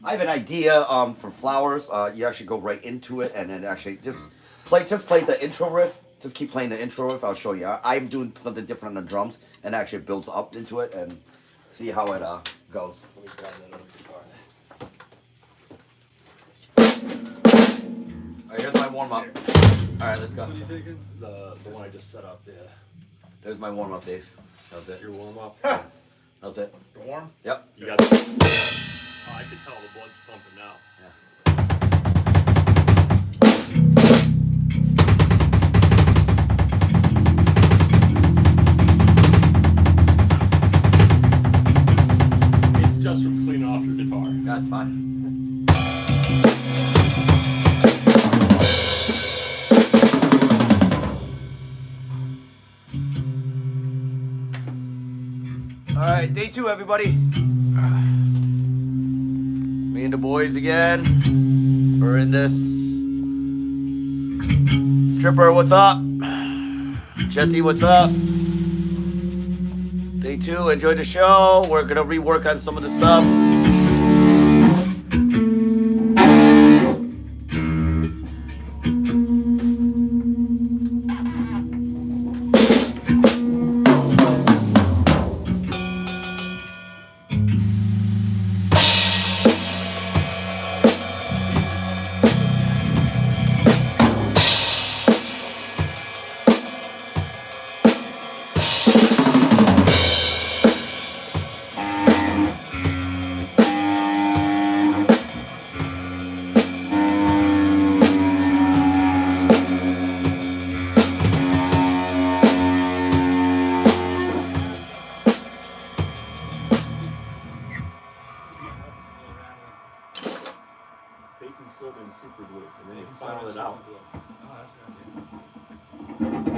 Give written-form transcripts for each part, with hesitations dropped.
I have an idea for flowers. You actually go right into it and then actually just play the intro riff. Just keep playing the intro riff. I'll show you. I'm doing something different on the drums and actually builds up into it and see how it goes. Let me grab that other guitar. Alright, here's my warm up. Alright, let's go. What are you taking? The one I just set up, yeah. There's my warm up, Dave. How's it? Your warm up. How's it? You're warm? Yep. You got it. Oh, I can tell the blood's pumping now. Yeah. It's just from cleaning off your guitar. That's fine. All right, day 2, everybody. Me and the boys again. We're in this. Stripper, what's up? Jesse, what's up? Day 2, enjoy the show. We're gonna rework on some of the stuff. Baking soda and super glue, and then you final it out. Oh, that's a good idea.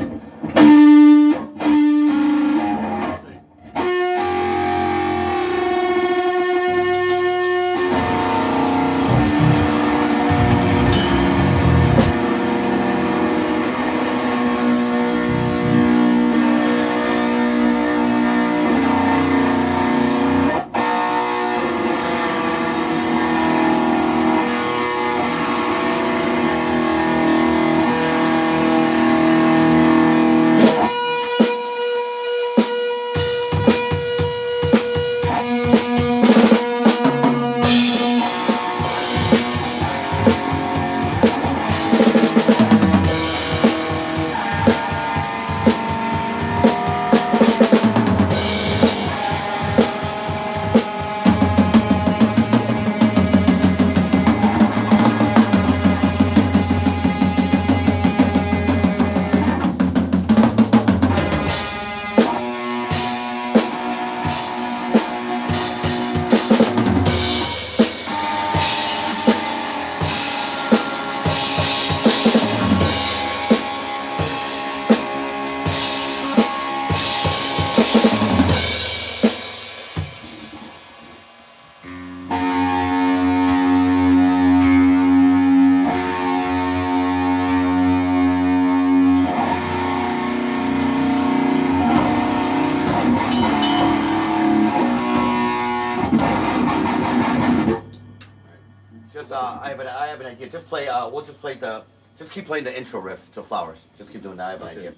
I have an idea. Just play. We'll just play the. Just keep playing the intro riff to Flowers. Just keep doing that. I have an idea.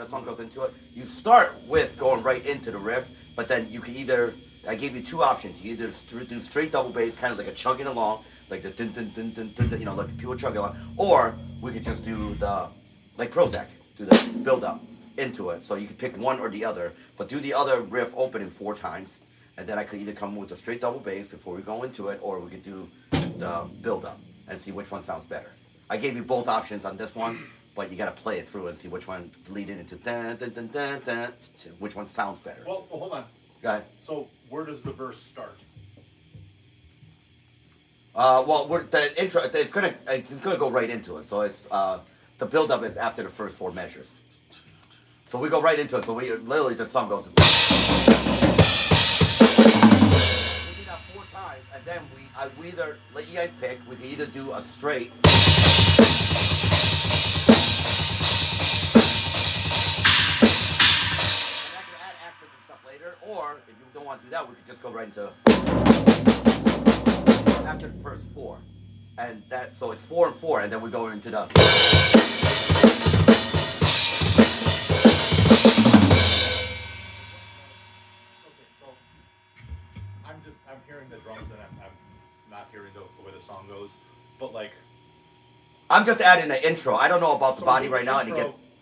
that song goes into it. You start with going right into the riff, but then you can either, I gave you two options. You either do straight double bass, kind of like a chugging along, like the dun dun dun dun dun, dun, you know, like people chugging along, or we could just do the, like Prozac, do the build up into it. So you can pick one or the other, but do the other riff opening 4 times, and then I could either come with a straight double bass before we go into it, or we could do the build up and see which one sounds better. I gave you both options on this one, but you got to play it through and see which one leading into dun dun dun dun dun, which one sounds better. Well, hold on. Go ahead. So where does the verse start? Well, the intro, it's gonna go right into it. So it's the build up is after the first 4 measures. So we go right into it. So we literally the song goes. We do that 4 times, and then we either let you guys pick. We can either do a straight. And I can add accents and stuff later, or if you don't want to do that, we could just go right into after the first 4, and that so it's 4 and 4, and then we go into the. I'm hearing the drums and I'm not hearing the way the song goes, but like. I'm just adding an intro. I don't know about the So body right now.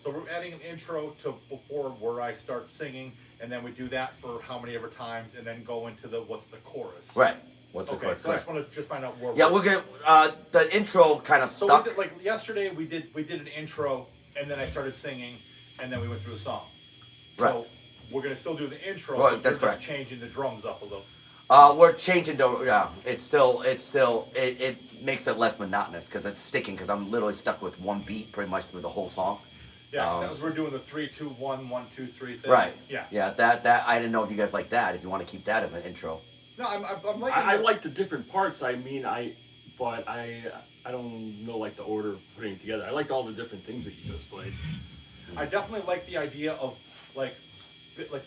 So we're adding an intro to before where I start singing, and then we do that for how many ever times, and then go into what's the chorus. Right. What's the Okay, chorus? so I just want to find out where. Yeah, we're gonna. The intro kind of So stuck. we did, like yesterday, we did an intro, and then I started singing, and then we went through the song. So Right. we're gonna still do the intro. Right, but that's we're just correct. changing the drums up a little. We're changing the. Yeah, it makes it less monotonous because it's sticking. Because I'm literally stuck with one beat pretty much through the whole song. Yeah, that was, we're doing the 3, 2, 1, 1, 2, 3 thing. Right. Yeah. Yeah. That I didn't know if you guys like that. If you want to keep that as an intro. No, I'm liking I the- like the different parts. I mean, but I don't know like the order of putting it together. I liked all the different things that you just played. I definitely like the idea of like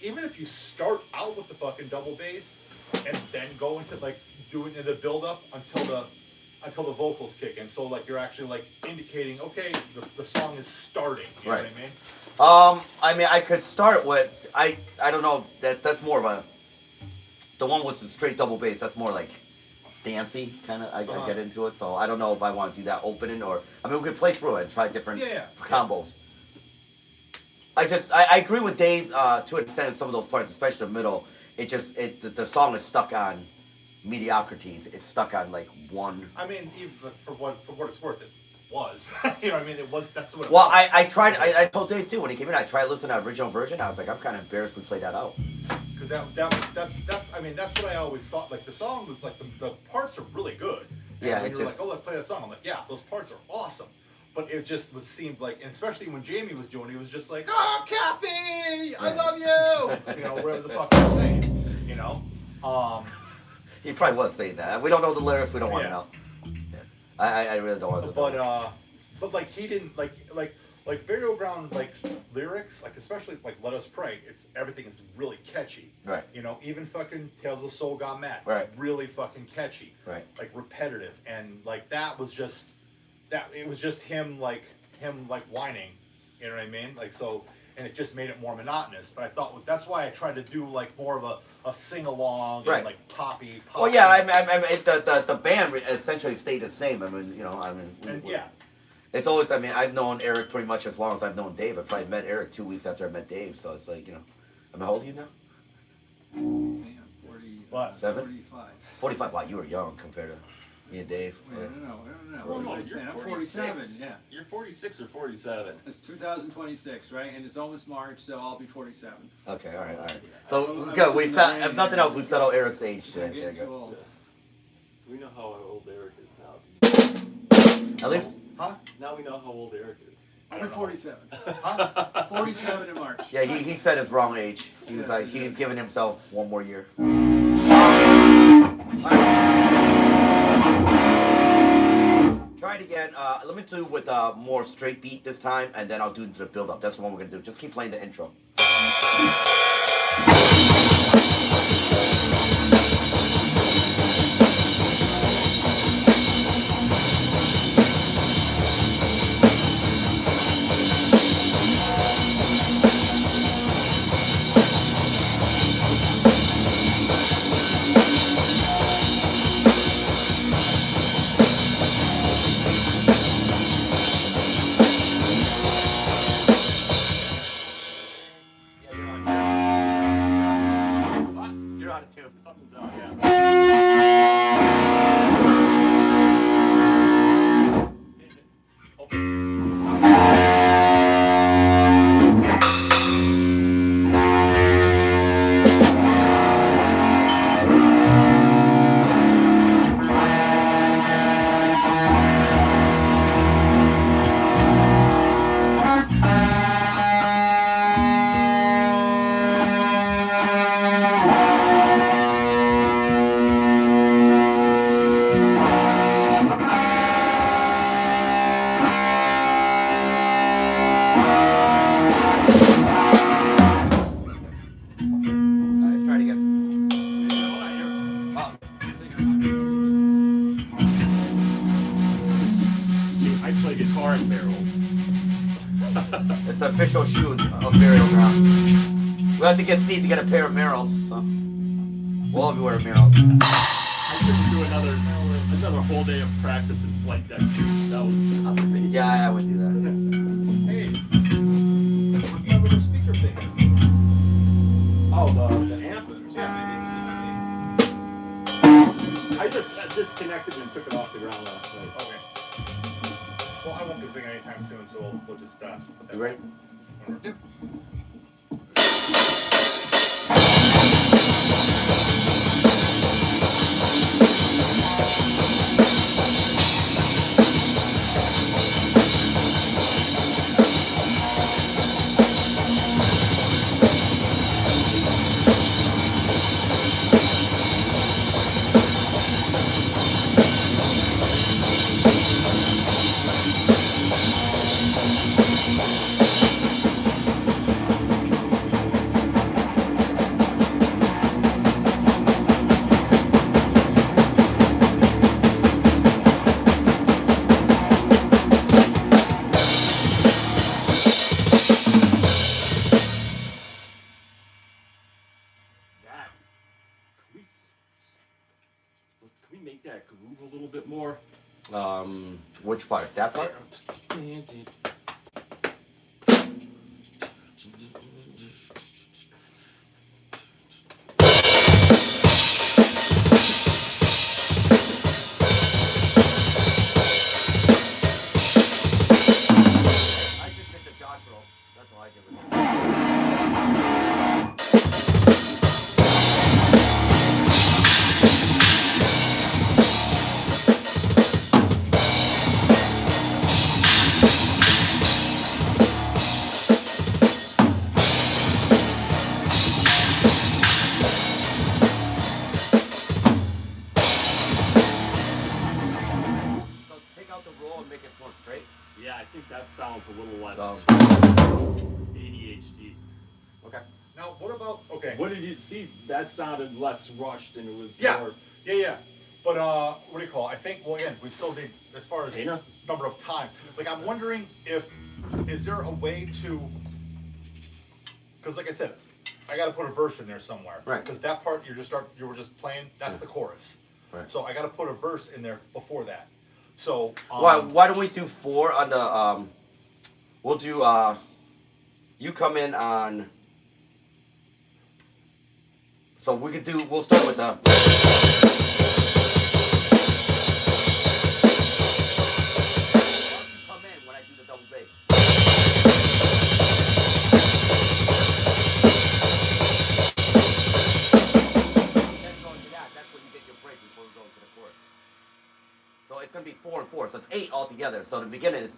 even if you start out with the fucking double bass and then go into like doing the build up until the vocals kick in. So like you're actually like indicating, okay, the song is starting. You know what I mean? I mean, I could start with I don't know that's more of a the one with the straight double bass. That's more like dancey kind of. I get into it, so I don't know if I want to do that opening or I mean we could play through it and try different combos. I agree with Dave to an extent in some of those parts, especially the middle. The song is stuck on mediocrities. It's stuck on like one. I mean, even for what it's worth, it was. You know what I mean? It was. That's what. Well, I tried. I told Dave too when he came in. I tried listening to the original version. I was like, I'm kind of embarrassed we played that out. Because that's I mean that's what I always thought. Like the song was like the parts are really good. And Yeah, when it's you were just like, oh, let's play that song. I'm like, yeah, those parts are awesome. But it just seemed like, and especially when Jamie was doing it, he was just like, oh, Kathy, I love you. You know, whatever the fuck he was saying. You know. He probably was saying that. We don't know the lyrics. We don't want to know. Yeah. I really don't want to know. But like he didn't like Burial Ground like lyrics, like especially like Let Us Pray. It's everything is really catchy. Right. You know, even fucking Tales of Soul Gone Mad. Right. Really fucking catchy. Right. Like repetitive, and like that was just it was just him like whining. You know what I mean? Like so. And it just made it more monotonous. But I thought that's why I tried to do like more of a sing along and like poppy. Well, yeah, I mean the band essentially stayed the same. I mean, you know, it's always. I mean, I've known Eric pretty much as long as I've known Dave. I probably met Eric 2 weeks after I met Dave. So it's like, you know, I mean, how old are you now? Man, 47? 45. 45. Wow, you were young compared to me and Dave. Wait, no. Well, no, I'm you're 47, 46. yeah. You're 46 or 47. It's 2026, right? And it's almost March, so I'll be 47. Okay, all right. So good. We if nothing else, we settled Eric's age. I'm There getting you too go. old. We know how old Eric is now. At least, Now we know how old Eric is. I'll be 47. Huh? 47 in March. yeah, he said his wrong age. He was like he's giving himself one more year. Try it again. Let me do with a more straight beat this time, and then I'll do the build up. That's the one we're gonna do. Just keep playing the intro. something's out, yeah. Let's try it again. Oh, I play guitar in barrels. it's the official shoes of burial ground. We'll have to get Steve to get a pair of Merrills. So we'll all be wearing Merrills. I couldn't do another whole day of practice in flight deck shoes. That was enough for me. Yeah, I would do that. Hey, what's my little speaker thing? Oh, the amp? I just disconnected and took it off the ground last night. Okay. Well, I won't be doing anytime soon, so we'll just put that. You ready? Yep. That. Can we make that groove a little bit more? Which part? That part? I just did the Josh roll. That's all I did with it. So take out the roll and make it more straight. Yeah, I think that sounds a little less So, ADHD. okay. Now, what about, okay. What did you see? That sounded less rushed and it was Yeah. more. Yeah. But, what do you call it? I think, well, again, we still need, as far as Dana? number of time. Like, I'm wondering is there a way to, because like I said, I got to put a verse in there somewhere. Right. Because that part you were just playing, that's the chorus. Right. So I got to put a verse in there before that. So, Why don't we do 4 on the we'll do you come in on, so we'll start with the come in when I do the double bass. Then go into that. That's when you get your break before we go into the chorus. So it's gonna be 4 and 4, so it's 8 altogether. So the beginning is.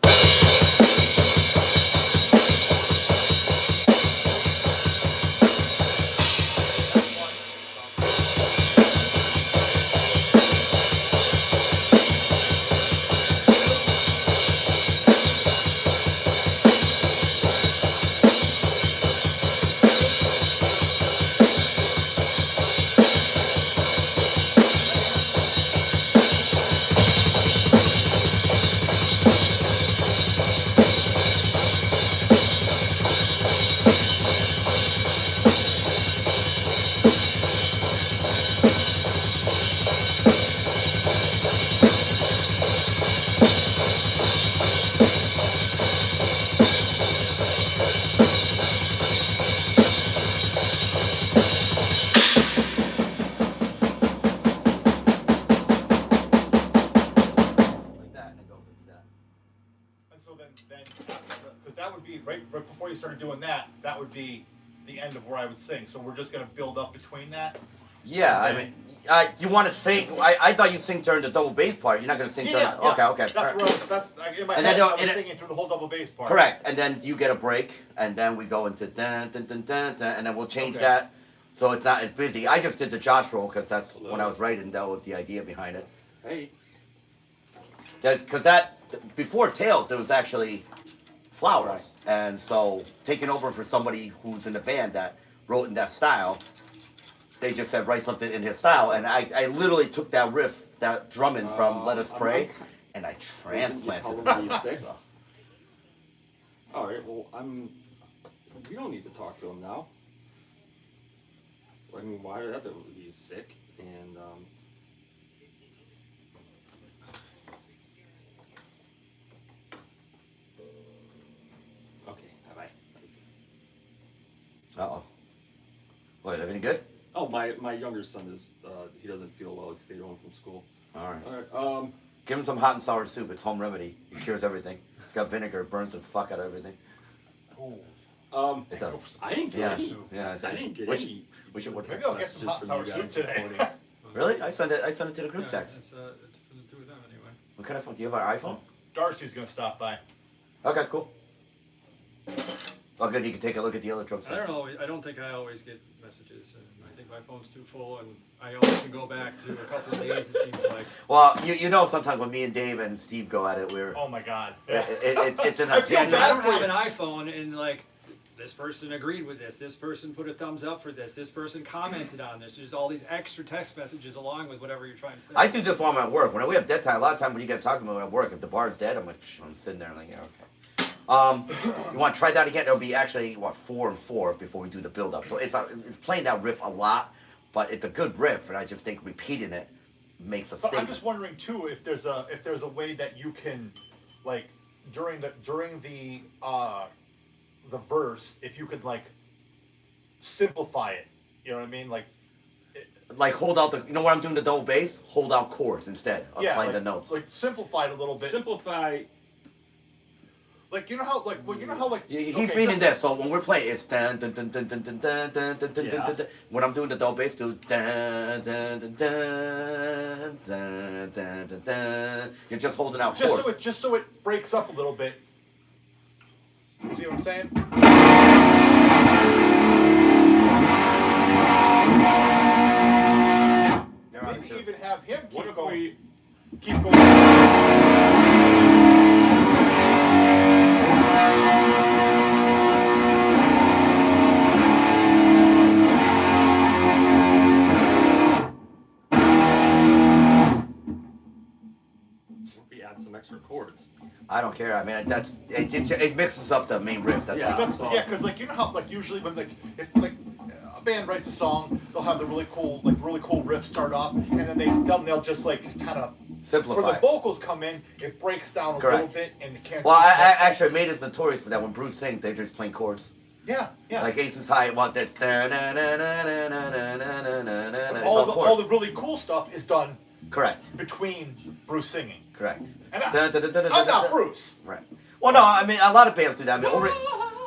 started doing that, that would be the end of where I would sing. So we're just gonna build up between that. Yeah, I mean, you want to sing? I thought you sing during the double bass part. You're not gonna sing during. Yeah. Okay. That's where that's like, in my And head. then I was and singing through the whole double bass part. Correct, and then you get a break, and then we go into dun dun dun dun, dun and then we'll change Okay. that, so it's not as busy. I just did the Josh roll because that's when I was writing. That was the idea behind it. Hey. Because that before Tails there was actually Flowers, and so taking over for somebody who's in the band that wrote in that style, they just said write something in his style, and I literally took that riff, that drumming from Let Us Pray, and I transplanted it. All right. Well, we don't need to talk to him now. I mean, why did that have to be sick? And okay. Bye bye. Uh-oh. What, everything good? Oh, my younger son is he doesn't feel well. He stayed home from school. All right. All right. Give him some hot and sour soup. It's home remedy. It cures everything. It's got vinegar. It burns the fuck out of everything. It does. I didn't get Yeah. any. Yeah. I didn't get Wish- any. We should Maybe I'll get some hot sour soup today. Really? I sent it to the group Yeah, text. it's to them anyway. What kind of phone? Do you have an iPhone? Darcy's gonna stop by. Okay, cool. Oh, good. You can take a look at the other drum I set. don't know. I don't think I always get messages, and I think my phone's too full, and I only can go back to a couple of days. It seems like. Well, you know, sometimes when me and Dave and Steve go at it, we're Oh my God. it's an I feel tangent. bad. I don't have an iPhone, and like, this person agreed with this. This person put a thumbs up for this. This person commented on this. There's all these extra text messages along with whatever you're trying to say. I do this while I'm at work. When we have dead time, a lot of time when you guys talk about me at work, if the bar's dead, I'm like, I'm sitting there like, yeah, okay. You want to try that again? It'll be actually 4 and 4 before we do the build up. So it's playing that riff a lot, but it's a good riff, and I just think repeating it makes a But statement. I'm just wondering too if there's a way that you can, like, during the verse, if you could like simplify it. You know what I mean? Like. Like hold out the, you know what I'm doing the double bass? Hold out chords instead of playing like, the notes. Like simplify it a little bit. Simplify. Like you know how like He's okay, meaning just- this. So when we're playing, it's dun dun dun dun dun dun dun dun dun dun dun dun. When I'm doing the double bass, do dun dun dun dun dun dun dun dun. You're just holding out chords. just so it breaks up a little bit. See what I'm saying? There are Maybe two. even have him What keep if going. we? Keep going. What if we add some extra chords? I don't care. I mean, it mixes up the main riff. That's Yeah. all. That's, yeah, because like you know how like usually when like if like a band writes a song, they'll have the really cool riff start off, and then they'll just like kind of for Simplify. the vocals come in, it breaks down a Correct. little bit, and it can't. Well, I actually made it notorious for that. When Bruce sings, they're just playing chords. yeah. Like Aces High, want this. It's all All the chords. really cool stuff is done Correct. between Bruce singing. Correct. And I'm I'm not Bruce. Right. Well, no, I mean, a lot of bands do that. I mean,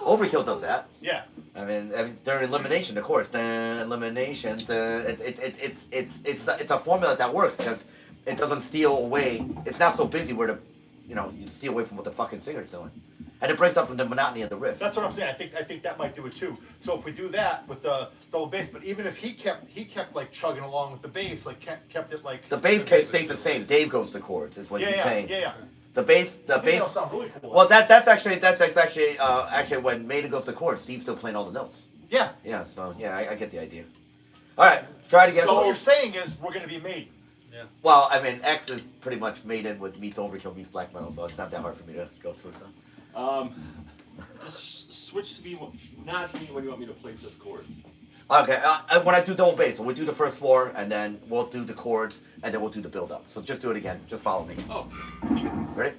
Overkill does that. Yeah. I mean, during elimination, of course, elimination. It's a formula that works because it doesn't steal away. It's not so busy where you steal away from what the fucking singer's doing, and it breaks up the monotony of the riff. That's what I'm saying. I think that might do it too. So if we do that with the double bass, but even if he kept like chugging along with the bass, like kept it like The bass case stays the same. Dave goes to chords. Is what he's saying. yeah. The bass. I think that'll sound really cool. Well, that's actually when Maiden goes to chords. Steve's still playing all the notes. yeah. Yeah. So yeah, I get the idea. All right, try it again. So what you're saying is we're gonna be Maiden. Well, I mean, X is pretty much Maiden with meets Overkill meets black metal, so it's not that hard for me to go through. So. Just switch to me, not me when you want me to play just chords. Okay, when I do double bass, so we'll do the first 4, and then we'll do the chords, and then we'll do the build up. So just do it again. Just follow me. Oh. Ready?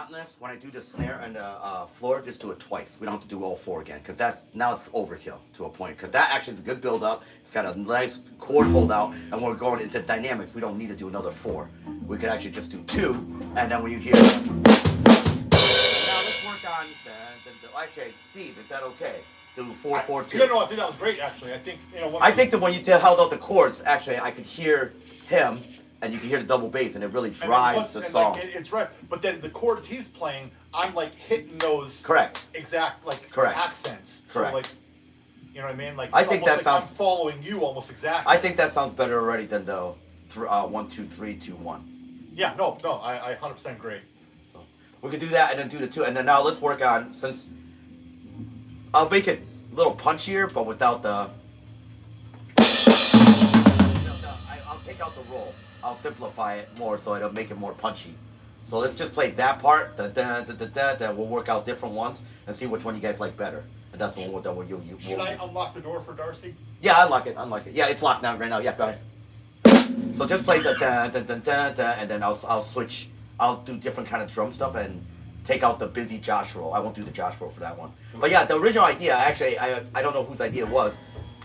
monotonous, when I do the snare and the floor, just do it twice. We don't have to do all 4 again, because now it's overkill to a point. Because that actually is a good build up. It's got a nice chord holdout, and when we're going into dynamics, we don't need to do another 4. We could actually just do 2, and then when you hear. Now let's work on actually, Steve, is that okay? Do 4, 4, 2. No, I think that was great. Actually, I think I think that when you held out the chords, actually, I could hear him, and you can hear the double bass, and it really drives the song. Like, it's right, but then the chords he's playing, I'm like hitting those Correct. exact like Correct. accents. Correct. So like, you know what I mean? Like I it's think almost that like sounds. I'm following you almost exactly. I think that sounds better already than the 1, 2, 3, 2, 1. Yeah, I 100% agree. So we could do that and then do the 2, and then now let's work on, since I'll make it a little punchier, but without the. I'll take out the roll. I'll simplify it more so it'll make it more punchy. So let's just play that part. Then we'll work out different ones and see which one you guys like better. And that's the one that you. Should I unlock the door for Darcy? Yeah, unlock it. Yeah, it's locked now right now. Yeah, go ahead. So just play the and then I'll switch. I'll do different kind of drum stuff and take out the busy Josh roll. I won't do the Josh roll for that one. But yeah, the original idea, actually, I don't know whose idea it was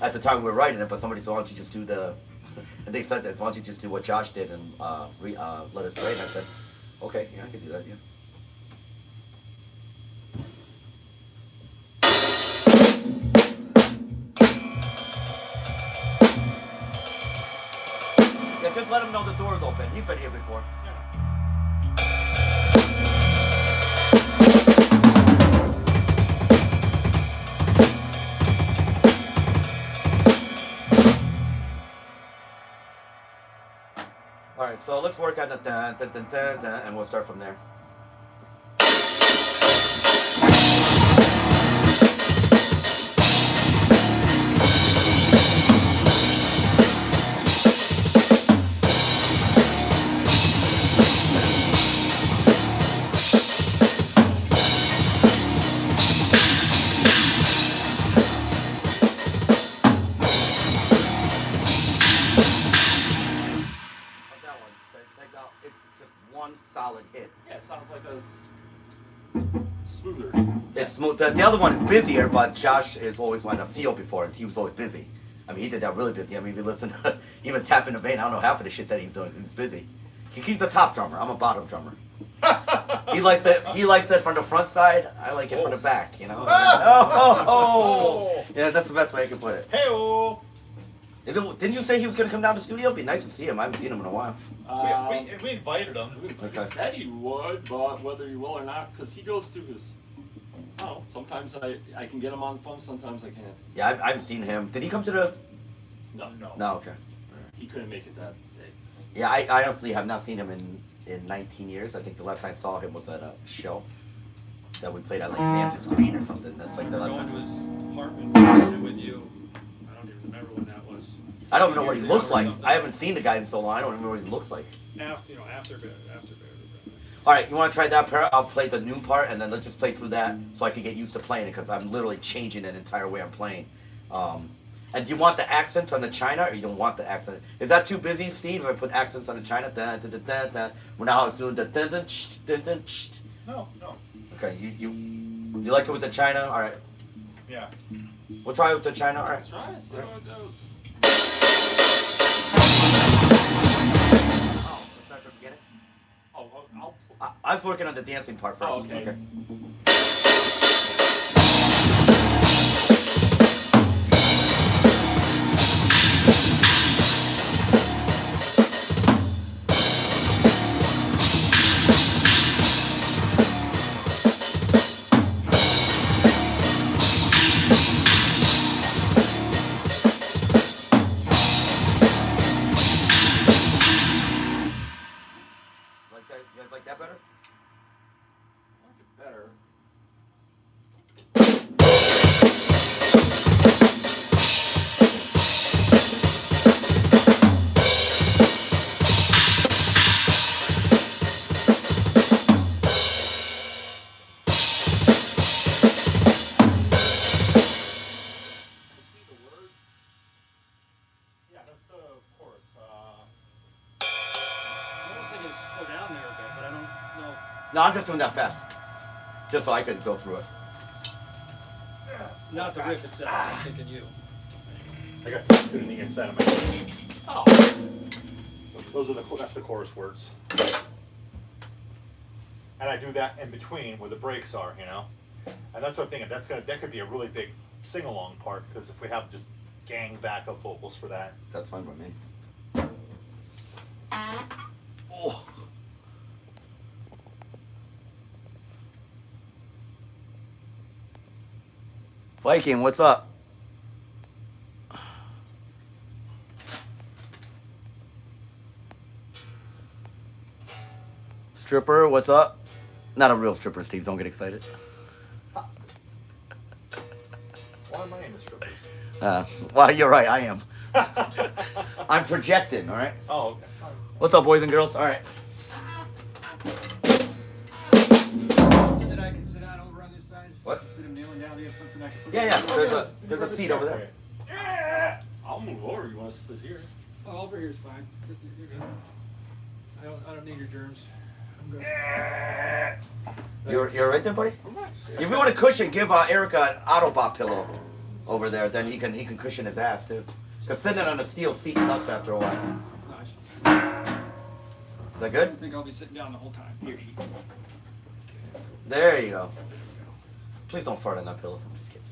at the time we were writing it, but somebody said, why don't you just do the, and they said that, why don't you just do what Josh did and let us play? And I said, okay, yeah, I can do that, yeah. Yeah, just let him know the door's open. He's been here before. All right, so let's work on the dun, dun, dun, dun, dun, and we'll start from there. It's just one solid hit. Yeah, it sounds like a smoother. It's smooth. The other one is busier, but Josh is always on a field before, and he was always busy. I mean, he did that really busy. I mean, if you listen, even Tap in the Vein, I don't know half of the shit that he's doing. He's busy. He's a top drummer. I'm a bottom drummer. He likes it. He likes it from the front side. I like it from the back. You know. Oh. Yeah, that's the best way I can put it. Hey-o. Didn't you say he was gonna come down to the studio? It'd be nice to see him. I haven't seen him in a while. We invited him. He said he would, but whether he will or not, because he goes through his. Oh, sometimes I can get him on the phone, sometimes I can't. Yeah, I haven't seen him. Did he come to the? No. No, okay. He couldn't make it that day. Yeah, I honestly have not seen him in 19 years. I think the last time I saw him was at a show that we played at like Nance's Green or something. That's like the last One time. was Hartman with you. I don't even remember when that was. I don't know what he Years ago looks or like. something. I haven't seen the guy in so long. I don't remember what he looks like. After Bear. All right, you want to try that part? I'll play the new part, and then let's just play through that so I can get used to playing it, because I'm literally changing an entire way I'm playing. And do you want the accents on the China, or you don't want the accent? Is that too busy, Steve, if I put accents on the China? Dun, dun, dun, dun, dun. Well, now I was doing the dun, dun, dun, dun, No. Okay, you like it with the China? All right. Yeah. We'll try it with the China. All right. Let's try it, see how it goes. Oh, let's start from the beginning. Oh, well, I was working on the dancing part first. Oh, okay. Like that? You guys like that better? I like it better. See the words? Yeah, that's the chorus. I almost think it's slow down there a bit, but I don't know. No, I'm just doing that fast. Just so I could go through it. Not the riff itself. I'm thinking you. I got good in the inside of my. Oh. That's the chorus words. And I do that in between where the breaks are, you know. And that's what I'm thinking. That could be a really big sing along part because if we have just gang backup vocals for that. That's fine by me. Oh. Viking, what's up? Stripper, what's up? Not a real stripper, Steve. Don't get excited. Why am I in the stripper? Well, you're right. I am. I'm projecting. All right. Oh, okay. What's up, boys and girls? All right. That I can sit on over on this side. What? Instead of kneeling down, do you have something I can put? Yeah. There's a seat over there. Yeah. I'll move over. You want to sit here? Oh, over here's fine. You're good. I don't need your germs. I'm good. You're right there, buddy. I'm not. If you want a cushion, give Erica an Autobot pillow over there. Then he can cushion his ass too. Because sitting on a steel seat sucks after a while. Nice. Is that I good? don't think I'll be sitting down the whole time. Here. There you go. Please don't fart on that pillow. I'm just kidding.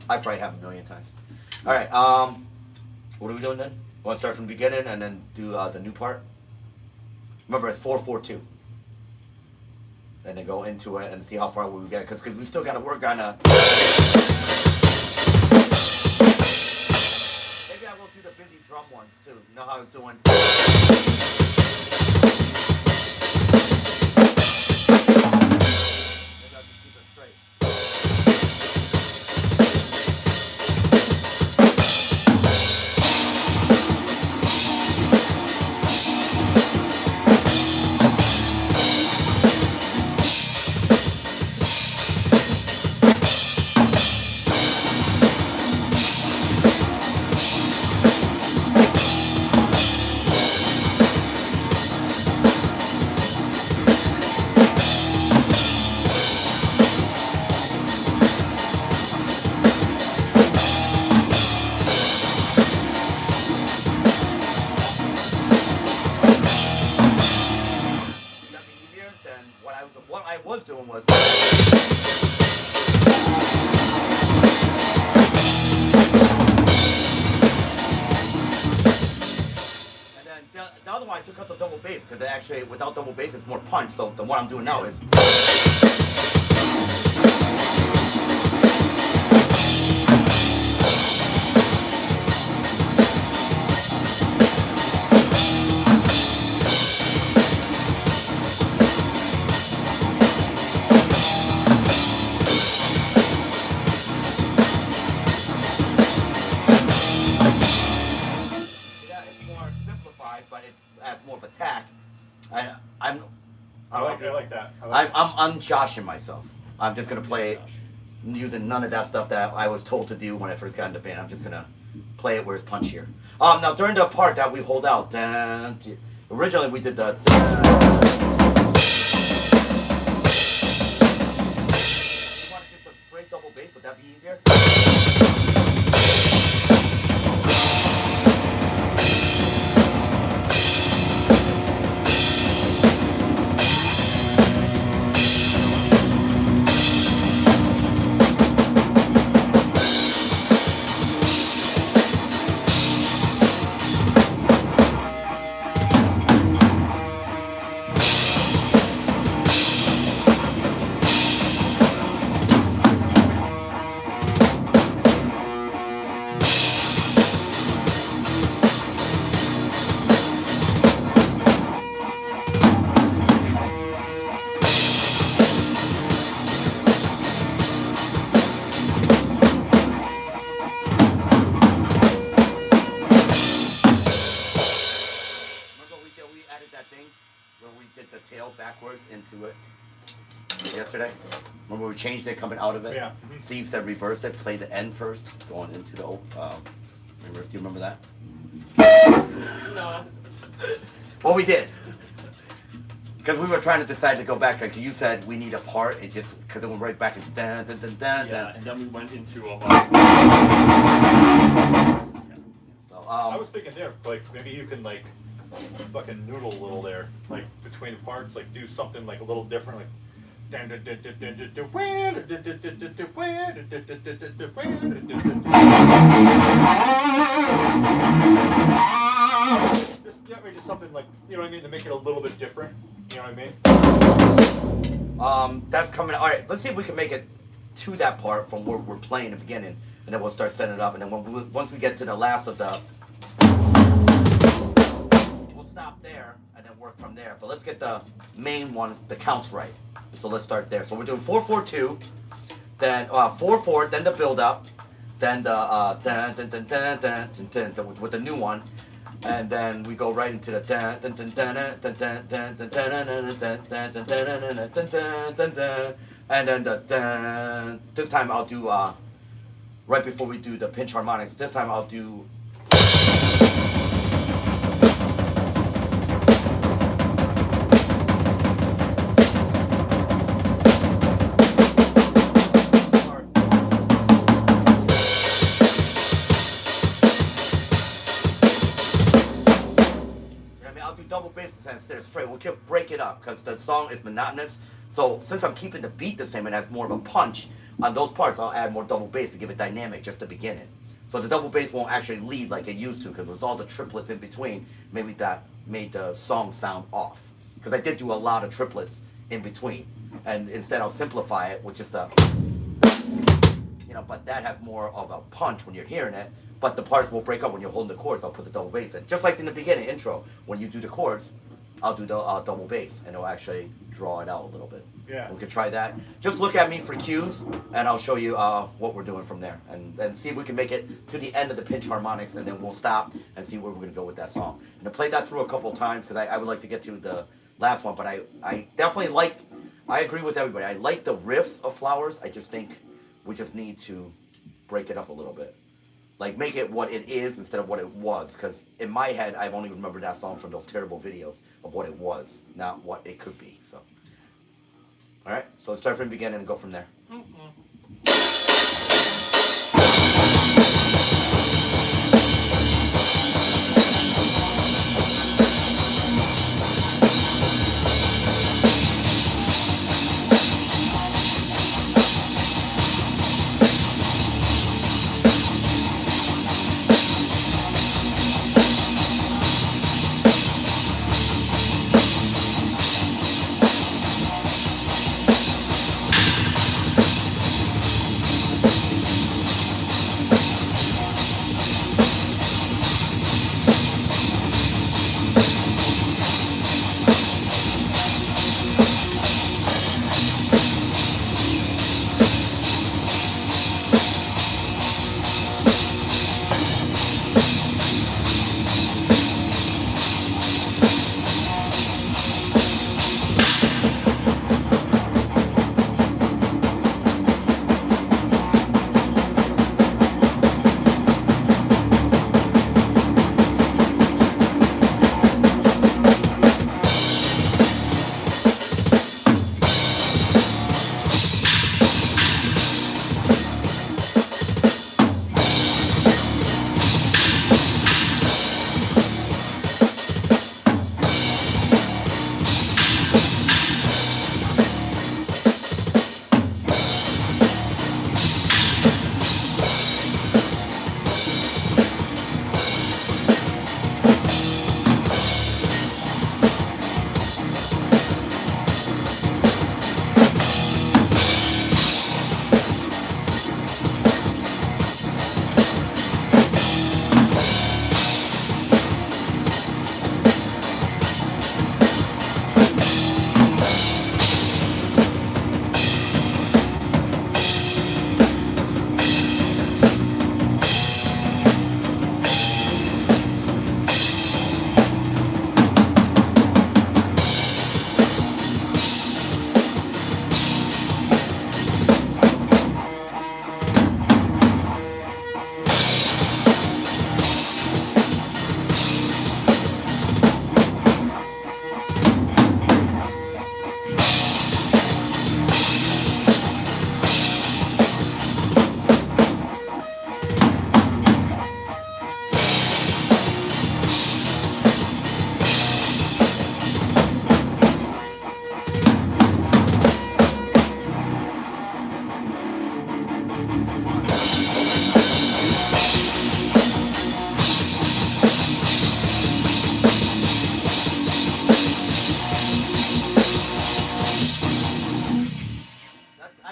I probably have a million times. All right. What are we doing then? Want to start from the beginning and then do the new part? Remember, it's 4/4/2. And then go into it and see how far we get, because we still got to work on a. Maybe I will do the busy drum ones too. You know how I was doing. Maybe I'll just keep it straight. What I was doing was. And then the other one I took out the double bass because it actually, without double bass, it's more punch. So the one I'm doing now is. But it's has more of a tact. I'm I like that. I like I'm unjoshing myself. I'm just gonna play it using none of that stuff that I was told to do when I first got into band. I'm just gonna play it where it's punchier. Now during the part that we hold out, originally we did the. If you want just a straight double bass, would that be easier? Backwards into it yesterday. Remember we changed it coming out of it? Yeah. Steve said reversed it, play the end first, going into the old. Do you remember that? No. Well, we did. Because we were trying to decide to go back, like you said, we need a part. It just because it went right back into dun dun dun dun. Yeah, and then we went into a. So I was thinking there, like maybe you can like fucking noodle a little there, like between the parts, like do something like a little different, like. Just something like, you know what I mean, to make it a little bit different. You know what I mean? That's coming. All right, let's see if we can make it to that part from where we're playing in the beginning, and then we'll start setting it up. And then once we get to the last of the, we'll stop there and then work from there. But let's get the main one, the counts right. So let's start there. So we're doing 4-4-2, then 4-4, then the build up, then the dun, dun, dun, dun, dun, dun, dun, with the new one. And then we go right into the dun dun dun dun dun dun dun dun dun dun dun dun dun, and then the dun. This time I'll do right before we do the pinch harmonics. This time I'll do. Double bass instead of straight. We'll keep break it up because the song is monotonous. So since I'm keeping the beat the same and has more of a punch on those parts, I'll add more double bass to give it dynamic just to begin it. So the double bass won't actually lead like it used to because it was all the triplets in between. Maybe that made the song sound off because I did do a lot of triplets in between, and instead I'll simplify it with just a, you know, but that has more of a punch when you're hearing it. But the parts will break up when you're holding the chords. I'll put the double bass in. Just like in the beginning, intro, when you do the chords, I'll do the double bass, and it'll actually draw it out a little bit. Yeah. We can try that. Just look at me for cues, and I'll show you what we're doing from there. And see if we can make it to the end of the pinch harmonics, and then we'll stop and see where we're going to go with that song. And I played that through a couple of times, because I would like to get to the last one, but I definitely like, I agree with everybody. I like the riffs of Flowers. I just think we just need to break it up a little bit. Like, make it what it is instead of what it was. Because in my head, I've only remembered that song from those terrible videos of what it was, not what it could be. So, all right. So let's start from the beginning and go from there.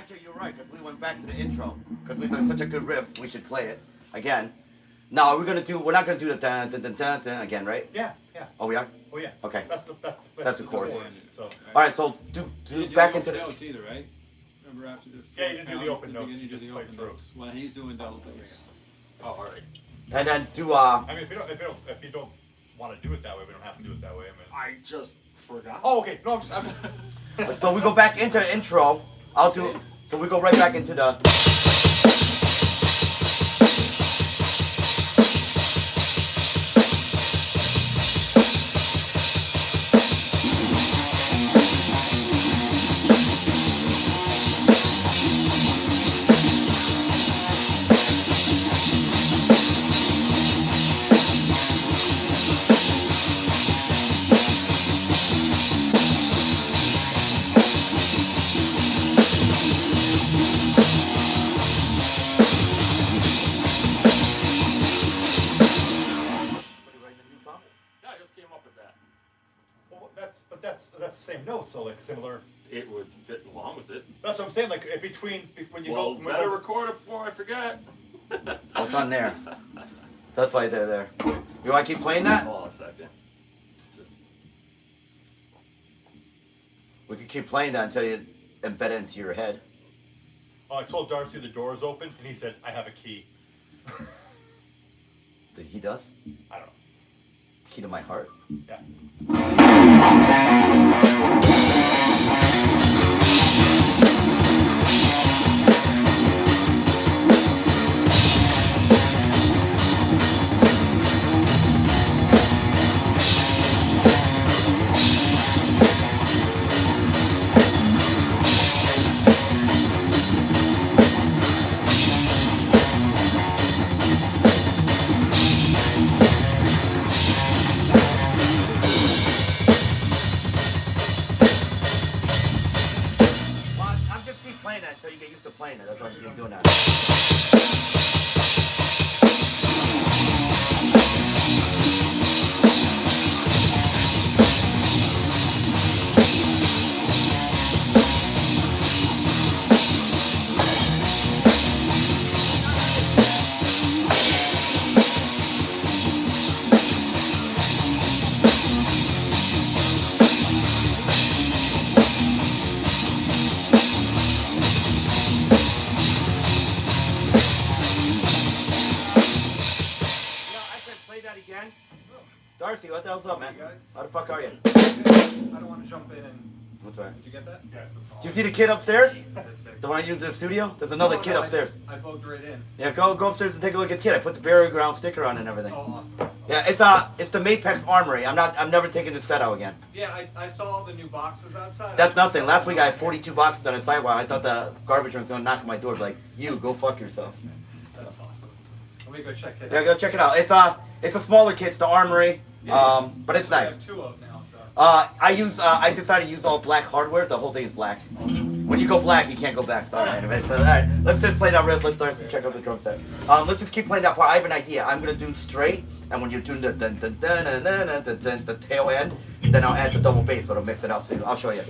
actually, you're right, because we went back to the intro. Because we said such a good riff, we should play it again. Now, we're not gonna do the dun dun dun dun, dun again, right? Yeah. Oh, we are? Oh yeah. Okay. That's the chorus. So. Alright, so do back into the. notes either, right? Remember after the Yeah, you didn't do the count, open at notes, beginning, you just do the played open through. notes. Well, he's doing double bass. Oh, all right. And then do I mean, if you don't want to do it that way, we don't have to do it that way. I mean. I just forgot. Oh, okay. No, I'm so we go back into the intro. So we go right back into the. Yeah, I just came up with that. Well, that's the same note, so like similar. It would fit along with it. That's what I'm saying. Like when you Well, go. better record it before I forget. Oh, it's on there. That's why they're there. You want to keep playing that? Hold on a second. Just We could keep playing that until you embed it into your head. Oh, I told Darcy the door is open, and he said, "I have a key." He does? I don't know. Key to my heart. Yeah. Well, I'm just keep playing that until you get used to playing it. That's why I'm doing that. I can play that again. Darcy, what the hell's up, man? Hey, guys. How the fuck are you? I don't want to jump in and. What's that? Did you get that? Yes. Do you see the kid upstairs? That's sick. The one I use in the studio? There's another Oh, kid no, upstairs. I bugged right in. Yeah, go upstairs and take a look at the kid. I put the burial ground sticker on and everything. Oh, awesome. Yeah, it's the Mapex Armory. I'm never taking this set out again. Yeah, I saw the new boxes outside. That's nothing. Last week I had 42 boxes on the sidewalk. I thought the garbage man was gonna knock on my door. Like, you go fuck yourself. That's awesome. Let me go check it Yeah, out. go check it out. It's a smaller kit. It's the Armory. Yeah. But it's I nice. have two of now, so. I decided to use all black hardware. The whole thing is black. When you go black, you can't go back. Sorry, anyway. So, all right, let's just play that riff. Let's start to check out the drum set. Let's just keep playing that part. I have an idea. I'm gonna do straight, and when you're doing the dun dun dun dun dun dun dun dun, the tail end, then I'll add the double bass, so it'll mix it up. So I'll show you.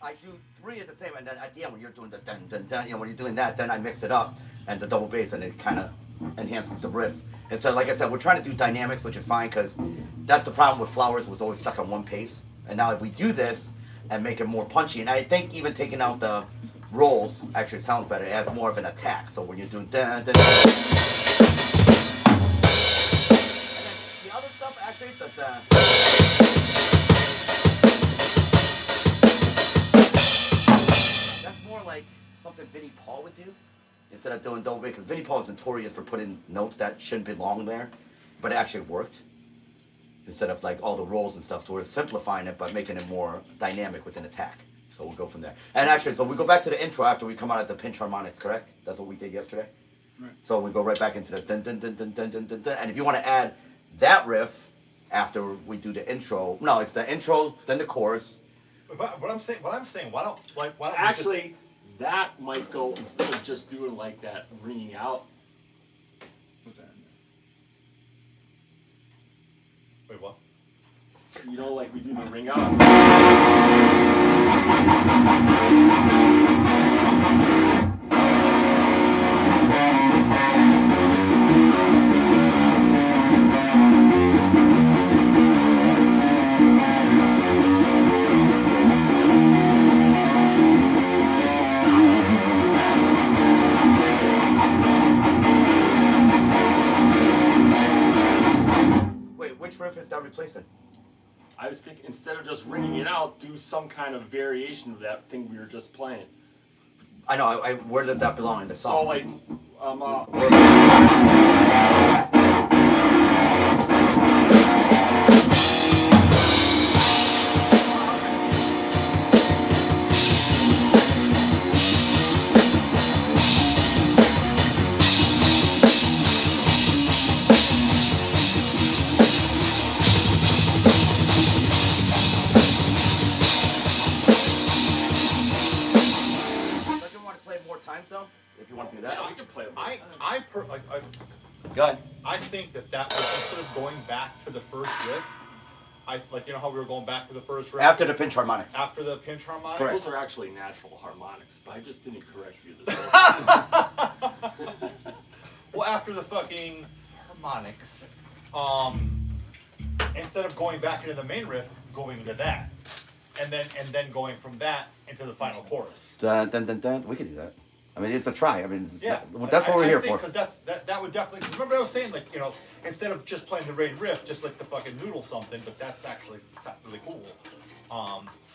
I do three at the same, and then at the end when you're doing the dun dun dun, when you're doing that, then I mix it up and the double bass, and it kind of enhances the riff. And so, like I said, we're trying to do dynamics, which is fine because that's the problem with Flowers was always stuck on one pace. And now if we do this and make it more punchy, and I think even taking out the rolls actually sounds better. It has more of an attack. So when you're doing dun dun. And then the other stuff actually, the something Vinnie Paul would do instead of doing double bass, because Vinnie Paul is notorious for putting notes that shouldn't belong there, but it actually worked. Instead of like all the rolls and stuff, so we're simplifying it but making it more dynamic within attack. So we'll go from there. And actually, so we go back to the intro after we come out of the pinch harmonics, correct? That's what we did yesterday. Right. So we go right back into the dun dun dun dun dun dun dun dun. And if you want to add that riff after we do the intro, no, it's the intro, then the chorus. But what I'm saying, why don't we Actually, that might go instead of just doing like that ringing out. Put that in wait, what? You know, like we do the ring out. Wait, which riff is that replacing? I was thinking instead of just ringing it out, do some kind of variation of that thing we were just playing. I know. Where does that belong in the So song? like, Don't you want to play it more times though? If you want to do that. yeah, we can play it. Go ahead. I think that was instead of going back to the first riff, you know how we were going back to the first riff After the pinch harmonics. after the pinch harmonics. Correct. Those are actually natural harmonics, but I just didn't correct you this whole Well, after the fucking harmonics, instead of going back into the main riff, going into that, and then going from that into the final chorus. Dun dun dun dun. We could do that. I mean, it's a try. I mean, Yeah, that's what we're here for. Because that would definitely. Cause remember, I was saying like instead of just playing the main riff, just like the fucking noodle something, but that's actually really cool.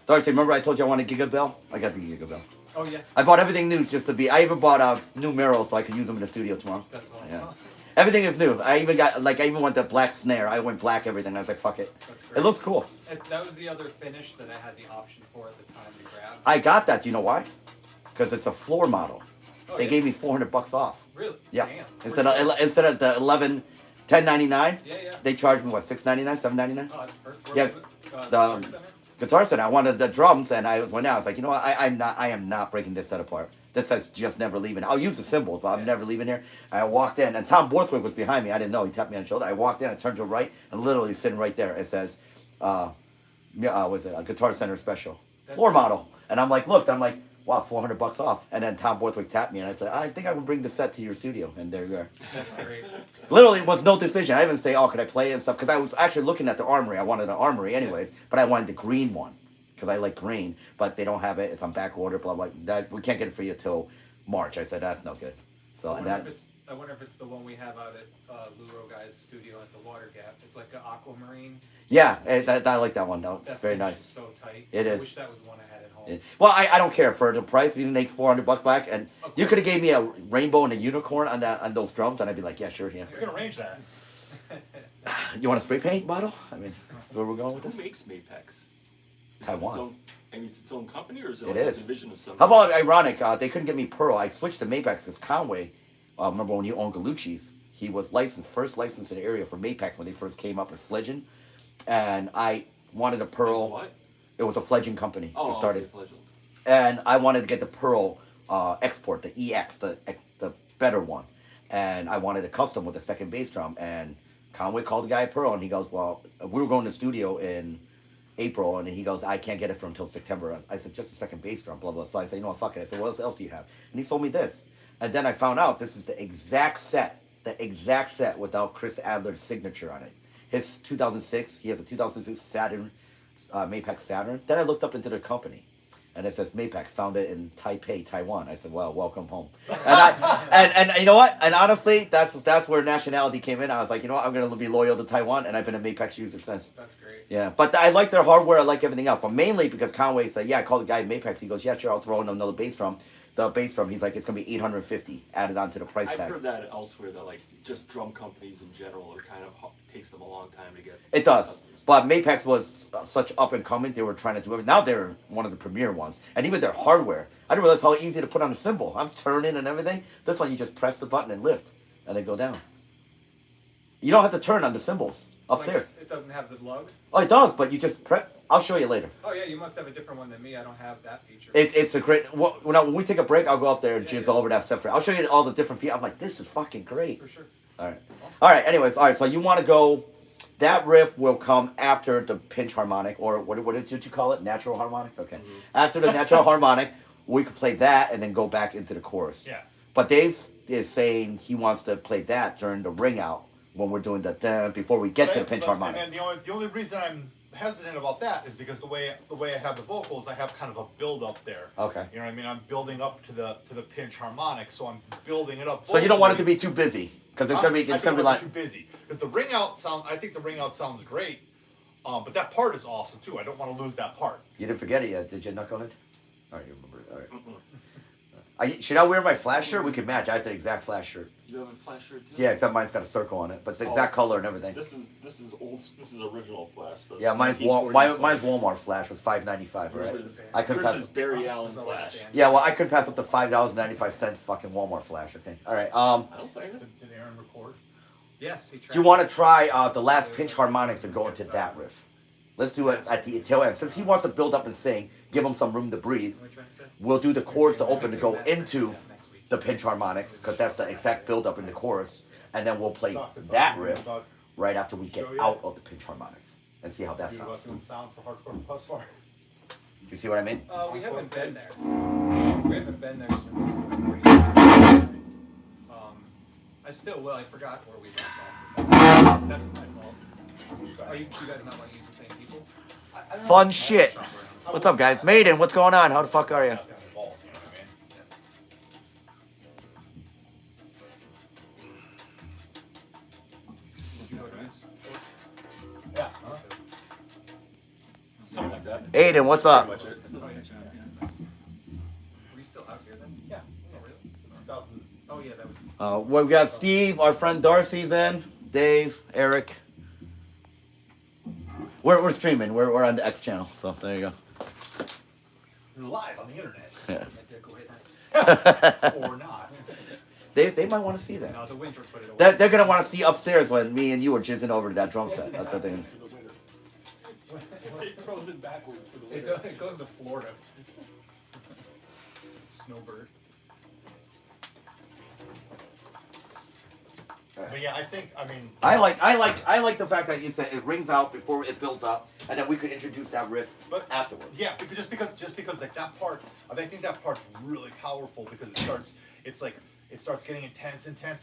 Darcy, remember I told you I wanted Giga Bell? I got the Giga Bell. Oh yeah, I bought everything new just to be. I even bought new mirrors so I could use them in the studio tomorrow. that's awesome. Yeah. Everything is new. I even went the black snare. I went black everything. I was like, fuck it. That's great. It looks cool. That was the other finish that I had the option for at the time to grab. I got that. Do you know why? Because it's a floor model. Oh, They yeah? gave me $400 off. Really? Yeah. Damn. Instead of the 10.99, Yeah, yeah. they charged me what, $6.99, $7.99? Oh, that's perfect. Yeah, Where was it? the- Guitar Center? Guitar Center. I wanted the drums, and I went out. I was like, you know what? I am not breaking this set apart. This says just never leaving. I'll use the cymbals, but I'm Yeah. never leaving here. I walked in, and Tom Borthwick was behind me. I didn't know. He tapped me on the shoulder. I walked in, I turned to the right, and literally sitting right there, it says, was it a Guitar Center special floor model? And I'm like, look, I'm like, wow, $400 off. And then Tom Borthwick tapped me, and I said, I think I would bring the set to your studio. And there you are. That's great. Literally, it was no decision. I didn't say, oh, could I play it and stuff? Because I was actually looking at the Armory. I wanted an Armory anyways, but I wanted the green one because I like green, but they don't have it. It's on back order, blah, blah. That, we can't get it for you till March. I said, that's no good. So, and that, I wonder if it's the one we have out at Luro Guy's studio at the Water Gap. It's like an aquamarine. yeah, I like that one, though. It's That very finish nice. is so tight. It I is. wish that was the one I had at home. Well, I don't care for the price. You make $400 back, and Of you course. could have gave me a rainbow and a unicorn on those drums, and I'd be like, yeah, sure, yeah. We can arrange that. You want a spray paint bottle? I mean, that's where we're going with Who this. makes Mapex? Taiwan. And it's its own company, or is it, It like is. a division of some? How about ironic? They couldn't get me Pearl. I switched to Mapex because Conway. Remember when you owned Galucci's? He was licensed, first licensed in the area for Mapex when they first came up as Fledging, and I wanted a Pearl. What? It was a Fledging company Oh, that started, okay, Fledgling. and I wanted to get the Pearl export, the EX, the better one, and I wanted a custom with a second bass drum. And Conway called the guy at Pearl, and he goes, "Well, we were going to the studio in April," and he goes, "I can't get it for until September." I said, "Just a second bass drum, blah blah." So I said, "You know what, fuck it." I said, "What else do you have?" And he sold me this, and then I found out this is the exact set without Chris Adler's signature on it. His 2006, he has a 2006 Saturn, Mapex Saturn. Then I looked up into the company, and it says Mapex, founded in Taipei, Taiwan. I said, "Well, welcome home." And you know what? And honestly, that's where nationality came in. I was like, you know what? I'm gonna be loyal to Taiwan, and I've been a Mapex user since. That's great. Yeah, but I like their hardware. I like everything else, but mainly because Conway said, "Yeah, I called the guy at Mapex." He goes, "Yeah, sure, I'll throw in another bass drum." the bass drum. He's like, it's gonna be $850 added onto the price I've tag. heard that elsewhere that like just drum companies in general are kind of takes them a long time to get. It does. customers. But Mapex was such up and coming. They were trying to do it. Now they're one of the premier ones. And even their hardware. I didn't realize how easy to put on a cymbal. I'm turning and everything. This one, you just press the button and lift. And they go down. You don't have to turn on the cymbals upstairs. Like it doesn't have the lug. Oh, it does, but you just press. I'll show you later. Oh yeah, you must have a different one than me. I don't have that feature. It's a great. When we take a break, I'll go up there and Yeah, jizz yeah. all over that stuff. I'll show you all the different features. I'm like, this is fucking great. For sure. All right. Awesome. All right. Anyways, all right. So you want to go? That riff will come after the pinch harmonic, or what did you call it? Natural harmonic. Okay. Mhm. After the natural harmonic, we could play that and then go back into the chorus. Yeah. But Dave is saying he wants to play that during the ring out when we're doing the before we get to the pinch harmonics. And the only reason I'm hesitant about that is because the way I have the vocals, I have kind of a build up there. Okay. You know what I mean? I'm building up to the pinch harmonic, so I'm building it up. So you don't want it to vocally. be too busy because it's Huh? gonna be I it's gonna be don't like want it too busy because the ring out sound. I think the ring out sounds great, but that part is awesome too. I don't want to lose that part. you didn't forget it yet, did you? Knucklehead. All right, you remember it. All right. Mm-mm. Should I wear my flash shirt? We could match. I have the exact flash shirt. You have a flash shirt too? Yeah, except mine's got a circle on it, but it's the exact color and everything. This is old. This is original flash. The Yeah, mine's 1940s mine's one. Walmart flash was $5.95. Yours Right? is, I couldn't yours pass. is Barry Allen flash. Yeah, well, I couldn't pass up the $5.95 fucking Walmart flash. Okay. All right. I don't blame it. Did Aaron record? Yes, he Do you want to try the last pinch harmonics and go into that riff? Let's do it at the tail end. Since he wants to build up and sing, give him some room to breathe. What are you trying to say? We'll do the chords to open to go Next week. into Yeah, next week. the pinch harmonics because that's the exact build up in the chorus, and then we'll play that riff right after we get out of the pinch harmonics and see how that sounds. Doing sound for hardcore plus far. Do you see what I mean? We haven't been there. We haven't been there since before you. I still will. I forgot where we left off. That's my fault. Are you guys not want to use the same people? Fun shit. What's up, guys? Maiden, what's going on? How the fuck are you? Not that involved, you know what I mean? Did you know what it is? Yeah. Something like that. Aiden, what's up? Pretty much it. Oh, yeah, yeah. Were you still out here then? Yeah. Oh, really? 2000. Oh, yeah, that was. Well, we got Steve, our friend Darcy's in, Dave, Eric. We're streaming. We're on the X channel, so there you go. You're live on the internet. Yeah. Or not. They might want to see that. No, the winter put it away. They're gonna want to see upstairs when me and you were jizzing over that drum set. That's what they. For the winter. It throws it backwards for the It, winter. it goes to Florida. Snowbird. But yeah, I think, I mean, I like the fact that you said it rings out before it builds up, and then we could introduce that riff But- afterwards. yeah, just because like that part, I think that part's really powerful because it starts getting intense, and then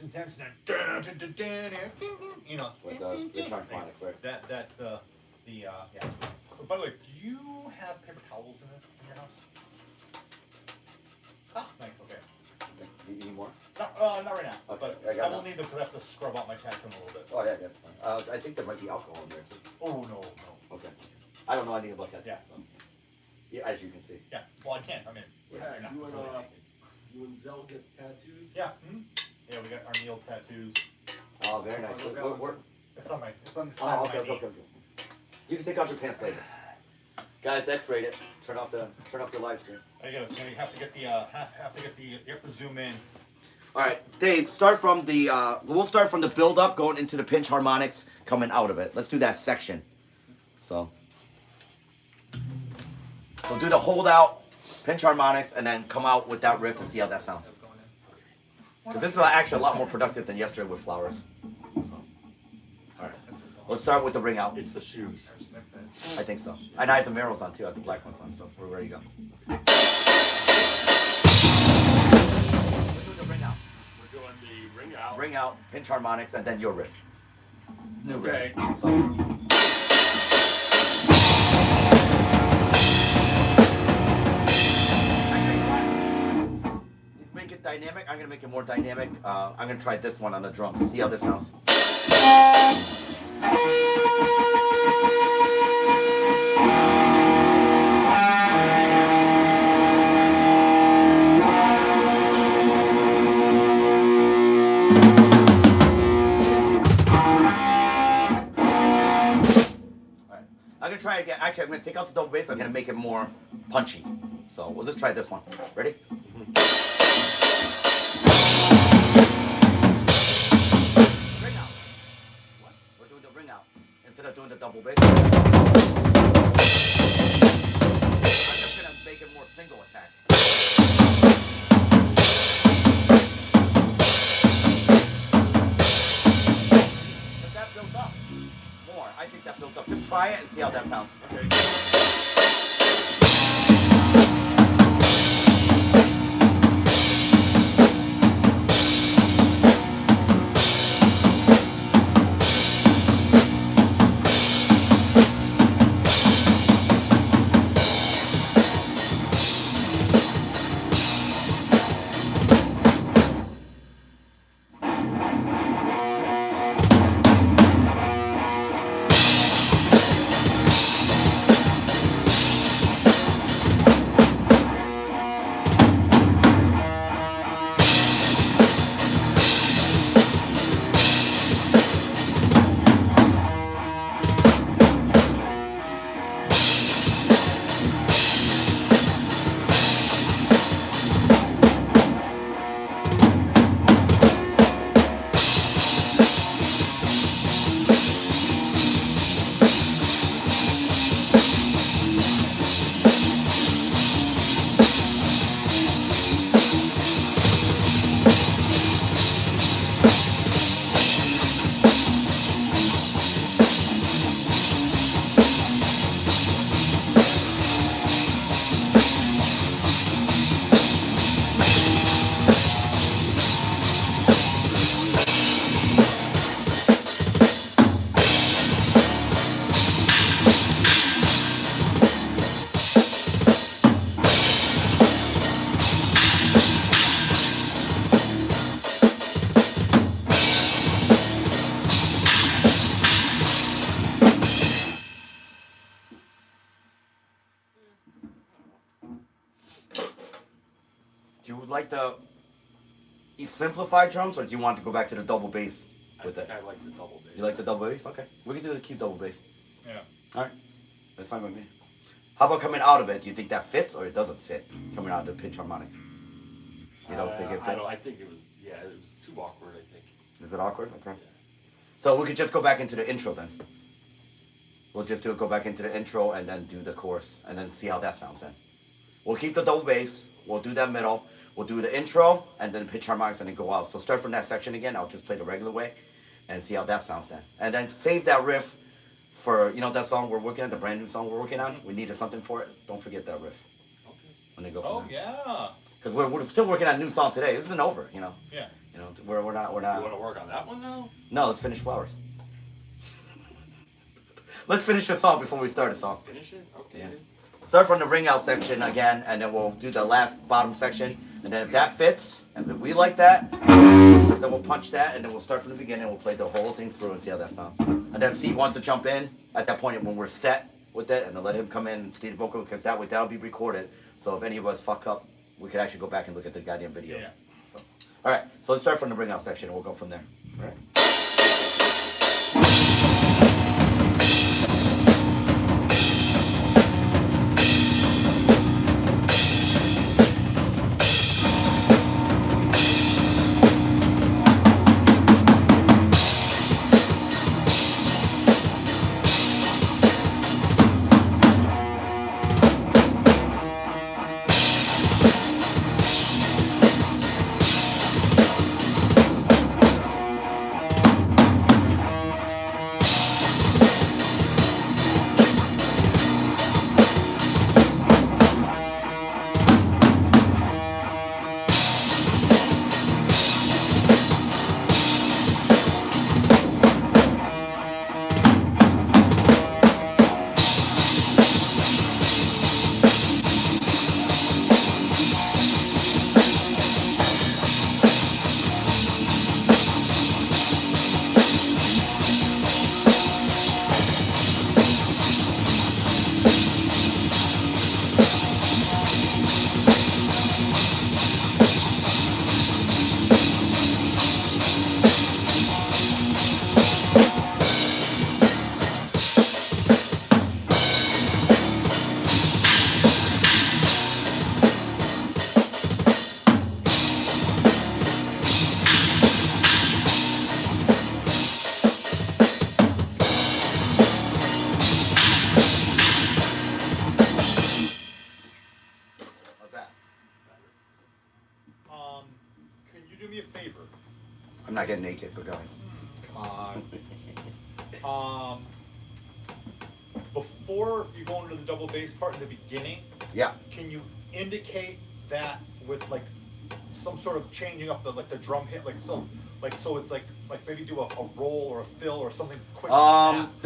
you know, With the harmonics, right? yeah. By the way, do you have paper towels in your house? Ah, nice. Okay. You need more? Not right now. Okay, But I got I will enough. need them because I have to scrub out my tattoo a little bit. Oh yeah, that's fine. I think there might be alcohol in there. Too. Oh no. Okay. I don't know anything about that. Yeah. So. Yeah, as you can see. Yeah. Well, I can't. I mean, Yeah, you're not you and really naked. you and Zell get tattoos. Yeah. Yeah, we got our Neil tattoos. Oh, very nice. It's on the side Oh, of okay, my okay, knee. okay. You can take off your pants later. Guys, X-rated. Turn off the live stream. You have to get the you have to zoom in. All right, Dave. Start from the. We'll start from the build up, going into the pinch harmonics, coming out of it. Let's do that section. So we'll do the hold out, pinch harmonics, and then come out with that riff and see how that sounds. Because this is actually a lot more productive than yesterday with flowers. All right, let's start with the ring out. It's the shoes. I think so. And I have the Merrills on too. I have the black ones on, so we're ready to go. We're doing the ring out. We're doing the ring out. Ring out, pinch harmonics, and then your riff. New riff. Okay. So. Make it dynamic. I'm gonna make it more dynamic. I'm gonna try this one on the drums. See how this sounds. I'm gonna try it again. Actually, I'm gonna take out the double bass. I'm gonna make it more punchy. So we'll just try this one. Ready? Ring out. What? We're doing the ring out instead of doing the double bass. I'm just gonna make it more single attack. But that builds up more. I think that builds up. Just try it and see how that sounds. Okay. Do you like the simplified drums, or do you want to go back to the double bass with it? I like the double bass. You like the double bass? Okay, we can do the cute double bass. Yeah. All right, that's fine with me. How about coming out of it? Do you think that fits, or it doesn't fit? Coming out of the pitch harmonic. You don't think it fits? I think it was, yeah, it was too awkward, I think. Is it awkward? Okay. Yeah. So we could just go back into the intro then. We'll just go back into the intro and then do the chorus and then see how that sounds then. We'll keep the double bass. We'll do that middle. We'll do the intro and then pitch harmonics and then go out. So start from that section again. I'll just play the regular way and see how that sounds then. And then save that riff for, you know, that song we're working on, the brand new song we're working on. We needed something for it. Don't forget that riff. Okay. When they go from Oh there. yeah. Because we're still working on a new song today. This isn't over, you know. Yeah. You know, we're not. You want to work on that one now? No, let's finish Flowers. Let's finish the song before we start the song. Finish it? Okay. Yeah. Start from the ring out section again, and then we'll do the last bottom section. And then if that fits, and if we like that, then we'll punch that, and then we'll start from the beginning. We'll play the whole thing through and see how that sounds. And then if Steve wants to jump in at that point when we're set with it, and then let him come in and see the vocal, because that way that'll be recorded. So if any of us fuck up, we could actually go back and look at the goddamn videos. Yeah. So, all right, so let's start from the ring out section, and we'll go from there. All right. not getting naked, but go ahead. Come on. Before you go into the double bass part in the beginning, Yeah. can you indicate that with like some sort of changing up the drum hit, so it's like maybe do a roll or a fill or something quick.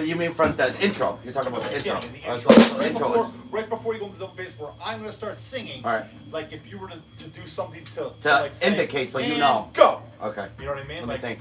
You mean from the intro? You're talking about the intro. In the So intro. the intro is Right before you go into the double bass, where I'm gonna start singing. all right. Like if you were to do something to To say, indicate so you "And know." Go. Okay. You know what I mean? Let me think.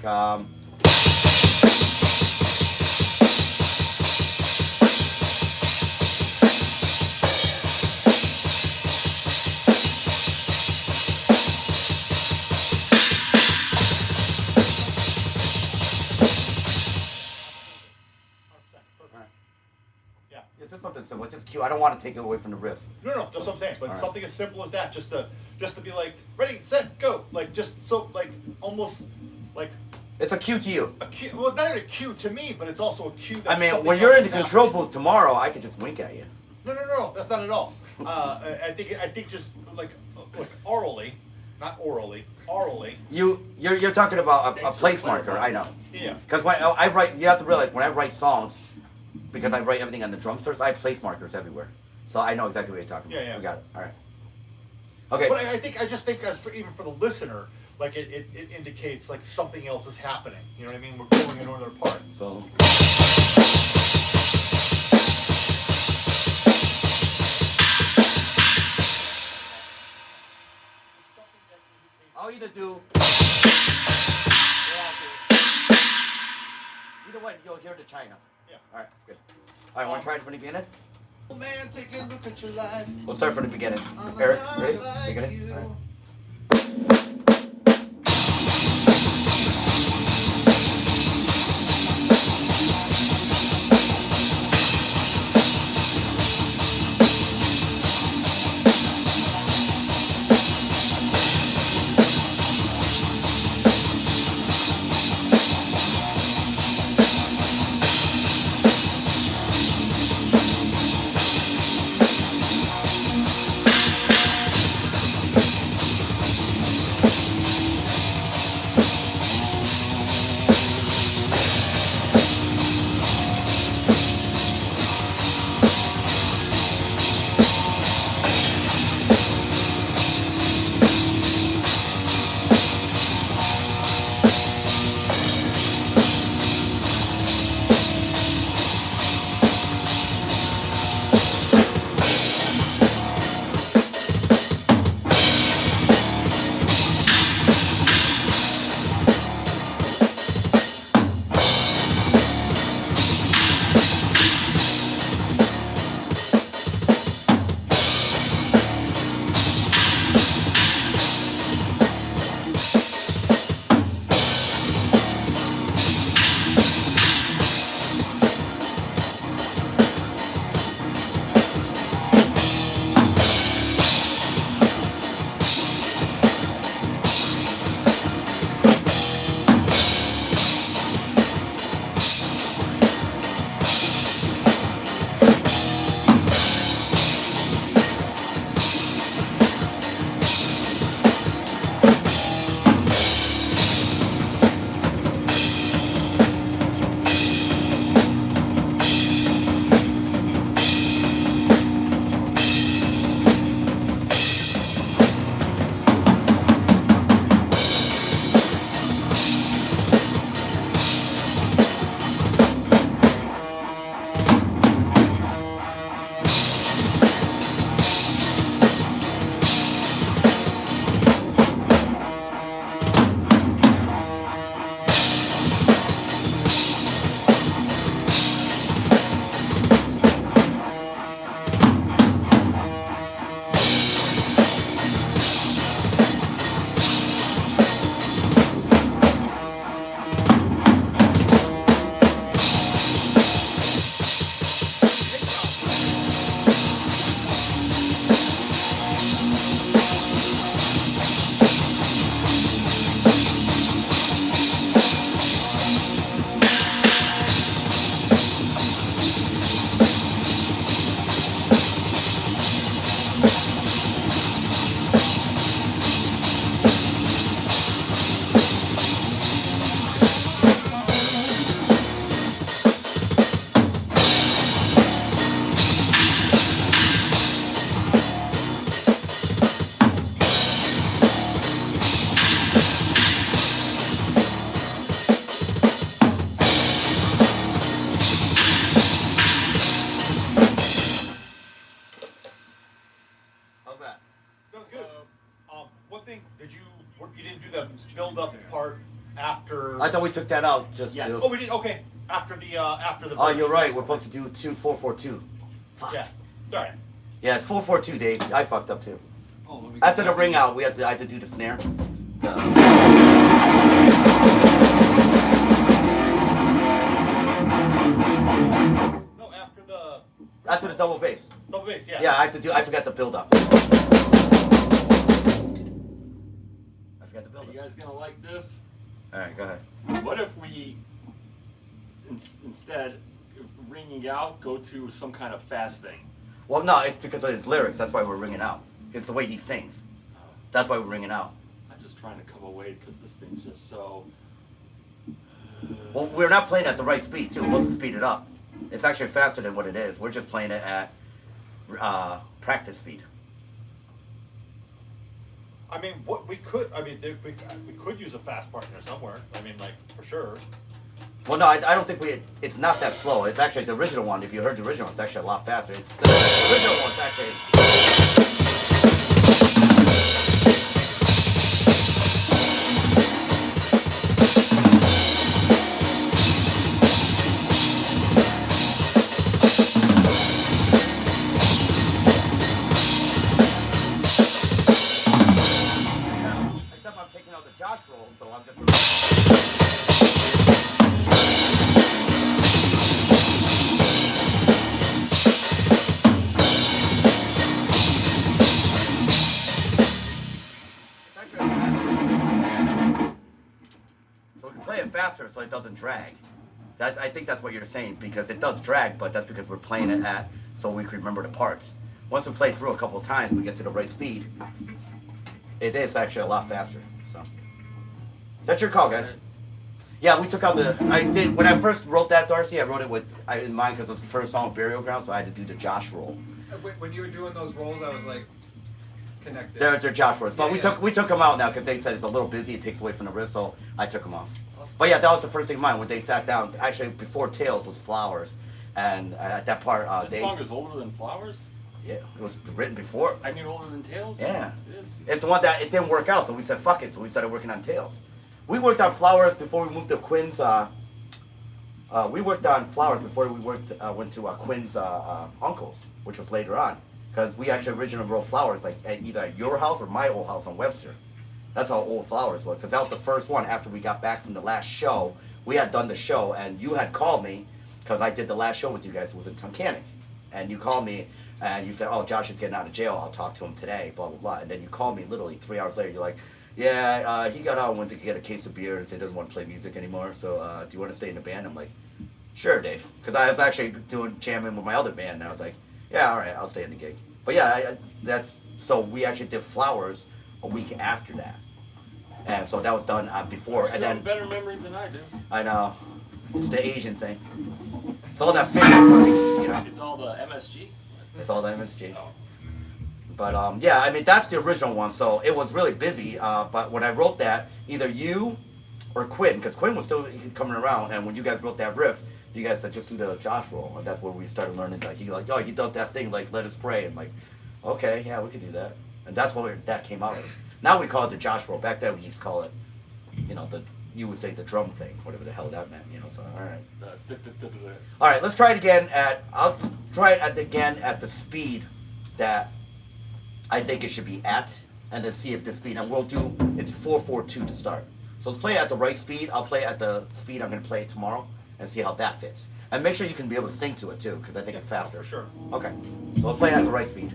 Yeah. Yeah, just something simple. Just cute. I don't want to take it away from the riff. No, that's what I'm saying. But All right. something as simple as that, just to be like, ready, set, go. Like just so like almost like It's a cue to you. a cue. Well, not even a cue to me, but it's also a cue. That I mean, something when you're else in the is control happening. booth tomorrow, I could just wink at you. No, that's not at all. I think just like orally, not orally, orally. You're talking about a Thanks for place marker. clarifying. I know. Yeah. Because when I write, you have to realize when I write songs, because I write everything on the drum source, I have place markers everywhere, so I know exactly what you're talking about. Yeah. We got it. All right. Okay. But I just think as for, even for the listener, like it indicates like something else is happening. You know what I mean? We're going in another part. So. Something that indicates. I'll either do. Either way, you'll hear the China. Yeah. All right. Good. All right. Want to try it from the beginning? Man, take a look at your life. We'll start from the beginning. I'm Eric, not ready? like Beginning. you. All right. think you didn't do the build up part after? I thought we took that out just Yes. to. Oh, we did. Okay, after the Oh, verse. you're right. We're supposed to do 2-4-4-2. Fuck. Yeah, sorry. Yeah, it's 4-4-2, Dave. I fucked up too. Oh, let me After the ring out, I had to do the snare. No, after the After the double bass. double bass. Yeah. Yeah, I forgot the build up. I forgot the Are build you up. guys gonna like this? Alright, go ahead. What if we instead ringing out go to some kind of fast thing? Well, no, it's because of his lyrics. That's why we're ringing out. It's the way he sings. That's why we're ringing out. I'm just trying to come away because this thing's just so. Well, we're not playing at the right speed, too. We're supposed to speed it up. It's actually faster than what it is. We're just playing it at practice speed. I mean, what we could. I mean, we could use a fast partner somewhere. I mean, like for sure. Well, no, I don't think it's not that slow. It's actually the original one. If you heard the original, it's actually a lot faster. The original one's actually. Except I'm taking out the Josh roll, so I'm just. So we can play it faster so it doesn't drag. I think that's what you're saying, because it does drag, but that's because we're playing it at so we can remember the parts. Once we play through a couple of times, we get to the right speed. It is actually a lot faster. So that's your call, guys. Yeah, we took out when I first wrote that, Darcy, I wrote it in mind because it was the first song, Burial Ground, so I had to do the Josh roll. When you were doing those rolls, I was like, connected. They're Josh rolls, but Yeah, we took them out now because they said it's a little busy, it takes away from the riff, so I took them off. But yeah, that was the first thing in mind when they sat down. Actually, before Tails was Flowers, and at that part, This song is older than Flowers? yeah, it was written before. I mean, older than Tails? Yeah. It is. It's the one that it didn't work out, so we said fuck it, so we started working on Tails. We worked on Flowers before we moved to Quinn's. We worked on Flowers before we went to Quinn's uncle's, which was later on, because we actually originally wrote Flowers like either at your house or my old house on Webster. That's how old Flowers was, because that was the first one after we got back from the last show. We had done the show, and you had called me, because I did the last show with you guys. It was in Tunkhannock. And you called me, and you said, oh, Josh is getting out of jail. I'll talk to him today, blah, blah, blah. And then you called me literally 3 hours later. You're like, yeah, he got out and went to get a case of beer and said he doesn't want to play music anymore. So do you want to stay in the band? I'm like, sure, Dave. Because I was actually jamming with my other band, and I was like, yeah, all right, I'll stay in the gig. But yeah, so we actually did Flowers a week after that. And so that was done before. You And have then a better memory than I do. I know. It's the Asian thing. It's all that finger footing, you know. It's all the MSG. It's all the MSG. But yeah, I mean that's the original one. So it was really busy. But when I wrote that, either you or Quinn, because Quinn was still coming around, and when you guys wrote that riff, you guys said just do the Josh roll, and that's where we started learning that he he does that thing like Let Us Pray, and like, okay, yeah, we could do that, and that's what that came out of. Now we call it the Josh roll. Back then we used to call it, you would say the drum thing, whatever the hell that meant, So all right. All right, let's try it again I'll try it again at the speed that I think it should be at, and then see if the speed, and we'll do, it's 4-4-2 to start. So let's play at the right speed. I'll play at the speed I'm going to play it tomorrow, and see how that fits. And make sure you can be able to sing to it too, because I think it's faster. For sure. Okay, so let's play it at the right speed.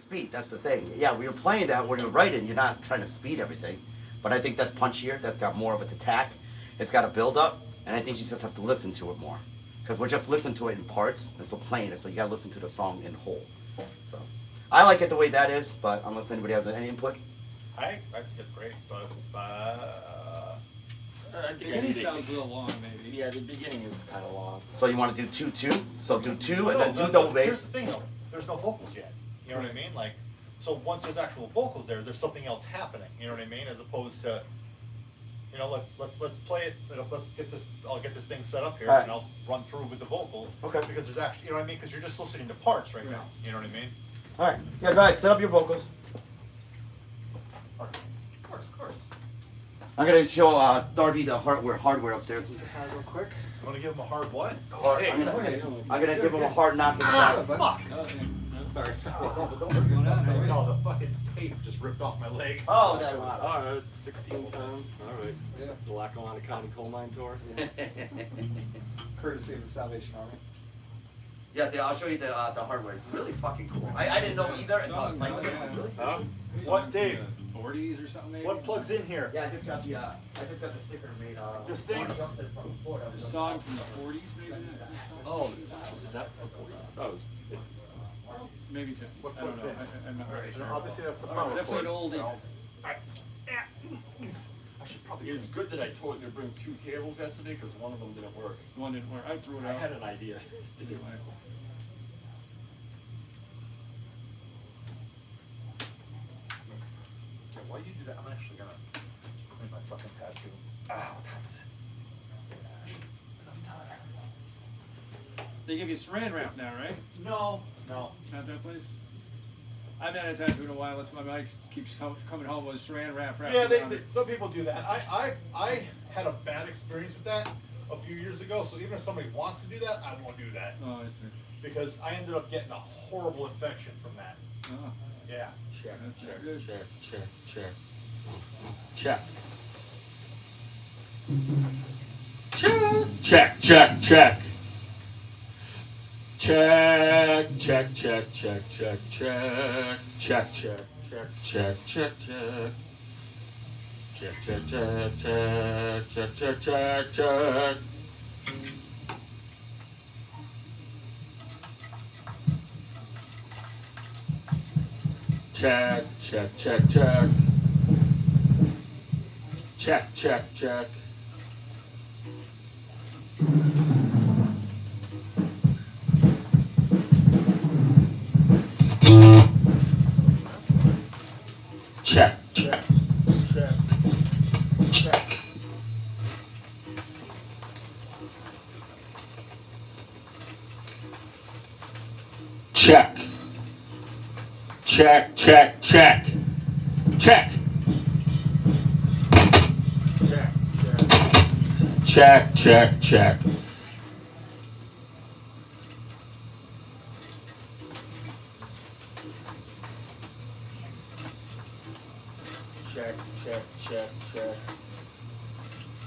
speed. That's the thing. Yeah, when you're playing that, when you're writing, you're not trying to speed everything. But I think that's punchier. That's got more of an attack. It's got a build up, and I think you just have to listen to it more. Because we're just listening to it in parts, and so playing it, so you gotta listen to the song in whole. So I like it the way that is, but unless anybody has any input. I think it's great, but I think I Beginning need to- sounds a little long, maybe. Yeah, the beginning is kind of long. So you want to do 2-2? So do 2 and No, then do no, double Here's bass. the thing though, there's no vocals yet. You know what I mean? Like, so once there's actual vocals there's something else happening. You know what I mean? As opposed to, you know, let's play it. Let's get this. I'll get this thing set up here, Alright. and I'll run through with the vocals. Okay. Because there's actually, you know what I mean? Because you're just listening to parts right now. You know what I mean? All right. Yeah, go ahead. Set up your vocals. Of course. I'm gonna show Darby the hardware upstairs. Real quick. You want to give him a hard what? I'm gonna give him a hard knock in the Ah, back. fuck! Oh, yeah. Sorry. What's going on, Harry? No, the fucking tape just ripped off my leg. Oh, that one. All right, 16 times. All right. Yeah. The Lackawanna County Coal Mine Tour. Courtesy of the Salvation Army. Yeah, I'll show you the hardware. It's really fucking cool. I didn't know either until I played with it. Yeah. Really? Huh? What, Dave? 40s or something, maybe? What plugs in here? Yeah, I just got the sticker made. This thing? The song from the 40s, maybe? Oh, is that? That was. Maybe 50s. What I don't plugs know. in? I'm not very sure. Obviously, that's the All right, power definitely cord. an oldie. I should probably. It's good that I told you to bring 2 cables yesterday because one of them didn't work. One didn't work. I threw it I out. had an idea. Why you do that? I'm actually gonna clean my fucking tattoo. Ah, what time is it? They give you saran wrap now, right? No. Not that place? I've had a tattoo in a while. That's my mic keeps coming home with saran wrap. Yeah, around it. some people do that. I had a bad experience with that a few years ago. So even if somebody wants to do that, I won't do that Oh, I see. because I ended up getting a horrible infection from that. Oh, Yeah. Check, That's check, good. check, check, check. Check. Check, check, check. Check, check, check, check, check, check, check, check, check, check, check, check. Check, check, check, check, check, check, check, check. Check, check, check, check. Check, check, check. Check, check, check, check. Check. Check, check, check. Check. Check, check, check. Check, check, check, check.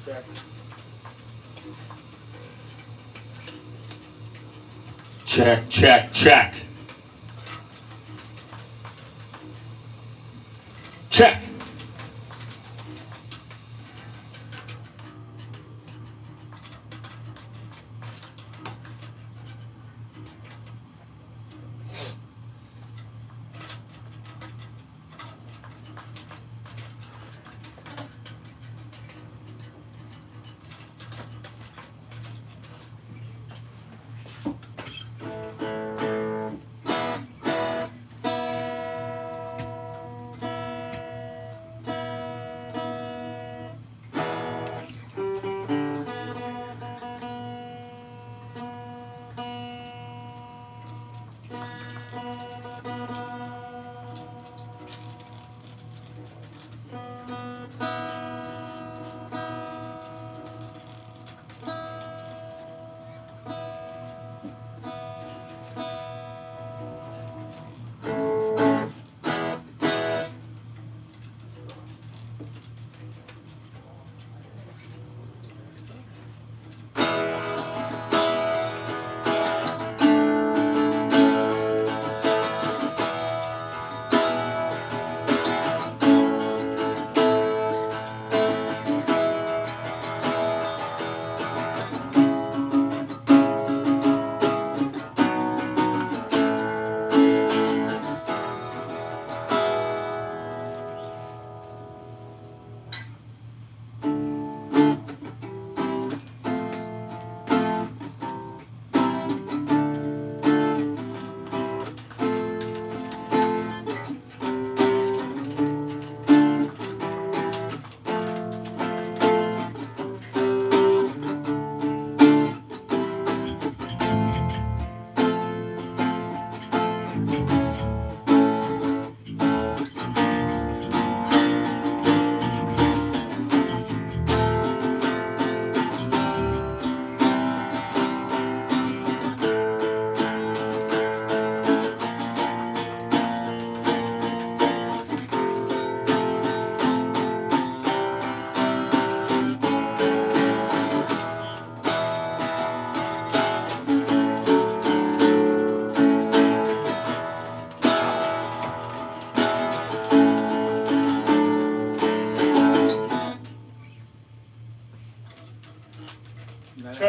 Check. Check, check, check. Check.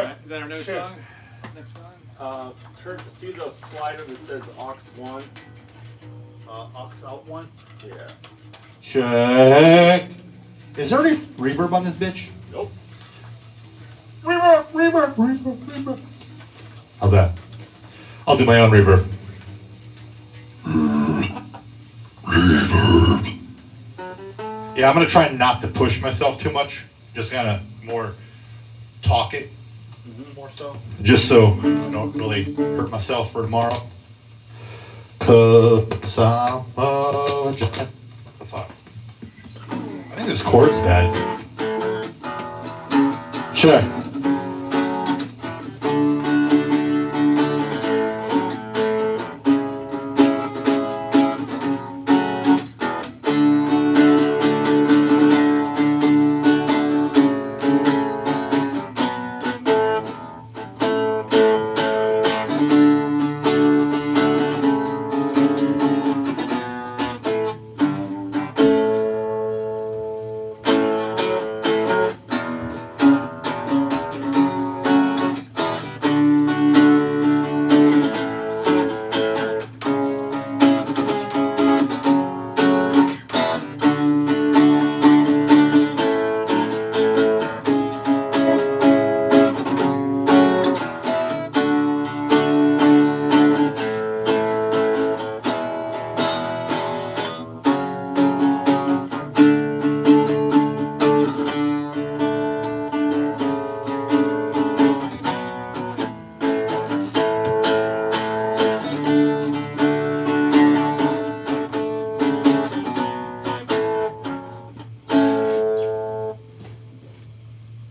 Alright, is that our next Sure. song? Next song? See the slider that says aux 1? Aux out one. Yeah. Check. Is there any reverb on this bitch? Nope. Reverb. How's that? I'll do my own reverb. Reverb. Yeah, I'm gonna try not to push myself too much. Just kind of more talk it, More so. just so I don't really hurt myself for tomorrow. 'Cause I'm a giant. What the fuck? I think this chord's bad. Check.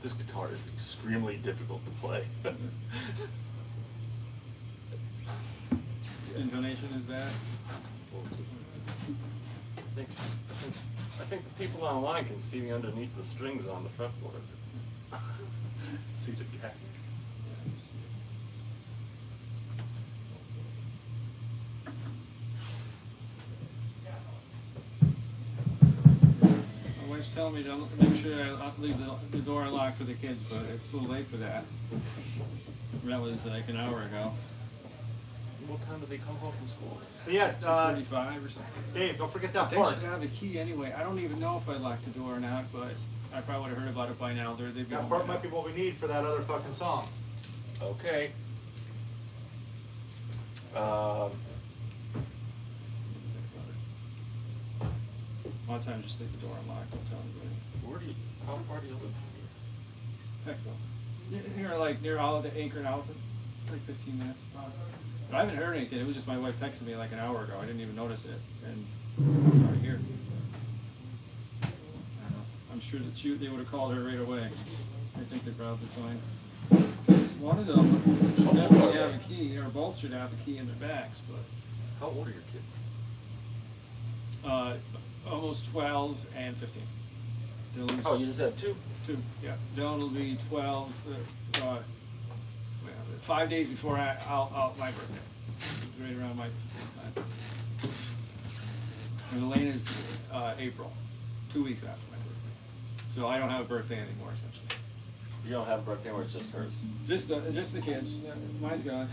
This guitar is extremely difficult to play. Intonation is bad. I think the people online can see me underneath the strings on the fretboard. See the gap. My wife's telling me to make sure I leave the door unlocked for the kids, but it's a little late for that. That was like an hour ago. What time do they come home from school? But yeah, 2:35 or something. Dave, don't forget that They part. should have the key anyway. I don't even know if I locked the door or not, but I probably would have heard about it by now. They'd be That home part by might be now. what we need for that other fucking song. Okay. A lot of times just leave the door unlocked. Don't tell anybody. How far do you live from here? Peckville. Here, like near all the Anchor and Elephant, like 15 minutes. But I haven't heard anything. It was just my wife texted me like an hour ago. I didn't even notice it, and I was already here. I don't know. I'm sure that they would have called her right away. I think they're probably fine. Because one of them should definitely have a key, or both should have a key in their bags. But How old are your kids? almost 12 and 15. Dylan's Oh, you just had two? 2. Yeah, Dylan will be 12. 5 days before my birthday. It's right around my same time. And Elena's April, 2 weeks after my birthday. So I don't have a birthday anymore, essentially. You don't have a birthday where it's just hers? Just the kids. Mine's gone.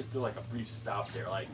just do like a brief stop there, like.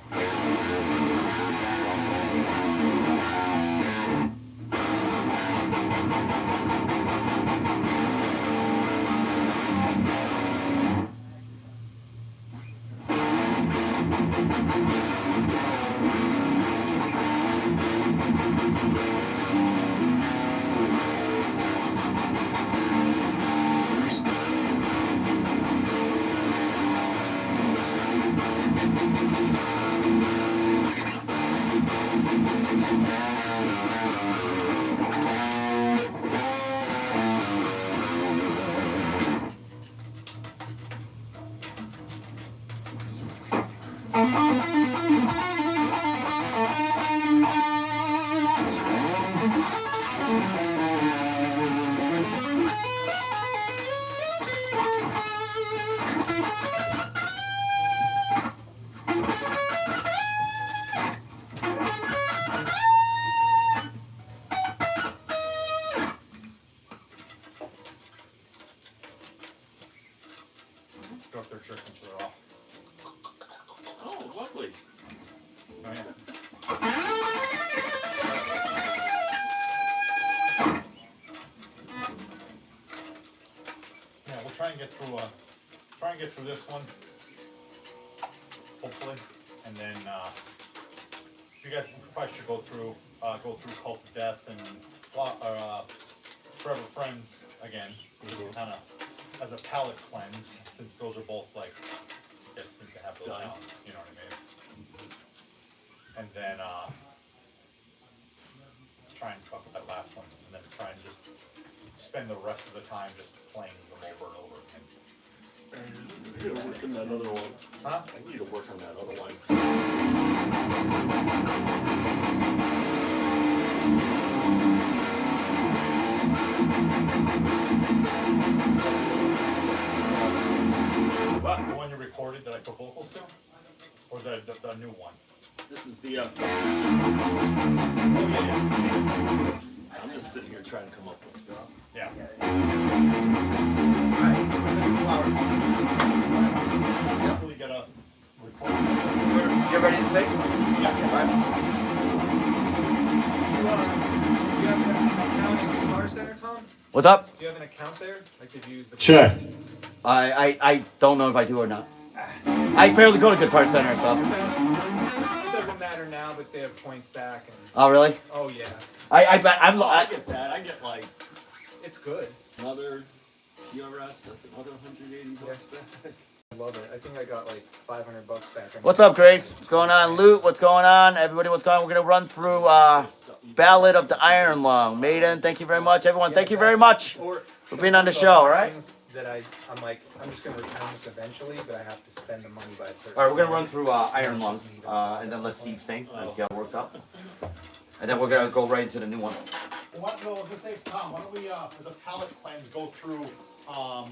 Go if they're jerking each other off. Oh, lovely. Oh, yeah. Yeah, we'll try and get through this one, hopefully, and then you guys probably should go through Cult of Death and Forever Friends again, just kind of as a palate cleanse, since those are both like, I guess, seem to have those down. You know what I mean? And then try and fuck with that last one, and then try and just spend the rest of the time just playing them over and over again. I need to work on that other one. Huh? I need to work on that other one. What? The one you recorded that I put vocals to? Or is that the new one? This is the. Oh, yeah. I'm just sitting here trying to come up with stuff. Yeah. Alright, we're gonna do flowers. Definitely gotta record. You ready to sing? Yeah. Alright. Do you have an account in Guitar Center, Tom? What's up? Do you have an account there? Like, did you use the... Check. I don't know if I do or not. I barely go to Guitar Center, so. It doesn't matter now, but they have points back. And... Oh, really? Oh, yeah. I bet I'm. I get that. I get like It's good. another PRS. That's another $180 back. I love it. I think I got like $500 back. What's up, Grace? What's going on, Loot? What's going on, everybody? What's going on? We're gonna run through Ballad of the Iron Lung. Maiden, thank you very much, everyone. Thank you very much for being on the show. All right. That I'm like, I'm just gonna return this eventually, but I have to spend the money by a certain. All right, we're gonna run through Iron Lung, and then let Steve sing and see how it works out. And then we're gonna go right into the new one. What? No, I was gonna say, Tom. Why don't we, as a palate cleanse, go through Cult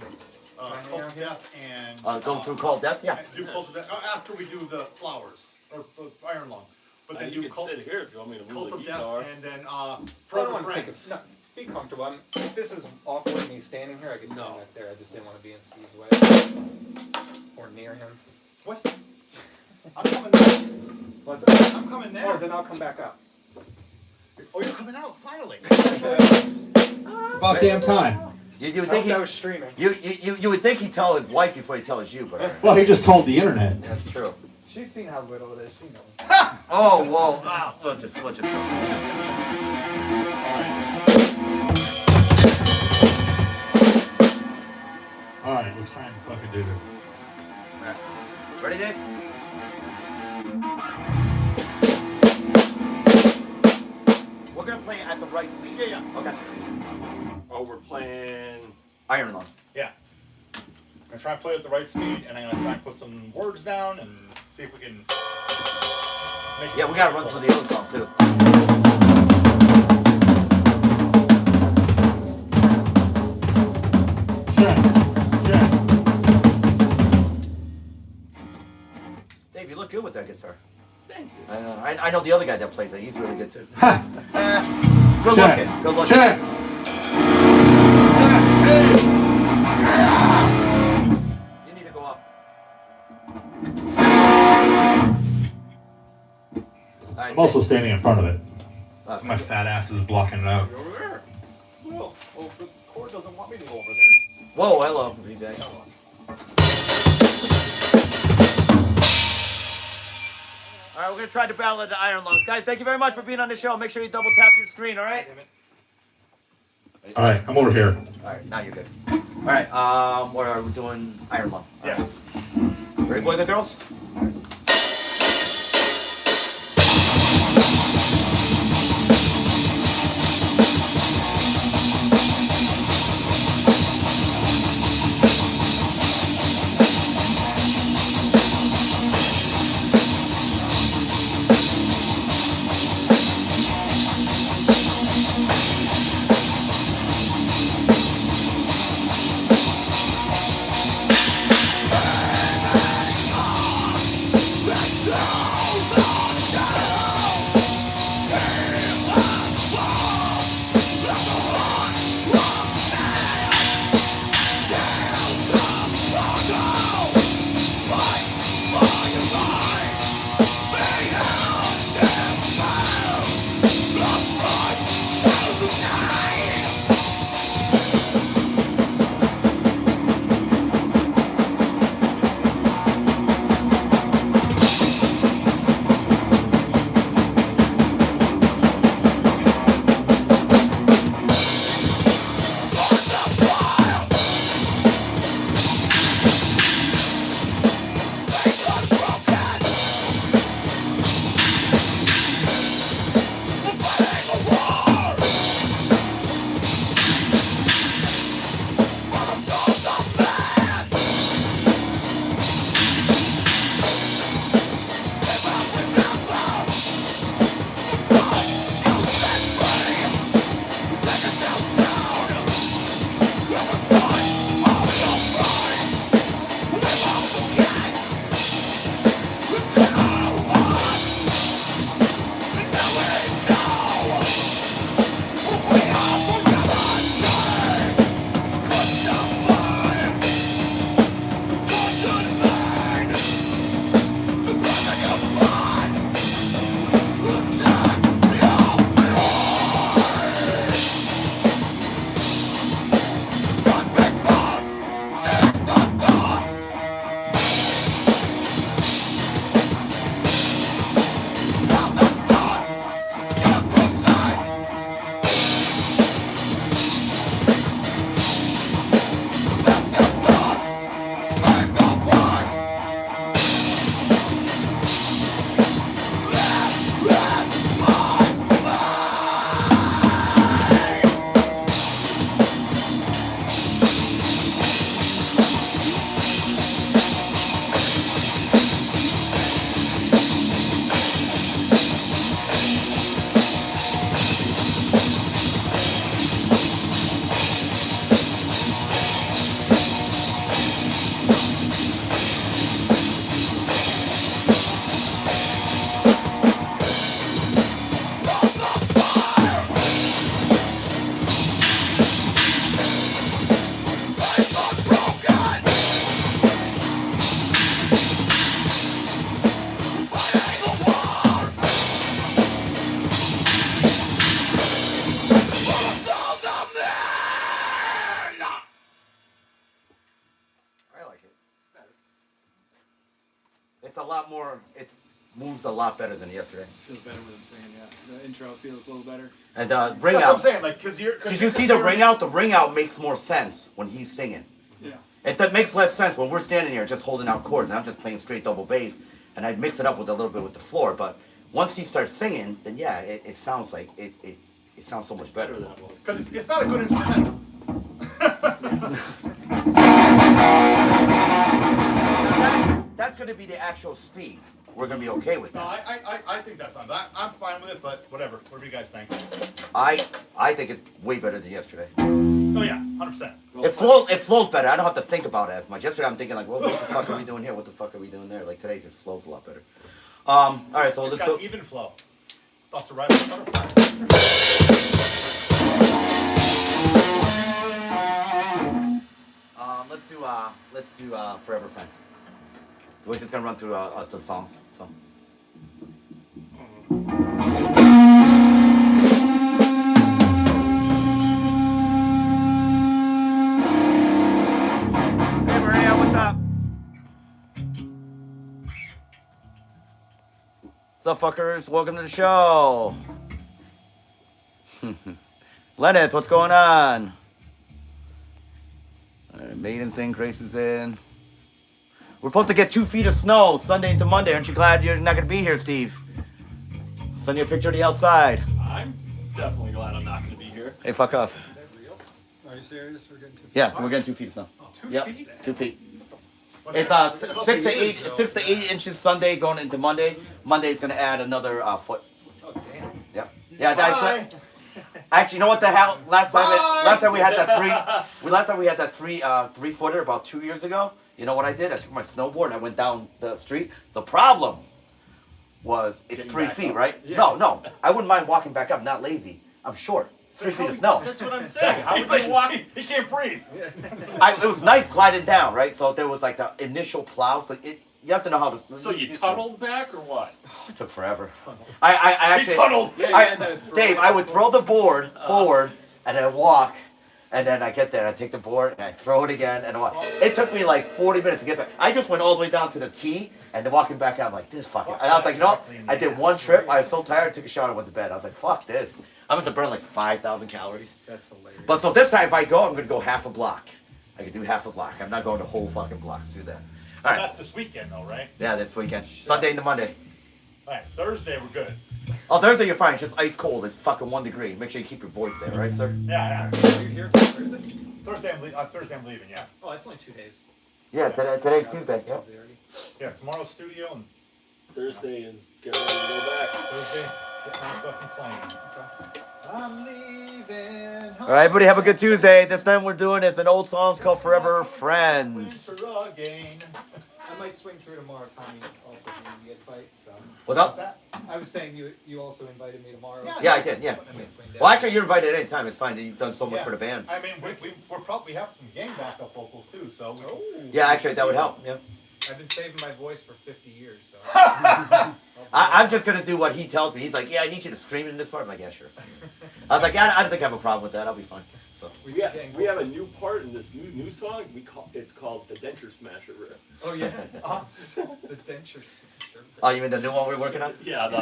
of Death and Go through Call of Death. Yeah. and do Cult of Death after we do the flowers or Iron Lung. But then You do can Cult, sit here if you want me to Cult move of the Death guitar. and then I don't Forever want to take Friends. no, be comfortable. If this is awkward me standing here, I could stand No. right there. I just didn't want to be in Steve's way or near him. What? I'm coming there. What's that? I'm coming Oh, there. then I'll come back up. Oh, you're coming out finally. About damn time. You would I think hope that was streaming. you would think he'd tell his wife before he tells you, but Well, he just told the internet. that's true. She's seen how little it is. She knows. Oh, whoa. Ah, we'll just go. All right, let's try and fucking do this. Ready, Dave? We're gonna play it at the right speed. Yeah, yeah. Okay. Oh, we're playing. Iron Lung. Yeah. I'm gonna try and play at the right speed, and I'm gonna try and put some words down and see if we can. Make it Yeah, we gotta run through the other songs too. Check. Check. Dave, you look good with that guitar. Thank you. I know the other guy that plays it. He's really good too. Ha. Good Check. looking. Good looking. Check. You need to go up. I'm also standing in front of it. Uh, So my fat ass is blocking it out. You're over there. Well, the cord doesn't want me to go over there. Whoa, hello, VJ. All right, we're gonna try to battle of the Iron Lungs, guys. Thank you very much for being on the show. Make sure you double tap your screen. All right. All right, I'm over here. All right, now you're good. All right, what are we doing? Iron Lung. All right. Yes. Ready, boys and girls? It's a lot more. It moves a lot better than yesterday. Feels better with him singing, yeah. The intro feels a little better. And That's ring what I'm out. saying, like, cause you're. Did you see the ring out? The ring out makes more sense when he's singing. Yeah. That makes less sense when we're standing here just holding out chords and I'm just playing straight double bass and I mix it up with a little bit with the floor. But once he starts singing, then yeah, it sounds like it sounds so much better. Because it's not a good instrumental. That's going to be the actual speed. We're going to be okay with No, that. I think that's fine. I'm fine with it, but whatever. What do you guys think? I think it's way better than yesterday. Oh yeah, 100%. It flows better. I don't have to think about it as much. Yesterday I'm thinking like, well, what the fuck are we doing here? What the fuck are we doing there? Like today just flows a lot better. All right, so It's let's got go. even flow. Thoughts are right with butterflies. Let's do Forever Friends. We're just gonna run through some songs. So. What's up, fuckers? Welcome to the show. Lenneth, what's going on? All right, Maiden's in, Grace is in. We're supposed to get 2 feet of snow Sunday into Monday. Aren't you glad you're not going to be here, Steve? Send you a picture of the outside. I'm definitely glad I'm not going to be here. Hey, fuck off. Is that real? Are you serious? We're getting 2 feet? Yeah, we're getting 2 feet of snow. 2 Yep, feet? 2 feet. What's It's that? 6 to 8 inches Sunday going into Monday. Monday's gonna add another foot. Oh, damn. Yep. Yeah, that's actually, you know what the hell? Last time we had that three footer about 2 years ago. You know what I did? I took my snowboard and I went down the street. The problem was it's Getting 3 back feet, up. right? Yeah. No, I wouldn't mind walking back up. I'm not lazy. I'm short. It's 3 feet of snow. That's what I'm saying. How He's would you walk? he can't breathe. It was nice gliding down, right? So there was like the initial plows. Like you have to know how to. So you tunneled back or what? It took forever. I actually. He tunneled. Dave, I would throw the board forward and then walk, and then I get there and I take the board and I throw it again and I walk. It took me like 40 minutes to get there. I just went all the way down to the tee and then walking back out, I'm like, this fucking. And I was like, you know what? I did one trip. I was so tired. I took a shower and went to bed. I was like, fuck this. I must have burned like 5,000 calories. That's hilarious. But so this time, if I go, I'm gonna go half a block. I can do half a block. I'm not going the whole fucking block. Let's do that. So All right. that's this weekend, though, right? Yeah, this weekend. Sunday into Monday. All right, Thursday we're good. Oh, Thursday you're fine. It's just ice cold. It's fucking 1 degree. Make sure you keep your voice there, right, sir? Yeah, You're here till Thursday? Thursday I'm leaving. Yeah, Oh, it's only 2 days. Yeah, today's Tuesday. Yep. Already. yeah. Tomorrow's studio and Thursday is get ready to go back. Thursday get my fucking plane. I'm leaving. All right, everybody have a good Tuesday. This time we're doing is an old song. It's called Forever Friends. Winter again. I might swing through tomorrow, Tommy. Also, you get fight. So What's What's up? that? I was saying you also invited me tomorrow. Yeah, I did. Yeah. I may swing down. Well, actually, you're invited anytime. It's fine. You've done so much Yeah. for the band. I mean, we're probably have some game backup vocals too. So we, Oh. Yeah, actually, that would help. Yeah. I've been saving my voice for 50 years. So. I'm just gonna do what he tells me. He's like, yeah, I need you to scream in this part. I'm like, yeah, sure. I was like, yeah, I don't think I have a problem with that. I'll be fine. So. We have a new part in this new song. It's called the Denture Smasher riff. Oh yeah. The denture smasher. Oh, you mean the new one we're working on? Yeah, the.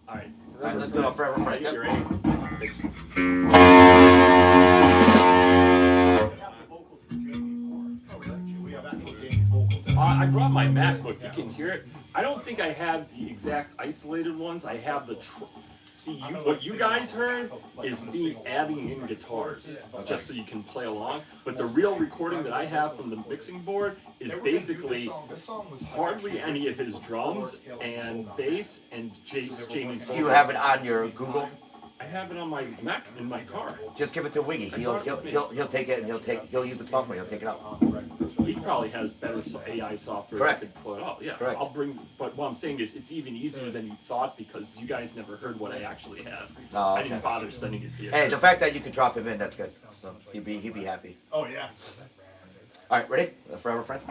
All right. All right, let's do it. Forever Friends. You Yep. ready? we have the vocals for Jamie for. Oh, really? We have actually Jamie's vocals. I brought my MacBook. You can hear it. I don't think I have the exact isolated ones. I have the. See, what you guys heard is me adding in guitars, just so you can play along. But the real recording that I have from the mixing board is basically hardly any of his drums and bass and Jamie's vocals. You have it on your Google. I have it on my Mac in my car. Just give it to Wiggy. He'll take it and he'll use the software. He'll take it out. He probably has better AI software Correct. that could pull it out. Yeah, Correct. I'll bring. But what I'm saying is, it's even easier than you thought because you guys never heard what I actually have. Oh, I didn't okay. bother sending it to you. Hey, the fact that you could drop him in, that's good. So he'd be happy. Oh yeah. All right, ready? Forever Friends.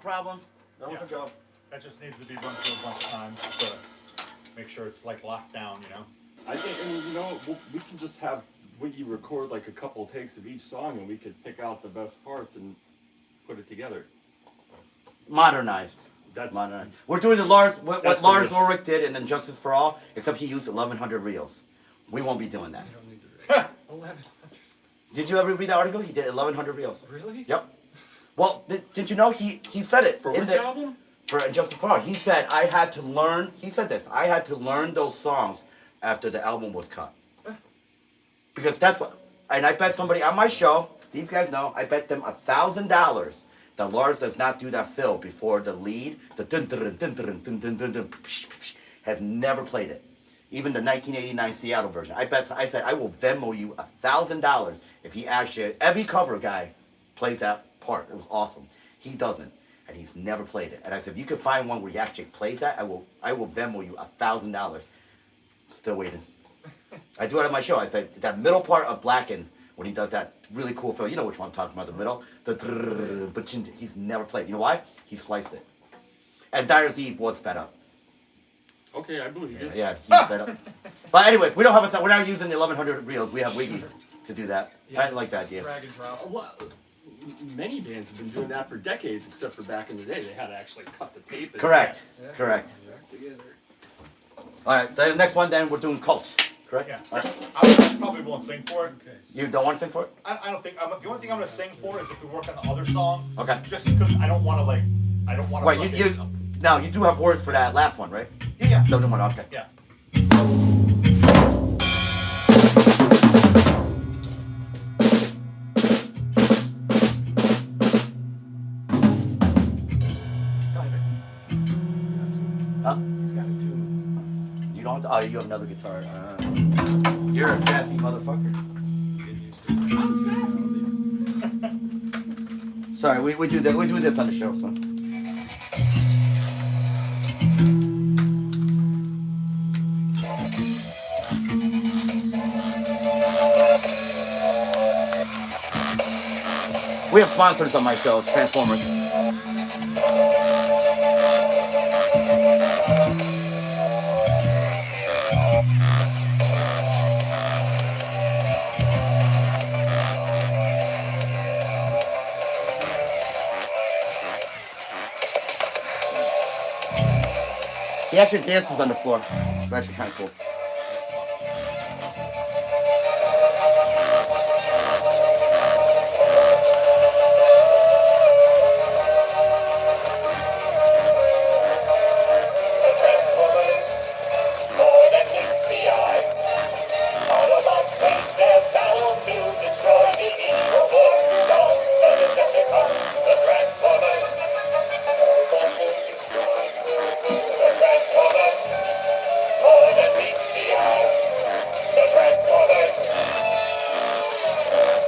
problem. That was Yeah. a job. That just needs to be run through a bunch of times to make sure it's like locked down, you know? I think, and you know, we can just have Wiggy record like a couple takes of each song, and we could pick out the best parts and put it together. Modernized. That's Modernized. We're doing the Lars, what That's the Lars real- Ulrich did in Injustice for All, except he used 1,100 reels. We won't be doing that. You don't need to read. 1100. Did you ever read the article? He did 1,100 reels. Really? Yep. Well, did you know he said it for in which the, album? for Injustice for All? He said I had to learn. He said this. I had to learn those songs after the album was cut. Because that's what. And I bet somebody on my show. These guys know. I bet them $1,000 that Lars does not do that fill before the lead. The dun dun dun dun dun dun dun dun dun has never played it. Even the 1989 Seattle version. I said I will Venmo you $1,000 if he actually every cover guy plays that part. It was awesome. He doesn't, and he's never played it. And I said if you could find one where he actually plays that, I will Venmo you $1,000. Still waiting. I do it on my show. I say that middle part of Blacken when he does that really cool fill. You know which one I'm talking about? The middle. But he's never played. You know why? He sliced it. And Dyer's Eve was sped up. Okay, I believe you. Yeah, he's sped up. But anyways, we don't have we're not using the 1,100 reels. We have Wiggy to do that. I like that idea. Drag and drop. Well, many bands have been doing that for decades, except for back in the day. They had to actually cut the tape. And Correct. Yeah. Correct. together. All right. The next one, then we're doing Cult. Correct. Yeah. All right. I probably won't sing for it. Okay. You don't want to sing for it? I don't think, the only thing I'm gonna sing for is if we work on the other song. Okay. Just because I don't wanna I don't wanna. Wait, now you do have words for that last one, right? Yeah. No, no, no, okay. Yeah. Huh? He's got it too. You don't. Oh, you have another guitar. You're a sassy motherfucker. Get used to it. Sorry, we do that. We do this on the show, so. We have sponsors on my show. It's Transformers. He actually dances on the floor. It's actually kind of cool.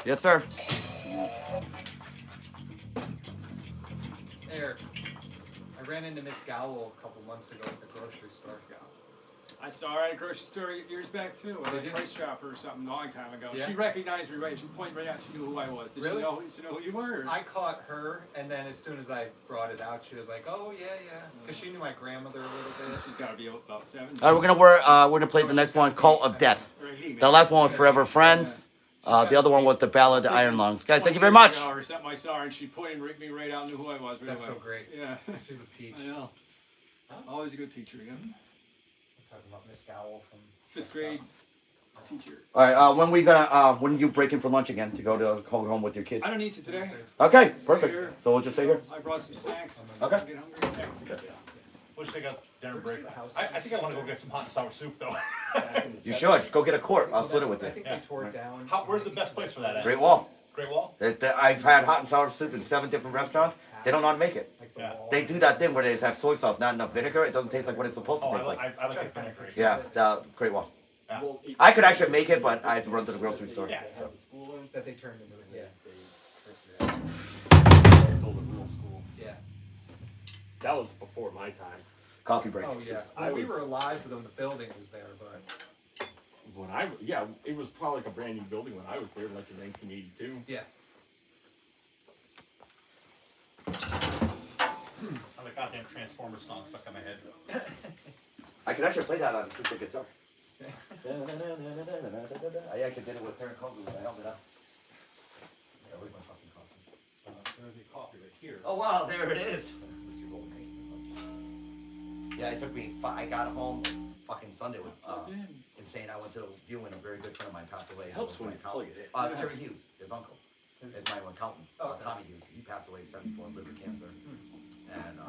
Yes, sir. Eric, I ran into Miss Gowell a couple months ago at the grocery store. I saw her at a grocery store years back too, at Did a you? price dropper or something a long time ago. Yeah? She recognized me right. She pointed right out. She knew who I was. Did Really? she know who you were? Or? I caught her, and then as soon as I brought it out, she was like, "Oh yeah, yeah," because she knew my grandmother a little bit. She's got to be about 7. All right, we're gonna play the next one, Cult of Death. The last one was Forever Friends. The other one was the Ballad of the Iron Lungs. Guys, thank you very much. Or something I saw her, and she pointed me right out, knew who I was. Right That's away. so great. Yeah. She's a peach. I know. Always a good teacher, yeah. I'm talking about Miss Gowell from 5th grade teacher. All right, when you break in for lunch again to go home with your kids? I don't need to today. Okay, Stay perfect. here. So we'll just stay here. I brought some snacks. Okay. Get hungry. We'll just take a dinner break. I think I wanna go get some hot and sour soup though. You should go get a quart. I'll split it with I you. think Yeah. they tore it down. Where's the best place for that at? Great Wall. Great Wall? I've had hot and sour soup in 7 different restaurants. They don't know how to make it. Like the Yeah. wall. They do that thing where they just have soy sauce, not enough vinegar. It doesn't taste like what it's supposed to Oh, taste like. I like it vinegary. Yeah, the Great Wall. Yeah. I could actually make it, but I have to run to the grocery store. Yeah. That they turned into it. Yeah. Build a real school. Yeah. That was before my time. Coffee break. Oh yeah. I We was- were alive when the building was there, but It was probably like a brand new building when I was there, like in 1982. yeah. the goddamn Transformers song stuck in my head. I could actually play that on acoustic guitar. I actually did it with Terran Cold when I held it up. Yeah, where's my fucking coffee? There's your coffee right here. Oh wow, there it is. Yeah, it took me. I got home. Fucking Sunday was insane. I went to a viewing. A very good friend of mine passed away. Helps when you plug it in. Terry Hughes, his uncle, is my accountant. Tommy Hughes. He passed away 74 liver cancer. And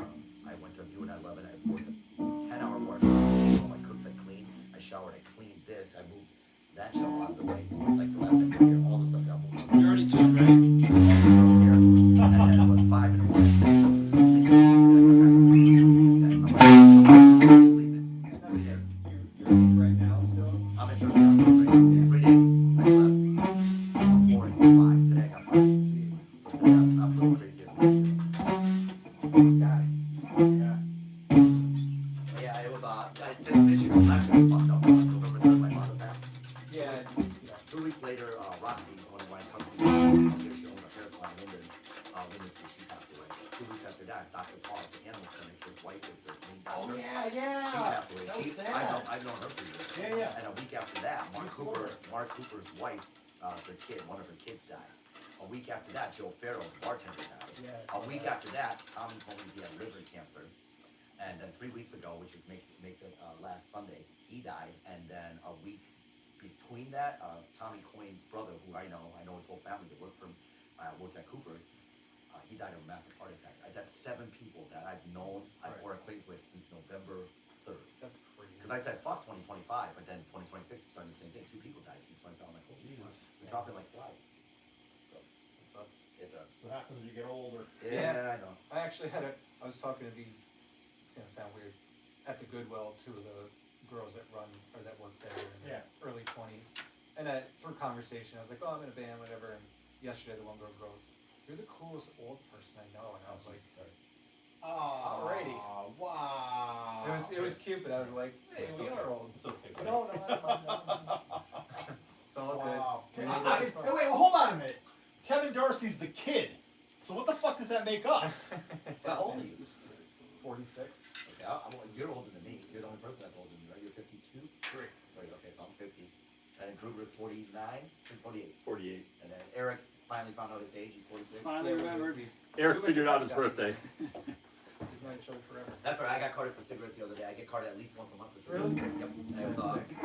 I went to a viewing at 11. I worked a 10-hour work. I cooked, I cleaned, I showered, I cleaned this. I moved that show out of the way. Like the last time we were here, all the stuff got moved. You're already tuned, right? Here. And then it was 5 in the morning. You're right now still? I'm in 30 hours. 3 days. I slept 4 and 5. Today I got 5. So today I'm a little crazy. This guy. Yeah, it was this year last year was fucked up. November 3rd, my mother passed. Yeah. 2 weeks later, Roxy, one of my cousins, she owned a hair salon in Linden, Linden Street, she passed away. 2 weeks after that, Dr. Paul at the animal clinic, his wife was the main doctor. She passed away. That was sad. I've known her for years. Yeah. And a week after that, Mark Cooper's wife, their kid, one of her kids died. A week after that, Joe Farrell, the bartender, died. Yeah. A week after that, Tommy told me he had liver cancer. And then 3 weeks ago, which makes it last Sunday, he died. And then a week between that, Tommy Coyne's brother, who I know his whole family, they worked at Cooper's, he died of a massive heart attack. That's 7 people that I've known, or acquainted with since November 3rd. That's crazy. Because I said, fuck 2025, but then 2026 is starting the same thing. 2 people died since 2027. I'm like, oh, Jesus. We're dropping like flies. So, it sucks. It does. What happens as you get older? Yeah, I know. I actually I was talking to these, it's gonna sound weird, at the Goodwill, 2 of the girls that work there in their early 20s. And through conversation, I was like, oh, I'm in a band, whatever. And yesterday, the one girl goes, you're the coolest old person I know. And I was like, Oh, alrighty. Wow. It was cute, but I was like, hey, It's we okay. are old. It's okay. No, no. It's all Wow. good. Hey, wait, hold on a minute. Kevin Darcy's the kid. So what the fuck does that make us? How old are you? 46. Okay, you're older than me. You're the only person that's older than me, right? You're 52? Great. Okay, so I'm 50. And then Kruger's 49? 48. 48. And then Eric finally found out his age. He's 46. Finally remembered. Eric figured out his birthday. We've known each other forever. That's right. I got carded for cigarettes the other day. I get carded at least once a month for Really? cigarettes. Yep.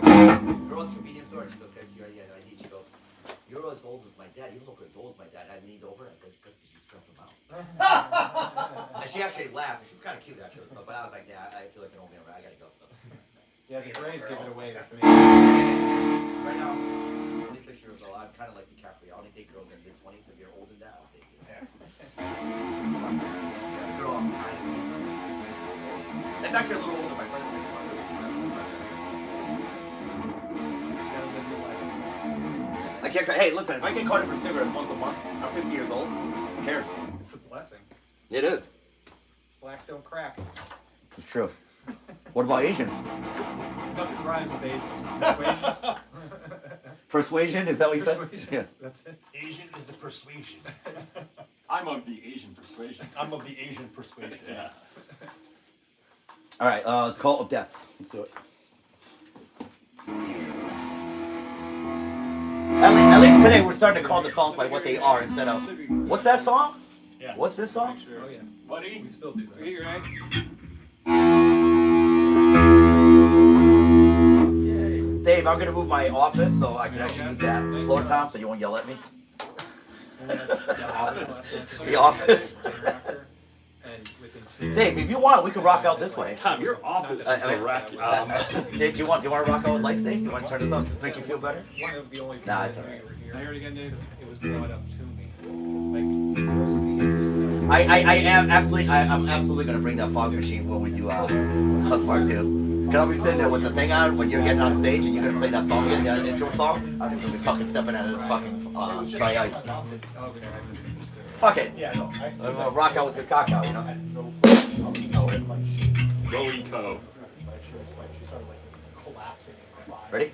And, girl at the convenience store, she goes, guys, you're the ID. She goes, you're as old as my dad. You look as old as my dad. I leaned over and I said, because you stress him out. And she actually laughed. She was kind of cute, actually. So, but I was like, yeah, I feel like an old man. I gotta go. So. Yeah, the Grays give it away with me. Right now, 26 years old. I'm kind of like DiCaprio. I only date girls in their mid-20s. If you're older than that, I'll date you. Yeah, the girl I'm kind of seeing. It's actually a little older. My friend. I can't. Hey, listen. If I get carded for cigarettes once a month, I'm 50 years old. Who cares? It's a blessing. It is. Black don't crack. It's true. What about Asians? Nothing rhymes with Asians. Persuasion? Is that what you said? Persuasion. Yes. That's it. Asian is the persuasion. I'm of the Asian persuasion. I'm of the Asian persuasion. Yeah. All right. It's Cult of Death. Let's do it. At least today we're starting to call the songs by what they are instead of what's that song? Yeah. What's this song? Oh yeah. Buddy? We still do that. Here, right? Dave, I'm gonna move my office so I can actually use that floor top so you won't yell at me. The office. And within 2 Dave, if you want, we can rock out this way. Tom, your office is a wreck. Dave, do you want to rock out with lights, Dave? Do you want to turn this off to make you feel better? one of the only people Nah, it's that we alright. were here. Can I hear it again, Dave? It was brought up to me. Like, most I'm absolutely gonna bring that fog machine when we do Hut Part 2. Cause I'll be sitting there with the thing on when you're getting on stage and you're gonna play that song again, the intro song. I'm just gonna be fucking stepping out of the fucking dry ice. Okay, I misunderstood. Fuck it. Yeah, no. Let's rock out with your cock out, you know? Go Eco. She started like collapsing and crying. Ready?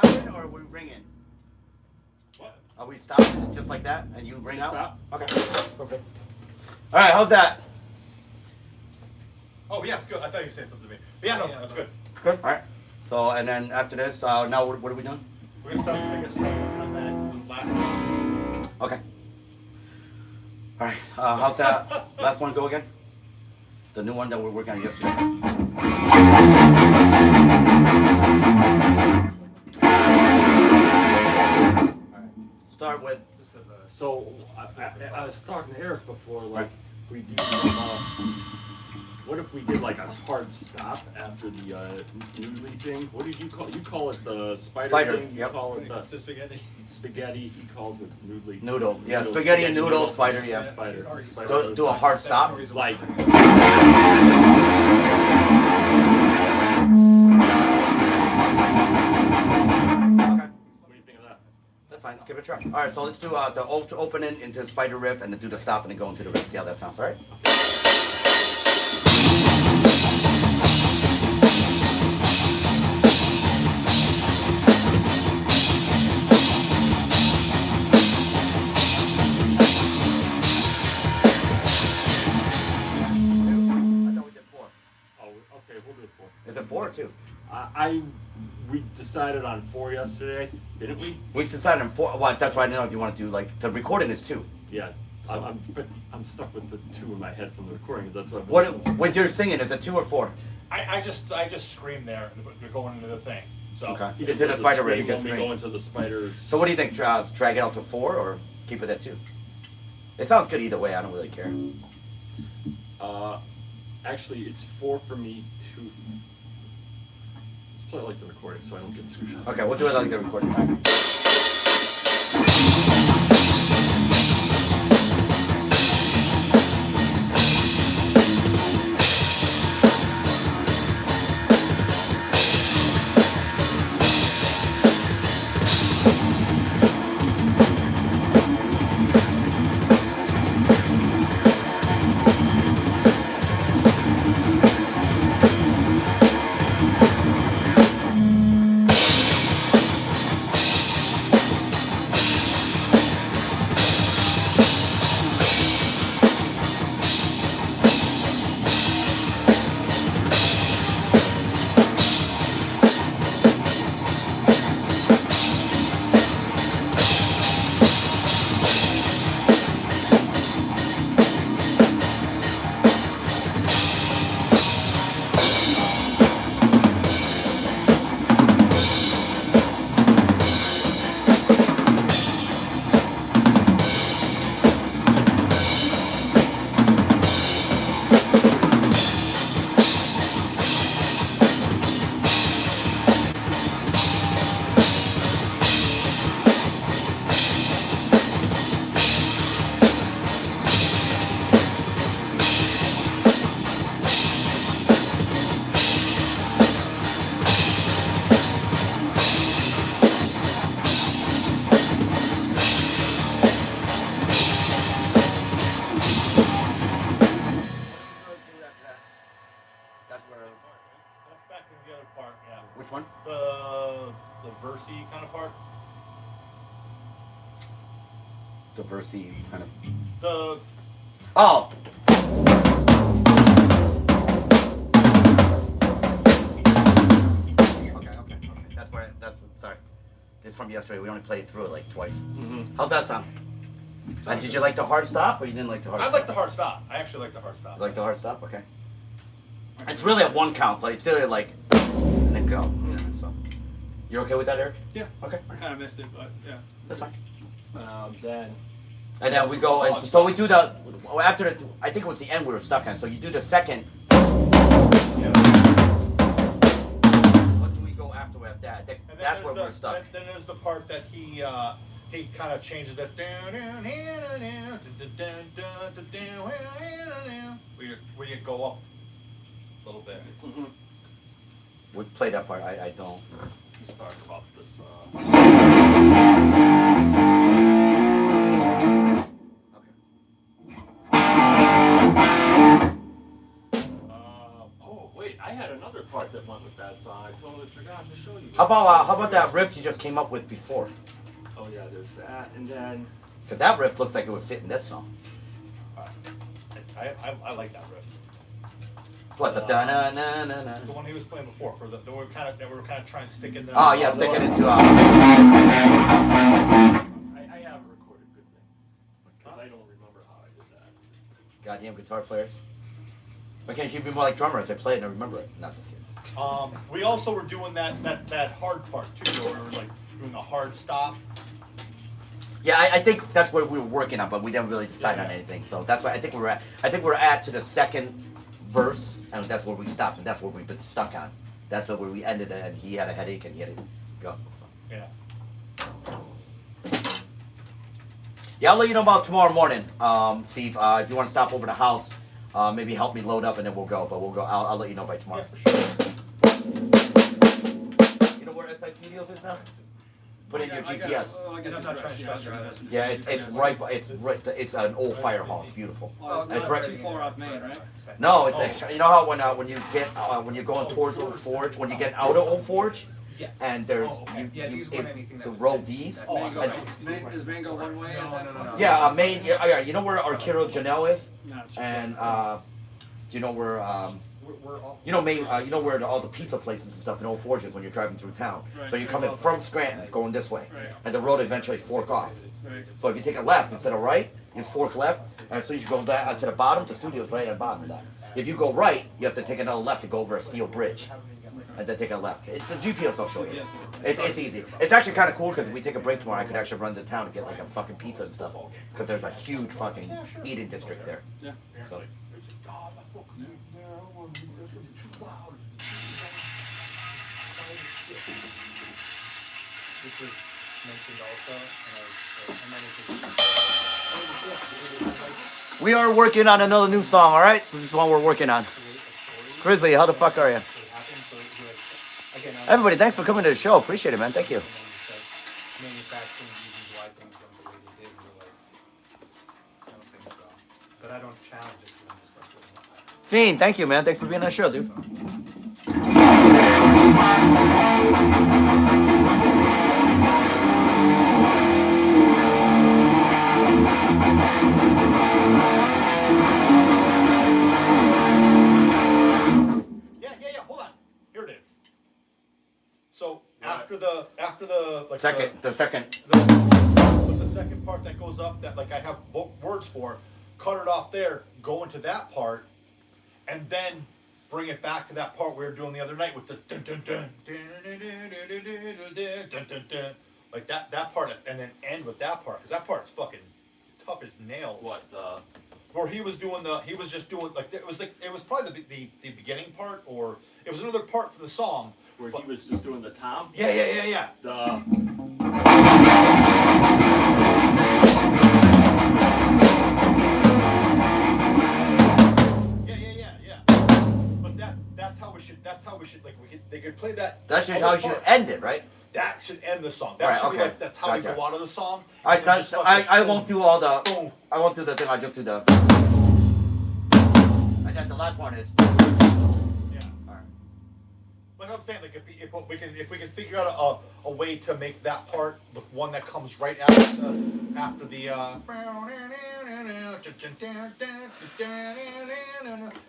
stopping or are we ringing? What? Are we stopping just like that and you ring out? Stop. Okay. Perfect. All right, how's that? Oh yeah, good. I thought you were saying something to me. But yeah, no, that's good. Good. All right. So and then after this, now what are we doing? We're gonna start. I guess start working on that last one. Okay. All right. How's that last one go again? The new one that we were working on yesterday. All right. Start with. So I was talking to Eric before, like we do. What if we did like a hard stop after the noodly thing? What did you call? You call it the spider thing. You yep. call it the It's just spaghetti. spaghetti. He calls it noodly. Noodle. Yeah, spaghetti and noodle, spider. Yeah. Spider. Do a hard stop. Like. Okay. What do you think of that? That's fine. Let's give it a try. All right. So let's do the opening into the spider riff and then do the stop and then go into the riff. See how that sounds. All right. We'll do it 4. Is it 4 or 2? We decided on 4 yesterday, didn't we? We decided on 4. Well, that's why I didn't know if you want to do like the recording is 2. Yeah. But I'm stuck with the 2 in my head from the recording. That's what. When you're singing, is it 2 or 4? I just screamed there. They're going into the thing. So. Okay. He It's just in a does spider scream riff. You just when we ring. go into the spiders. So what do you think? Drag it out to 4 or keep it at 2? It sounds good either way. I don't really care. Actually, it's 4 for me, 2. Let's play it like the recording so I don't get screwed up. Okay, we'll do it like the recording. All right. That's back in the other part, yeah. Which one? The versy kind of part. The versy kind of. The Oh. Okay. That's sorry. It's from yesterday. We only played through it like twice. Mm-hmm. How's that sound? And did you like the hard stop or you didn't like the hard I stop? like the hard stop. I actually like the hard stop. You like the hard stop? Okay. It's really at 1 count, so it's really like, and then go. Yeah, so. You're okay with that, Eric? Yeah. Okay. I kind of missed it, but yeah. That's fine. Then. And then we go, and so we do the, after the, I think it was the end we were stuck on, so you do the second. What do we go after with that? That's where we're stuck. Then there's the part that he kind of changes that. Where you go up a little bit. Mm-hmm. We play that part, I don't. Let's talk about this. Oh wait, I had another part that went with with that song. I totally forgot to show you. How about that riff you just came up with before? Oh yeah, there's that, and then Because that riff looks like it would fit in that song. I like that riff. What the da na na na na? The one he was playing before, for the we were kind of trying to stick in. Oh yeah, stick it into. I have a recorded good thing because I don't remember how I did that. Goddamn guitar players. Why can't you be more like drummers? I play it and I remember it. Not just kidding. We also were doing that hard part too, where we were like doing the hard stop. Yeah, I think that's what we were working on, but we didn't really decide on anything. So that's why I think we're at. I think we're at to the second verse, and that's where we stopped, and that's where we've been stuck on. That's where we ended, and he had a headache, and he had to go. So. Yeah. Yeah, I'll let you know about tomorrow morning, Steve. If you want to stop over the house, maybe help me load up, and then we'll go. But we'll go. I'll let you know by tomorrow. Yeah, for sure. You know where SI Studios is now? Put in your I got- GPS. I got I'm the not address, trying to yeah, stress you out. Yeah, it's right. It's an old fire hall. It's beautiful. Oh, It's not right- too far off Main, right? No, it's you know how when you get when you're going towards Old Forge, when you get out of Old Forge, Yes. and there's Oh, okay. Yeah, these weren't anything that the was row said. V's. Oh, Mango, and- is Mango one way? No, no. Yeah, Main. Yeah, you know where Arkiro Janelle is, Not and do you know where We're all. you know Main? You know where all the pizza places and stuff in Old Forge is when you're driving through town. Right. So you're coming from Scranton, going this way, Right. and the road eventually fork off. Right. So if you take a left instead of right, you fork left, and as soon as you go down to the bottom, the studio's right at the bottom of that. If you go right, you have to take another left to go over a steel bridge, and then take a left. The GPS will show you. Yes. It's easy. It's actually kind of cool because if we take a break tomorrow, I could actually run to town and get like a fucking pizza and stuff, because there's a huge fucking eating district there. Yeah. So. This was mentioned also, We are working on another new song, all right? So this is one we're working on. Grizzly, how the fuck are you? Everybody, thanks for coming to the show. Appreciate it, man. Thank you. Manufacturing reasons why things went the way they did. We're like, I don't think so. But I don't challenge it. 'Cause I'm just like, well, Fiend, thank you, man. Thanks for being on the show, dude. Yeah. Hold on. Here it is. So after the like The second. the second part that goes up that like I have words for, cut it off there, go into that part, and then bring it back to that part we were doing the other night with the dun dun dun dun dun dun dun, like that part, and then end with that part because that part's fucking tough as nails. What the? Where he was just doing like it was probably the beginning part, or it was another part from the song Where he was just doing the tom? Yeah. The. Yeah. But that's how we should like they could play that. That's just other how you should part. end it, right? That should end the song. That Right, should be okay. like that's how we Gotcha. go out of the song. All right, And then just fucking I won't do all the. boom. I won't do the thing. I'll just do the. And then the last one is. Yeah. All right. Like I'm saying, like if we can figure out a way to make that part the one that comes right after the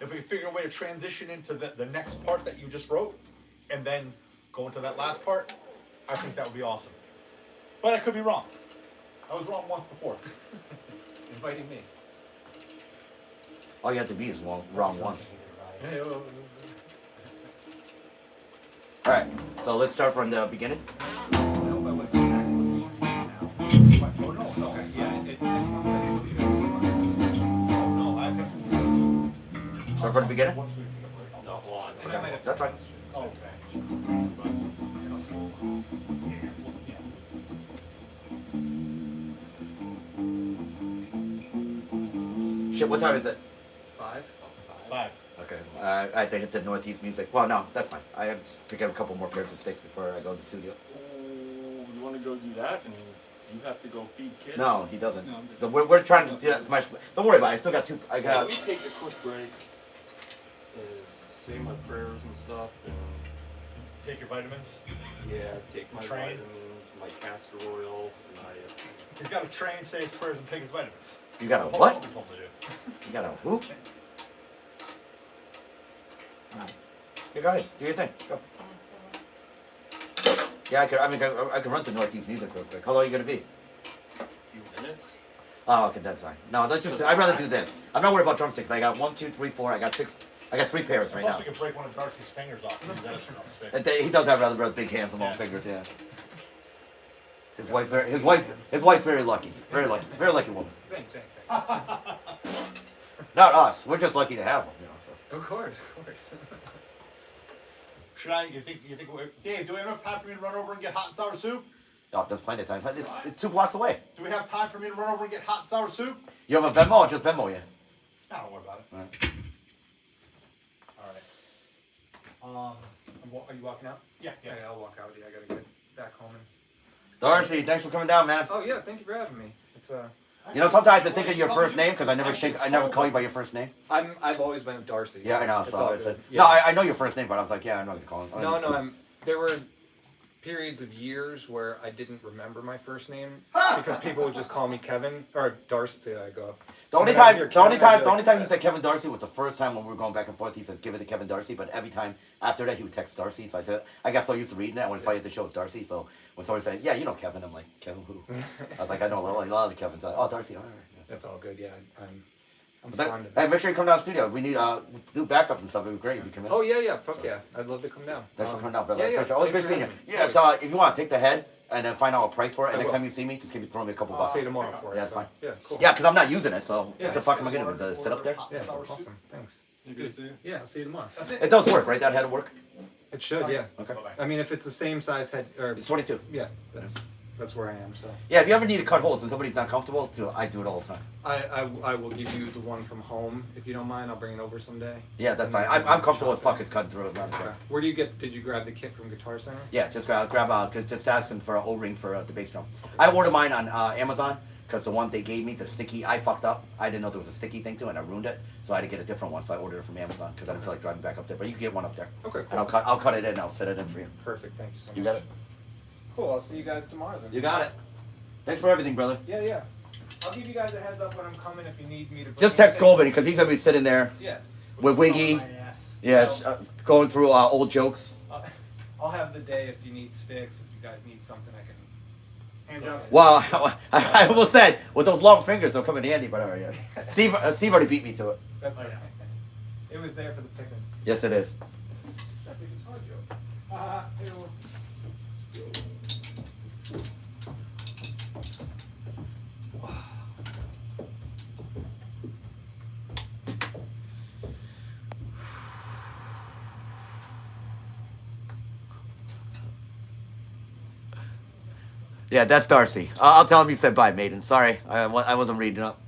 if we can figure a way to transition into the next part that you just wrote and then go into that last part, I think that would be awesome. But I could be wrong. I was wrong once before. inviting me. All you have to be is wrong once. All right. So let's start from the beginning. I hope I wasn't now. Oh no. Okay. Yeah. Once I did No, I haven't. Start from the beginning. No, hold on. I might have That's fine. Oh, okay. Shit. What time is it? 5. Five. Okay. I had to hit the Northeast music. Well, no, that's fine. I have to pick up a couple more pairs of sticks before I go to the studio. Oh, you want to go do that? And do you have to go feed kids? No, he doesn't. No, I'm just- So we're trying to do that as much. Don't worry about it. I still got two. I Yeah, got. we take a quick break. Say my prayers and stuff, and Take your vitamins. Yeah, take my Train. vitamins, my castor oil, my. He's got to train, say his prayers, and take his vitamins. You got a That's what? we told him to do. You got a whoop? Yeah, go ahead. Do your thing. Go. Yeah, I could run to Northeast Music real quick. How long are you gonna be? Few minutes. Oh, okay, that's fine. No, let's just. I'd rather do this. I'm not worried about drumsticks. I got 1, 2, 3, 4. I got 6. I got 3 pairs right Plus, now. we can break one of Darcy's fingers off. And use that as a drumstick. And he does have rather big hands and long fingers. Yeah. His wife's very lucky. Very lucky woman. Thanks. Not us. We're just lucky to have them. You know. So. Of course. Should I? You think? Dave, do we have enough time for me to run over and get hot and sour soup? Oh, there's plenty of time. It's 2 blocks away. Do we have time for me to run over and get hot and sour soup? You have a Venmo or just Venmo you? No, don't worry about it. Right. All right. Are you walking out? Yeah. I'll walk out. Yeah, I gotta get back home. Darcy, thanks for coming down, man. Oh yeah, thank you for having me. It's You know, sometimes I have to think of your first name because I never call you by your first name. I've always been Darcy. Yeah, I know. It's So all it's good. no, I know your first name, but I was like, yeah, I'm not gonna call him. No, there were periods of years where I didn't remember my first name because people would just call me Kevin or Darcy. So I go. The only time he said Kevin Darcy was the first time when we were going back and forth. He says, "Give it to Kevin Darcy," but every time after that, he would text Darcy. So I got so used to reading it. When I saw you at the show, it's Darcy. So when somebody said, "Yeah, you know Kevin," I'm like, "Kevin who?" I was like, "I know a lot of Kevins." Oh, Darcy. All right. That's all good. Yeah, I'm But fond of hey, it. make sure you come down to the studio. We need do backup and stuff. It would be great if you come in. Oh yeah, fuck yeah, I'd love to come down. Thanks for coming down, brother. Yeah. Always Thanks great for seeing you. having me. Yeah, Always. if you want, take the head and then find out a price for it. And I next will. time you see me, just throw me a couple I'll bucks. see you tomorrow for it. Yeah, that's so, fine. Yeah, cool. Yeah, because I'm not using it, so Yeah. what the fuck am I gonna do? Does it sit up there? Yeah, awesome. Thanks. You good, see? Yeah, I'll see you tomorrow. It does work, right? That head work. It should, yeah. Okay. I mean, if it's the same size head, or It's 22. yeah, that's where I am. So Yeah, if you ever need to cut holes and somebody's not comfortable, I do it all the time. I will give you the one from home if you don't mind. I'll bring it over someday. Yeah, that's fine. I'm comfortable as fuck as cutting through it. Okay. Where do you get? Did you grab the kit from Guitar Center? Yeah, just grab just ask them for an O-ring for the bass drum. I ordered mine on Amazon because the one they gave me, the sticky, I fucked up. I didn't know there was a sticky thing to it, and I ruined it. So I had to get a different one. So I ordered it from Amazon because I didn't feel like driving back up there. But you can get one up there, Okay, and cool. I'll cut it in. And I'll set it in for you. Perfect. Thank you so much. You got it. Cool. I'll see you guys tomorrow then. You got it. Thanks for everything, brother. Yeah. I'll give you guys a heads up when I'm coming if you need me to. Bring Just text anything. Colby because he's gonna be sitting there Yeah. with Wiggy. Yeah, going through old jokes. I'll have the day if you need sticks. If you guys need something, I can. Hand jobs. Well, I almost said with those long fingers they'll come in handy, but alright. Yeah. Steve already beat me to it. That's Oh, it. yeah. It was there for the picking. Yes, it is. That's a guitar joke. Yeah, that's Darcy. I'll tell him you said bye, Maiden. Sorry, I wasn't reading up.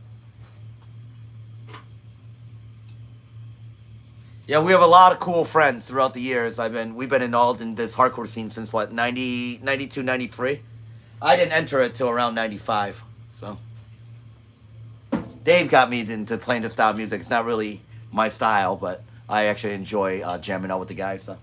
Yeah, we have a lot of cool friends throughout the years. We've been involved in this hardcore scene since what, 90, 92, 93? I didn't enter it till around 95, so. Dave got me into playing this style of music. It's not really my style, but I actually enjoy jamming out with the guys, so.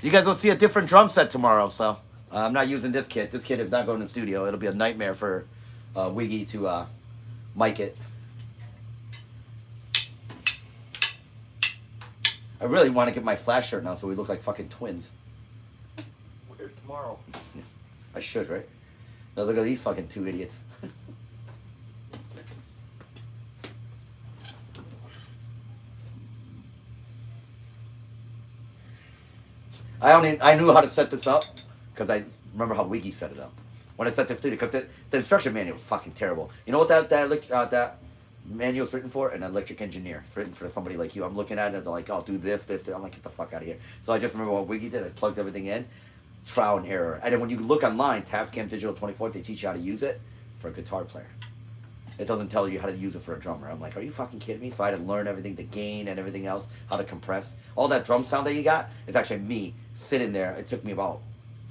You guys will see a different drum set tomorrow, so. I'm not using this kit. This kit is not going to the studio. It'll be a nightmare for Wiggy to mic it. I really want to get my flash shirt now so we look like fucking twins. We're tomorrow. I should, right? Now look at these fucking two idiots. I knew how to set this up because I remember how Wiggy set it up when I set this studio, because the instruction manual was fucking terrible. You know what that manual's written for? An electric engineer. It's written for somebody like you. I'm looking at it, they're like, "Oh, do this. I'm like, get the fuck out of here." So I just remember what Wiggy did. I plugged everything in, trial and error. And then when you look online, Tascam Digital 24, they teach you how to use it for a guitar player. It doesn't tell you how to use it for a drummer. I'm like, are you fucking kidding me? So I had to learn everything, the gain and everything else, how to compress. All that drum sound that you got is actually me sitting there. It took me about,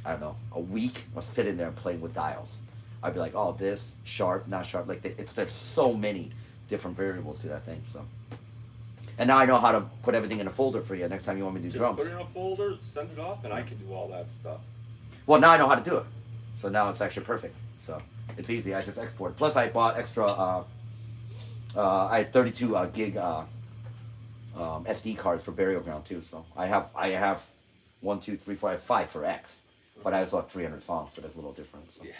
I don't know, a week of sitting there and playing with dials. I'd be like, oh, this, sharp, not sharp. Like, there's so many different variables to that thing. So, and now I know how to put everything in a folder for you. Next time you want me to do Just drums. put it in a folder, send it off, and I can do all that stuff. Well, now I know how to do it. So now it's actually perfect. So it's easy. I just export. Plus, I bought extra. I had 32 gig SD cards for Burial Ground too. So I have 1, 2, 3, 4, I have 5 for X, but I also have 300 songs, so that's a little different. So. Yeah.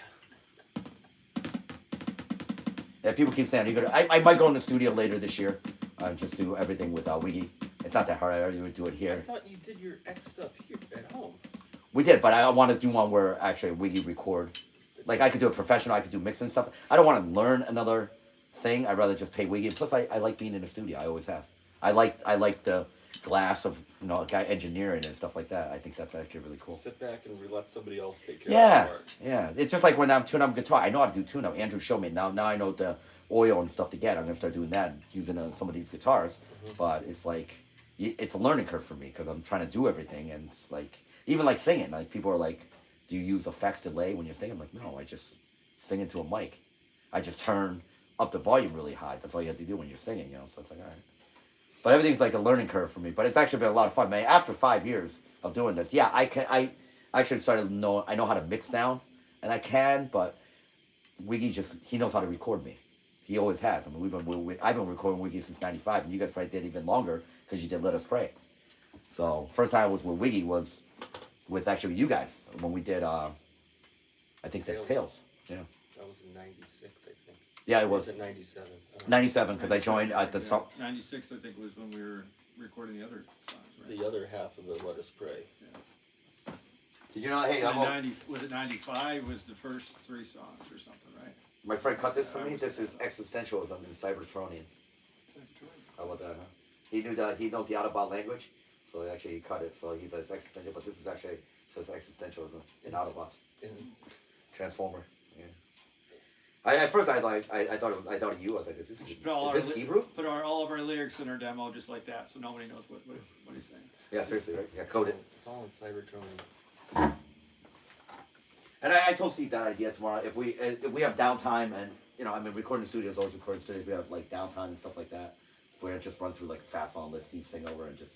Yeah, people keep saying you gotta. I might go in the studio later this year, just do everything with Wiggy. It's not that hard. I already would do it I here. thought you did your X stuff here at home. We did, but I want to do one where actually Wiggy record. Like I could do it professional. I could do mixing stuff. I don't want to learn another thing. I'd rather just pay Wiggy. Plus, I like being in the studio. I always have. I like the glass of a guy engineering and stuff like that. I think that's actually really cool. Sit back and let somebody else take care Yeah, of the part. yeah. It's just like when I'm tuning up guitar. I know how to do tune up. Andrew showed me. Now I know the oil and stuff to get. I'm gonna start doing that using some of these guitars. But it's like it's a learning curve for me because I'm trying to do everything, and it's like even like singing. Like people are like, "Do you use effects delay when you're singing?" I'm like, no, I just sing into a mic. I just turn up the volume really high. That's all you have to do when you're singing, So it's like, all right. But everything's like a learning curve for me. But it's actually been a lot of fun, man. After 5 years of doing this, yeah, I actually started to know. I know how to mix down, and I can. But Wiggy he knows how to record me. He always has. I mean, I've been recording Wiggy since '95, and you guys probably did even longer because you did Let Us Pray. So first time I was with Wiggy was with actually you guys when we did. I think that's Tales. Yeah. That was in '96, I think. Yeah, it was. Or was it '97? 97 because I joined at the song. 96, I think, was when we were recording the other songs, right? The other half of the Let Us Pray. Did you know? Hey, And 90, was it 95 was the first 3 songs or something, right? my friend cut this for me. This is Existentialism in Cybertronian. How about that, huh? He knows the Autobot language, so he cut it. So he says existential, but this is actually says existentialism in Autobots. Transformer. Yeah. At first I thought of you. I was like, is this Hebrew? Put all of our lyrics in our demo just like that, so nobody knows what he's saying. Yeah, seriously, right? Yeah, code it. It's all in Cybertronian. And I told Steve that idea tomorrow. If we have downtime and recording studios, always recording studios. We have like downtime and stuff like that. If we just run through like fast song, let Steve sing over and just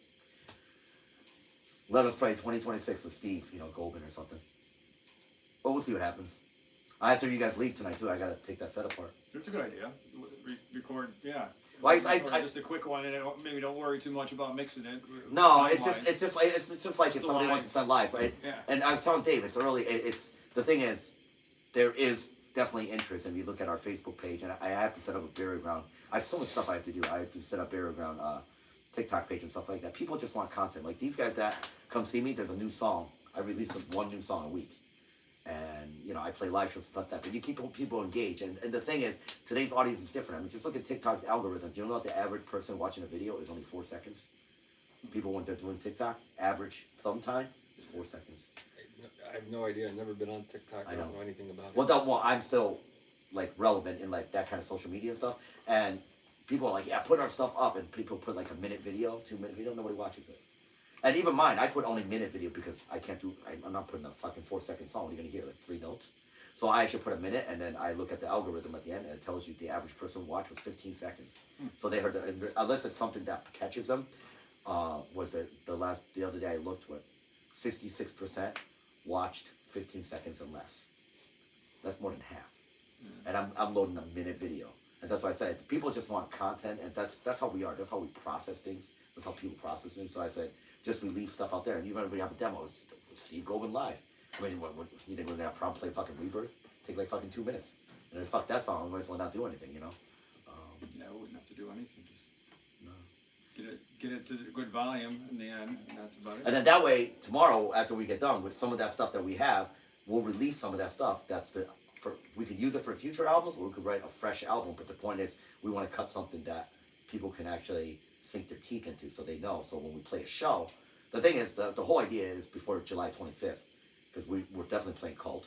Let Us Pray 2026 with Steve, Goldman or something. But we'll see what happens. After you guys leave tonight too, I gotta take that set apart. It's a good idea. Record, yeah. Well, Record just a quick one, and maybe don't worry too much about mixing it. No, it's Time-wise. just like if somebody wants to send live, right? Yeah. And I was telling Dave, it's early. The thing is, there is definitely interest. If you look at our Facebook page, and I have to set up a Burial Ground. I have so much stuff I have to do. I have to set up Burial Ground TikTok page and stuff like that. People just want content. Like these guys that come see me, there's a new song. I release one new song a week. And I play live shows and stuff like that. But you keep people engaged. And the thing is, today's audience is different. I mean, just look at TikTok's algorithm. Do you know what the average person watching a video is only 4 seconds? People when they're doing TikTok, average thumb time is 4 seconds. I have no idea. I've never been on TikTok. I don't know anything about it. Well, I'm still like relevant in like that kind of social media and stuff. And people are like, yeah, put our stuff up. And people put like a minute video, 2-minute video. Nobody watches it. And even mine, I put only minute video because I can't do. I'm not putting a fucking 4-second song. You're gonna hear like 3 notes. So I actually put a minute, and then I look at the algorithm at the end, and it tells you the average person watched was 15 seconds. So they heard, unless it's something that catches them. Was it the other day I looked what 66% watched 15 seconds and less. That's more than half. And I'm loading a minute video, and that's why I said people just want content, and that's how we are. That's how we process things. That's how people process things. So I said, just release stuff out there, and even if we have a demo, it's Steve Goldman live. I mean, what you think we're gonna have a problem play fucking Rebirth? Take like fucking 2 minutes, and then fuck that song. We might as well not do anything, No, we wouldn't have to do anything. Just get it to a good volume in the end, and that's about it. And then that way, tomorrow after we get done with some of that stuff that we have, we'll release some of that stuff. We could use it for future albums, or we could write a fresh album. But the point is, we want to cut something that people can actually sink their teeth into, so they know. So when we play a show, the thing is, the whole idea is before July 25th, because we're definitely playing Cult.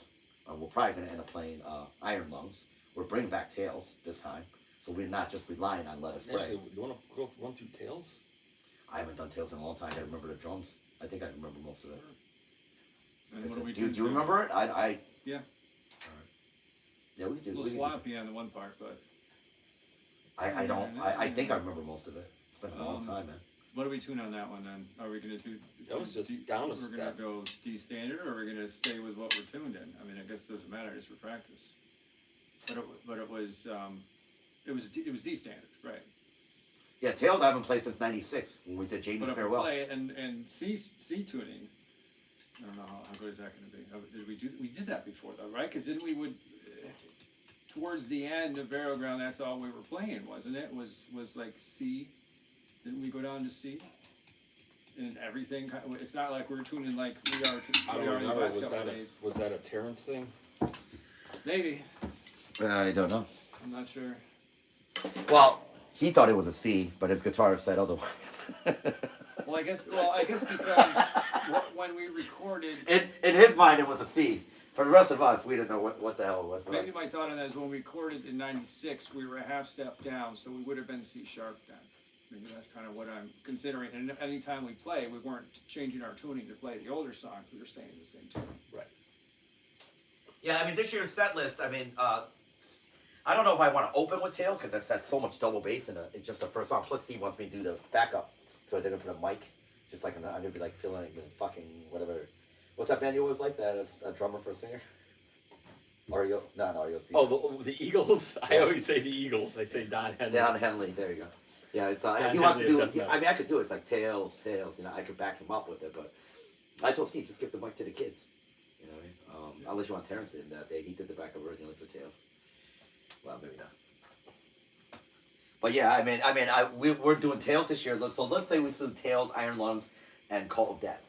We're probably going to end up playing Iron Lungs. We're bringing back Tales this time, so we're not just relying on Let Us Pray. Actually, you want to go run through Tales? I haven't done Tales in a long time. I gotta remember the drums. I think I remember most of it. And what do we Do you remember it? Yeah. Yeah, we do. A little sloppy on the one part, but I don't. I think I remember most of it. It's been a long time, man. What do we tune on that one then? Are we gonna do? That was just D, down a We're gonna step. go D standard, or we're gonna stay with what we're tuned in? I mean, I guess it doesn't matter, just for practice. But it was D standard, right? Yeah, Tails I haven't played since '96 when we did Jamie's But if we Farewell. play it and C tuning, I don't know how good is that gonna be? We did that before though, right? Because then we would. Towards the end of Barrow Ground, that's all we were playing, wasn't it? Was like C. Didn't we go down to C? And everything. It's not like we're tuning like we are. I We don't are these remember. last Was couple that days. was that a Terrence thing? Maybe. I don't know. I'm not sure. Well, he thought it was a C, but his guitarist said otherwise. Well, I guess because when we recorded, in his mind, it was a C. For the rest of us, we didn't know what the hell it was. maybe my thought on that is when we recorded in '96, we were a half step down, so we would have been C sharp then. Maybe that's kind of what I'm considering. And anytime we play, we weren't changing our tuning to play the older songs. We were staying the same tune. Right. Yeah, I mean, this year's set list, I mean, I don't know if I want to open with Tails, because that's so much double bass in it's just the first song. Plus, Steve wants me to do the backup, so they're going to put a mic, just like, I'm going to be like feeling like fucking whatever. What's that band you always like, that is a drummer for a singer? REO? No, REO. Oh, the Eagles. I always say the Eagles. I say Don Henley. Don Henley, there you go. Yeah, it's, Don he wants to Henley do, of Death I mean, I could do it, it's like Tails, you know, I could back him up with it, but I told Steve, just give the mic to the kids. You know what I mean? Unless you want Terrence did that day, he did the backup originally for Tails. Well, maybe not. But yeah, we're doing Tails this year. So let's say we do Tails, Iron Lungs, and Cult of Death.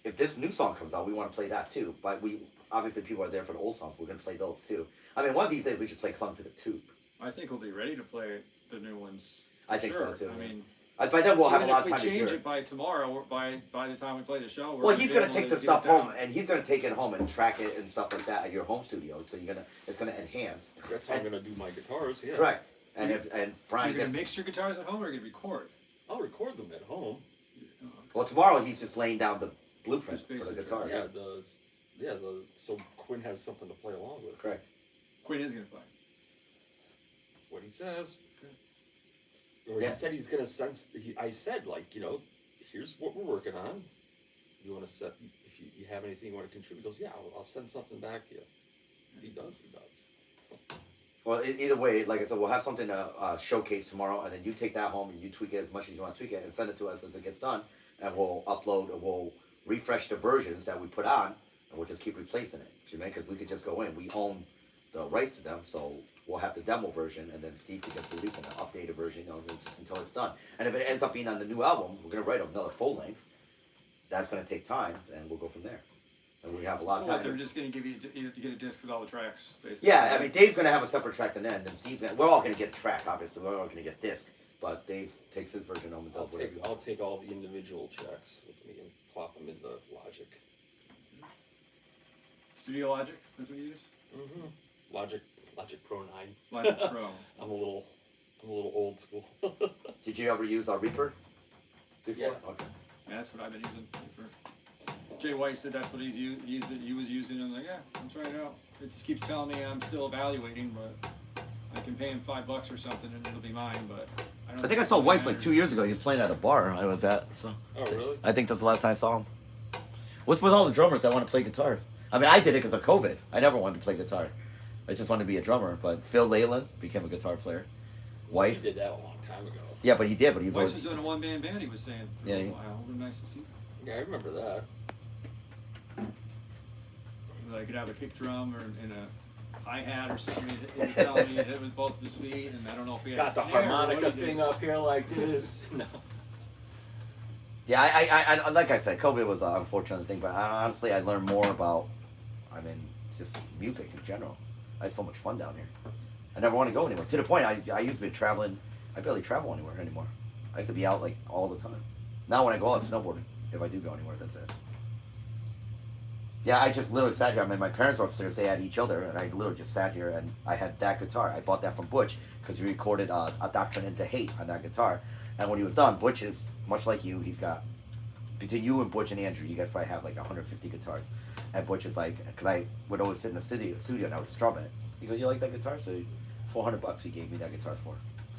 If this new song comes out, we want to play that too. But we obviously people are there for the old songs. We're gonna play those too. I mean, one of these days we should play Clung to the Tube. I think we'll be ready to play the new ones. I think sure. so too. I mean, by then we'll have a even lot of if time we to hear change it. it by tomorrow, or by the time we play the show. Well, he's gonna be take able the to get stuff it down. home, and he's gonna take it home and track it and stuff like that at your home studio. So it's gonna enhance. That's how I'm gonna do my guitars. Yeah. Correct. And Brian You're gonna gets, mix your guitars at home, or you're gonna record? I'll record them at home. well, tomorrow he's just laying down the blueprint Just for the basic, guitar. Yeah, so Quinn has something to play along with. Correct. Quinn is gonna play. That's what he says. Or Yeah. he said he's gonna sense. I said, like, you know, here's what we're working on. You want to set? If you have anything you want to contribute, he goes, yeah, I'll send something back to you. If he does, he does. Well, either way, like I said, we'll have something to showcase tomorrow, and then you take that home and you tweak it as much as you want to tweak it, and send it to us as it gets done, and we'll upload and we'll refresh the versions that we put on, and we'll just keep replacing it. You know, because we could just go in, we own the rights to them, so we'll have the demo version, and then Steve could just release an updated version, you know, just until it's done. And if it ends up being on the new album, we're gonna write another full length. That's gonna take time, and we'll go from there. And we have a lot So of what, time. they're just gonna give you to get a disc with all the tracks, basically. Yeah, I mean, Dave's gonna have a separate track than then, and Steve's gonna. We're all gonna get track, obviously. We're all gonna get disc, but Dave takes his version home and does whatever. I'll take all the individual tracks with me and plop them into Logic. Studio Logic, that's what you use? Mm-hmm. Logic Pro 9. Logic Pro. I'm a little old school. Did you ever use our Reaper before? Yeah. Okay. Yeah, that's what I've been using. Jay White said that's what he was using, and I'm like, yeah, I'm trying it out. It just keeps telling me I'm still evaluating, but I can pay him $5 or something and it'll be mine, but I don't I think I saw Weiss like 2 years ago. He was playing at a bar I was at. So Oh, really? I think that's the last time I saw him. What's with all the drummers that want to play guitar? I mean, I did it because of COVID. I never wanted to play guitar. I just wanted to be a drummer. But Phil Leyland became a guitar player. Weiss. He did that a long time ago. Yeah, but he did. But he's Weiss always. was doing a one-man band, he was saying. For Yeah, a he- while. It was nice to see. Yeah, I remember that. Like, he'd have a kick drum or in a hi-hat or something. He was telling me he hit it with both of his feet, and I don't know if he had Got a the snare or harmonica what he did. thing up here like this. No. Yeah, I like I said, COVID was an unfortunate thing. But honestly, I learned more about, I mean, just music in general. I had so much fun down here. I never want to go anywhere. To the point, I used to be traveling. I barely travel anywhere anymore. I used to be out like all the time. Now when I go out snowboarding, if I do go anywhere, that's it. Yeah, I just literally sat here. I mean, my parents were upstairs. They had each other, and I literally just sat here, and I had that guitar. I bought that from Butch because he recorded A Doctrine into Hate on that guitar. And when he was done, Butch is, much like you, he's got, between you and Butch and Andrew, you guys probably have like 150 guitars. And Butch is like, because I would always sit in the studio and I would strum it. He goes, you like that guitar? So $400 he gave me that guitar for.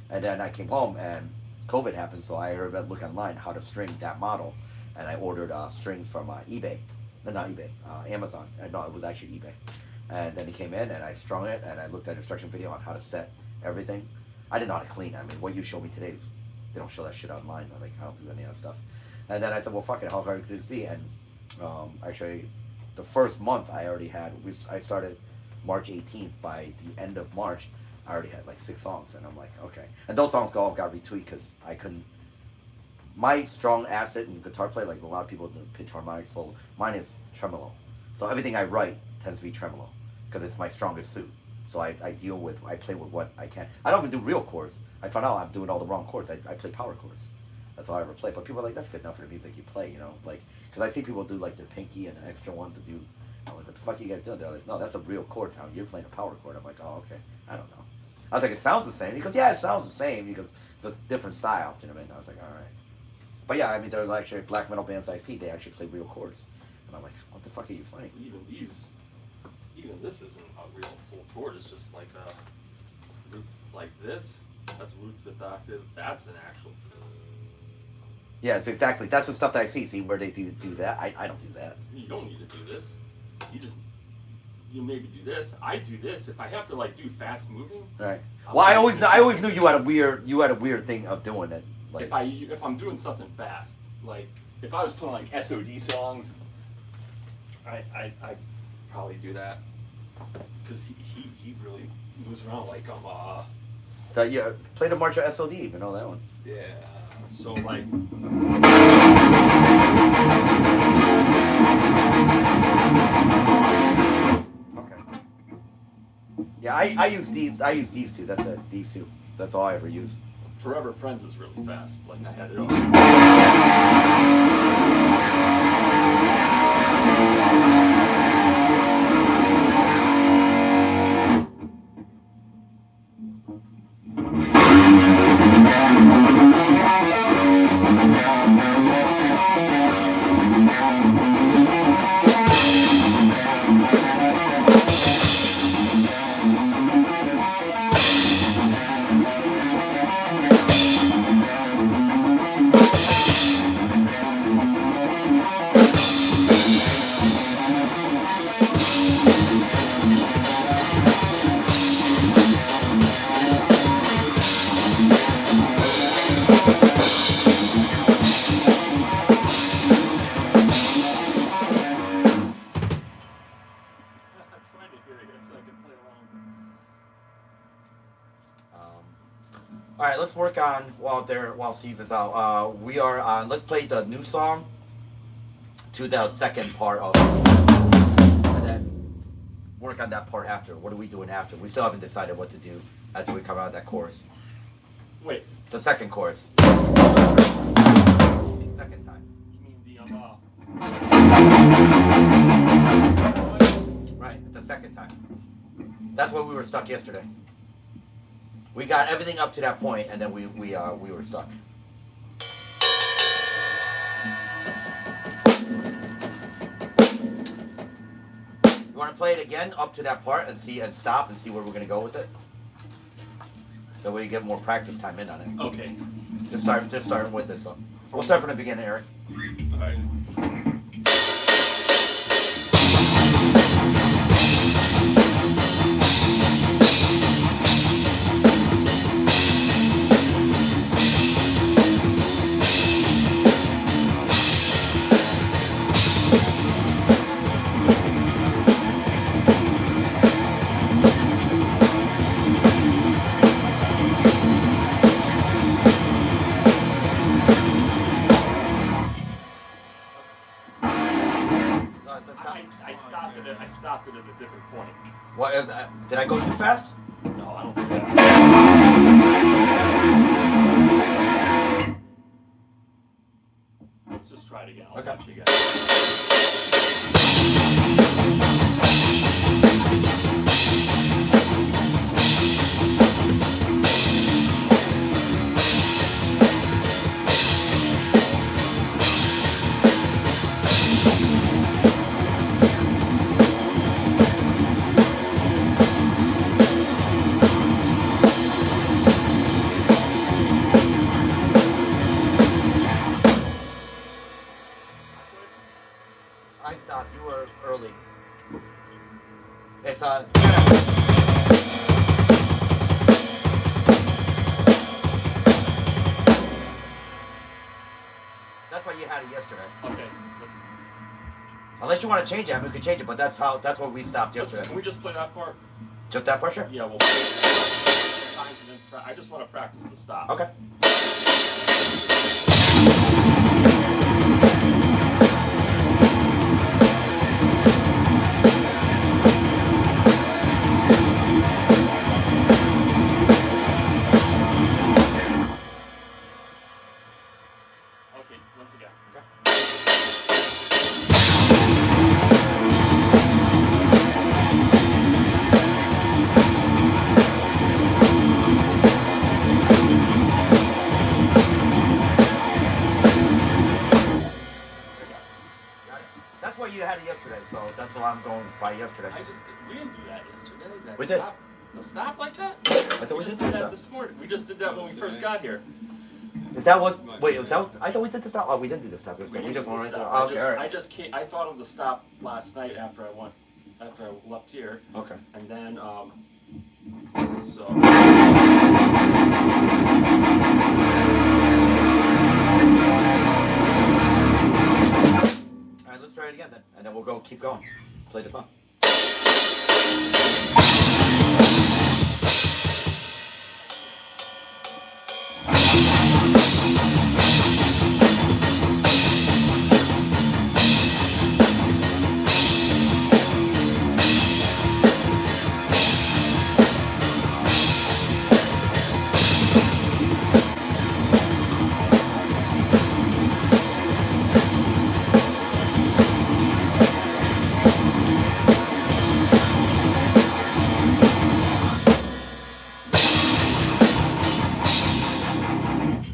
And then I came home and COVID happened, so I heard look online how to string that model, and I ordered strings from eBay. No, not eBay, Amazon. No, it was actually eBay. And then it came in, and I strung it, and I looked at an instruction video on how to set everything. I didn't know how to clean. I mean, what you showed me today, they don't show that shit online. Like, I don't do any of that stuff. And then I said, well, fuck it, how hard could this be? And actually, the first month I already had, I started March 18th. By the end of March, I already had like 6 songs, and I'm like, okay. And those songs all got retweaked because I couldn't. My strong asset in guitar play, like a lot of people do pitch harmonics solo, mine is tremolo. So everything I write tends to be tremolo because it's my strongest suit. So I play with what I can. I don't even do real chords. I found out I'm doing all the wrong chords. I play power chords. That's all I ever play. But people are like, that's good enough for the music you play, you know? Like, because I see people do like the pinky and an extra one to do. I'm like, what the fuck are you guys doing? They're like, no, that's a real chord now. You're playing a power chord. I'm like, oh, okay. I don't know. I was like, it sounds the same. He goes, yeah, it sounds the same because it's a different style. Do you know what I mean? I was like, all right. But yeah, I mean, there's actually black metal bands I see, they actually play real chords. And I'm like, what the fuck are you playing? Even this isn't a real full chord. It's just like a root like this. That's root fifth octave. That's an actual. Yeah, it's exactly. That's the stuff that I see. See where they do that? I don't do that. You don't need to do this. You maybe do this. I do this. If I have to like do fast moving. Right. Well, I always knew you had a weird thing of doing it. Like if I'm doing something fast, like if I was playing like SOD songs, I probably do that because he really moves around like yeah, play the March of SOD. You know that one. yeah. So like. Okay. Yeah, I use these. I use these two. That's it. These two. That's all I ever use. Forever Friends is really fast. Like I had it on. All right, let's work on while Steve is out. We are on. Let's play the new song to the second part of it, and then work on that part after. What are we doing after? We still haven't decided what to do after we come out of that chorus. Wait. The second chorus. Second time. You mean the Right, the second time. That's where we were stuck yesterday. We got everything up to that point, and then we were stuck. You want to play it again up to that part and stop and see where we're gonna go with it? That way you get more practice time in on it. Okay. Just start with this one. We'll start from the beginning, Eric. All right. I stopped it at a different point. What is that? Did I go too fast? No, I don't do that. Let's just try it again. I'll watch you again. it's that's why you had it yesterday. Okay, let's. Unless you want to change it, I mean, we could change it, but that's what we stopped yesterday. Can we just play that part? Just that pressure? Yeah, we'll play times and then I just want to practice the stop. Okay. Okay, once again. Okay. Got it. That's what you had it yesterday, so that's what I'm going by yesterday. We didn't do that yesterday. That We did. stop, the stop like that? I thought we just did did that. that this morning. We just did that when we first got here. If that was I thought we did the stop. Oh, we didn't do the stop yesterday. We didn't just do went the right there. stop. Oh, okay, all right. I just came, I thought of the stop last night after I left here, Okay. and then so. All right, let's try it again then, and then we'll keep going. Play the song.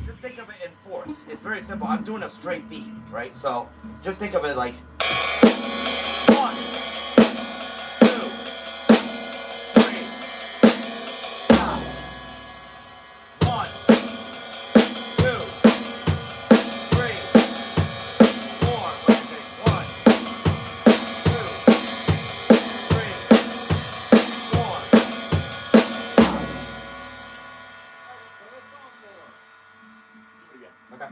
Just think of it in fourths. It's very simple. I'm doing a straight beat, right? So just think of it like 1, 2, 3, 1, 2, 3, 4. What do you think? 1, 2, 3, 4. Do it again. Okay.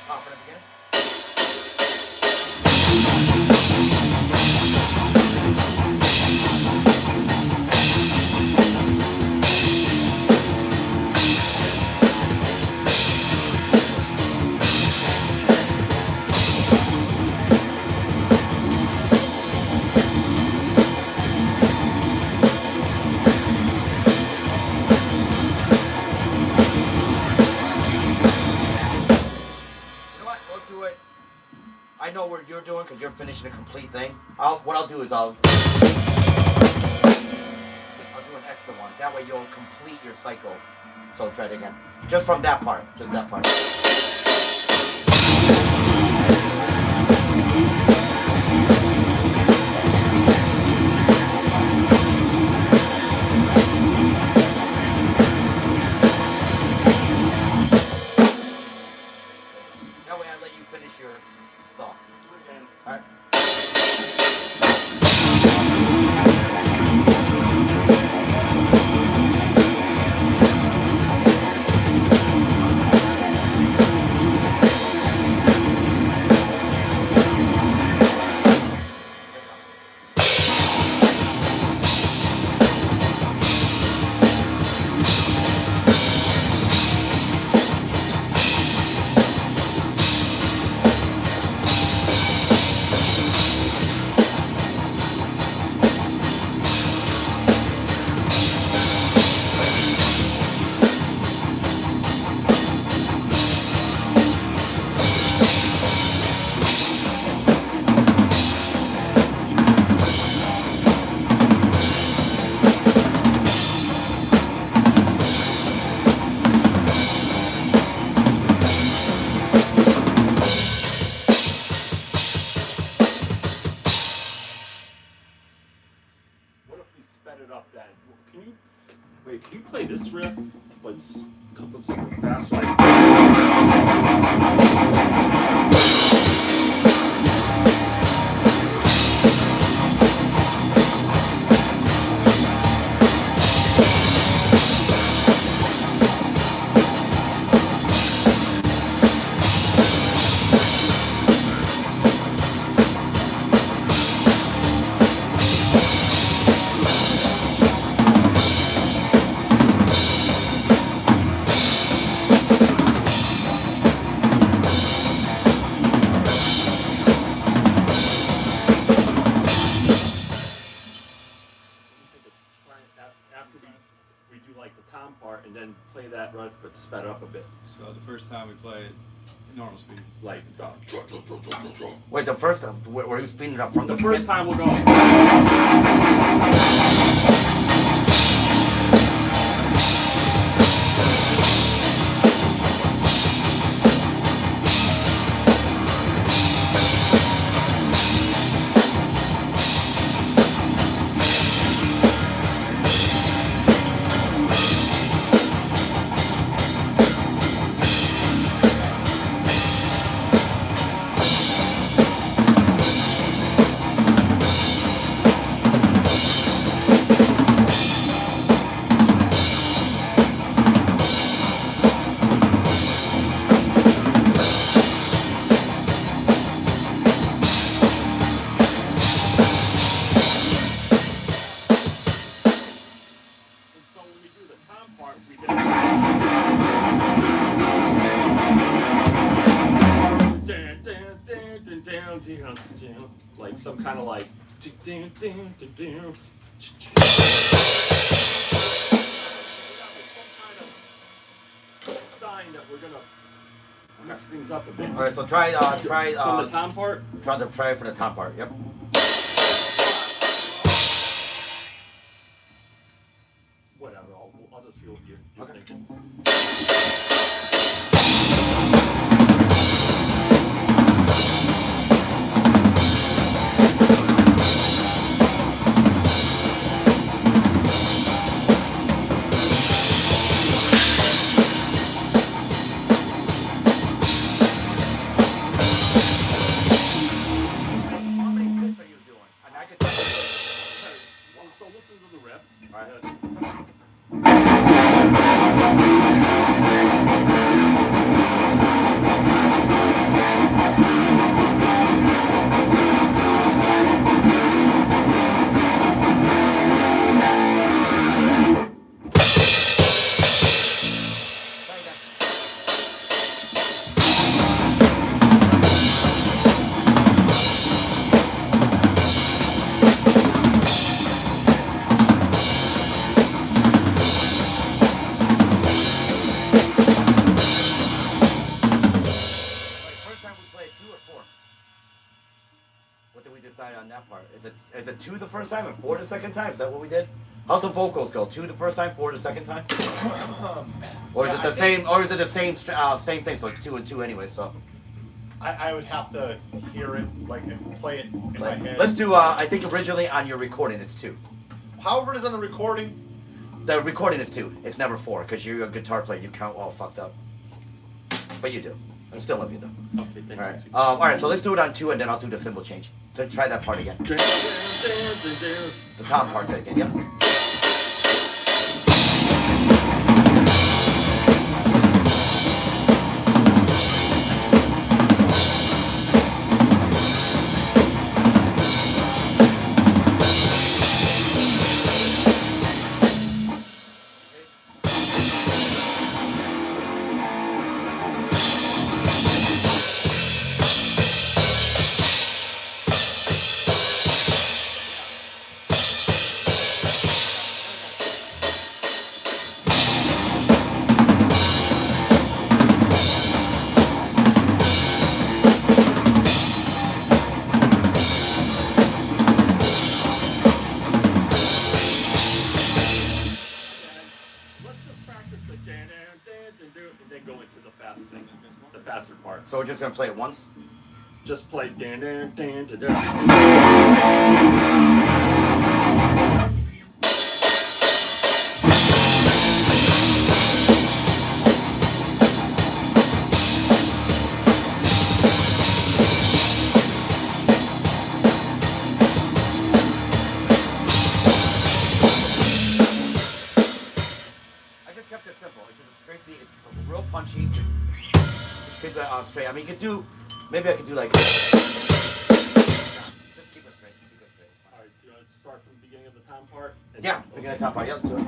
From the beginning. You know what? We'll do it. I know what you're doing because you're finishing a complete thing. What I'll do is I'll do an extra one. That way you'll complete your cycle. So let's try it again. Just from that part. Just that part. That way I let you finish your thought. Do it again. All right. What if we sped it up then? Can you play this riff, but a couple something faster? Like... part and then play that riff but sped up a bit, So the first time we play it, normal speed. like Wait, the first time, were you speeding it up from the the first time we'll go. So when we do the tom part, we get down, like some kind of like some kind of sign that we're gonna mix things up a bit. All right, so try From the tom part. try for the top part. Yep. Whatever, I'll just hear what you're Okay. thinking. How many bits are you doing? And I could. Well, so listen to the riff. All right. Try again. Wait, first time we played 2 or 4? What did we decide on that part? Is it 2 the first time and 4 the second time? Is that what we did? How's the vocals go? 2 the first time, 4 the second time? Or is Yeah, it the I think- same? Or is it the same same thing? So it's 2 and 2 anyway. So I would have to hear it, like, and play it in my head. let's do. I think originally on your recording it's 2. However it is on the recording. The recording is 2. It's never 4 because you're a guitar player. You count all fucked up. But you do. I still love you though. Okay, thank All right. you. All right. So let's do it on 2 and then I'll do the cymbal change. So try that part again. The top part again. Yep. Let's just practice the dan and then go into the fast thing, the faster part. So we're just gonna play it once. Just play dan. I just kept it simple. It's just a straight beat. It's real punchy. Just keep it straight. I mean, you could do. Maybe I could do like. Just keep it straight. Keep it straight. It's fine. Alright, so you want to start from the beginning of the tom part? Yeah, beginning of top part. Yeah, let's do it.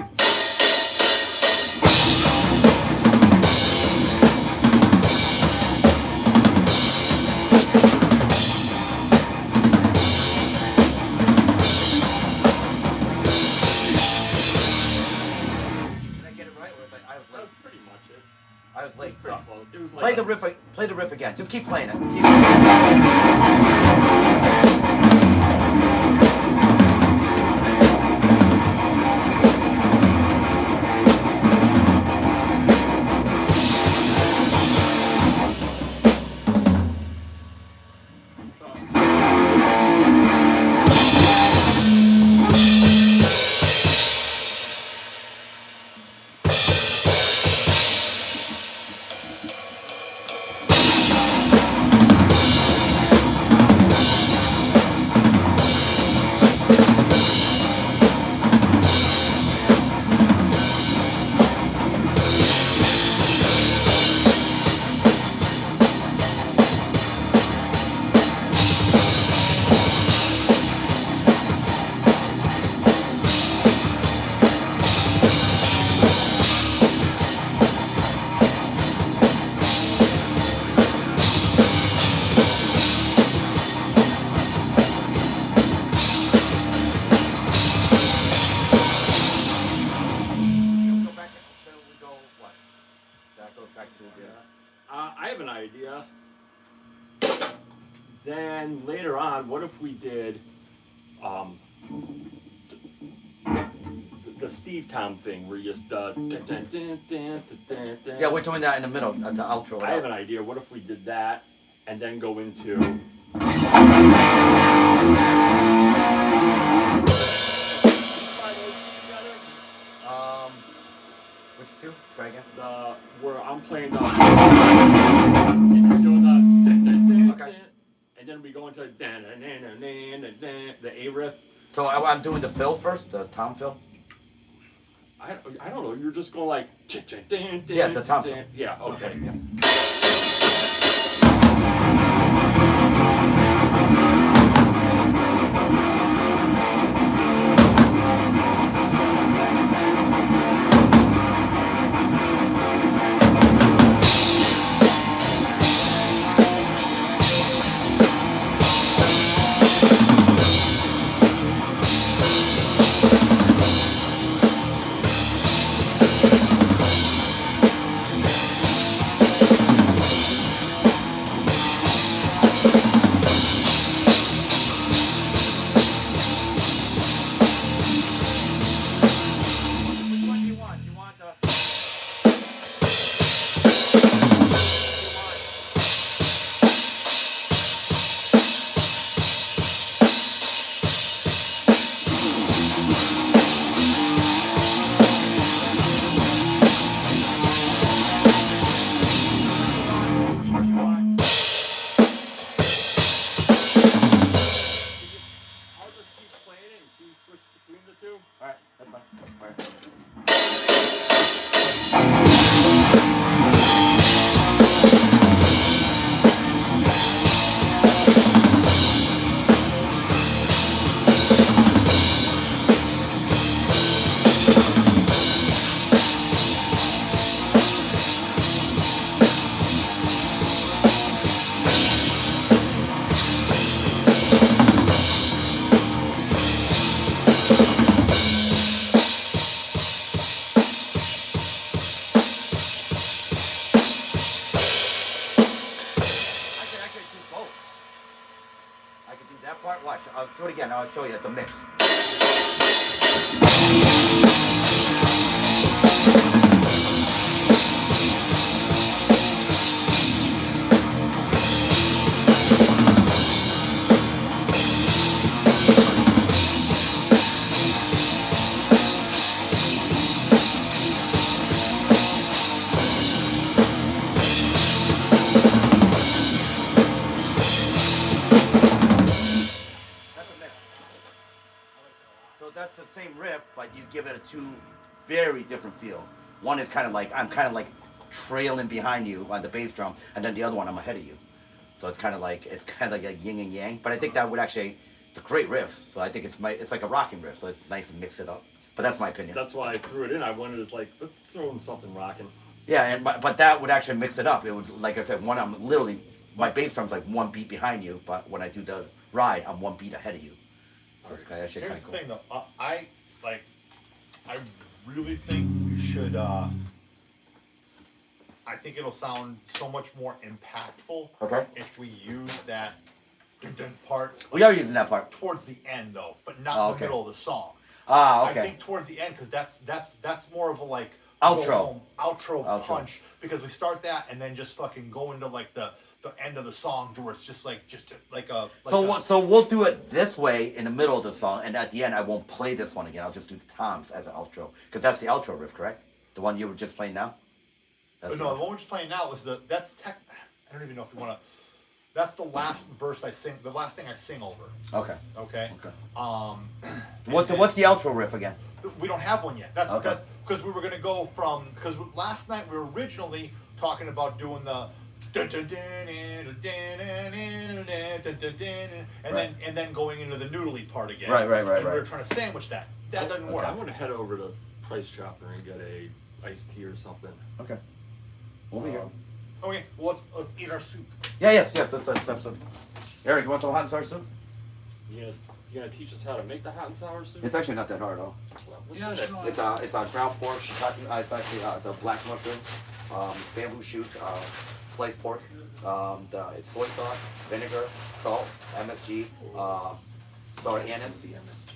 Did I get it right? Or was I was That late. was pretty much it. I was It was late. pretty close. It was like Play a the riff. s- Play the riff again. Just keep playing it. Go back. Then we go what? That goes back to the. I have an idea. Then later on, what if we did the Steve Tom thing where you just Yeah, we're doing that in the middle at the outro. I have an idea. What if we did that and then go into Which two? Try again. the where I'm playing the you're doing the Okay. and then we go into the A riff. So I'm doing the fill first, the Tom fill. I don't know. You're just going like Yeah, the Tom fill. Yeah. Okay. Yeah. Which one do you want? Do you want the? I'll just keep playing it and you switch between the two. All right, that's fine. All right. I could do both. I could do that part. Watch. I'll do it again. I'll show you. It's a mix. That's a mix. So that's the same riff, but you give it two very different feels. One is kind of like I'm kind of like trailing behind you on the bass drum, and then the other one I'm ahead of you. So it's kind of like a yin and yang. But I think that would actually it's a great riff. So I think it's like a rocking riff. So it's nice to mix it up. But that's my opinion. That's why I threw it in. I wanted to like let's throw in something rocking. Yeah, and but that would actually mix it up. It would, like I said, I'm literally my bass drum's like one beat behind you, but when I do the ride, I'm one beat ahead of you. So it's actually kind Here's of the cool. thing though, I really think you should I think it'll sound so much more impactful Okay. if we use that dun dun part. We are using that part. Towards the end though, but not Oh, in okay. the middle of the song. Ah, I okay. think towards the end, because that's more of a like Outro. go home, outro Outro. punch, because we start that and then just fucking go into like the end of the song to where it's just like So we'll do it this way in the middle of the song, and at the end I won't play this one again. I'll just do Tom's as an outro, because that's the outro riff, correct? The one you were just playing now. That's no, the one we're just playing now is I don't even know if you want to. That's the last verse I sing. The last thing I sing over. Okay. Okay. Okay. What's the outro riff again? We don't have one yet. That's Okay. because we were gonna go from because last night we were originally talking about doing the and then going into the noodly part again. Right. And we were trying to sandwich that. That doesn't work. I'm gonna head over to Price Chopper and get a iced tea or something. Okay. We'll be here. Okay, well let's eat our soup. Yes. Let's have some. Eric, you want some hot and sour soup? You gonna teach us how to make the hot and sour soup? It's actually not that hard, though. Well, what's Yeah, in it? sure. It's ground pork, shiitake. It's actually the black mushroom, bamboo shoot, sliced pork. It's soy sauce, vinegar, salt, MSG, star anise,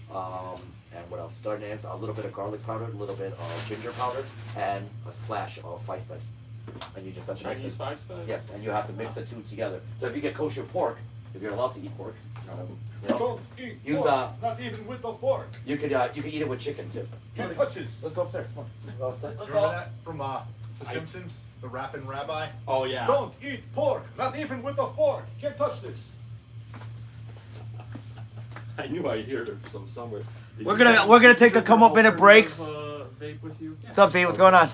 and what else? Star anise, a little bit of garlic powder, a little bit of ginger powder, and a splash of five spice. And you just have to mix Chinese it. 5 spice? Yes, and you have to mix the two together. So if you get kosher pork, if you're allowed to eat pork, you know, Don't eat use pork, not even with the fork. you could eat it with chicken too. Can't touch this. Let's go upstairs. Come on. Go upstairs. Remember that from The Simpsons, the rapping rabbi? Oh yeah. Don't eat pork, not even with a fork. Can't touch this. I knew I'd hear it from somewhere. Did We're you gonna guys take a take couple minute breaks. Vape with you? What's up, Z? What's going on?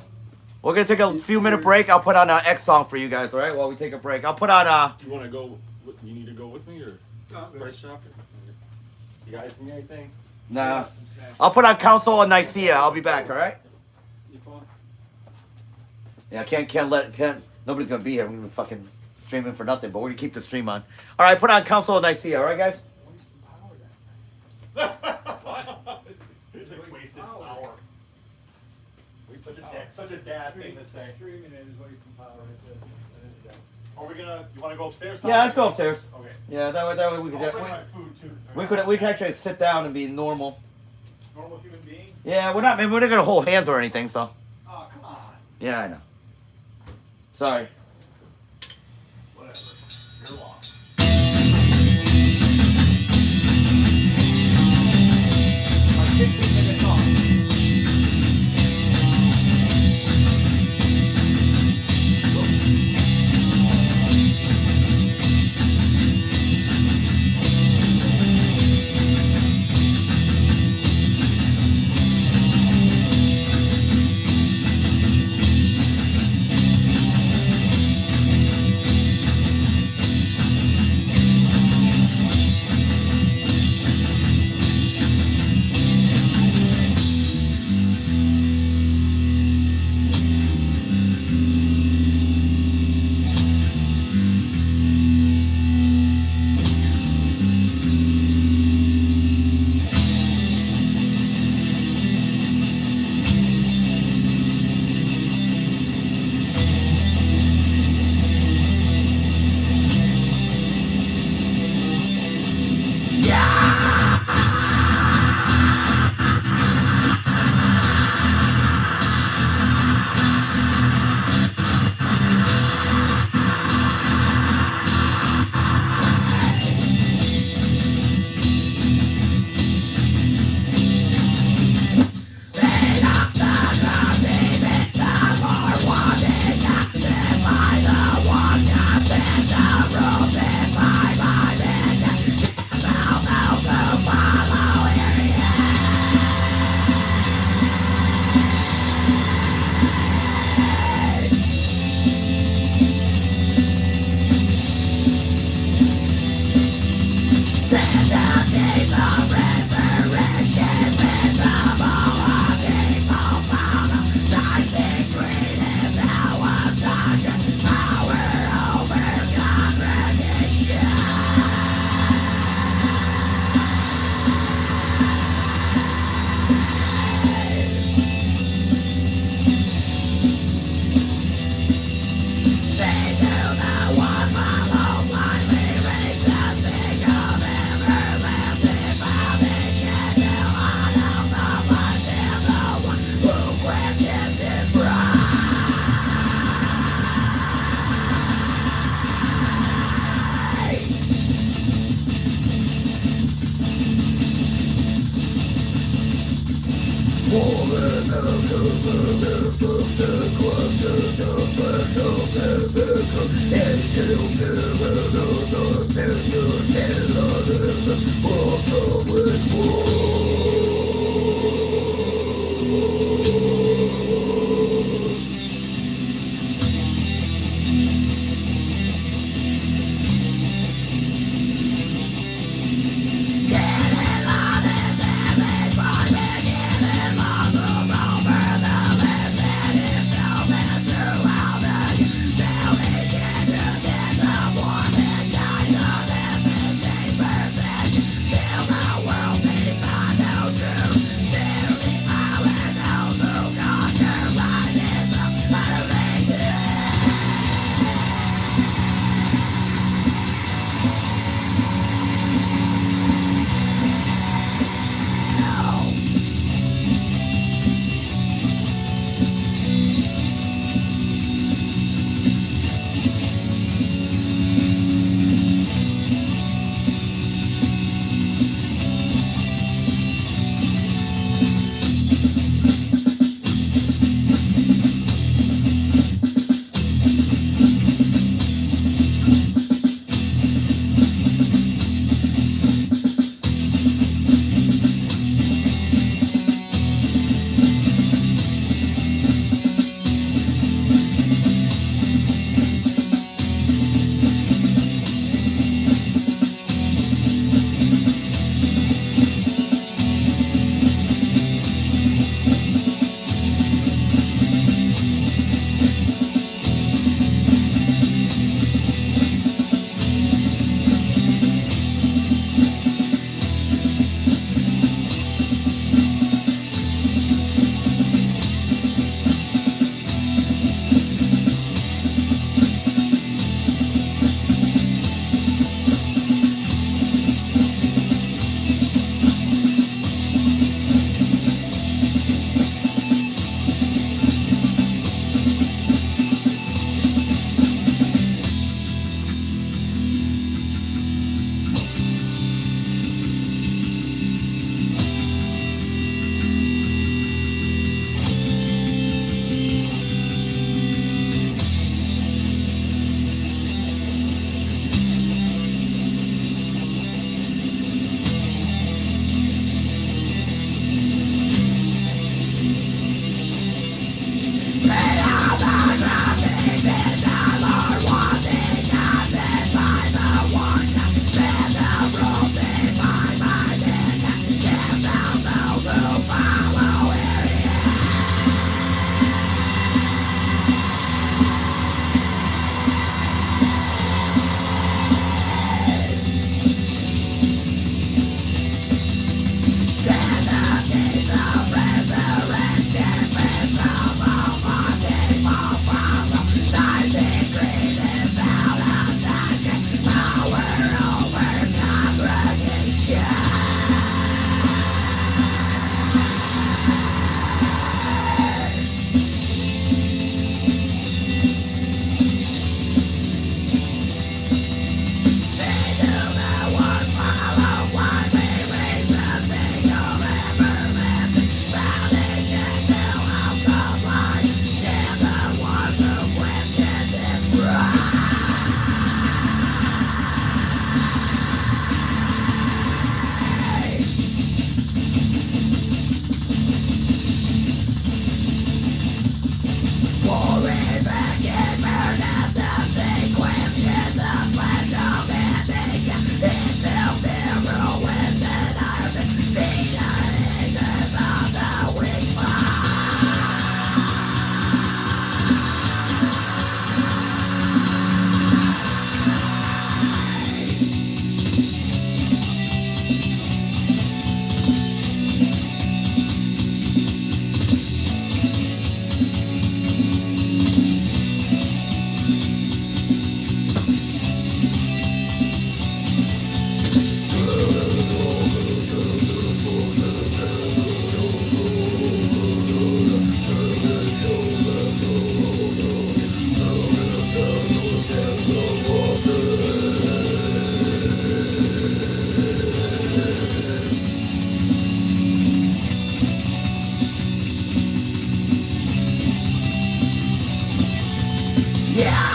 We're gonna take a few minute break. I'll put on an X song for you guys, all right? While we take a break, I'll put on Do you want to go? You need to go with me or Price Chopper? You guys need anything? Nah. I'll put on Council of Nicaea. I'll be back, all right? You phone? Yeah, can't. Nobody's gonna be here. We're gonna be fucking streaming for nothing, but we're gonna keep the stream on. All right, put on Council of Nicaea, all right, guys? What? It's like wasted power. Such a dad thing to say. Streaming it is wasting power. Are we gonna? You want to go upstairs? Yeah, let's go upstairs. Okay. Yeah, that way we I'll bring could. my food too. We could actually sit down and be normal. Normal human beings. Yeah, we're not gonna hold hands or anything, so. Oh, come on. Yeah, I know. Sorry. Whatever. You're lost. My 15-minute talk. you.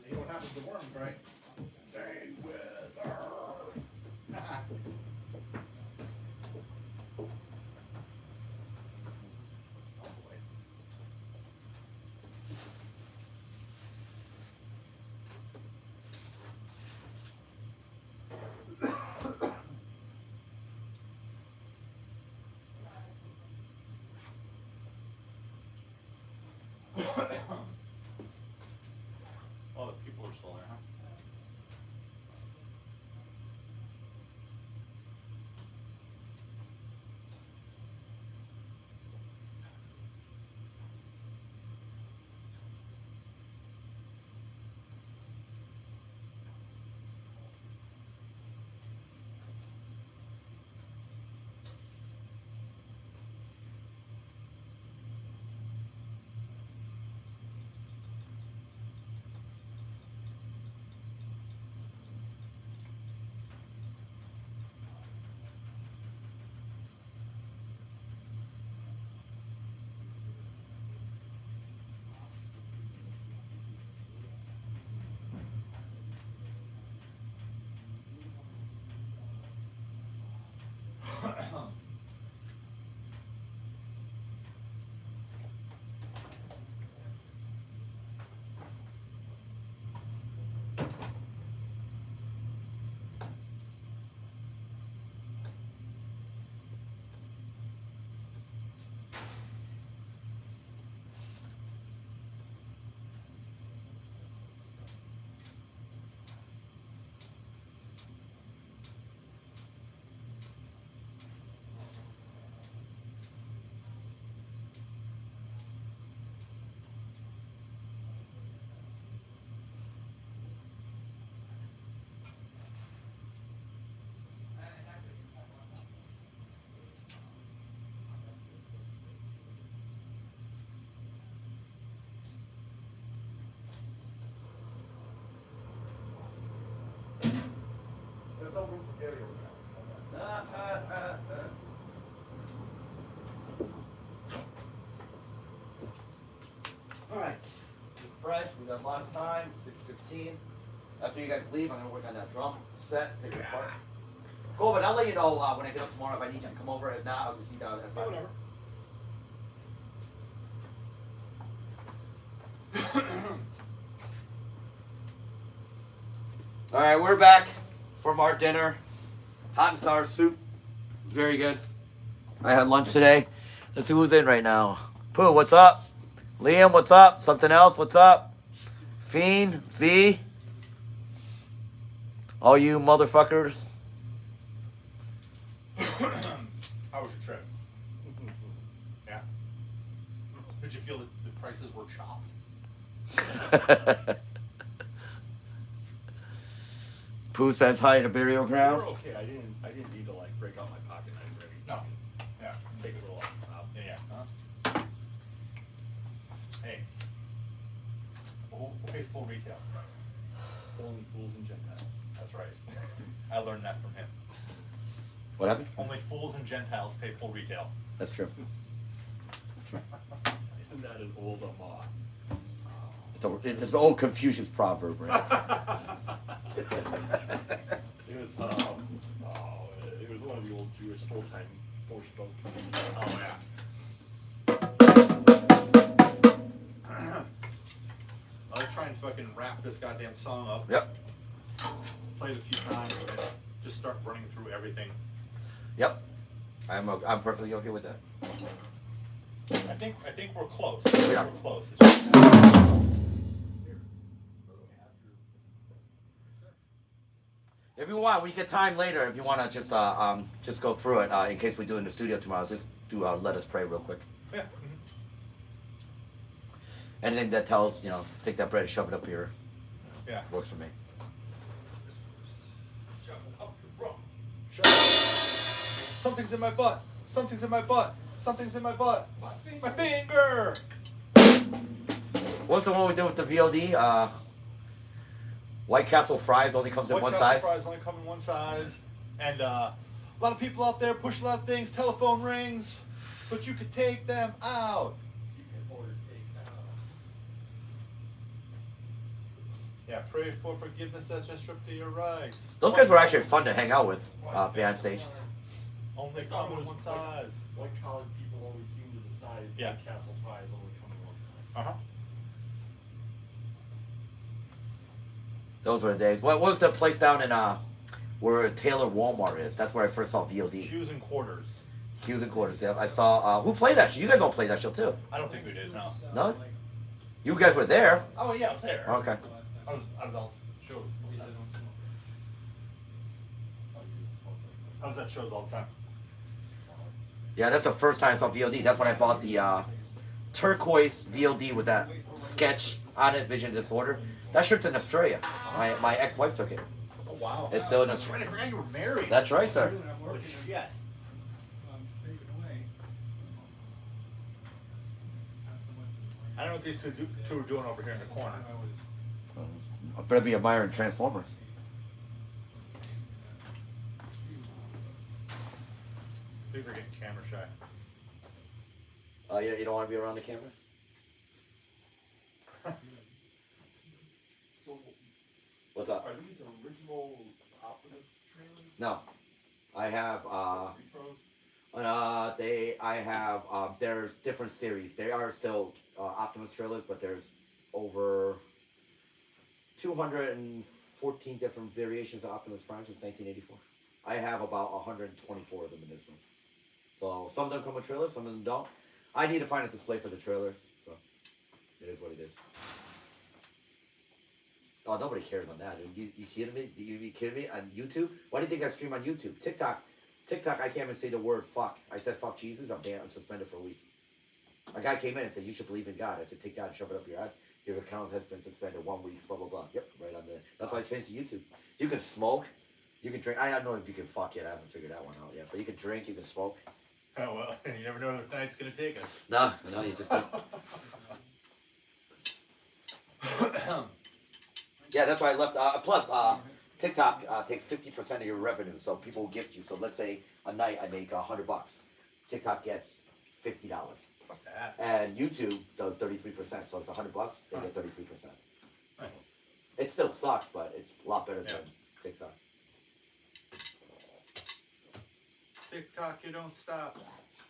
You know what happens to worms, right? They wither. All the people are still there, huh? There's no room for Gary over there. All right, get fresh. We got a lot of time. 6:15. After you guys leave, I'm gonna work on that drum set. Take it apart. Cool, but I'll let you know when I get up tomorrow if I need you to come over. If not, I'll just see you down at Yeah, whatever. All right, we're back from our dinner. Hot and sour soup. Very good. I had lunch today. Let's see who's in right now. Pooh, what's up? Liam, what's up? Something else, what's up? Fiend, Z, all you motherfuckers. How was your trip? Yeah. Did you feel that the prices were chopped? Pooh says hi to burial We're ground. okay. I didn't need to like break out my pocket knife or anything. No. Yeah. Take a little off the top. Yeah. Huh? Hey. Who pays full retail? Only fools and Gentiles. That's right. I learned that from him. What happened? Only fools and Gentiles pay full retail. That's true. Isn't that an old Amah? It's an old Confucius proverb, right? It was it was one of the old Jewish old time Porsche boat. Oh yeah. Let's try and fucking wrap this goddamn song up. Yep. Play it a few times and just start running through everything. Yep. I'm perfectly okay with that. I think we're close. Yeah. We're close. It's just- If you want, we get time later. If you want to just go through it in case we do it in the studio tomorrow. Just do let us pray real quick. Yeah. Anything that tells take that bread and shove it up here Yeah. works for me. Shove it up your bum. Shove it. Something's in my butt. Something's in my butt. Something's in my butt. My finger. What's the one we did with the VOD? White Castle fries only comes in one size. Fries only come in one size. And a lot of people out there push a lot of things. Telephone rings, but you could take them out. You can order takeout. Yeah, pray for forgiveness as just stripped to your rights. Those guys were actually fun to hang out with behind stage. Only come in one size. White collared people always seem to decide Yeah. that Castle fries only come in one size. Uh-huh. Those were the days. What was the place down in where Taylor Walmart is? That's where I first saw VOD. Hughes and Quarters. Hughes and Quarters. Yeah, I saw. Who played that show? You guys all played that show too. I don't think we did, no. No? You guys were there. Oh yeah, I was there. Okay. I was all shows. I was at shows all the time. Yeah, that's the first time I saw VOD. That's when I bought the turquoise VOD with that sketch on it, Vision Disorder. That shirt's in Australia. My ex-wife took it. Oh wow. It's still in That's Australia. right, I forgot you were married. That's right, sir. Holy shit. I don't know what these two are doing over here in the corner. I better be admiring Transformers. I think we're getting camera shy. You don't want to be around the camera? So, What's up? are these original Optimus trailers? No. I have Repros? I have there's different series. They are still Optimus trailers, but there's over 214 different variations of Optimus Prime since 1984. I have about 124 of them in this room. So some of them come with trailers, some of them don't. I need to find a display for the trailers, so it is what it is. Oh, nobody cares on that, dude. You kidding me? You kidding me? On YouTube? Why do you think I stream on YouTube? TikTok, I can't even say the word fuck. I said fuck Jesus, I'm banned, I'm suspended for a week. A guy came in and said, you should believe in God. I said, take God and shove it up your ass. Your account has been suspended 1 week, blah, blah, blah. Yep, right on there. That's why I changed to YouTube. You can smoke, you can drink. I don't know if you can fuck yet. I haven't figured that one out yet. But you can drink, you can smoke. Oh well, you never know where the night's gonna take us. No, you just don't. Yeah, that's why I left. Plus, TikTok takes 50% of your revenue, so people will gift you. So let's say a night I make $100. TikTok gets $50. Fuck that. And YouTube does 33%, so it's $100. They get 33%. Nice. It still sucks, but it's a lot better than TikTok. TikTok, you don't stop.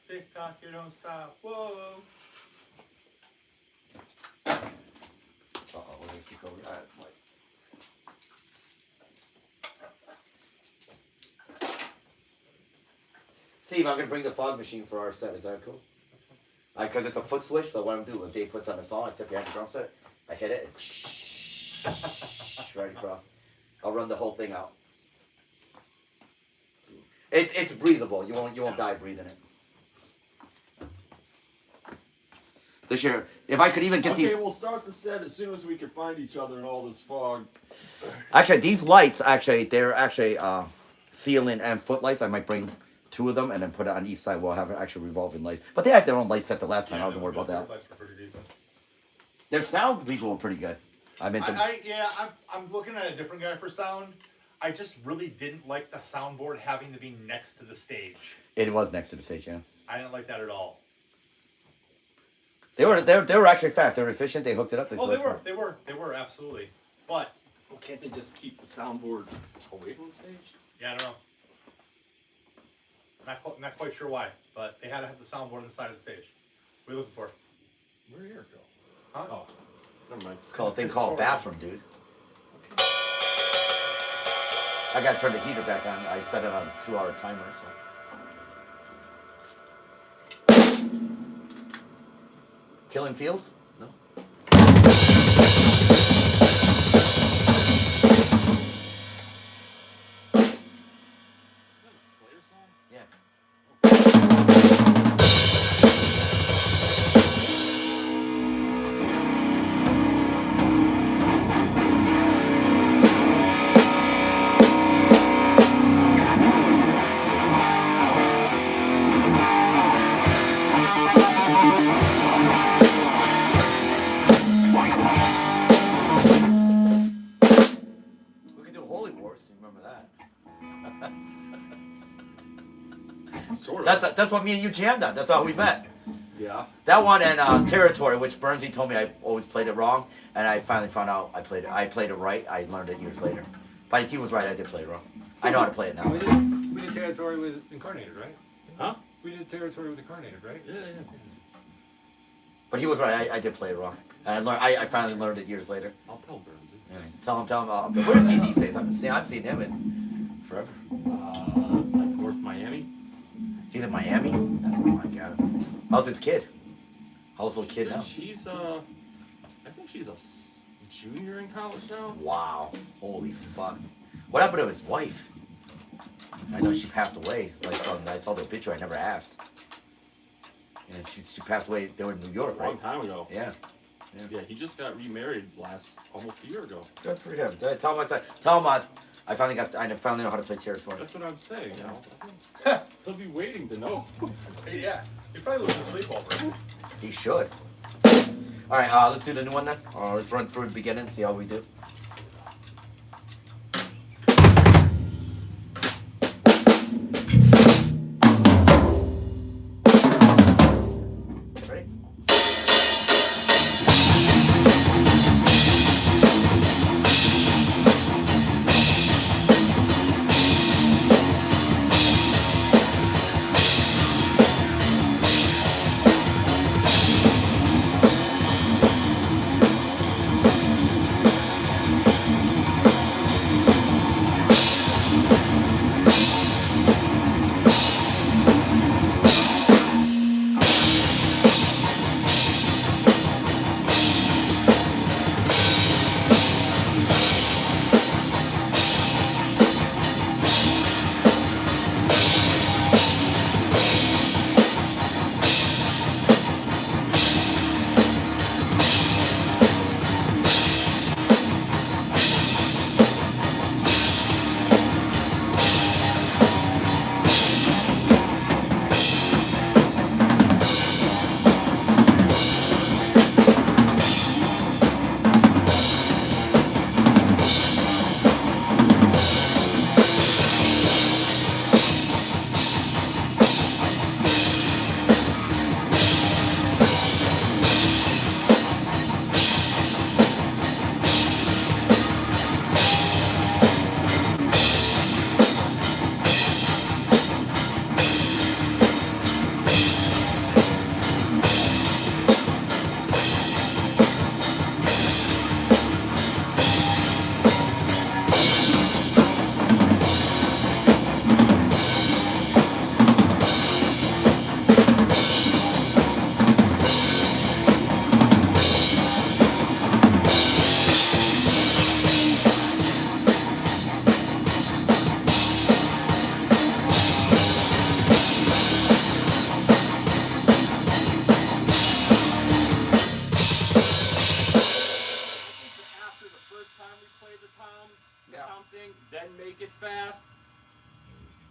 TikTok, you don't stop. Whoa. We're gonna keep going. All right, Mike. Steve, I'm gonna bring the fog machine for our set. Is that cool? Because it's a foot switch, so what I'm doing, when Dave puts on a song, I sit behind the drum set, I hit it, and Right across. I'll run the whole thing out. It's breathable. You won't die breathing it. This year, if I could even get Okay, these. we'll start the set as soon as we can find each other in all this fog. Actually, these lights they're actually ceiling and footlights. I might bring 2 of them and then put it on each side. We'll have actually revolving lights. But they had their own light set the last time. I wasn't worried about that. Lights were pretty decent. Their sound we going pretty good. I'm into. I'm looking at a different guy for sound. I just really didn't like the soundboard having to be next to the stage. It was next to the stage, yeah. I didn't like that at all. They were actually fast. They were efficient. They hooked it up. They were absolutely. But Well, can't they just keep the soundboard away from the stage? yeah, I don't know. Not quite sure why, but they had to have the soundboard on the side of the stage. What are you looking for? Where'd your go? Huh? Oh, never mind. It's called a thing called bathroom, dude. I gotta turn the heater back on. I set it on a 2-hour timer, so. Killing Fields? No. Is that a Slayer song? Yeah. We could do Holy Wars. You remember that? Sort of. That's what me and you jammed on. That's how we met. Yeah. That one and Territory, which Burnsy told me I always played it wrong, and I finally found out I played it right. I learned it years later, but he was right. I did play it wrong. I know how to play it now. We did Territory with Incarnated, right? Huh? We did Territory with Incarnated, right? Yeah. But he was right. I did play it wrong, and I finally learned it years later. I'll tell Burnsy. Yeah. Tell him. Where is he these days? I've seen him in forever. Like North Miami. He's in Miami. Oh my god. How's his kid? How's the little kid now? She's I think she's a junior in college now. Wow. Holy fuck. What happened to his wife? I know she passed away. I saw the obituary. I never asked. And she passed away. They were in New York, A long right? time ago. Yeah. Yeah, he just got remarried almost a year ago. Good for him. Tell him I finally know how to play Territory. That's what I'm saying. You know? He'll be waiting to know. Yeah, you probably lose sleep over it. He should. All right, let's do the new one then. Let's run through the beginning, see how we do. Ready?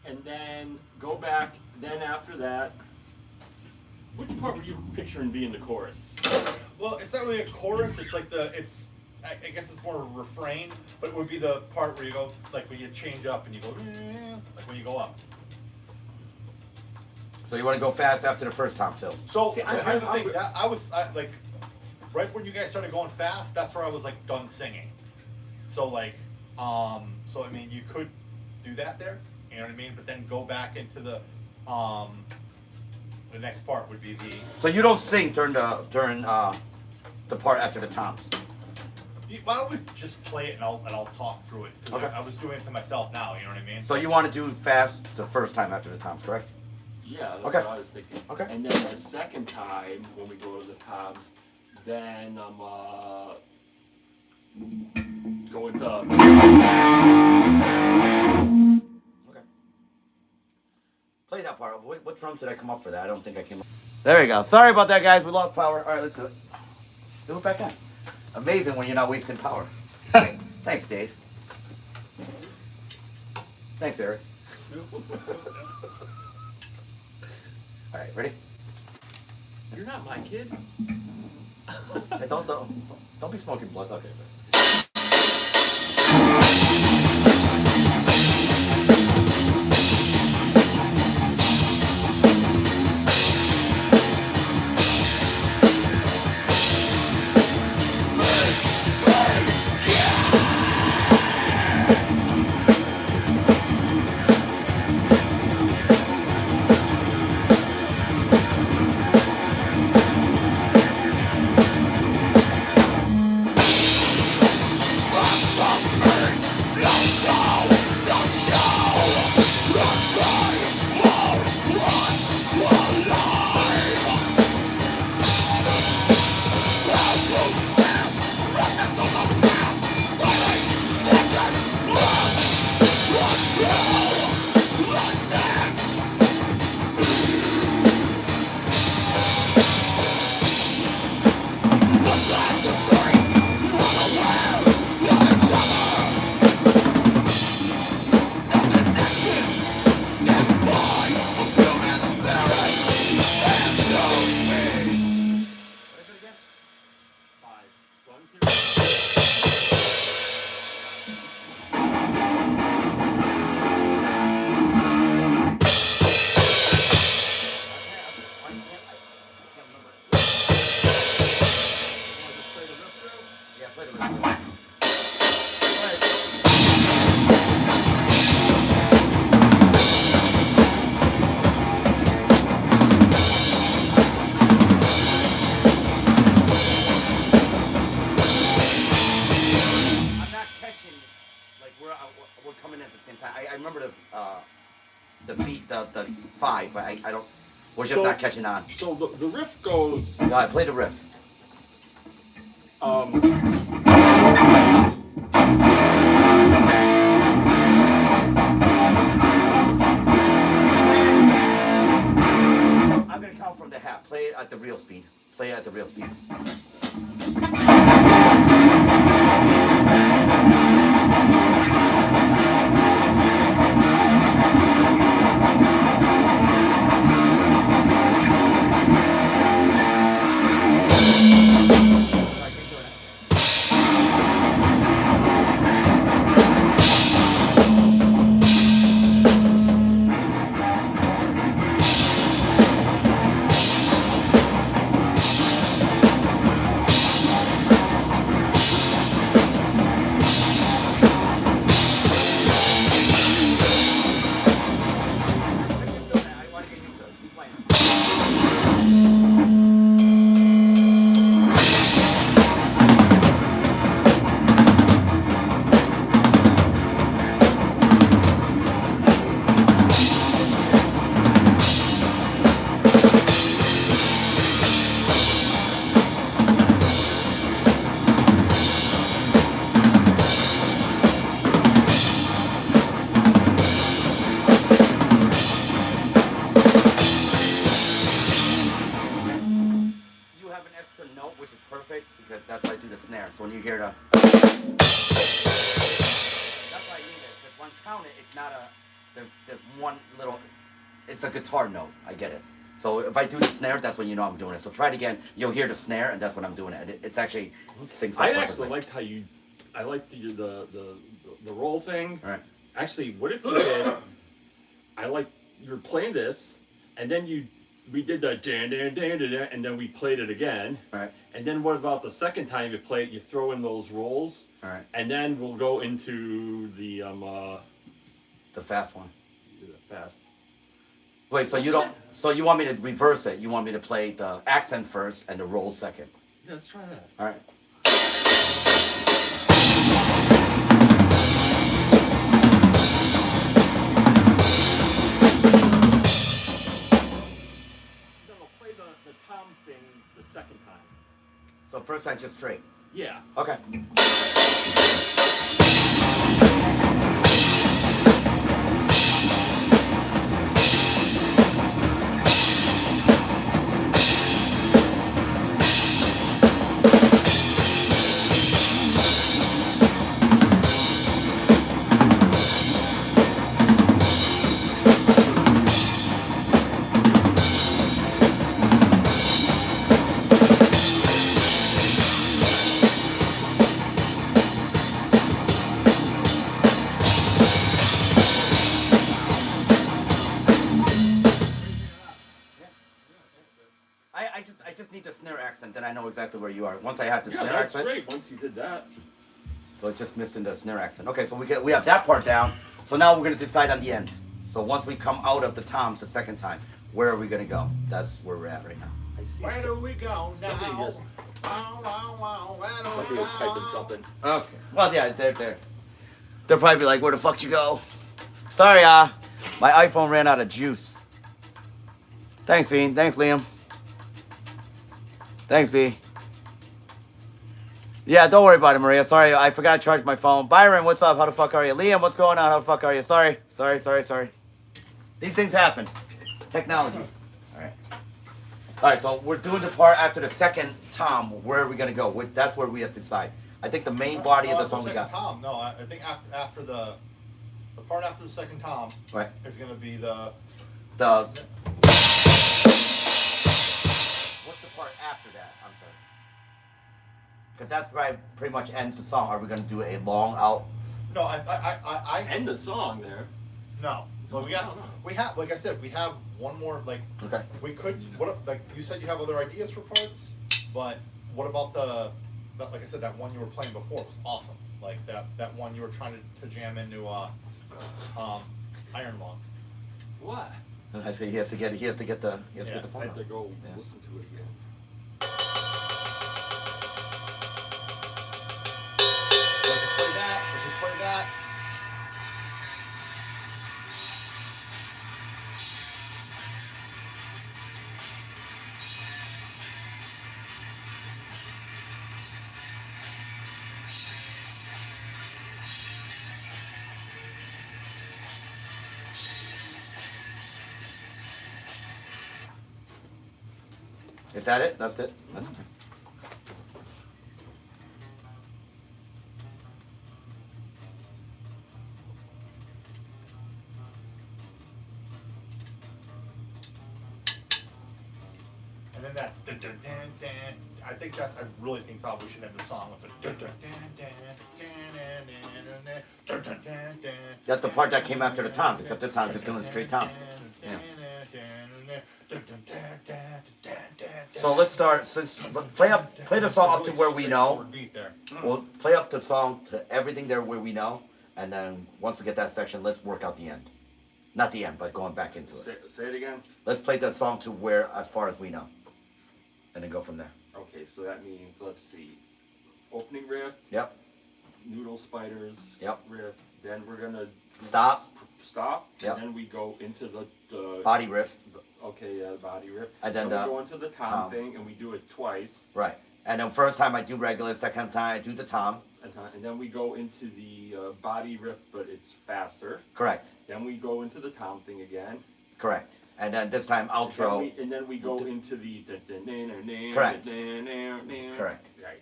and then go back. Then after that, which part were you picturing being the chorus? Well, it's not really a chorus. It's like I guess it's more of a refrain, but it would be the part where you go, like when you change up and you go, like when you go up. So you want to go fast after the first time, Phil? So See, here's the thing. I- I was like, right when you guys started going fast, that's where I was like done singing. So like, so I mean, you could do that there. You know what I mean? But then go back into the next part would be the. So you don't sing during the part after the toms. Why don't we just play it and I'll talk through it? 'Cause Okay. I was doing it to myself now. You know what I mean? So you want to do fast the first time after the toms, correct? Yeah, that's Okay. what I was thinking. Okay. And then the second time when we go to the toms, then I'm going to. Okay. Play that part. What drum did I come up for that? I don't think I came up. There you go. Sorry about that, guys. We lost power. All right, let's do it. Do it back on. Amazing when you're not wasting power. Thanks, Dave. Thanks, Eric. All right, ready? You're not my kid. Hey, don't be smoking blunts. Okay. Yeah, play the rest. I'm not catching, like we're coming in at the same time. I remember the beat, the 5, but I don't. We're just So- not catching on. So the riff goes. Go ahead, play the riff. I'm gonna count from the half. Play it at the real speed. Play it at the real speed. Alright, keep doing it. Keep doing it. I want to get used to it. Keep playing. You have an extra note, which is perfect because that's why I do the snare. So when you hear the, that's why I need it. Because when count it, it's not a there's one little. It's a guitar note. I get it. So if I do the snare, that's when you know I'm doing it. So try it again. You'll hear the snare, and that's when I'm doing it. It's actually syncs up I perfectly. actually liked how you. I liked the roll thing. All right. Actually, what if you did? I like you're playing this, and then we did the dan dan dan dan, dan, and then we played it again. All right. And then what about the second time you play it? You throw in those rolls. All right. And then we'll go into the fast one. fast. Wait, so you don't? So you want me to reverse it? You want me to play the accent first and the roll second? Yeah, let's try that. All right. Then we'll play the tom thing the second time. So first time just straight. Yeah. Okay. I just need the snare accent, then I know exactly where you are. Once I have the Yeah, snare that's accent. great. Once you did that. So it's just missing the snare accent. Okay, so we have that part down. So now we're gonna decide on the end. So once we come out of the toms the second time, where are we gonna go? That's where we're at right now. I see. Where do we go now? Somebody just- Wow, wow, wow, where do Somebody we was typing go? something. Okay. Well, yeah, they're probably like, where the fuck you go? Sorry, my iPhone ran out of juice. Thanks, Fiend. Thanks, Liam. Thanks, V. Yeah, don't worry about it, Maria. Sorry, I forgot to charge my phone. Byron, what's up? How the fuck are you? Liam, what's going on? How the fuck are you? Sorry. These things happen. Technology. All right, so we're doing the part after the second tom. Where are we going to go? That's where we have to decide. I think the main body of the song we second got. tom. No, I think after the part after the second tom Right. is going to be the What's the part after that? I'm sorry. Because that's where I pretty much ends the song. Are we going to do a long out? no. I End the song there. no. Well, we have like I said, we have one more like Okay. we could like you said you have other ideas for parts, but what about like I said, that one you were playing before was awesome. Like that one you were trying to jam into Iron Lung. What? I say he has to get the I phone. have to out. go Yeah. listen to it again. Let's play that. Let's play that. Is that it? That's it? That's okay. And then that dun, dun, dun, dun, I think that's I really think how we should end the song with the dun, dun, dun, dun, dun, dun, dun, dun, dun, dun. That's the part that came after the toms, except this time just doing straight toms. Yeah. So let's start. Play the song up to where we know. Beat there. We'll play up the song to everything there where we know, and then once we get that section, let's work out the end. Not the end, but going back into it. Say it again. Let's play that song to where, as far as we know, and then go from there. Okay, so that means let's see. Opening riff. Yep. Noodle spiders. Yep. Riff. Then we're gonna Stop. Stop. Yep. And then we go into the Body riff. Okay, body riff. And then we the go into the tom tom. thing, and we do it twice. Right. And then first time I do regular, second time I do the tom. And then we go into the body riff, but it's faster. Correct. Then we go into the tom thing again. Correct. And then this time outro. And then we go into the. Correct. Correct. Correct. Right.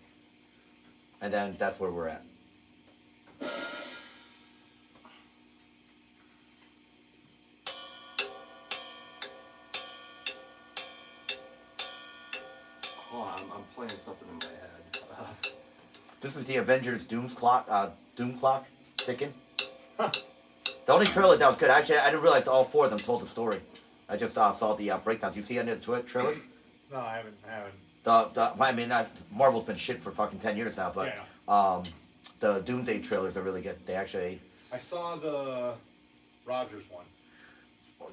And then that's where we're at. Oh, I'm playing something in my head. This is the Avengers Doom clock ticking. Huh. The only trailer that was good. Actually, I didn't realize all 4 of them told the story. I just saw the breakdowns. You see any of the trailers? No, I haven't. I mean, Marvel's been shit for fucking 10 years now, but the Doomsday trailers are really good. They actually. I saw the Rogers one.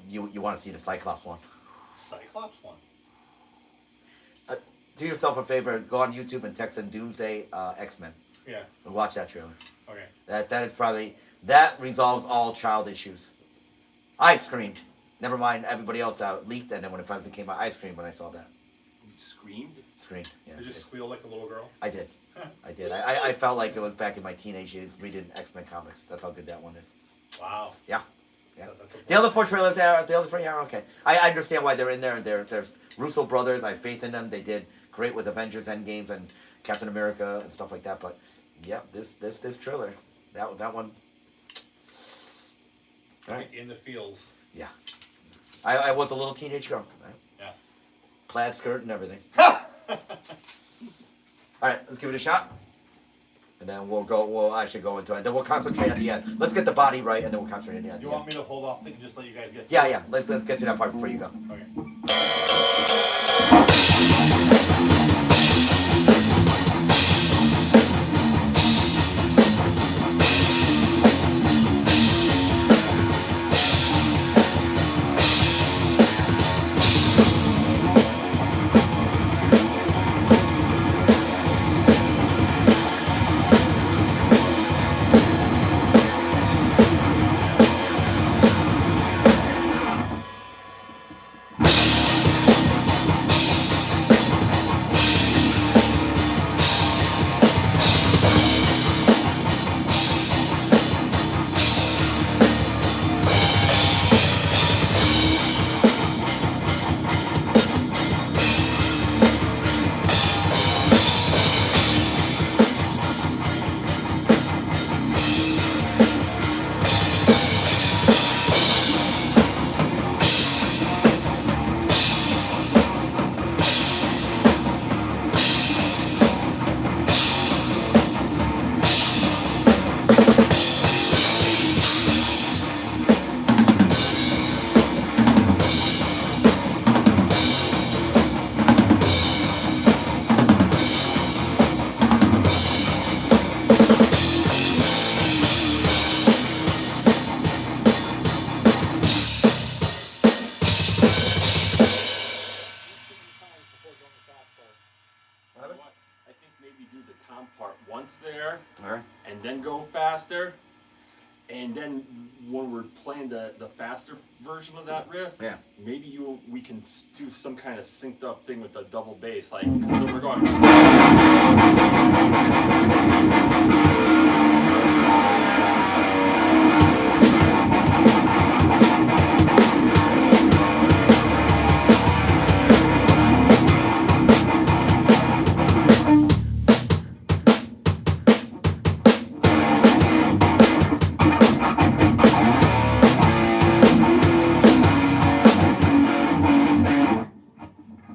You want to see the Cyclops one? Cyclops one. Do yourself a favor. Go on YouTube and text in Doomsday X-Men. Yeah. And watch that trailer. Okay. That is probably that resolves all child issues. I screamed. Never mind everybody else leaked, and then when it finally came out, I screamed when I saw that. You screamed? Screamed. Yeah. You just squeal like a little girl. I did. I did. I felt like it was back in my teenage years reading X-Men comics. That's how good that one is. Wow. Yeah. Yeah. So that's The other 4 trailers, the other 3 are okay. I understand why they're in there. There's Russo brothers. I have faith in them. They did great with Avengers Endgames and Captain America and stuff like that. But yeah, this trailer, that one. All right. In the fields. Yeah. I was a little teenage girl. Right? Yeah. Plaid skirt and everything. All right, let's give it a shot. And then we'll actually go into it. Then we'll concentrate on the end. Let's get the body right, and then we'll concentrate on the end. You want me to hold off so you can just let you guys get to Yeah. Let's get to that part before you go. Okay. You know what? I think maybe do the Tom part once there, All right. and then go faster. And then when we're playing the faster version of that riff, Yeah. maybe we can do some kind of synced up thing with the double bass, like because then we're going.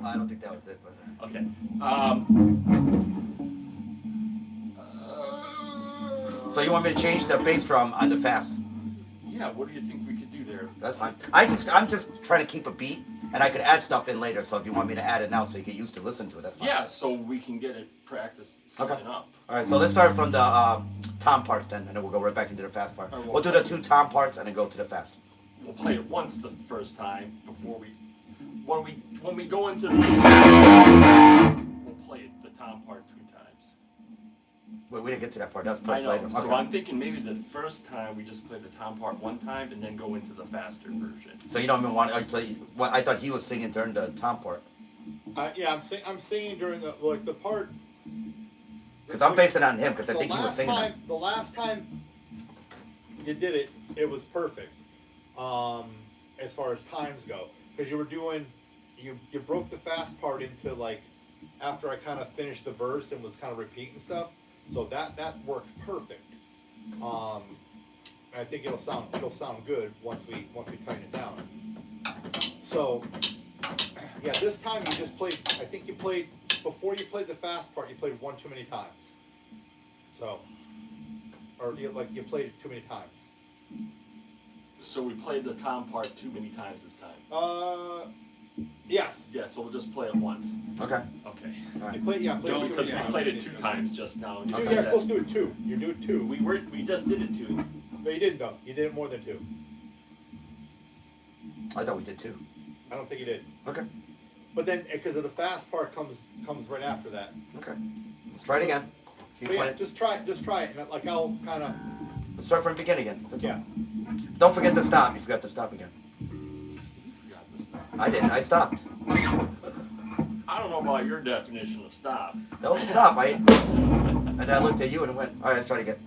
I don't think that was it, but. Okay. So you want me to change the bass drum on the fast? Yeah. What do you think we could do there? That's fine. I'm just trying to keep a beat, and I could add stuff in later. So if you want me to add it now, so you get used to listen to it, that's fine. Yeah, so we can get it practiced something up. All right. So let's start from the tom parts then, and then we'll go right back into the fast part. All right, We'll do the 2 tom parts and then go to the fast. We'll play it once the first time before when we go into the we'll play it, the tom part 2 times. Wait, we didn't get to that part. That's I first know. later. So Okay. I'm thinking maybe the first time we just play the tom part 1 time and then go into the faster version. So you don't even want to play. What I thought he was singing during the tom part. Yeah, I'm singing during the part. Because I'm basing it on him. Because I think he was singing. The last time you did it, it was perfect. As far as times go, because you were doing, you broke the fast part into like after I kind of finished the verse and was kind of repeating stuff. So that worked perfect. And I think it'll sound good once we tighten it down. So yeah, this time you just played. I think you played before you played the fast part, you played one too many times. So, or you played it too many times. So we played the Tom part too many times this time. Yes. Yeah, so we'll just play it once. Okay. Okay. You played, yeah, played Don't it two Because many we times. played it 2 times just now. And you You're said supposed that. to do it 2. You do it 2. We just did it 2. No, you didn't though. You did it more than 2. I thought we did too. I don't think you did. Okay. But then, because of the fast part comes right after that. Okay. Let's try it again. Keep But yeah, playing. just try it, and like I'll kind of, Let's start from the beginning again. That's yeah. all. Don't forget to stop. You forgot to stop again. You forgot this stuff. I didn't. I stopped. I don't know about your definition of stop. That was a stop. And I looked at you and went, all right, let's try it again.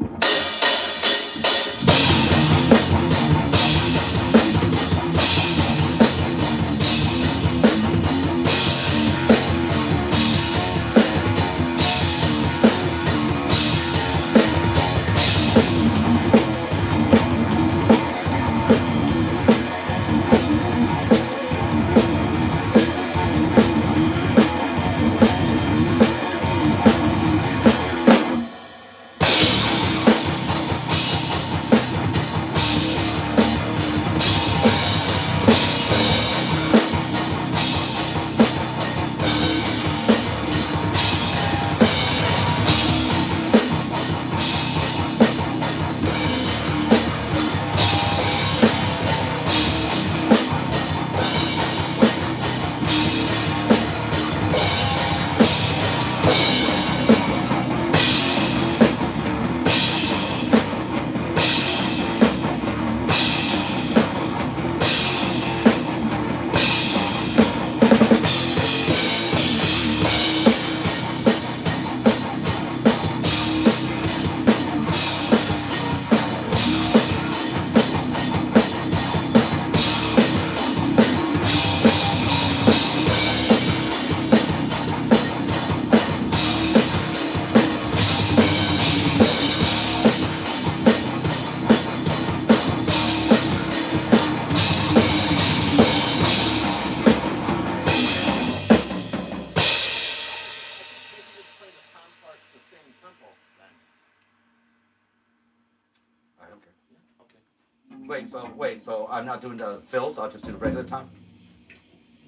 I don't care. Yeah, okay. Wait, so I'm not doing the fills, I'll just do the regular time?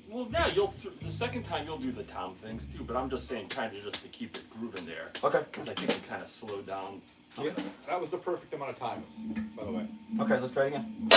Well, yeah, the second time you'll do the Tom things too, but I'm just saying kind of just to keep it grooving there. Okay. Because I think we kind of slowed down. Yeah, that was the perfect amount of times, by the way. Okay, let's try it again.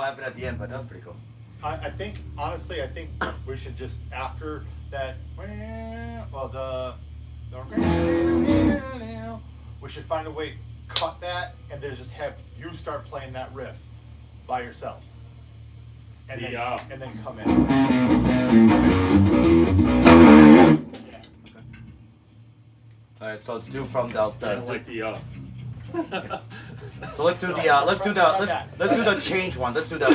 have it at the end, but that's pretty cool. I think honestly, I think we should just after that. Well, we should find a way to cut that and then just have you start playing that riff by yourself, and then come in. Yeah. All right, so let's do from the like so let's do the change one. Let's do the. Go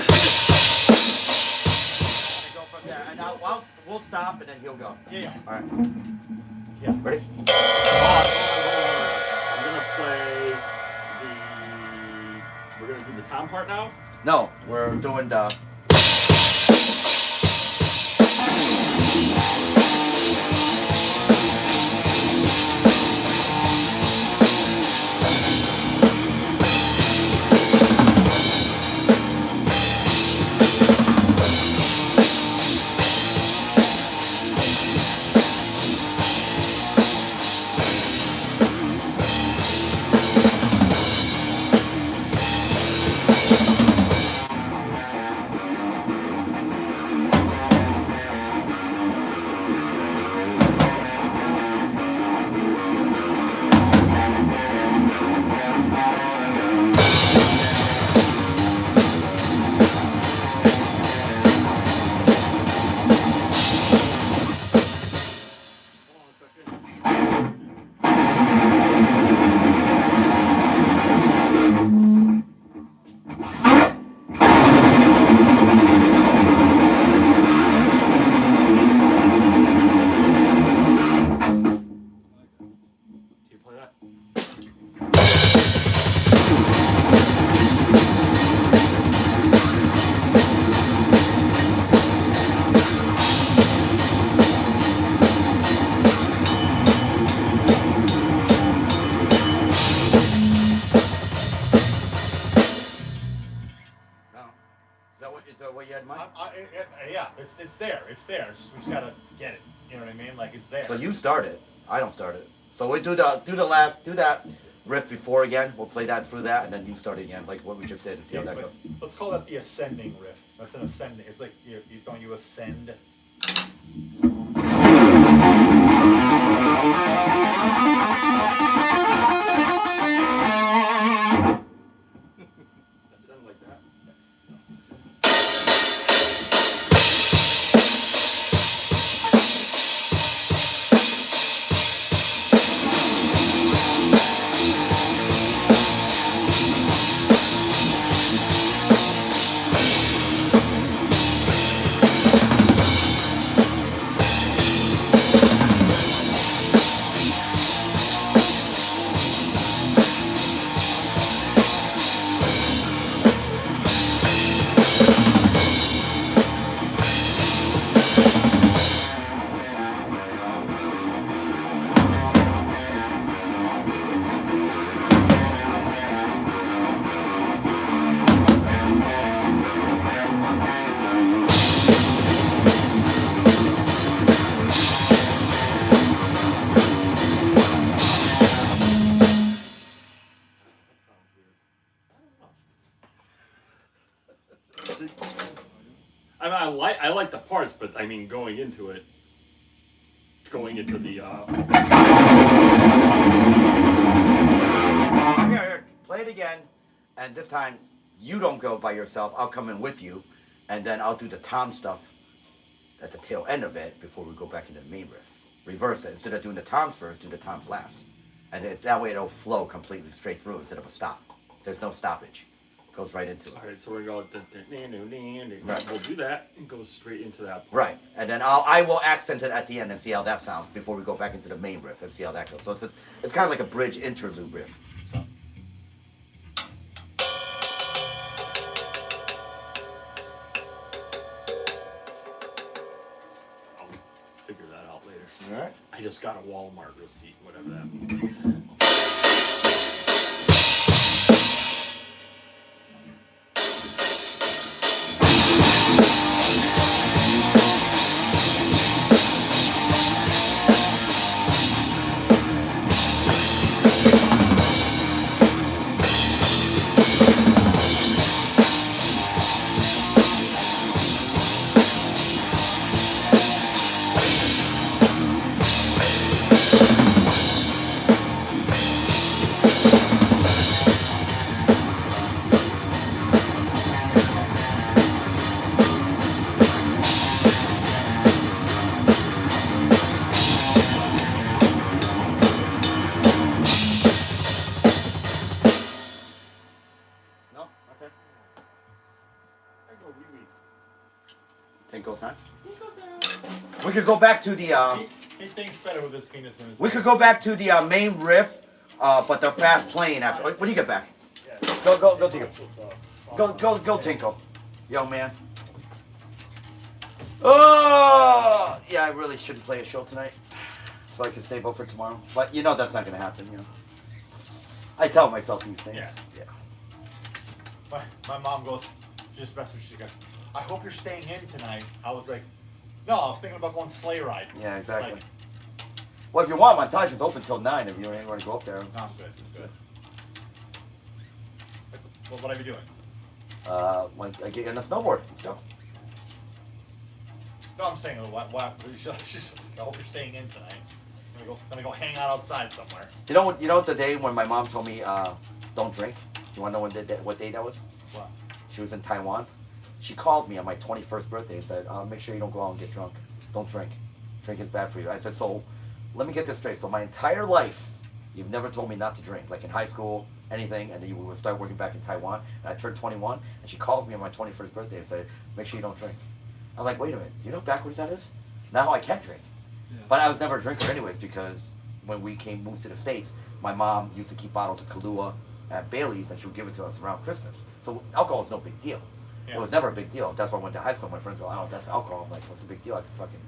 from there, and we'll stop, and then he'll go. Yeah. All right. Yeah. Ready? I'm gonna play we're gonna do the tom part now? No, we're doing the. Is that what you had in mind? Yeah, it's there. It's there. We just gotta get it. You know what I mean? Like it's there. So you start it. I don't start it. So we do that riff before again. We'll play that through that, and then you start it again, like what we just did, and see how that goes. Let's call that the ascending riff. That's an ascending. It's like you ascend. Ascend like that. I like the parts, but I mean going into the Here, play it again, and this time you don't go by yourself. I'll come in with you, and then I'll do the tom stuff at the tail end of it before we go back into the main riff. Reverse it. Instead of doing the toms first, do the toms last, and that way it'll flow completely straight through instead of a stop. There's no stoppage. It goes right into it. All right, so we're going to Right. We'll do that and go straight into that part. Right, and then I will accent it at the end and see how that sounds before we go back into the main riff and see how that goes. So it's kind of like a bridge interlude riff. So. I'll figure that out later. All right. I just got a Walmart receipt, whatever that means. Tinkle time. We could go back to the. He thinks better with his penis in his We head. could go back to the main riff, but the fast playing after. What do you get back? Go, Tinkle. Go, Tinkle, young man. Oh, yeah, I really shouldn't play a show tonight, so I can save up for tomorrow. But you know that's not gonna happen. You know, I tell myself these things. Yeah. My mom goes, she just messaged, she goes, I hope you're staying in tonight. I was like, no, I was thinking about going sleigh ride. Yeah, exactly. Like, Well, if you want, Montage is open till 9 if you want to go up there. sounds good. It's good. What are you doing? When I get on a snowboard. Let's go. No, I'm saying, she's, I hope you're staying in tonight. I'm gonna go hang out outside somewhere. You know what the day when my mom told me don't drink? You want to know what day that was? What? She was in Taiwan. She called me on my 21st birthday and said, make sure you don't go out and get drunk. Don't drink. Drink is bad for you. I said, so let me get this straight. So my entire life, you've never told me not to drink, like in high school, anything, and then you would start working back in Taiwan, and I turned 21, and she calls me on my 21st birthday and said, make sure you don't drink. I'm like, wait a minute, do you know how backwards that is? Now I can't drink. Yeah. But I was never a drinker anyways, because when we moved to the States, my mom used to keep bottles of Kahlua at Bailey's, and she would give it to us around Christmas. So alcohol is no big deal. Yeah. It was never a big deal. That's why I went to high school. My friends go, oh, that's alcohol. I'm like, what's the big deal? I can fucking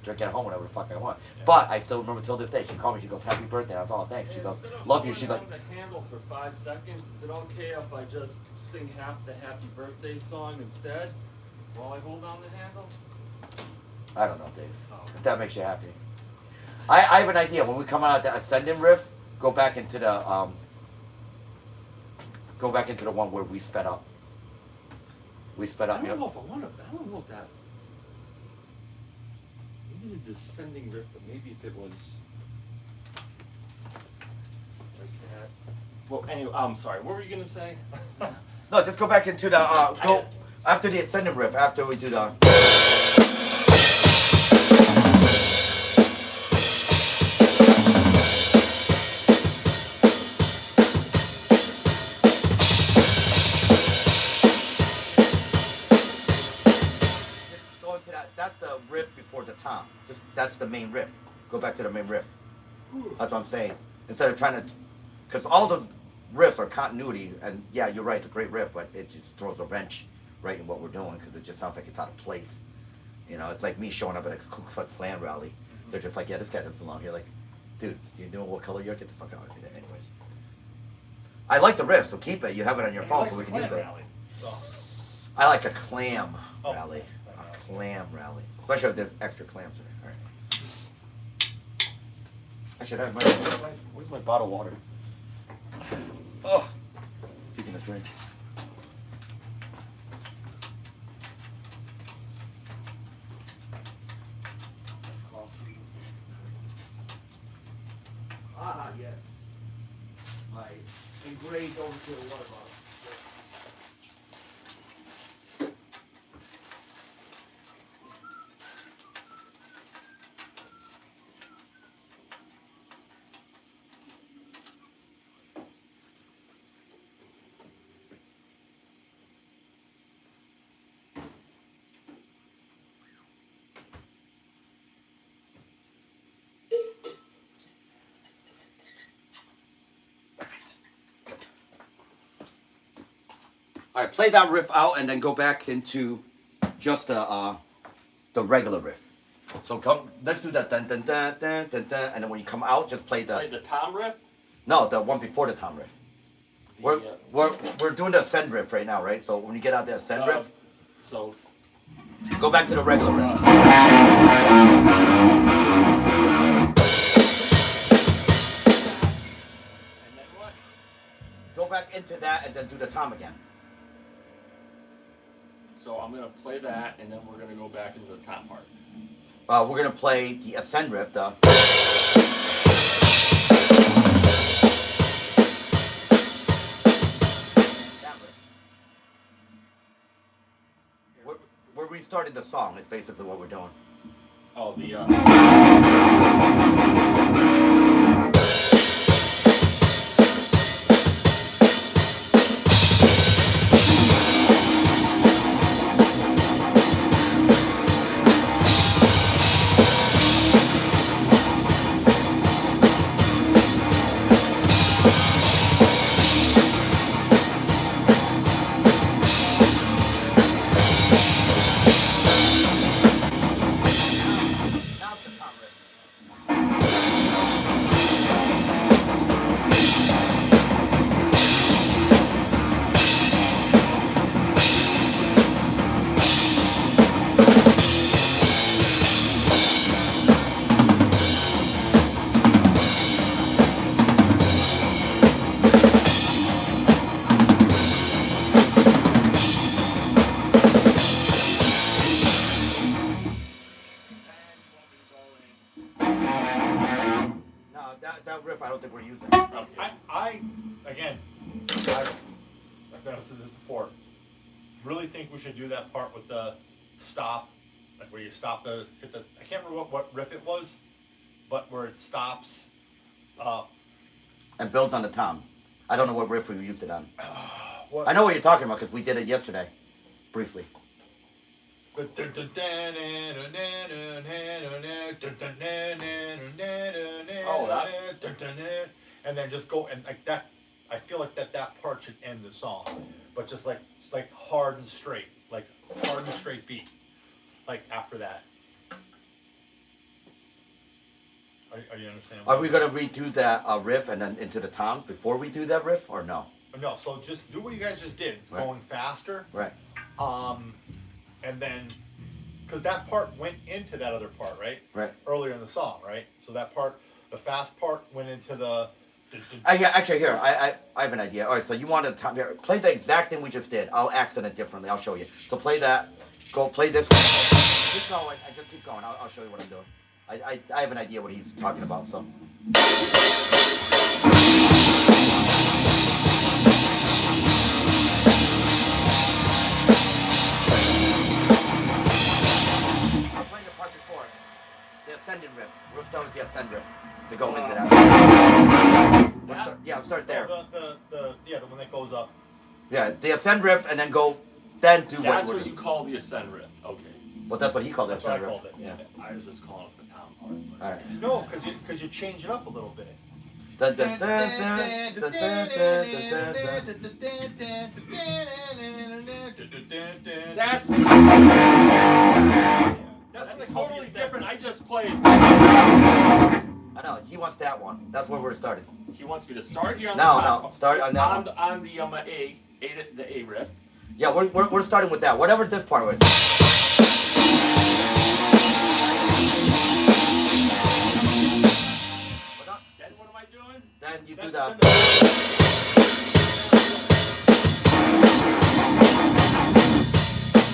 drink at home whenever the fuck I want. Yeah. But I still remember till this day, she called me, she goes, happy birthday. I was all, thanks. She goes, love you. She's like, the handle for 5 seconds. Is it okay if I just sing half the happy birthday song instead while I hold on the handle? I don't know, Dave. Oh. If that makes you happy. I have an idea. When we come out of the ascending riff, go back into the one where we sped up. We sped I up. don't know if I want to. I don't know if that. Maybe the descending riff, but maybe if it was like that. Well, anyway, I'm sorry. What were you gonna say? No, just go back into the go after the ascending riff. After we do the. Go into that. That's the riff before the tom. Just that's the main riff. Go back to the main riff. That's what I'm saying. Instead of trying to, because all the riffs are continuity, and yeah, you're right, it's a great riff, but it just throws a wrench right in what we're doing because it just sounds like it's out of place. You know, it's like me showing up at a Ku Klux Klan rally. They're just like, yeah, this guy doesn't belong here. Like, dude, do you know what color you're? Get the fuck out of here. Anyways, I like the riff, so keep it. You have it on your phone, so we can use it. Rally, so. I like a clam Oh. rally. A clam rally. Especially if there's extra clams in it. Alright. I should have where's my bottle of water? Oh, speaking of drinks. Ah, yes. My engraved over to the water bottle. All right, play that riff out and then go back into just the regular riff. So come, let's do that dun dun dun dun dun dun, and then when you come out, just play Play the tom riff. no, the one before the tom riff. We're doing the ascend riff right now, right? So when you get out the ascend riff, So go back to the regular riff. and then what? Go back into that and then do the tom again. So I'm gonna play that, and then we're gonna go back into the tom part. We're gonna play the ascend riff, the. That riff. We're restarting the song. Is basically what we're doing. Oh, the think we're using. Okay. I again, I've said this before. Really think we should do that part with the stop, like where you stop the hit the. I can't remember what riff it was, but where it stops. And builds on the tom. I don't know what riff we used it on. What? I know what you're talking about because we did it yesterday, briefly. Oh, that. And then just go and like that. I feel like that part should end the song, but just like hard and straight, like hard and straight beat, like after that. Are you understanding? Are we gonna redo that riff and then into the toms before we do that riff, or no? No, so just do what you guys just did, Right. going faster. Right. And then, because that part went into that other part, right? Right. Earlier in the song, right? So that part, the fast part, went into the. Yeah, actually, here I have an idea. All right, so you want to here, play the exact thing we just did. I'll accent it differently. I'll show you. So play that. Go play this one. Keep going. I just keep going. I'll show you what I'm doing. I have an idea what he's talking about. So. I'm playing the part before. The ascending riff. We'll start with the ascend riff to go into that. I'll start there. The one that goes up. Yeah, the ascend riff and then go, then do That's what what you call the ascend riff. Okay. Well, that's what he called the That's what I ascend riff. called it. Yeah. I was just calling it the tom part. All right. No, because you change it up a little bit. Dun, dun, dun, dun, dun, dun, dun, dun. That's That's totally different. I just played. I know, he wants that one. That's where we're starting. He wants me to start here on No, the top, no, start on that one. on the the A riff. Yeah, we're starting with that. Whatever this part was. Then what am I doing? Then you do Then that.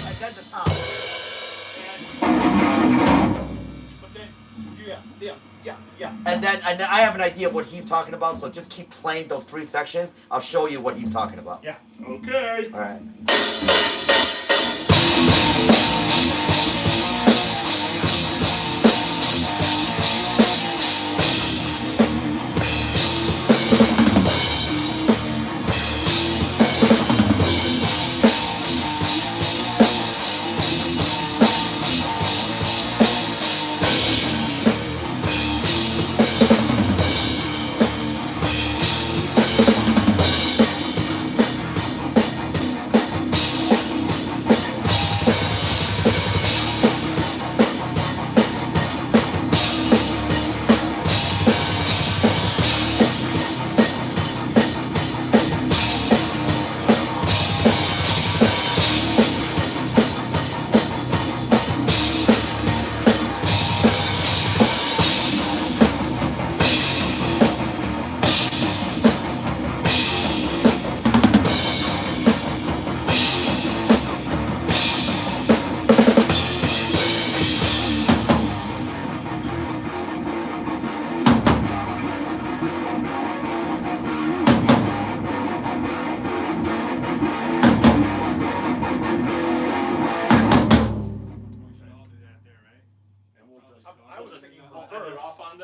And then the top. But then, yeah. And then I have an idea what he's talking about, so just keep playing those 3 sections. I'll show you what he's talking about. Yeah. Okay. All right.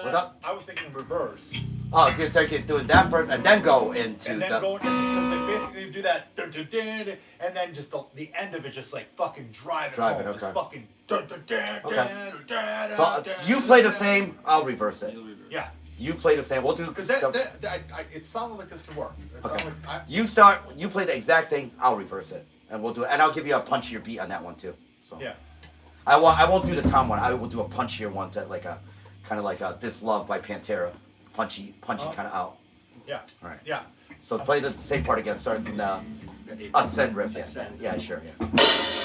What's up? I was thinking reverse. Oh, just take it, doing that first, and then go into And then the. go because they basically do that, and then just the end of it, just like fucking drive it Drive home, it, just okay. fucking. So you play the same. I'll reverse it. Yeah, You play the same. We'll do. because stuff- it sounded like this can work. It sounded Okay. like You start. You play the exact thing. I'll reverse it, and we'll do it. And I'll give you a punchier beat on that one too. So. yeah. I won't do the Tom one. I will do a punchier one that like a kind of like a This Love by Pantera, punchy kind of out. Yeah. All right. Yeah. So play the same part again. Start from the The ascend riff. Yeah. Ascend. Yeah, sure. Yeah.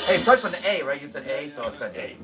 Hey, start from the A, right? You said A, so ascend. A.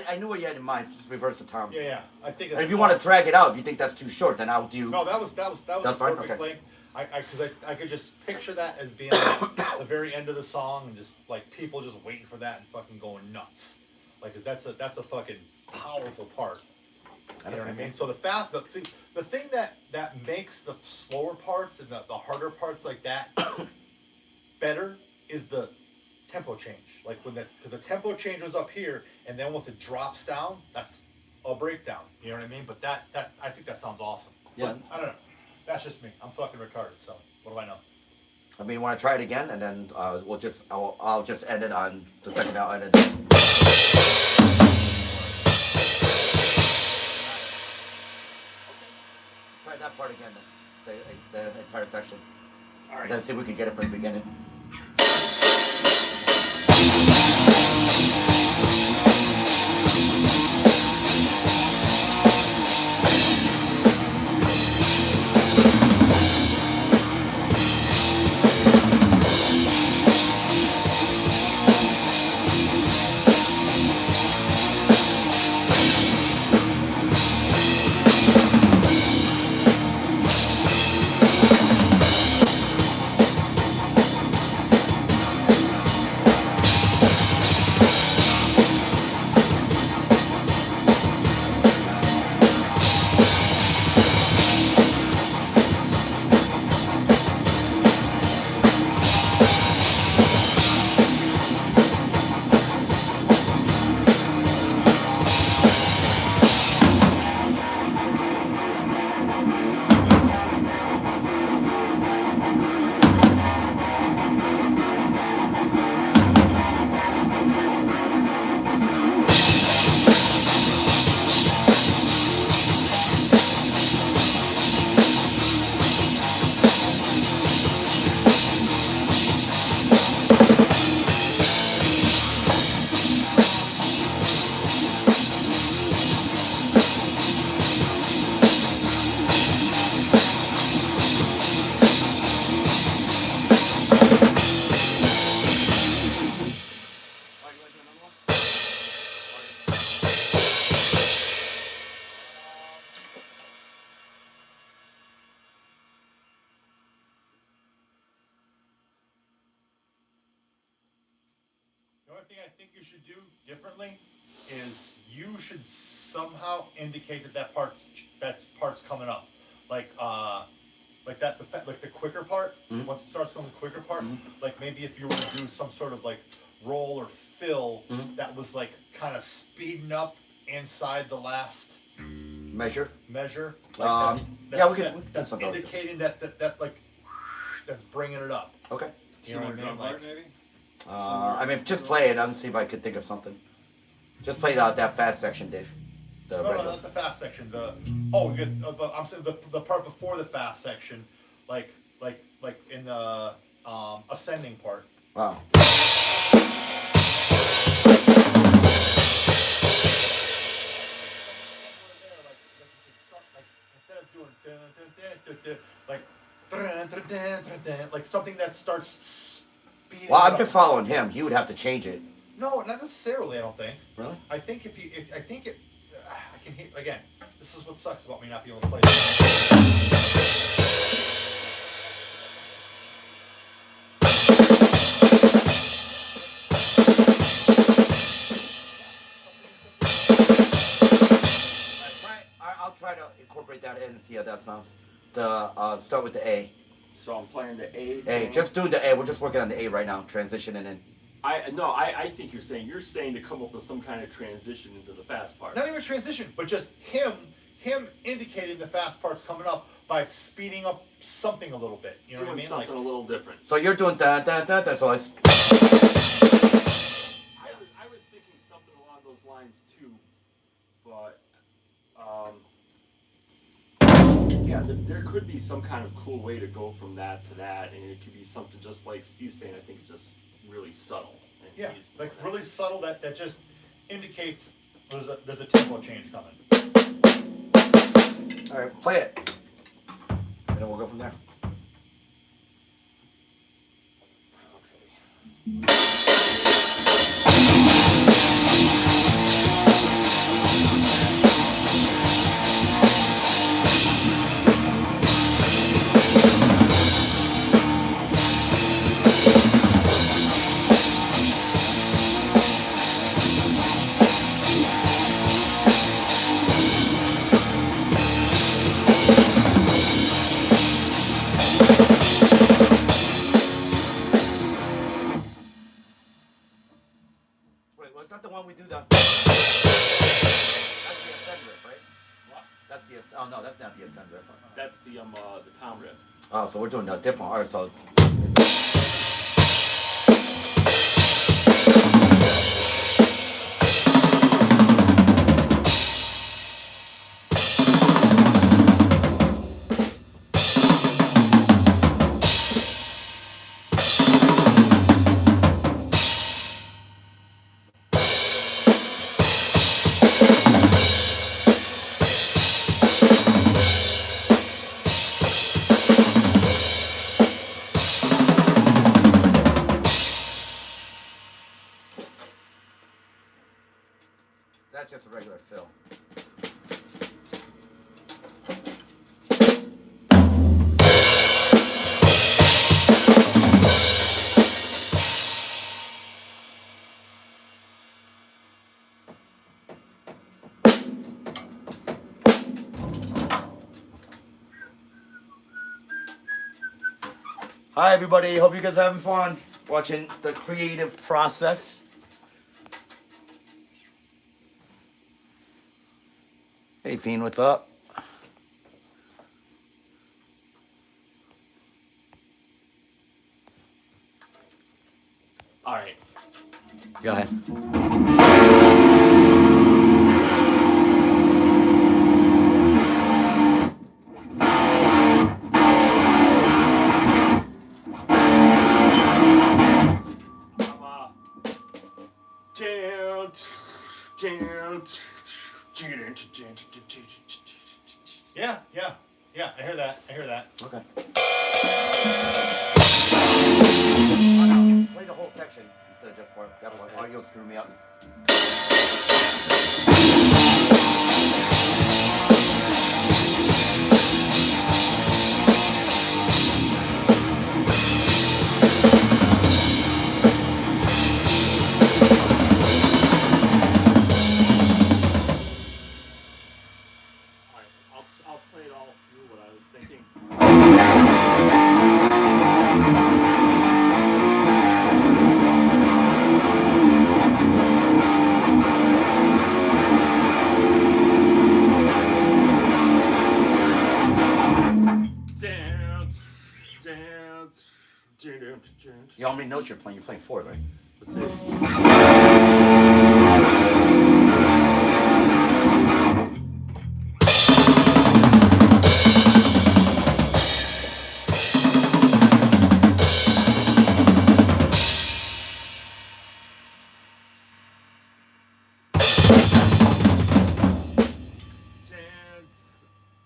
I knew what you had in mind. Just reverse the time. Yeah. I think. And if you want to drag it out, if you think that's too short, then I'll do. No, that was That's a fine? perfect Okay. length. I could just picture that as being like the very end of the song and just like people just waiting for that and fucking going nuts. Like, 'cause that's a fucking powerful part. You know what I mean? So the thing that makes the slower parts and the harder parts like that better is the tempo change. Like because the tempo change was up here, and then once it drops down, that's a breakdown. You know what I mean? But that I think that sounds awesome. Yeah. But I don't know. That's just me. I'm fucking retarded. So what do I know? I mean, you want to try it again, and then I'll just end it on the second out, and then. Try that part again, the entire section. All right. Then see if we can get it from the beginning. The only thing I think you should do differently is you should somehow indicate that part's coming up, like the quicker part. Mhm. Once it starts going the quicker part, Mhm. like maybe if you were to do some sort of like roll or fill Mhm. that was like kind of speeding up inside the last Measure. measure. Yeah, we can That's something like that. indicating that like that's bringing it up. Okay. You know what I mean? drum Like, part, maybe? I mean, just play it. I'll see if I could think of something. Just play that fast section, Dave. The no, regular. not the fast section. I'm saying the part before the fast section, like in the ascending part. Wow. Instead of doing like something that starts speeding. Well, I'm up. just following him. He would have to change it. No, not necessarily. I don't think. Really? I think I can hear again. This is what sucks about me not being able to play. I'll try to incorporate that in and see how that sounds. Start with the A. So I'm playing the A. A. thing. Just doing the A. We're just working on the A right now. Transitioning in. I think you're saying to come up with some kind of transition into the fast part. Not even transition, but just him indicating the fast part's coming up by speeding up something a little bit. You know Doing what I mean? something a little different. So you're doing that. So I was thinking something along those lines too, but yeah, there could be some kind of cool way to go from that to that, and it could be something just like Steve's saying. I think it's just really subtle. And Yeah, he's like doing really subtle that just indicates there's a tempo change coming. all right, play it, and then we'll go from there. Okay. that's not the ascend riff. That's the tom riff. Oh, so we're doing a different art. So. That's just a regular fill. Hi everybody, hope you guys are having fun watching the creative process. Hey Fiend, what's up? All right. Go ahead. Yeah, I hear that. Okay. Play the whole section instead of just part. That one audio screw me up. I'll play it all through what I was thinking. You know how many notes you're playing? You're playing 4, right? Let's see.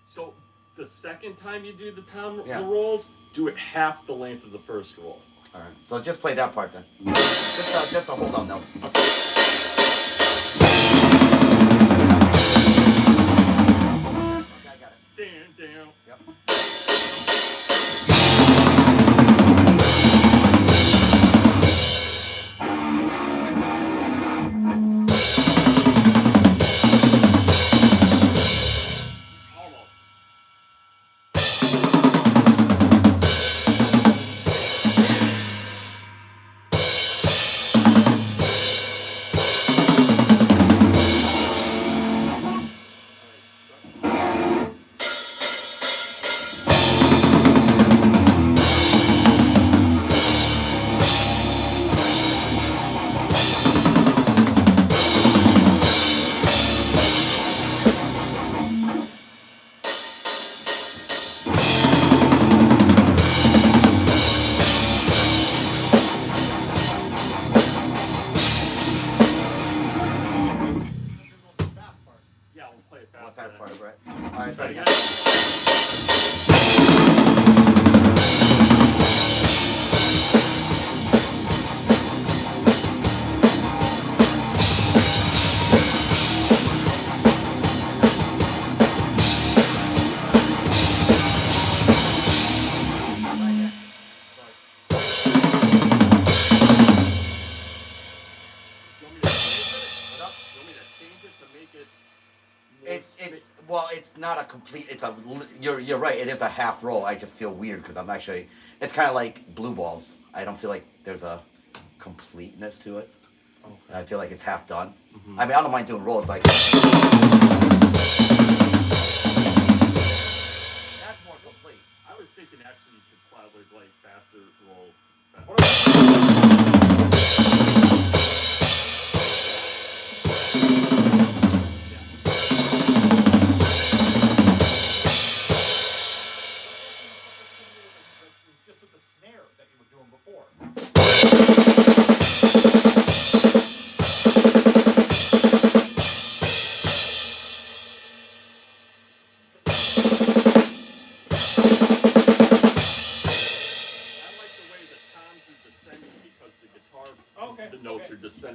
So the second time you do the Yeah. the rolls, do it half the length of the first roll. All right. So just play that part then. Just the hold on notes. Okay. Okay, I got it. Damn. Yep. Almost. Yeah, we'll play it One fast. fast part, right? All right, Try try it again. again. It's not a complete. It's a. You're right. It is a half roll. I just feel weird because I'm actually. It's kind of like blue balls. I don't feel like there's a completeness to it. Okay. I feel like it's half done. Mhm. I mean, I don't mind doing rolls like.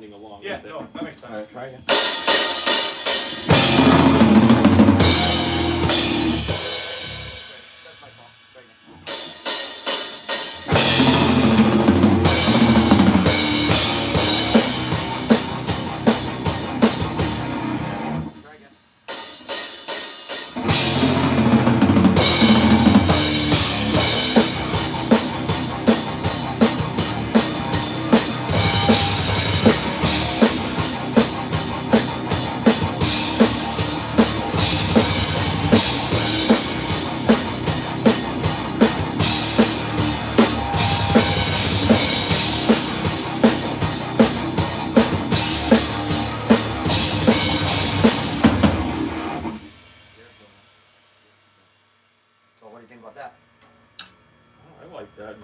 bending along Yeah, with it. no, that makes sense. All right, try again. That's my fault. Try again. Try again. So what do you think about that? Oh, I like that. You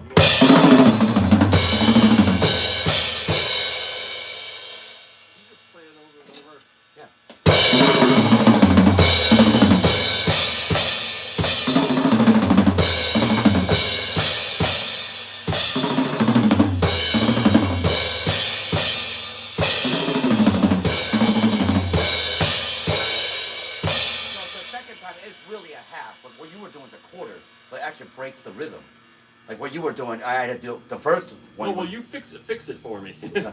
just play it over and over. Yeah. So the second time is really a half, but what you were doing is a quarter, so it actually breaks the rhythm. Like what you were doing, I had to do the first one. No, well, you fix it for me. Yeah, the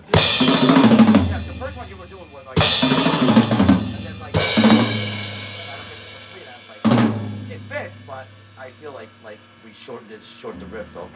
first one you were doing was like, and then like, I don't get it complete. I was like, it fixed, but I feel like we shortened the riff, so.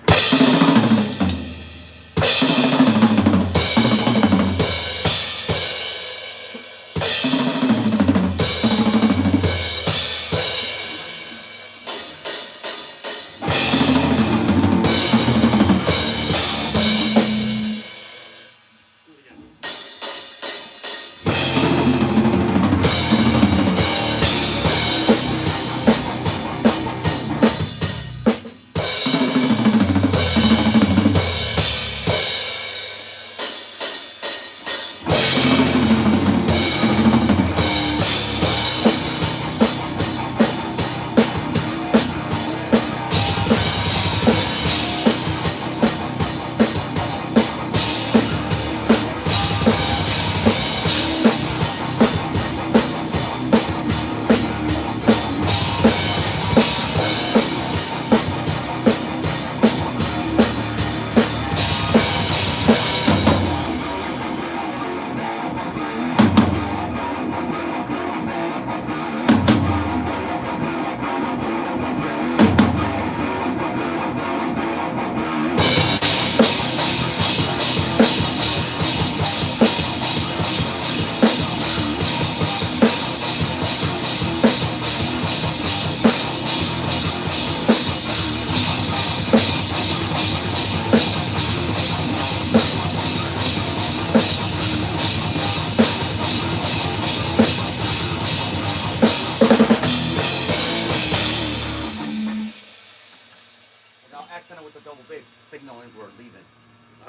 Accent it with the double bass, signaling we're leaving.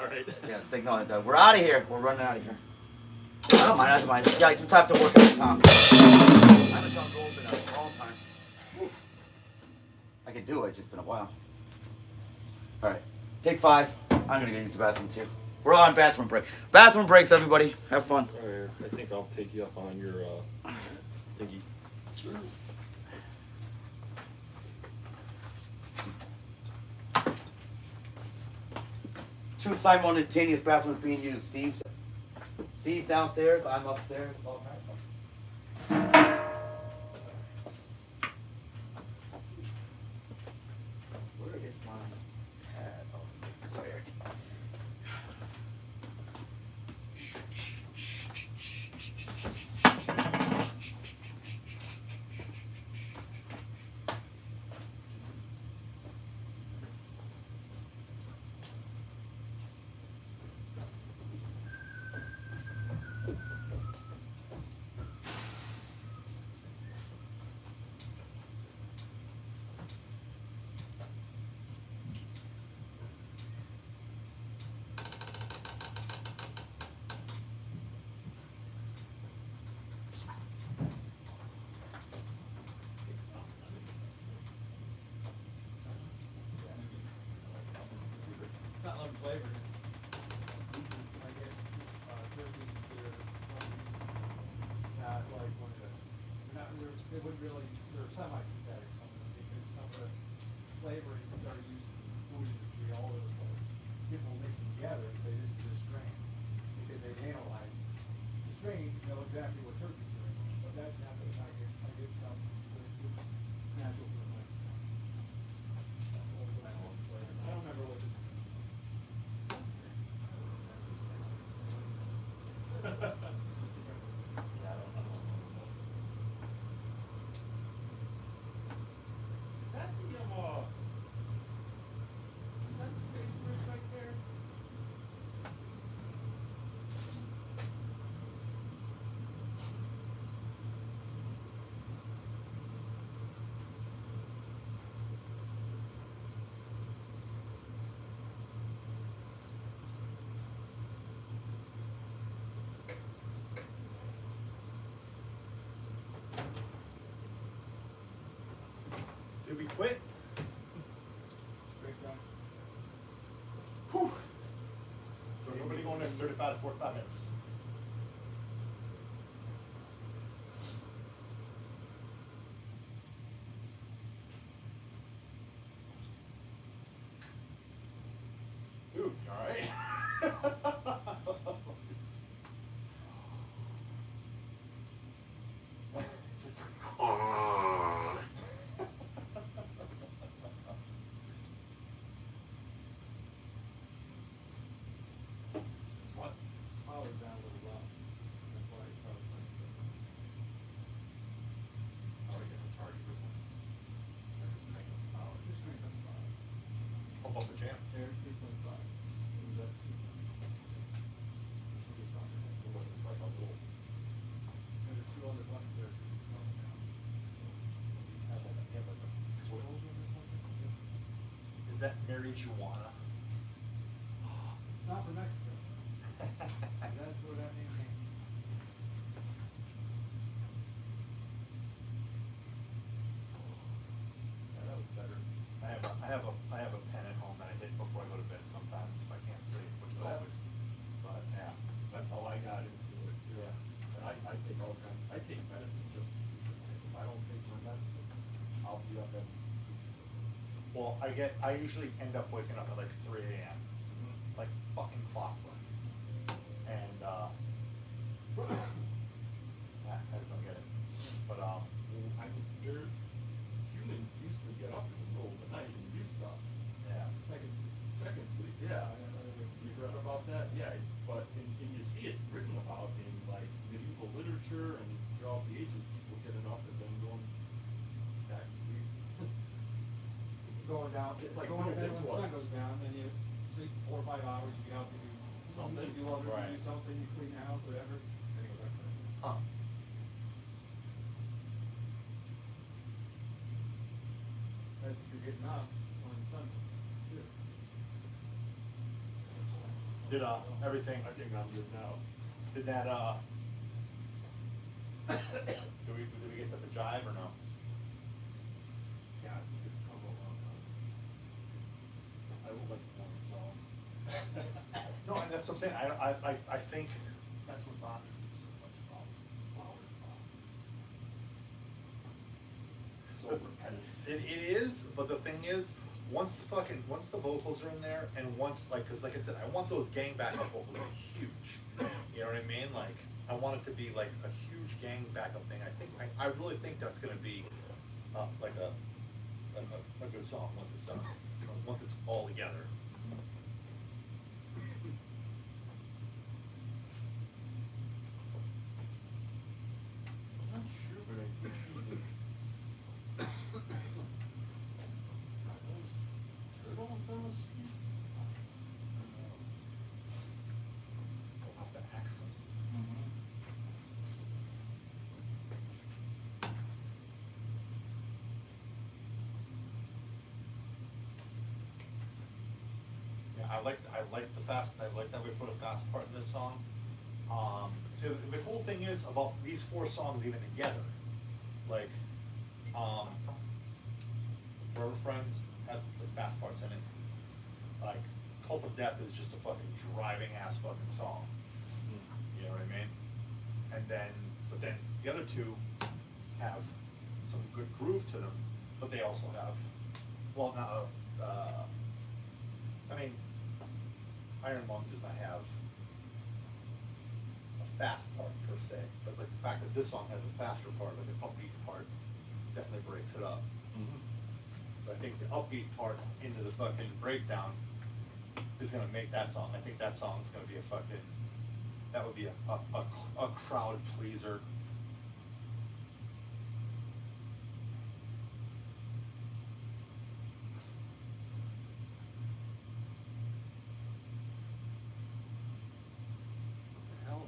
All right. Yeah, signaling that we're out of here. We're running out of here. I don't mind. I don't mind. Yeah, I just have to work on the top. I haven't done rolls in a long time. Whew. I can do it. It's just been a while. All right, take 5. I'm gonna go use the bathroom too. We're on bathroom break. Bathroom breaks, everybody. Have fun. All right. I think I'll take you up on your thingy. Two simultaneous bathrooms being used. Steve's downstairs. I'm upstairs. All right. Where is my pad? Oh, sorry, Eric. Not lemon flavored. It's like it, 30 they would really, they're semi-synthetic, some of them, because some of the flavorings are used in the food industry all over the place. People mix them together and say this is a strain, because they've analyzed the strain, know exactly what turkey's doing, but that's not the, I get some natural for my. I don't remember what this. Is that the space bridge right there? Did we quit? Great guy. Whew. So nobody going in 35 to 45 minutes. Dude, you alright? What? Powered down a little low. That's why I was like. Oh, you got a charger or something? Or just crank up the power? Just 3.5. Pump up the jam. There's 3.5. Is that 2.5? It's like a little, And there's two other buttons there. Up and down. these have like a coil in or something? Is that marijuana? Not for Mexico. That's where that name came from. Yeah, that was better. I have a pen at home that I hit before I go to bed sometimes if I can't sleep, which is always. But yeah, That's how I got into it. yeah. And I take all kinds, I take medicine just to sleep at night. If I don't take my medicine, I'll be up every sleep. Well, I usually end up waking up at like 3 a.m. Like fucking clockwork. And I just don't get it. But Humans used to get up in the middle of the night and do stuff. yeah. Second sleep, yeah. You read about that? Yeah, and you see it written about in like medieval literature and throughout the ages, people getting up and then going back to sleep. Going down, It's like going to bed little when the sun things was. goes down, then you sleep 4 or 5 hours, you get out, you do something, you do laundry, Right. you do something, you clean the house, whatever, then you go back to bed. Huh. That's if you're getting up when the sun goes. Did everything? I think I'm good now. Did that do we get to the jive or no? Yeah, I think it's come a long time. I would like more songs. No, and that's what I'm saying. I think That's what bothers me so much about flower songs. So repetitive. it is, but the thing is, once the vocals are in there, and once cause like I said, I want those gang backup vocals to be huge. You know what I mean? Like I want it to be like a huge gang backup thing. I really think that's gonna be like a good song once it's all together. I'm not sure, but I think he is. Are those turtles on the street? I'll have to ask them. Yeah, I like that we put a fast part in this song. So the cool thing is about these 4 songs even together, like, Forever Friends has the fast parts in it. Like, Cult of Death is just a fucking driving ass fucking song. You know what I mean? And then, but then the other 2 have some good groove to them, but they also have, well, not I mean, Iron Lung does not have a fast part per se, but like the fact that this song has a faster part, like an upbeat part, definitely breaks it up. But I think the upbeat part into the fucking breakdown is gonna make that song. I think that song's gonna be a fucking, that would be a crowd pleaser. Hell.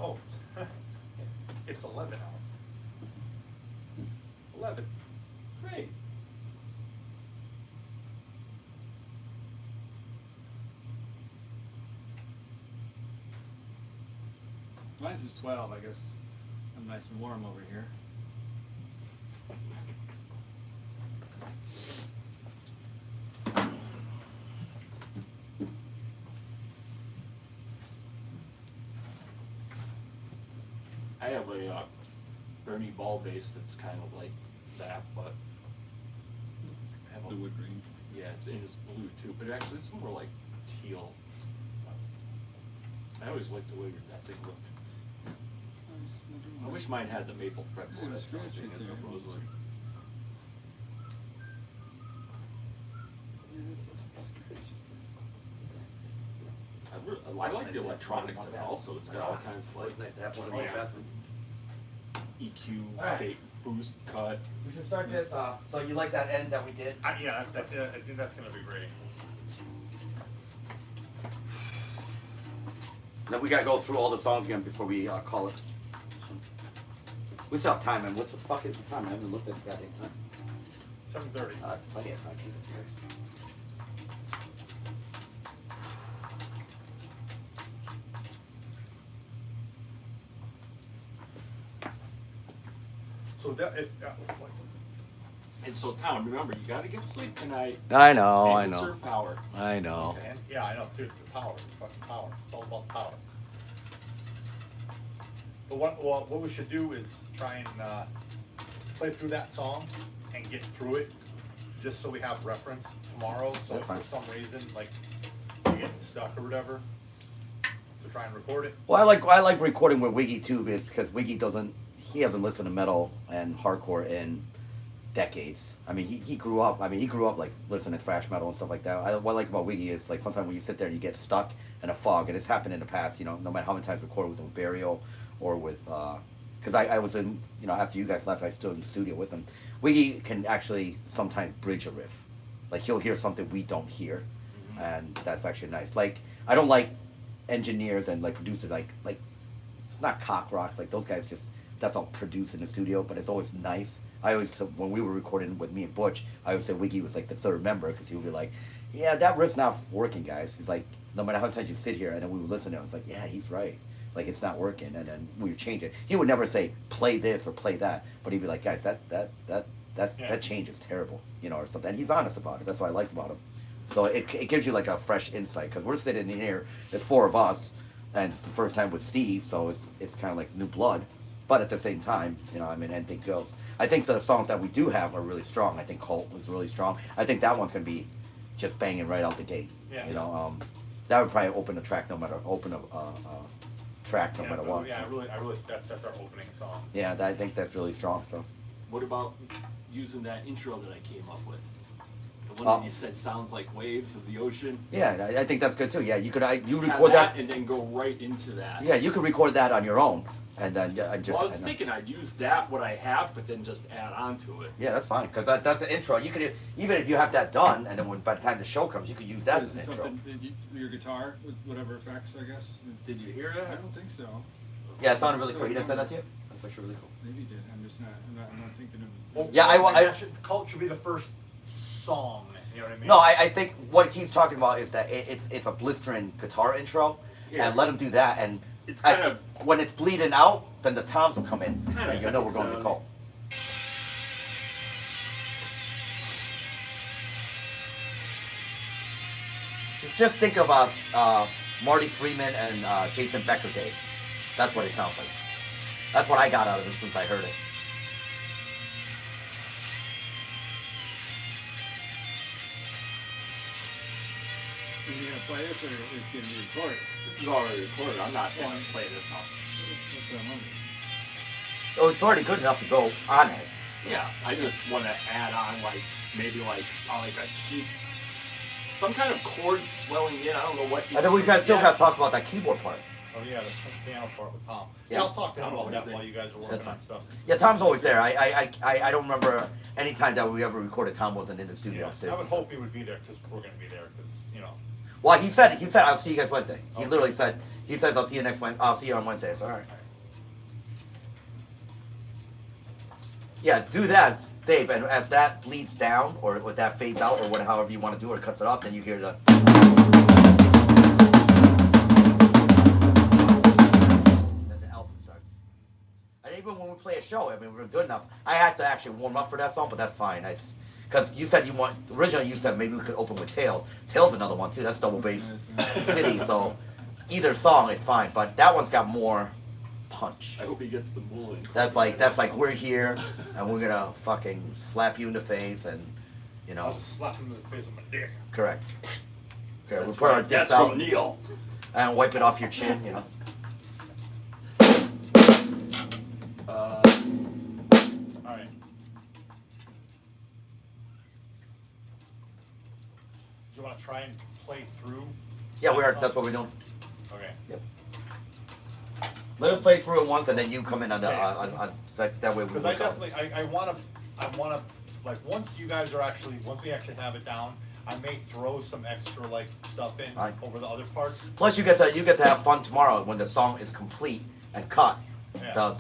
Oh, it's 11 now. 11. Great. Mine's is 12, I guess. I'm nice and warm over here. I have a Bernie Ball bass that's kind of like that, but I have The wood green. Yeah, it's blue too, but actually it's more like teal. I always liked the way that thing looked. I wish mine had the maple fretboard. Yeah, That's the only scratch thing it is there. a rosewood. I like the electronics of it also. It's got all kinds of like It's nice to have one in the bathroom. EQ, Alright. bait, boost, cut. We should start this. So you like that end that we did? Yeah, I think that's gonna be great. Then we gotta go through all the songs again before we call it. We still have time, man. What the fuck is the time? I haven't looked at the goddamn time. 7:30. That's plenty of time. Jesus Christ. So that if And so, Tom, remember, you gotta get sleep tonight. I know, and conserve power. I know. and, yeah, I know. Seriously, power, fucking power. It's all about power. But what we should do is try and play through that song and get through it, just so we have reference tomorrow. So That's if fine. for some reason, like, we get stuck or whatever, to try and record it. Well, I like recording with Wiggy too, because Wiggy he hasn't listened to metal and hardcore in decades. I mean, he grew up. I mean, he grew up like listening to thrash metal and stuff like that. What I like about Wiggy is like sometimes when you sit there and you get stuck in a fog, and it's happened in the past. You know, no matter how many times I recorded with him, Burial or with, because I was in, you know, after you guys left, I stood in the studio with him. Wiggy can actually sometimes bridge a riff. Like he'll hear something we don't hear, and that's actually nice. Like I don't like engineers and like producers like it's not cock rocks. Like those guys just that's all produced in the studio, but it's always nice. I always, when we were recording with me and Butch, I always say Wiggy was like the third member because he would be like, yeah, that riff's not working, guys. He's like, no matter how many times you sit here, and then we would listen to him, it's like, yeah, he's right. Like, it's not working, and then we would change it. He would never say, play this or play that, but he'd be like, guys, that change is terrible, you know, or something. And he's honest about it. That's what I liked about him. So it gives you like a fresh insight, because we're sitting in here, there's four of us, and it's the first time with Steve, so it's kind of like new blood. But at the same time, you know, I mean, anything goes. I think the songs that we do have are really strong. I think Colt was really strong. I think that one's gonna be just banging right out the gate. Yeah. You know, that would probably open a track no matter what. Yeah, So. I really, that's our opening song. Yeah, I think that's really strong. So. What about using that intro that I came up with? The one that you said sounds like waves of the ocean. Yeah, I think that's good too. Yeah, you could you Have record that, and then go right into that. Yeah, you could record that on your own, and then just. Well, I was thinking I'd use that what I have, but then just add on to it. Yeah, that's fine, because that's the intro. You could even if you have that done, and then by the time the show comes, you could use that as Is an it intro. something, your guitar with whatever effects, I guess? Did you hear I that? don't think so. Yeah, it sounded really cool. He didn't send that to you? That's actually really cool. Maybe he did. I'm not thinking of. Yeah, That Cult should be the first song You know what I mean? No, I think what he's talking about is that it's a blistering guitar intro, Yeah. and let him do that, and It's kind of when it's bleeding out, then the toms will come in, kind of and you know we're heavy going to sounding. call. Just think of us, Marty Freeman and Jason Becker days. That's what it sounds like. That's what I got out of it since I heard it. Are you gonna play this or it's gonna be recorded? This is already recorded. I'm not going Yeah. to play this up. That's what I'm wondering. Oh, it's already good enough to go on it. Yeah, I just want to add on like maybe like a key, some kind of chord swelling in. I don't know what. And then we guys still yeah. got to talk about that keyboard part. Oh yeah, the piano part with Tom. See, Yeah. I'll talk to him about What that do you while you guys are working That's on fine. stuff. Yeah, Tom's always there. I don't remember any time that we ever recorded Tom wasn't in the studio Yeah, upstairs. I would hope he would be there because we're gonna be there because Well, he said I'll see you guys Wednesday. He literally said I'll see you next Wednesday. I'll see you on Wednesday. So all right. Yeah, do that, Dave. And as that bleeds down, or when that fades out, or however you want to do it, or cuts it off, then you hear the. Then the album starts. And even when we play a show, I mean, we're good enough. I have to actually warm up for that song, but that's fine. Because you said originally you said maybe we could open with Tails. Tails another one too. That's double bass city. So either song is fine, but that one's got more punch. I hope he gets the mooling. That's like we're here and we're gonna fucking slap you in the face and I'll just slap him in the face with my dick. correct. Okay, we That's put our right. dicks That's out from Neil. and wipe it off your chin. All right. Do you want to try and play through? Yeah, that's what we're doing. Okay. Let us play through it once and then you come in on the that way we Because I work out. definitely, I want to, like, once we actually have it down, I may throw some extra, like, stuff in Fine. over the other parts. Plus you get to have fun tomorrow when the song is complete and cut. Yeah.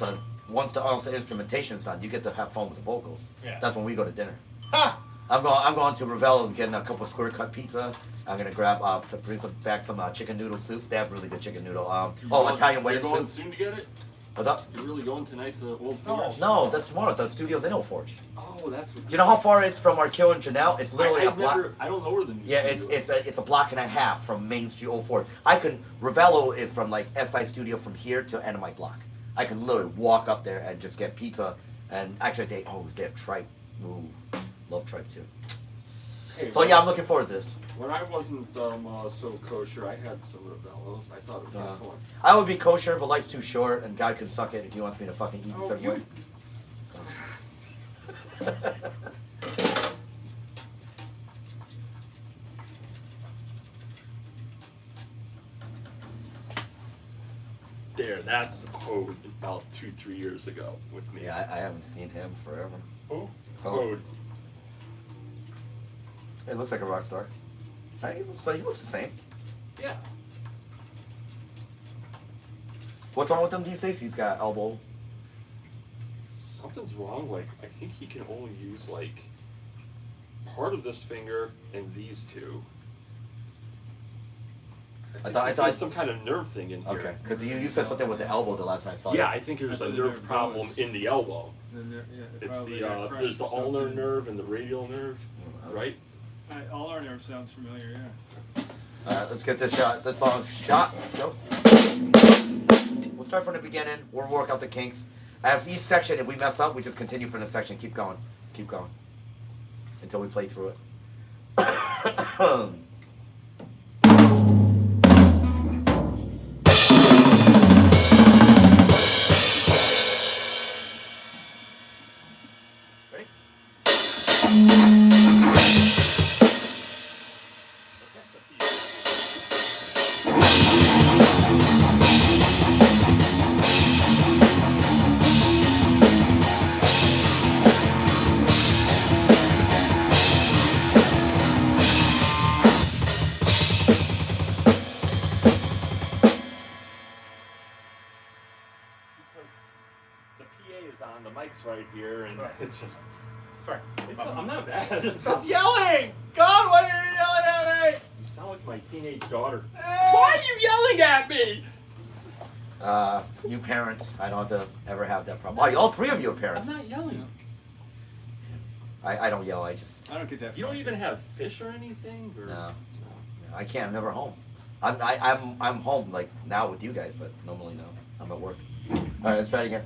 Once the instrumentation is done, you get to have fun with the vocals. Yeah. That's when we go to dinner. Ha! I'm going to Ravello's and getting a couple square cut pizza. I'm gonna grab bring back some chicken noodle soup. They have really good chicken noodle. Italian You're wedding going soup. soon to get it? What's up? You're really going tonight to Old No. Forge? No, that's tomorrow. The studio's in Old Forge. Oh, that's what. Do you know how far it's from Arkell and Janelle? It's literally a block. I don't know where the new Yeah, studio is. it's a block and a half from Main Street Old Forge. Ravello is from like SI Studio from here to end of my block. I can literally walk up there and just get pizza. And actually, they have tripe. Ooh, love tripe too. Hey, So yeah, I'm looking forward to this. When I wasn't so kosher, I had some Ravellos. I thought it was excellent. I would be kosher, but life's too short, and God can suck it if he wants me to fucking eat Oh, some you- way. So. There, that's Hode about 2-3 years ago with me. Yeah, I haven't seen him forever. Who? Hode. It looks like a rock star. He looks the same. Yeah. What's wrong with him these days? He's got elbow. Something's wrong. Like, I think he can only use like part of this finger and these two. I thought- there's some kind of nerve thing in here. Okay, because you said something with the elbow the last time I saw Yeah, you. I think there's a That's nerve the nerve problem goes. in the elbow. It's Probably the got crushed there's the or ulnar something. nerve and the radial nerve, right? All our nerve sounds familiar, yeah. Alright, let's get this song shot. Let's go. We'll start from the beginning. We'll work out the kinks. As each section, if we mess up, we just continue from the section. Keep going. Keep going. Until we play through it. Ready? Because the PA is on, the mic's right here, and Right. it's just Sorry. I'm not bad. Stop yelling! God, why are you yelling at me? You sound like my teenage daughter. Why are you yelling at me? You parents, I don't have to ever have that problem. Oh, all three of you are I'm parents. not yelling. I don't yell. I just I don't get that. You don't even have fish or anything? Or? no. I can't. I'm never home. I'm home like now with you guys, but normally no. I'm at work. All right, let's try it again.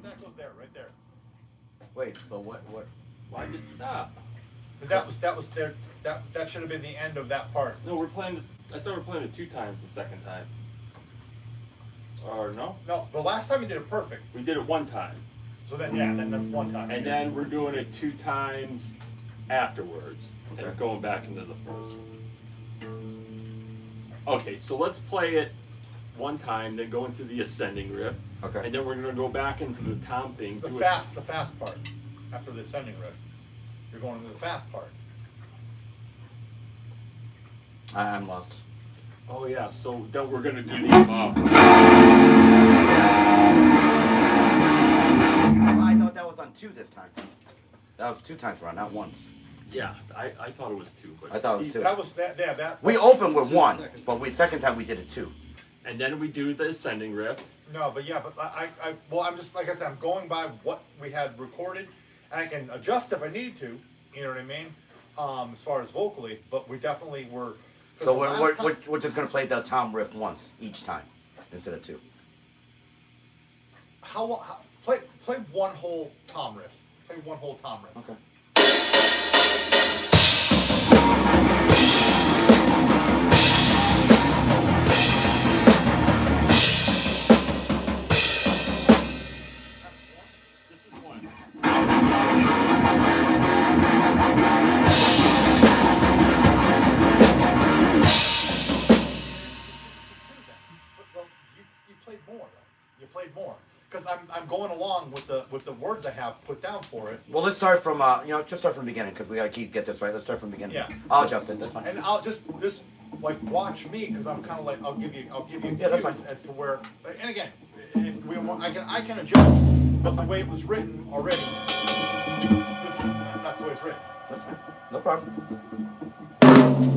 That goes there, right there. Wait. So what? Why'd you stop? Because that was there. That should have been the end of that part. No, we're playing. I thought we were playing it 2 times the second time. Or no? No, the last time you did it perfect. We did it 1 time. So then yeah, then that's one time. And then we're doing it 2 times afterwards. Okay. And going back into the first one. Okay, so let's play it 1 time, then go into the ascending riff. Okay. And then we're gonna go back into the tom thing. the do fast part after the ascending riff. You're going into the fast part. I'm lost. Oh yeah, so then we're gonna do the I thought that was on 2 this time. That was 2 times around, not once. yeah, I thought it was 2, but I thought it was Steve- 2. That was that. Yeah, that. We opened with To the 1, second. but second time we did it 2. And then we do the ascending riff. No, but yeah, but well, I'm just like I said, I'm going by what we had recorded, and I can adjust if I need to. You know what I mean? As far as vocally, but we definitely were. 'cause So the we're, last we're, time- we're just gonna play the tom riff once each time instead of 2. how play one whole tom riff. Play one whole tom riff. Okay. This is 1. Well, you played more though. You played more because I'm going along with the words I have put down for it. Well, let's start from just start from the beginning because we gotta get this right. Let's start from the beginning. Yeah. I'll adjust it. That's fine. And I'll just like watch me because I'm kind of like I'll give you Yeah, that's cues fine. as to where. And again, if we want, I can adjust. That's the way it was written already. That's the way it's written. That's fine. No problem.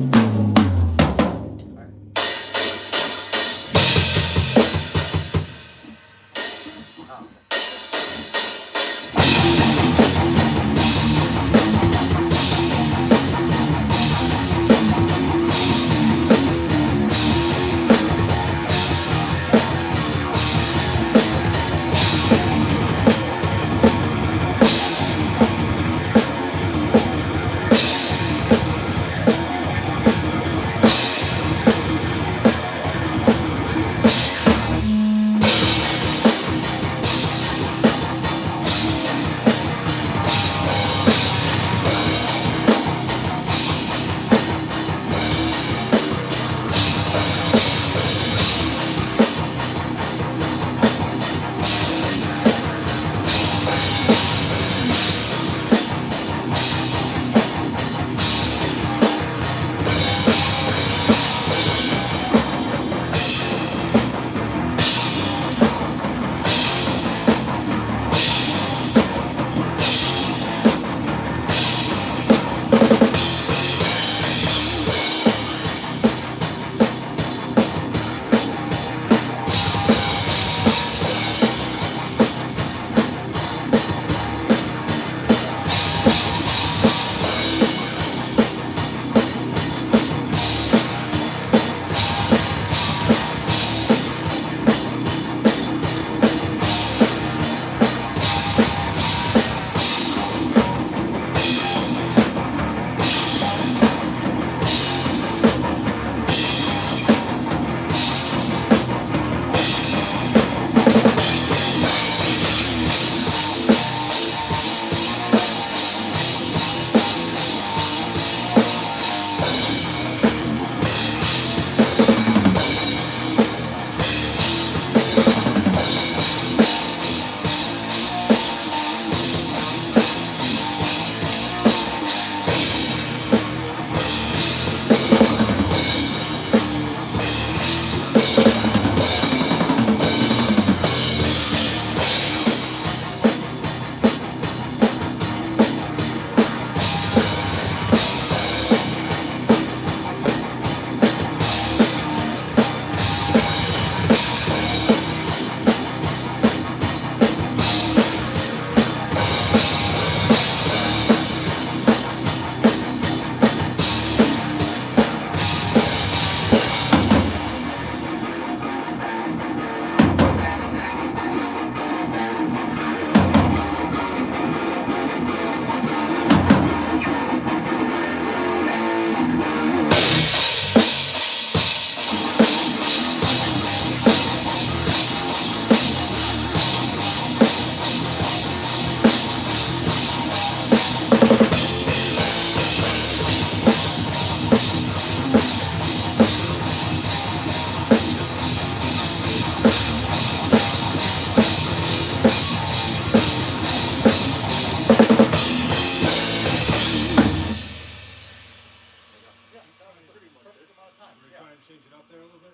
Perfect amount of time. We're Yeah. trying to change it up there a little bit.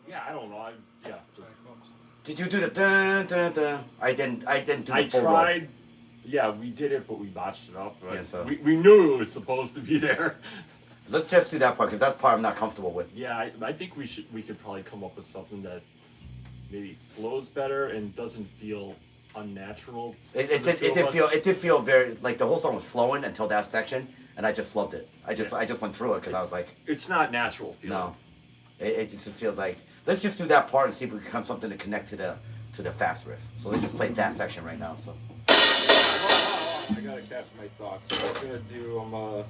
Yeah, I don't know. Just Did you do the dun dun dun? I didn't do the I full roll. tried. Yeah, we did it, but we botched it up. Right? Yeah, so- we knew it was supposed to be there. Let's just do that part because that's part I'm not comfortable with. Yeah, I think we could probably come up with something that maybe flows better and doesn't feel unnatural. It did feel very like the whole song was flowing until that section, and I just loved it. I just went through it because I was like, It's not natural feeling. no, it just feels like let's just do that part and see if we can come something to connect to the fast riff. So let's just play that section right now. So I gotta catch my thoughts. So what I'm gonna do,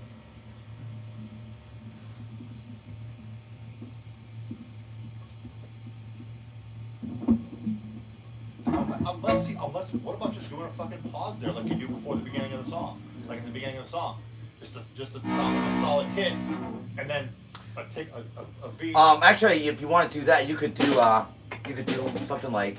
Unless, what about just doing a fucking pause there like you do before the beginning of the song? Like in the beginning of the song. Just a solid hit, and then take a beat. actually, if you want to do that, you could do something like.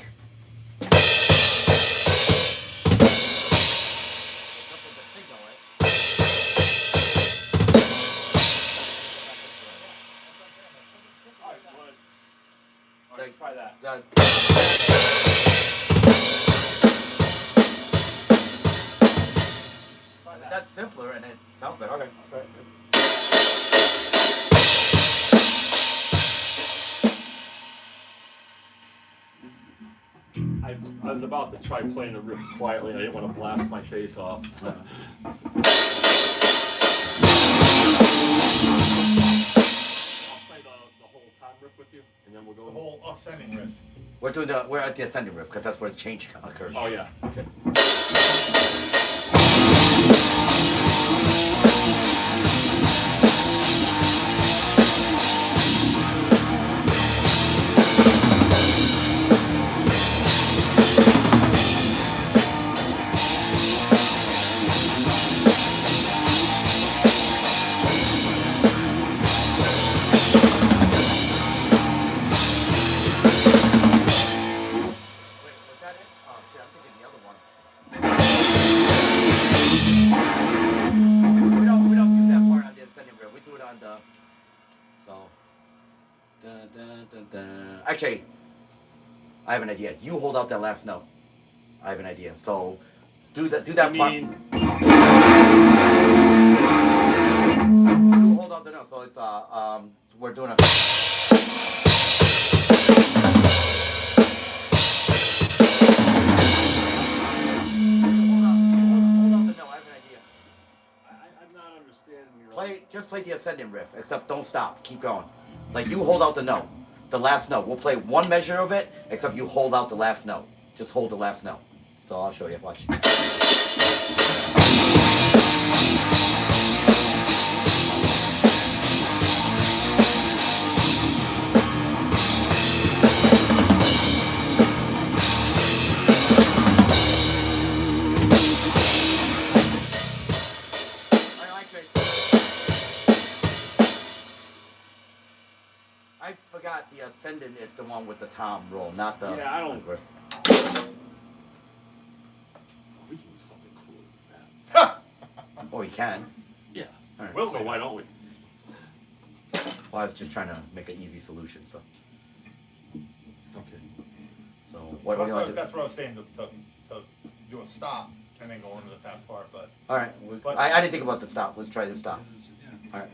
Alright, try that. That's simpler and it sounds better. Okay, let's try it. I was about to try playing the riff quietly. I didn't want to blast my face off. I'll play the whole time riff with you, and then we'll go. The whole ascending riff. We're at the ascending riff because that's where the change occurs. Oh yeah. Okay. Wait, was that it? Oh shit, I'm thinking the other one. We don't do that part on the ascending riff. We do it on the. So. Dun, dun, dun, dun. Actually, I have an idea. You hold out that last note. I have an idea. So, do that You part. mean You hold out the note. So it's we're doing a. Hold out the note. I have an idea. I'm not understanding your. Just play the ascending riff, except don't stop. Keep going. Like you hold out the note, the last note. We'll play one measure of it, except you hold out the last note. Just hold the last note. So I'll show you. Watch. I forgot the ascendant is the one with the tom roll, not the. Yeah, I don't- riff. We can do something cool with that. Oh, we can. Yeah. All right. Will So we? why don't we? Well, I was just trying to make an easy solution. So, Okay. so what do you want to do? That's what I was saying to do a stop and then go into the fast part, but. All right. I didn't think about the stop. Let's try the stop. All right.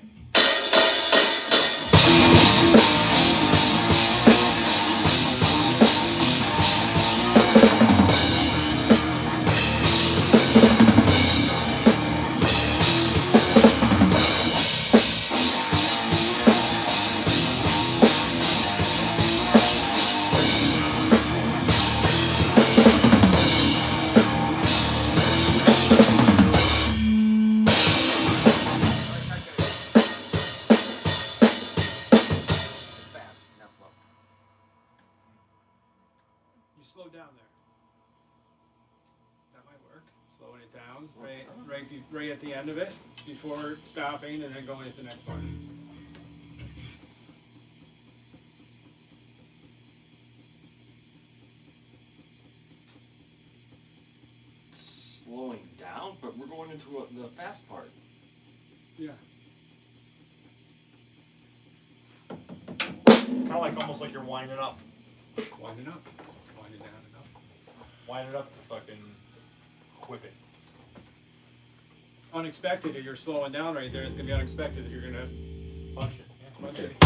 You slow down there. That might work. Slowing it down, right at the end of it, before stopping and then going into the next part. slowing down, but we're going into the fast part. Yeah. Kind of like almost like you're winding up. Wind it up. Wind it down and up. Wind it up to fucking whip it. Unexpected that you're slowing down right there. It's gonna be unexpected that you're gonna Punch it. Yeah, punch it.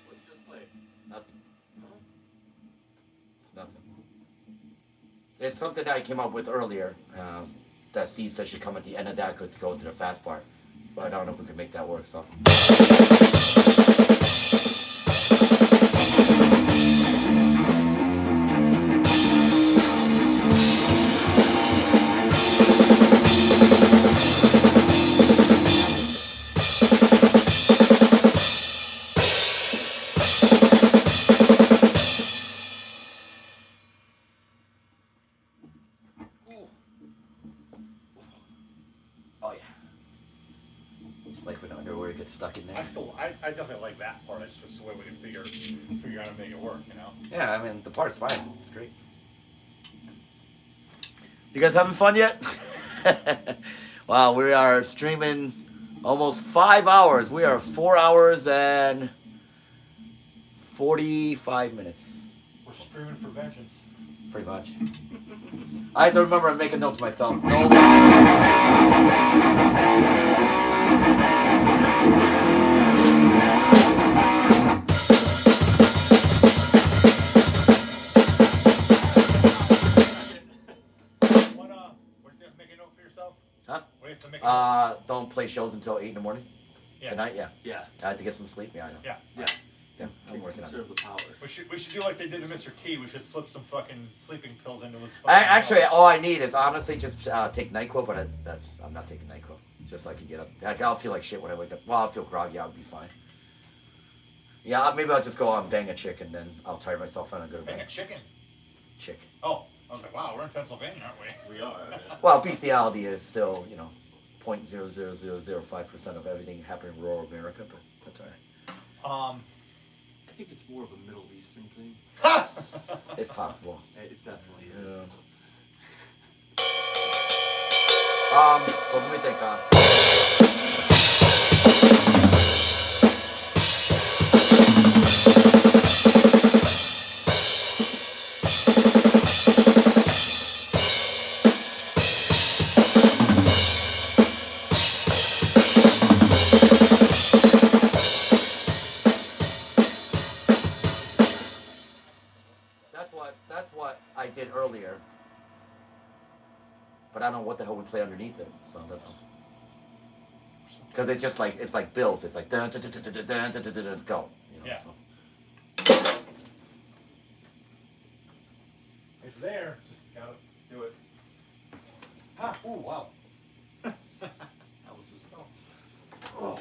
What you just played? Nothing. It's nothing. It's something that I came up with earlier. That Steve said should come at the end of that to go into the fast part. But I don't know if we can make that work. So. Oh yeah. Like when underwear gets stuck in there. I definitely like that part. It's just the way we can figure out how to make it work, you know? Yeah, I mean the part's fine. It's great. You guys having fun yet? Wow, we are streaming almost 5 hours. We are 4 hours and 45 minutes. We're streaming for vengeance. Pretty much. I have to remember and make a note to myself. No. What do you have to make a note for yourself? Huh? What do you have to make a note? Don't play shows until 8 in the morning. Yeah. Tonight, yeah. Yeah. I had to get some sleep. Yeah, I know. Yeah. Yeah. Yeah, I'm working on it. Conserve the power. We should do like they did to Mr. T. We should slip some fucking sleeping pills into his. Actually, all I need is honestly just take NyQuil, but I'm not taking NyQuil. Just so I can get up. I'll feel like shit when I wake up. Well, I'll feel groggy. I'll be fine. Yeah, maybe I'll just go out and bang a chick, and then I'll tire myself out and go to Bang a bed. chicken. Chick. Oh, I was like, wow, we're in Pennsylvania, aren't we? We are. Well, bestiality is still, 0.00005% of everything happening in rural America, but that's all right. I think it's more of a Middle Eastern thing. It's possible. It definitely is. Yeah. What do we think, That's what I did earlier. But I don't know what the hell we play underneath it, so that's all. Because it's just like, it's like built. It's like, dun, dun, dun, dun, dun, dun, dun, dun, dun, dun, go. Yeah. So. It's there. Just gotta do it. Ah, ooh, wow. That was just Oh.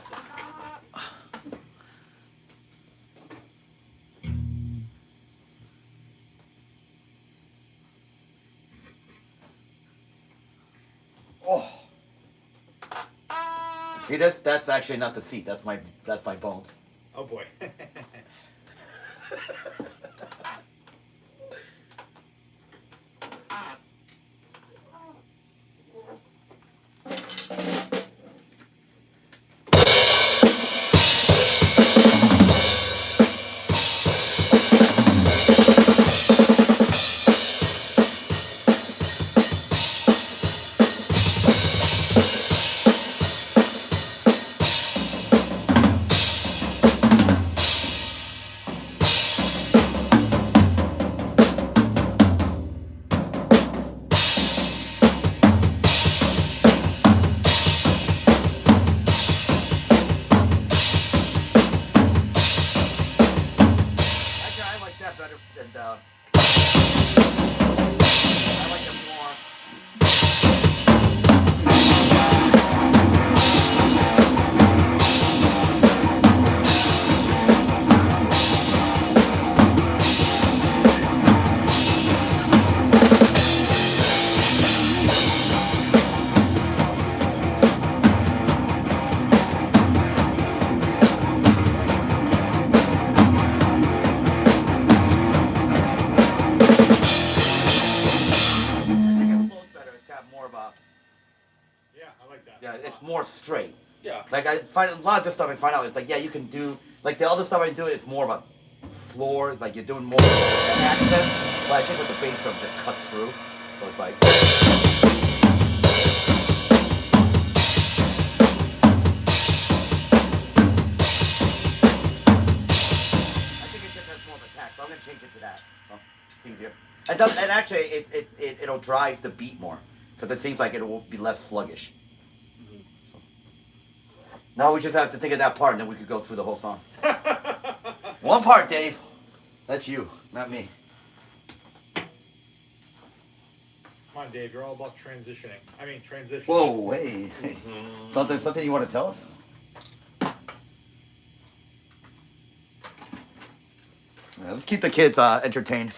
Oh. See this? That's actually not the seat. That's my bones. Oh boy. it's more straight. Yeah. Like I find a lot of this stuff I find out it's like, yeah, you can do like the other stuff I do, it's more of a floor, like you're doing more accents. But I think with the bass drum just cuts through, so it's like. So I'm gonna change it to that. So it's easier. And actually, it'll drive the beat more because it seems like it will be less sluggish. So. Now we just have to think of that part, and then we could go through the whole song. One part, Dave. That's you, not me. Come on, Dave. You're all about transitioning. I mean, transition. Whoa, hey. Something you want to tell us? Yeah, let's keep the kids entertained.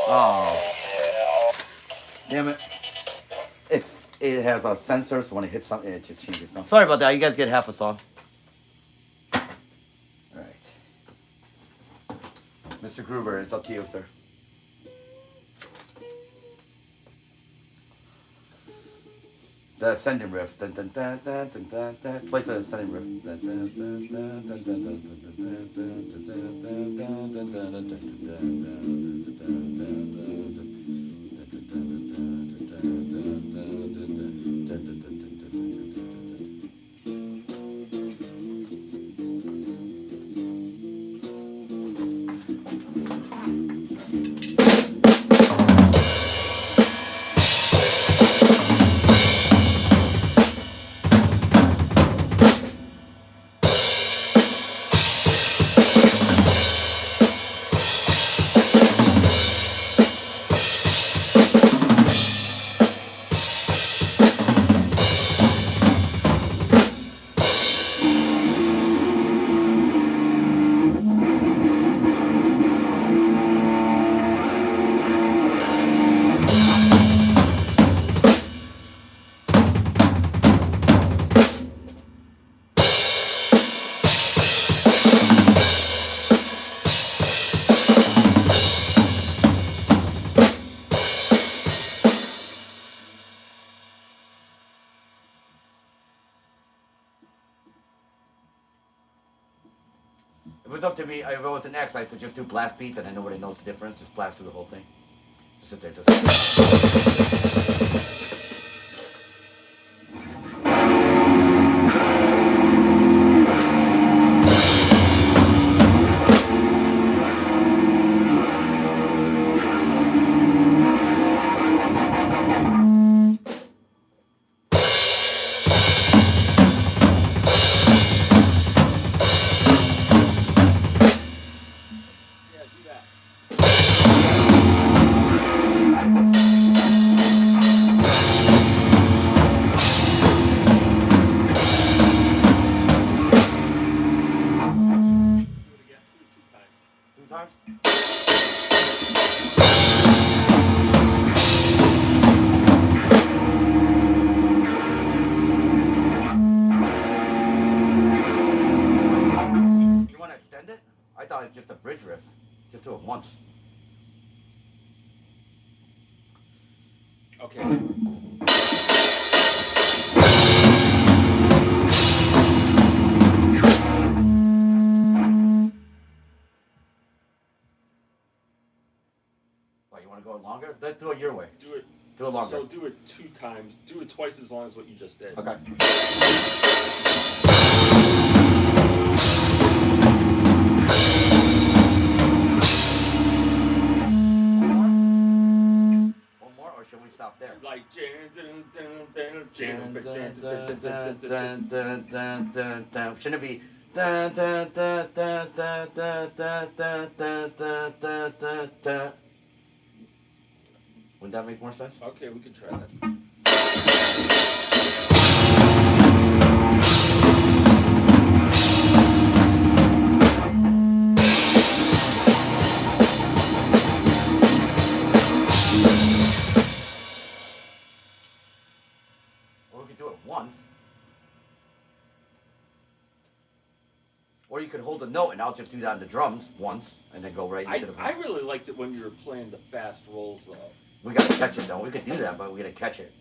Oh, damn it! It has a sensor, so when it hits something, it changes something. Sorry about that. You guys get half a song. All right, Mr. Gruber, it's up to you, sir. The ascending riff. Dun, dun, dun, dun, dun, dun, dun. Play the ascending riff. Dun, dun, dun, dun, dun, dun, dun, If it was up to me, if it was an X, I'd say just do blast beats, and I nobody knows the difference. Just blast through the whole thing. Just sit there, just. I thought it was just a bridge riff. Just do it once. Okay. What, you want to go longer? Let's do it your way. Do it. Do it longer. So do it 2 times. Do it twice as long as what you just did. Okay. Should we stop there? Like shouldn't it be wouldn't that make more sense? Okay, we can try that. we could do it once. Or you could hold a note and I'll just do that on the drums once and then go right into the. I really liked it when you were playing the fast rolls though. We gotta catch it though. We could do that, but we gotta catch it.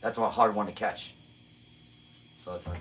That's a hard one to catch. So it's like.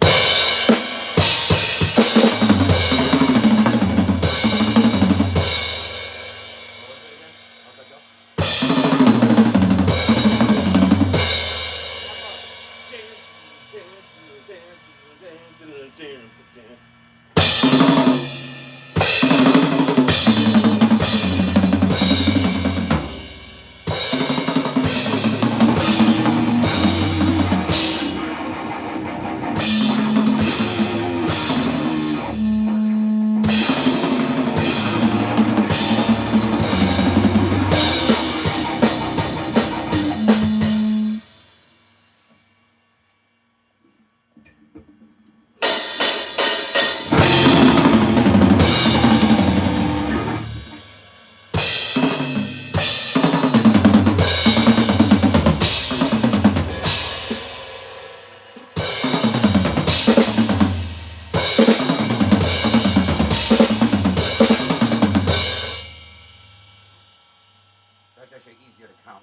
That's actually easier to count.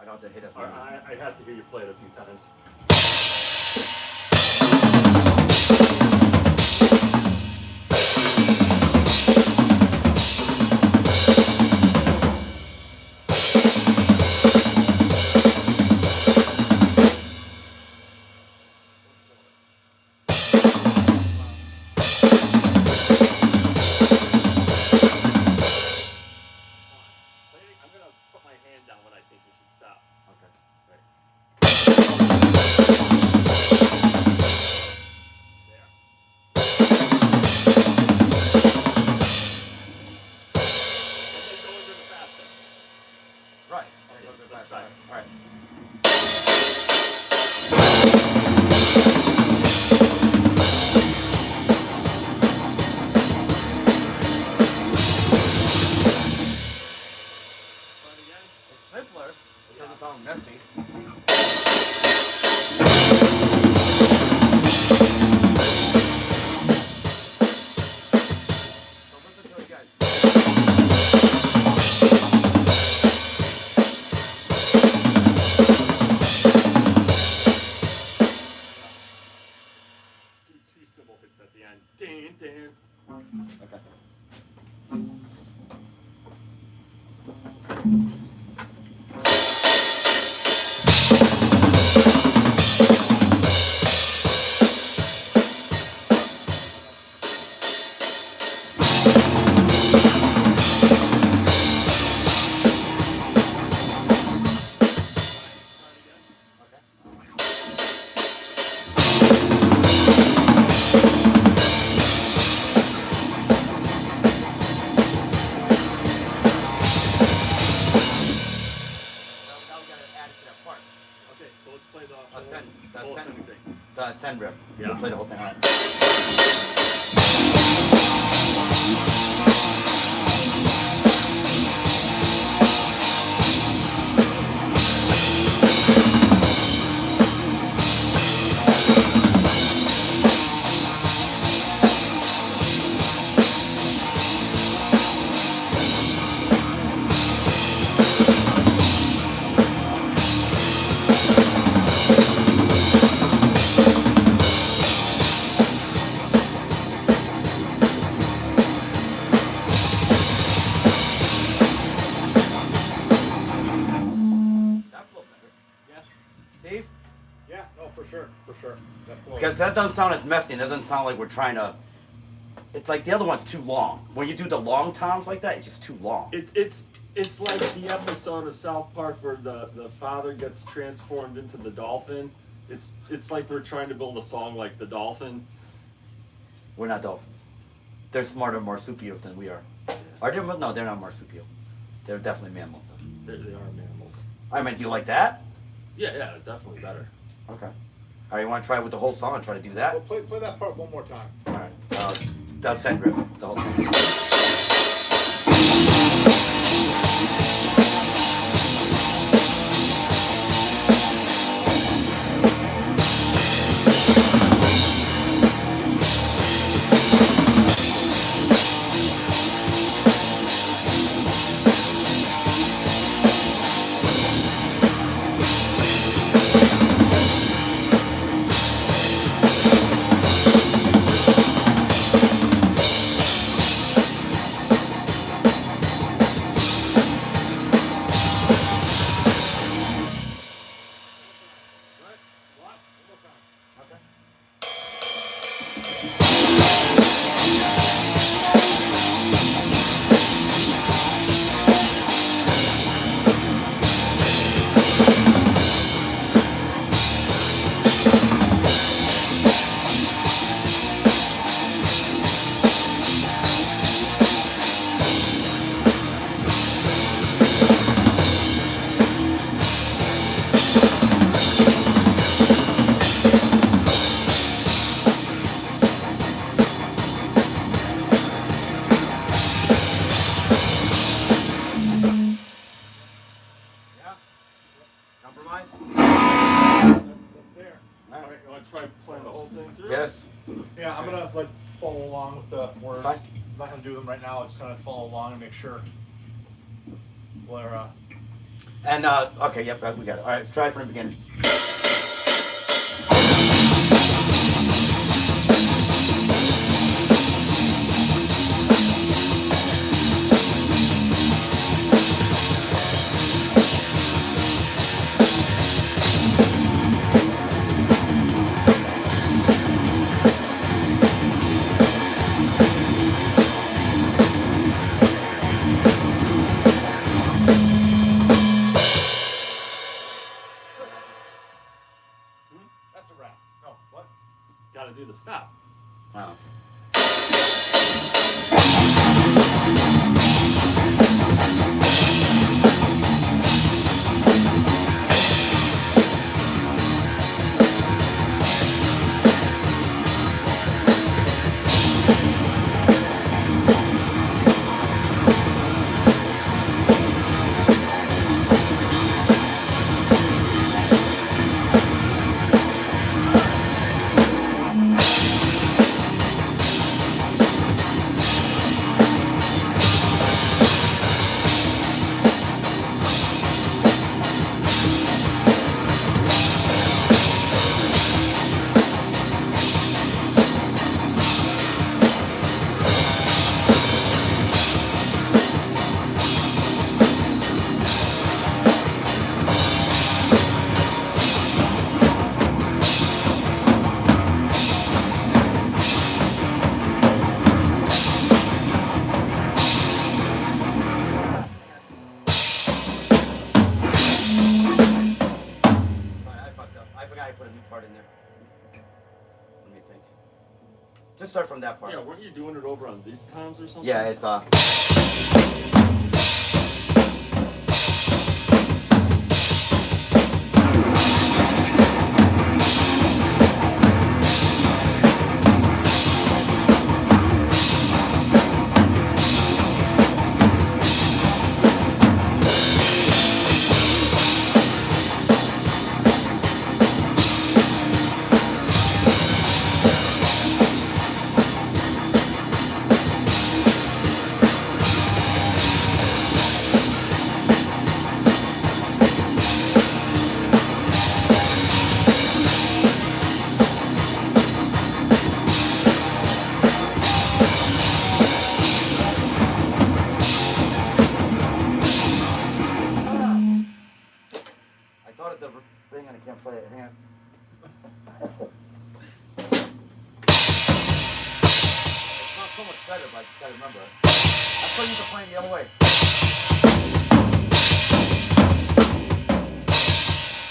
I don't have to hit as many. I'd have to hear you play it a few times. I'm gonna put my hand down when I think you should stop. Okay. There. And then go into the fast one. Right. Okay, Those are let's fast. try. All right. Try it again. It's simpler. It doesn't sound messy. So listen to it again. Do two cymbal hits at the end. Dan, dan. Okay. Try it again. Okay. Now we gotta add it to that part. Okay, so let's play the whole Ascend ascending thing. the ascend riff. Yeah. We'll play the whole thing. All right. That flow better. Yeah. Steve? Yeah, no, for sure. That flows. Because that doesn't sound as messy. It doesn't sound like we're trying to. It's like the other one's too long. When you do the long toms like that, it's just too long. It's like the episode of South Park where the father gets transformed into the dolphin. It's like we're trying to build a song like the dolphin. We're not dolphins. They're smarter marsupials than we are. Are they? No, they're not marsupial. They're definitely mammals. They are mammals. I mean, do you like that? Yeah, definitely better. Okay. All right, you want to try it with the whole song and try to do that? Well, play that part one more time. All right. The ascend riff. The whole thing. Compromise? That's there. All Alright, right. you wanna try playing the whole thing through? Yes. Yeah, I'm gonna like follow along with the words. Fine. I'm not gonna do them right now. I'm just gonna follow along and make sure we're And okay, yep, we got it. All right, let's try it from the beginning. that's a wrap. No, what? Gotta do the stop. Wow. Sorry, I fucked up. I forgot I put a new part in there. Let me think. Just start from that part. Yeah, weren't you doing it over on these toms or something? Yeah, it's I thought of the thing and I can't play it. Hang on. It's not so much better, but I just gotta remember it. I'm so used to playing the other way.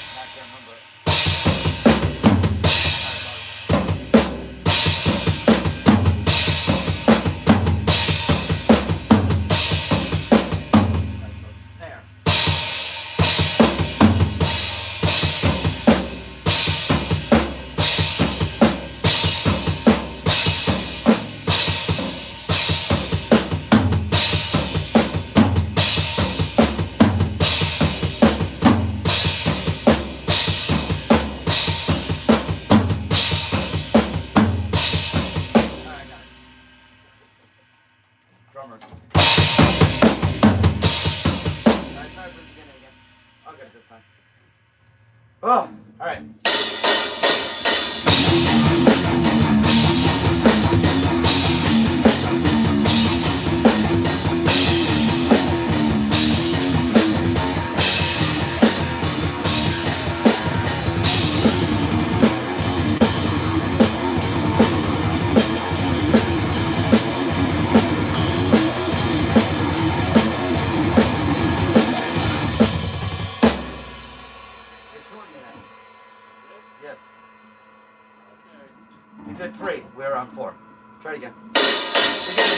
I can't remember it. Snare. Drummer. Try from the beginning again. I'll get it this time. Oh, all right. Yes. Okay. You did 3. We're on 4. Try it again. Again.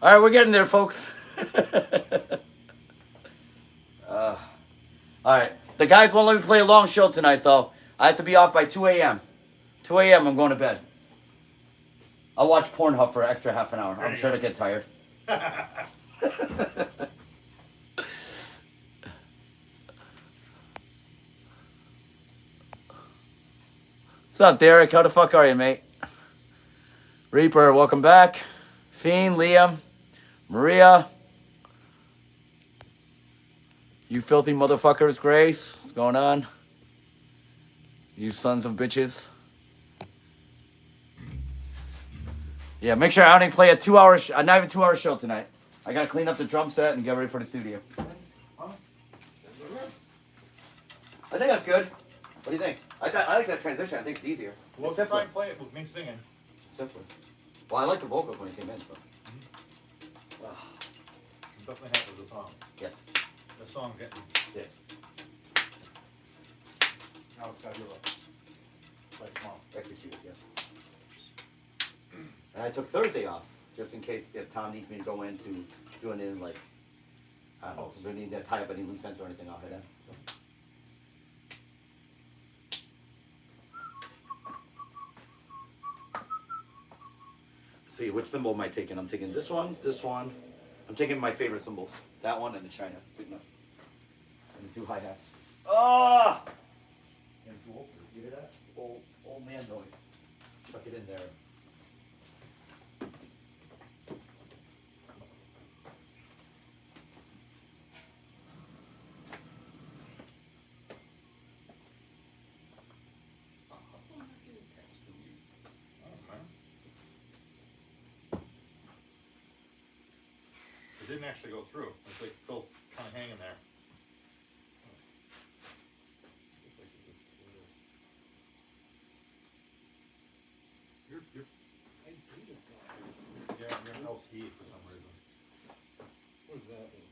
All right, we're getting there, folks. All right. The guys won't let me play a long show tonight, so I have to be off by 2 a.m. 2 a.m. I'm going to bed. I'll watch Pornhub for an extra half an hour. I'm sure to get tired. What's up, Derek? How the fuck are you, mate? Reaper, welcome back. Fiend, Liam, Maria. You filthy motherfuckers, Grace. What's going on? You sons of bitches. Yeah, make sure I only play a 2-hour, not even 2-hour show tonight. I gotta clean up the drum set and get ready for the studio. I think that's good. What do you think? I like that transition. I think it's easier. We'll It's try simpler. and play it with me singing. Simpler. Well, I like the vocals when he came in, so. I'm definitely happy with the song. Yes. The song getting. Yes. Now it's gotta be like come on. Executed, yes. And I took Thursday off, just in case if Tom needs me to go into doing it in like, I don't know, because we need to tie up any loose ends or anything off of that. So. See, which cymbal am I taking? I'm taking this one. I'm taking my favorite cymbals. That one and the China. Good enough. And the 2 hi-hats. Ah! And 2 old. You hear that? Old man noise. Tuck it in there. It didn't actually go through. It's like still kind of hanging there. Yeah, you're an LT for some reason. What does that mean?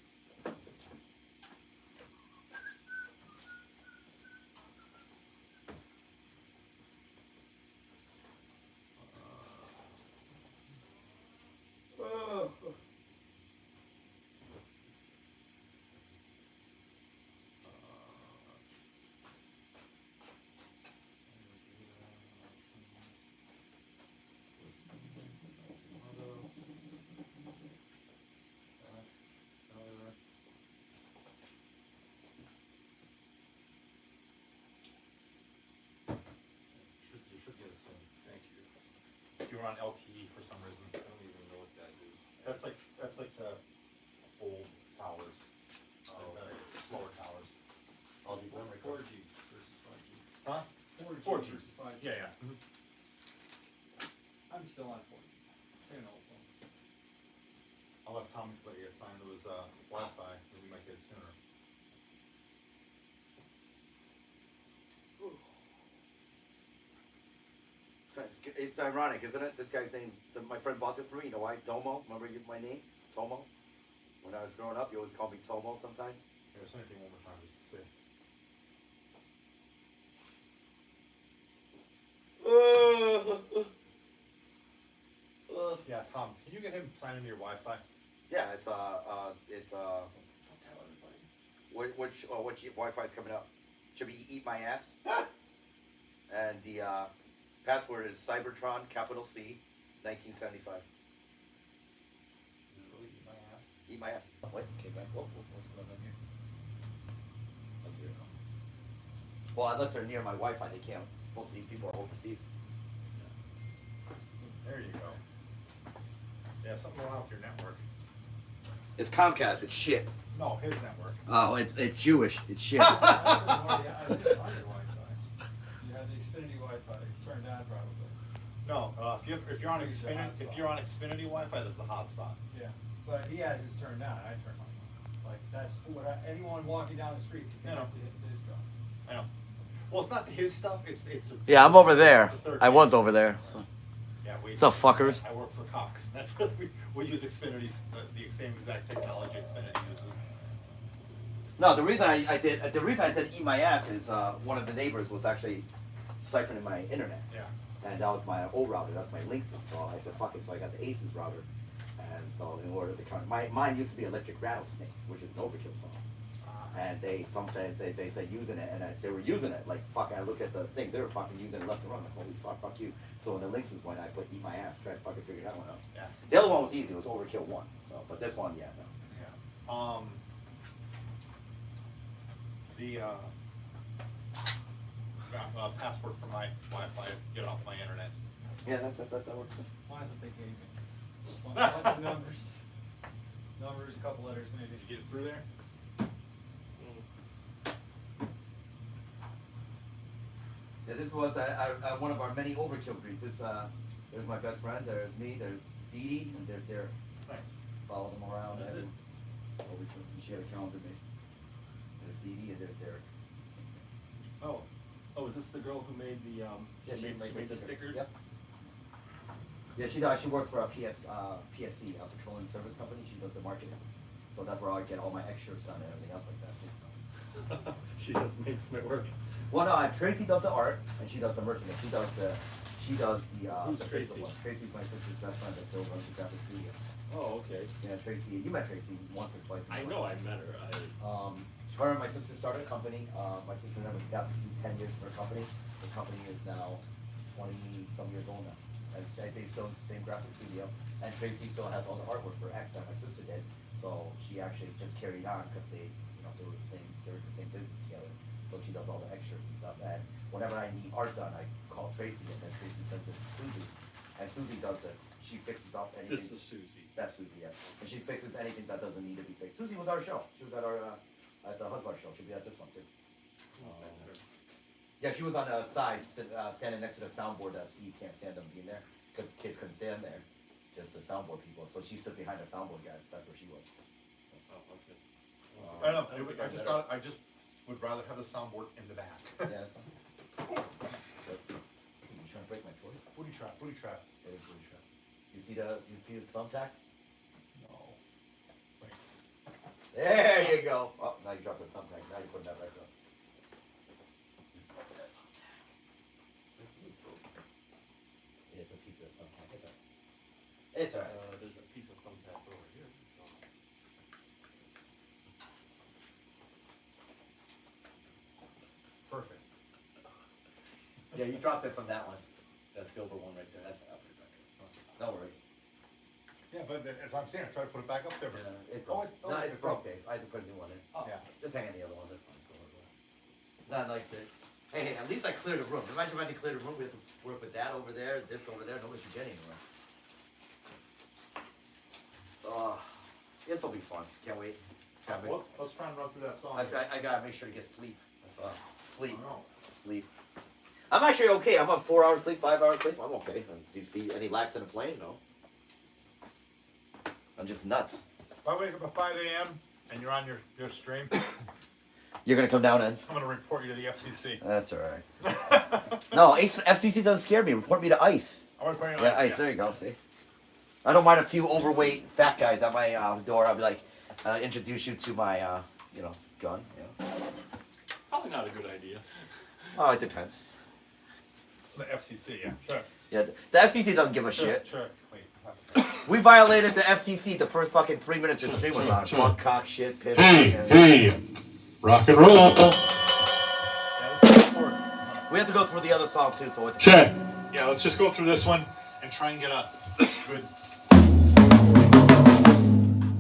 You should get it soon. Thank you. If you were on LTE for some reason. I don't even know what that is. That's like the old towers. The slower towers. I'll do one 4G versus 5G. Huh? 4G versus 5G. Yeah. I'm still on 4G. An old phone. Unless Tom let you assign to his Wi-Fi, then we might get it sooner. It's ironic, isn't it? This guy's name, my friend bought this for me. You know why? Tomo. Remember my name? Tomo? When I was growing up, you always called me Tomo sometimes. Here's anything one more time just to see. Yeah, Tom, can you get him signed into your Wi-Fi? Yeah, it's which Wi-Fi is coming up? Should be Eat My Ass. And the password is Cybertron, capital C, 1975. Really eat my ass? Eat my ass. What? Okay, man. What's going on here? That's weird. Well, unless they're near my Wi-Fi, they can't. Most of these people are overseas. There you go. Yeah, something going on with your network. It's Comcast. It's shit. No, his network. Oh, it's Jewish. It's shit. I think it's on your Wi-Fi. You have the Xfinity Wi-Fi turned on probably. No, if you're on Xfinity Wi-Fi, that's the hotspot. Yeah, but he has his turned on. I turn mine on. Like that's what anyone walking down the street can connect to his stuff. I know. Well, it's not his stuff. It's. Yeah, I'm over there. It's a third I was party. over there. So. Yeah, What's up, fuckers? I work for Cox. That's we use Xfinity's the same exact technology Xfinity uses. No, the reason I did Eat My Ass is one of the neighbors was actually siphoning my internet. Yeah. And that was my old router. That's my Linksys. So I said, fuck it. So I got the Aces router. And so in order to kind of, mine used to be Electric Rattlesnake, which is an Overkill song. And they sometimes they said using it, and they were using it like fuck. I look at the thing, they were fucking using it left and right. Like, holy fuck you. So when the Lynx's went, I put Eat My Ass, try to fucking figure that one out. Yeah. The other one was easy, it was Overkill 1. So, but this one, yeah, no. Yeah. Got password for my Wi-Fi is get off my internet. Yeah, that works. Why is it they gave me? Bunch of numbers. Numbers, a couple letters, maybe. Did you get it through there? Yeah, this was one of our many Overkill greets. There's my best friend, there's me, there's Dee Dee, and there's Derek. Nice. Follow them around. Overkill. She had a calendar made. There's Dee Dee and there's Derek. Oh, is this the girl who made the she made the sticker? Yep. Yeah, she does. She works for a PSC, a petroleum service company. She does the marketing. So that's where I get all my extras done and everything else like that. So. She just makes my work. Well, no, Tracy does the art and she does the merchandise. She does the Who's the Tracy? one. Tracy's my sister's best friend that still runs the graphic studio. Oh, okay. Yeah, Tracy. You met Tracy once or twice. I know I met her. Her and my sister started a company. My sister and I was got 10 years for a company. The company is now 20-some years old now. And they still have the same graphic studio. And Tracy still has all the artwork for X that my sister did. So she actually just carried on because they were in the same business together. So she does all the extras and stuff. And whenever I need art done, I call Tracy and then Tracy sends it to Susie. And Susie does she fixes up anything. This is Susie. That's Susie, yeah. And she fixes anything that doesn't need to be fixed. Susie was our show. She was at our at the Hudvar show. She'll be at this one too. Yeah, she was on the side, standing next to the soundboard that Steve can't stand them being there because kids couldn't stand there, just the soundboard people. So she stood behind the soundboard guys. That's where she was. Oh, okay. I don't know. I just would rather have the soundboard in the back. Yeah, that's fine. You trying to break my toys? Booty trap. Booty trap. Yeah, booty trap. You see the thumbtack? No. Wait. There you go. Oh, now you dropped the thumbtack. Now you're putting that back up. It's a piece of thumbtack. It's alright. It's alright. There's a piece of thumbtack over here. Perfect. Yeah, you dropped it from that one. That silver one right there. That's what I put it back there. No worries. Yeah, but as I'm saying, I try to put it back up there. But It broke. No, it's broke, Dave. I had to put a new one in. Oh. Yeah. Just hang on the other one. This one's going well. It's not like the. Hey, at least I cleared the room. Imagine if I didn't clear the room. We have to work with that over there, this over there. Nobody should get anywhere. Oh, this will be fun. Can't wait. It's gotta be- Well, let's try and run through that song. I gotta make sure to get sleep. Sleep. I know. Sleep. I'm actually okay. I'm up 4 hours sleep, 5 hours sleep. I'm okay. Do you see any lacks in the plane? No. I'm just nuts. If I wake up at 5 a.m. and you're on your stream, You're gonna come down and. I'm gonna report you to the FCC. That's alright. No, FCC doesn't scare me. Report me to ICE. I'm gonna put you on. Yeah, ICE. There you go. See. I don't mind a few overweight fat guys at my door. I'll be like, introduce you to my, gun. Probably not a good idea. Oh, it depends. The FCC, yeah, sure. Yeah, the FCC doesn't give a Sure, shit. sure. Wait. We violated the FCC the first fucking 3 minutes the stream was on. Fuck, cock, shit, piss. Hey, rock and roll. Yeah, this is sports. We have to go through the other songs too, so it's. Check. Yeah, let's just go through this one and try and get a good. I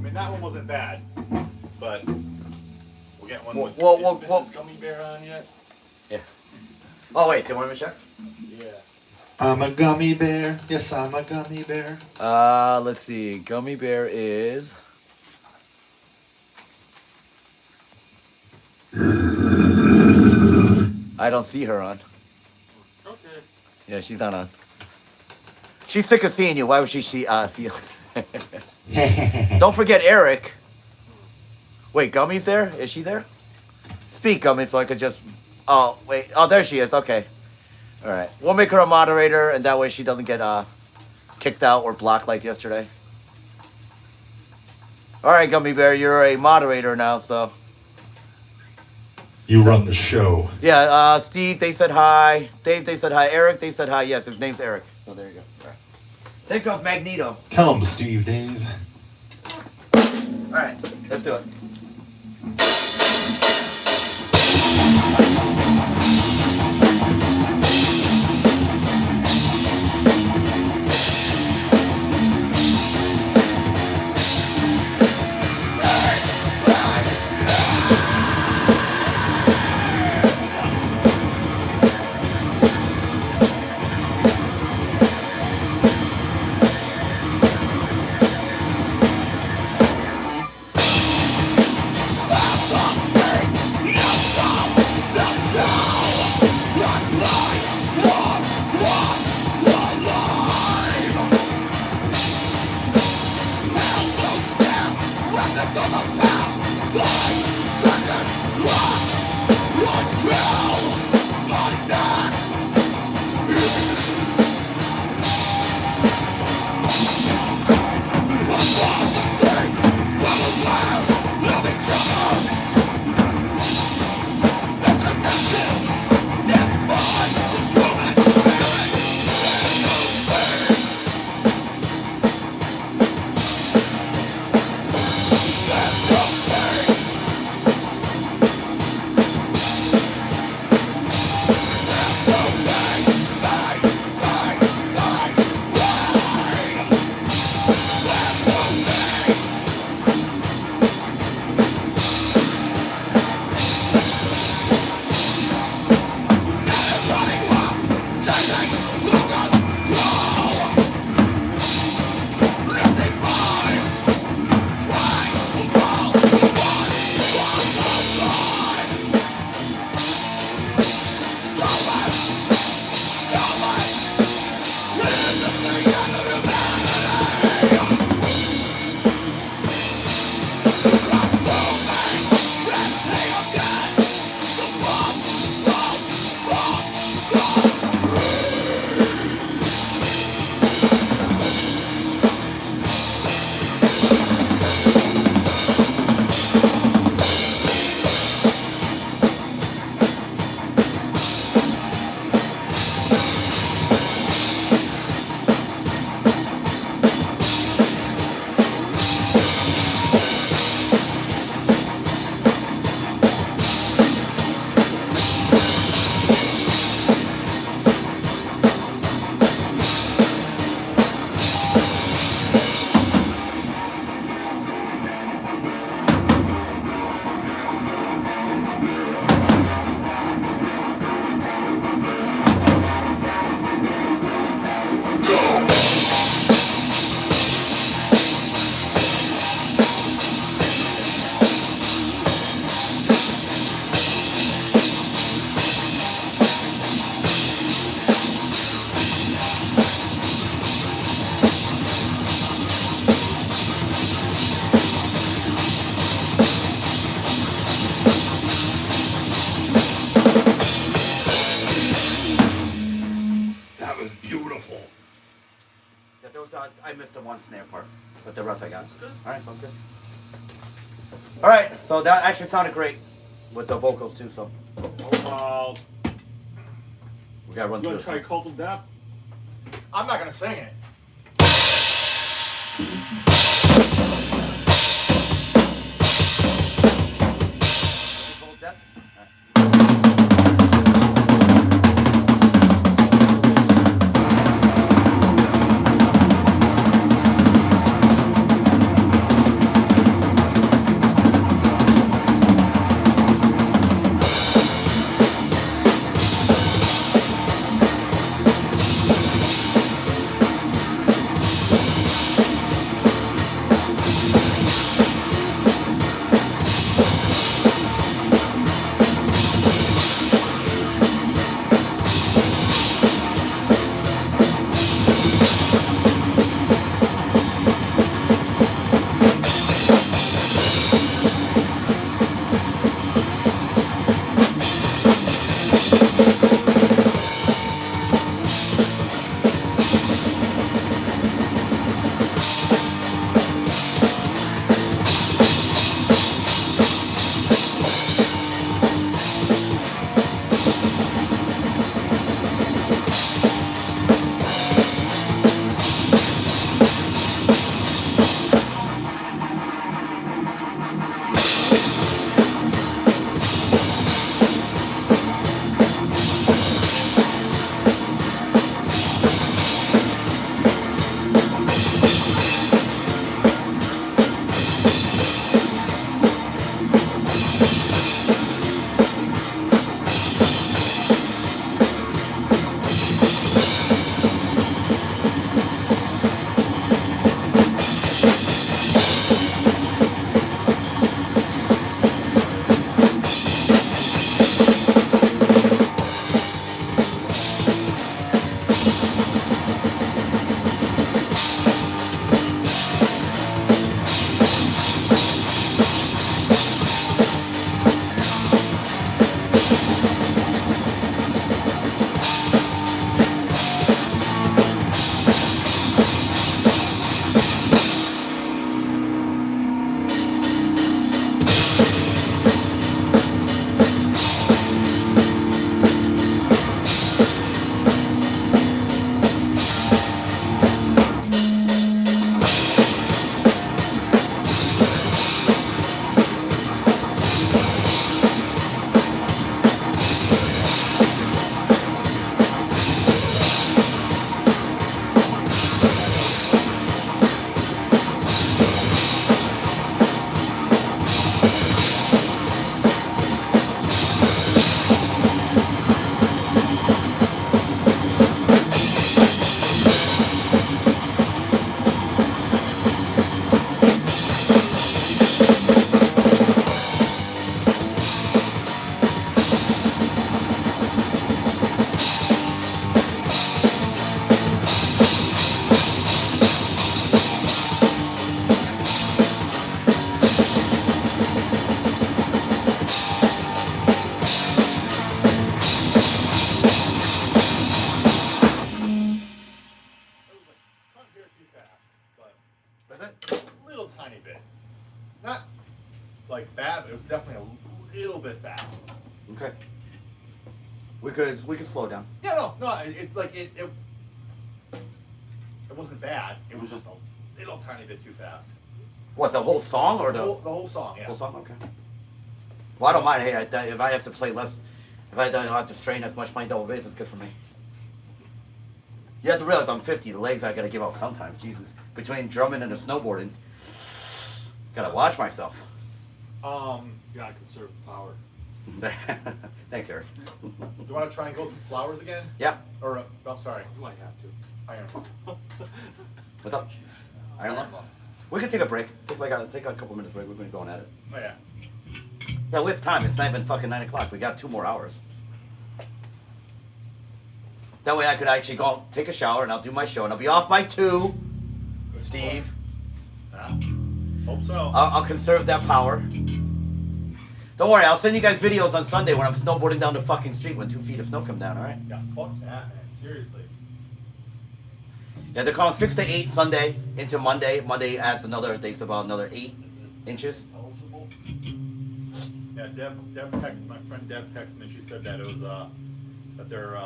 mean, that one wasn't bad, but we'll get one with. Is Mrs. Gummy Bear on yet? Yeah. Oh wait, do you want me to check? Yeah. I'm a gummy bear. Yes, I'm a gummy bear. Let's see. Gummy Bear is. I don't see her on. Okay. Yeah, she's not on. She's sick of seeing you. Why would she see you? Don't forget Eric. Wait, Gummy's there? Is she there? Speak, Gummy, so I could just. Oh, wait. Oh, there she is. Okay. All right. We'll make her a moderator, and that way she doesn't get kicked out or blocked like yesterday. All right, Gummy Bear, you're a moderator now, so. You run the show. Yeah, Steve, they said hi. Dave, they said hi. Eric, they said hi. Yes, his name's Eric. So there you go. All right. Think of Magneto. Tell him, Steve, Dave. All right, let's do it. I missed the one snare part, but the rest I got. Good. All right, sounds good. All right, so that actually sounded great with the vocals too. So we gotta run you through want this. to try Cult of Death? I'm not gonna sing it. Hold that. like bad, but it was definitely a little bit fast. Okay. We could slow down. Yeah, no, it wasn't bad. It was just a little tiny bit too fast. What, the whole song or The whole song, yeah. whole song? Okay. Well, I don't mind. Hey, if I have to play less, if I don't have to strain as much playing double bass, it's good for me. You have to realize I'm 50. The legs I gotta give out sometimes. Jesus. Between drumming and the snowboarding, gotta watch myself. You gotta conserve the power. Thanks, Eric. Do you want to try and go through flowers again? Yeah. Or I'm sorry. Do I have to? Iron. What's up? Iron Lung? We could take a break. Take a couple minutes break. We've been going at it. Oh yeah. Yeah, we have time. It's not even fucking 9 o'clock. We got 2 more hours. That way I could actually go take a shower and I'll do my show and I'll be off by 2. Steve. Yeah. Hope so. I'll conserve that power. Don't worry, I'll send you guys videos on Sunday when I'm snowboarding down the fucking street when 2 feet of snow come down, alright? Yeah, fuck that, man. Seriously. Yeah, they're calling 6 to 8 Sunday into Monday. Monday adds another, they say about another 8 inches. Eligible? Yeah, my friend Deb texted me. She said that it was that they're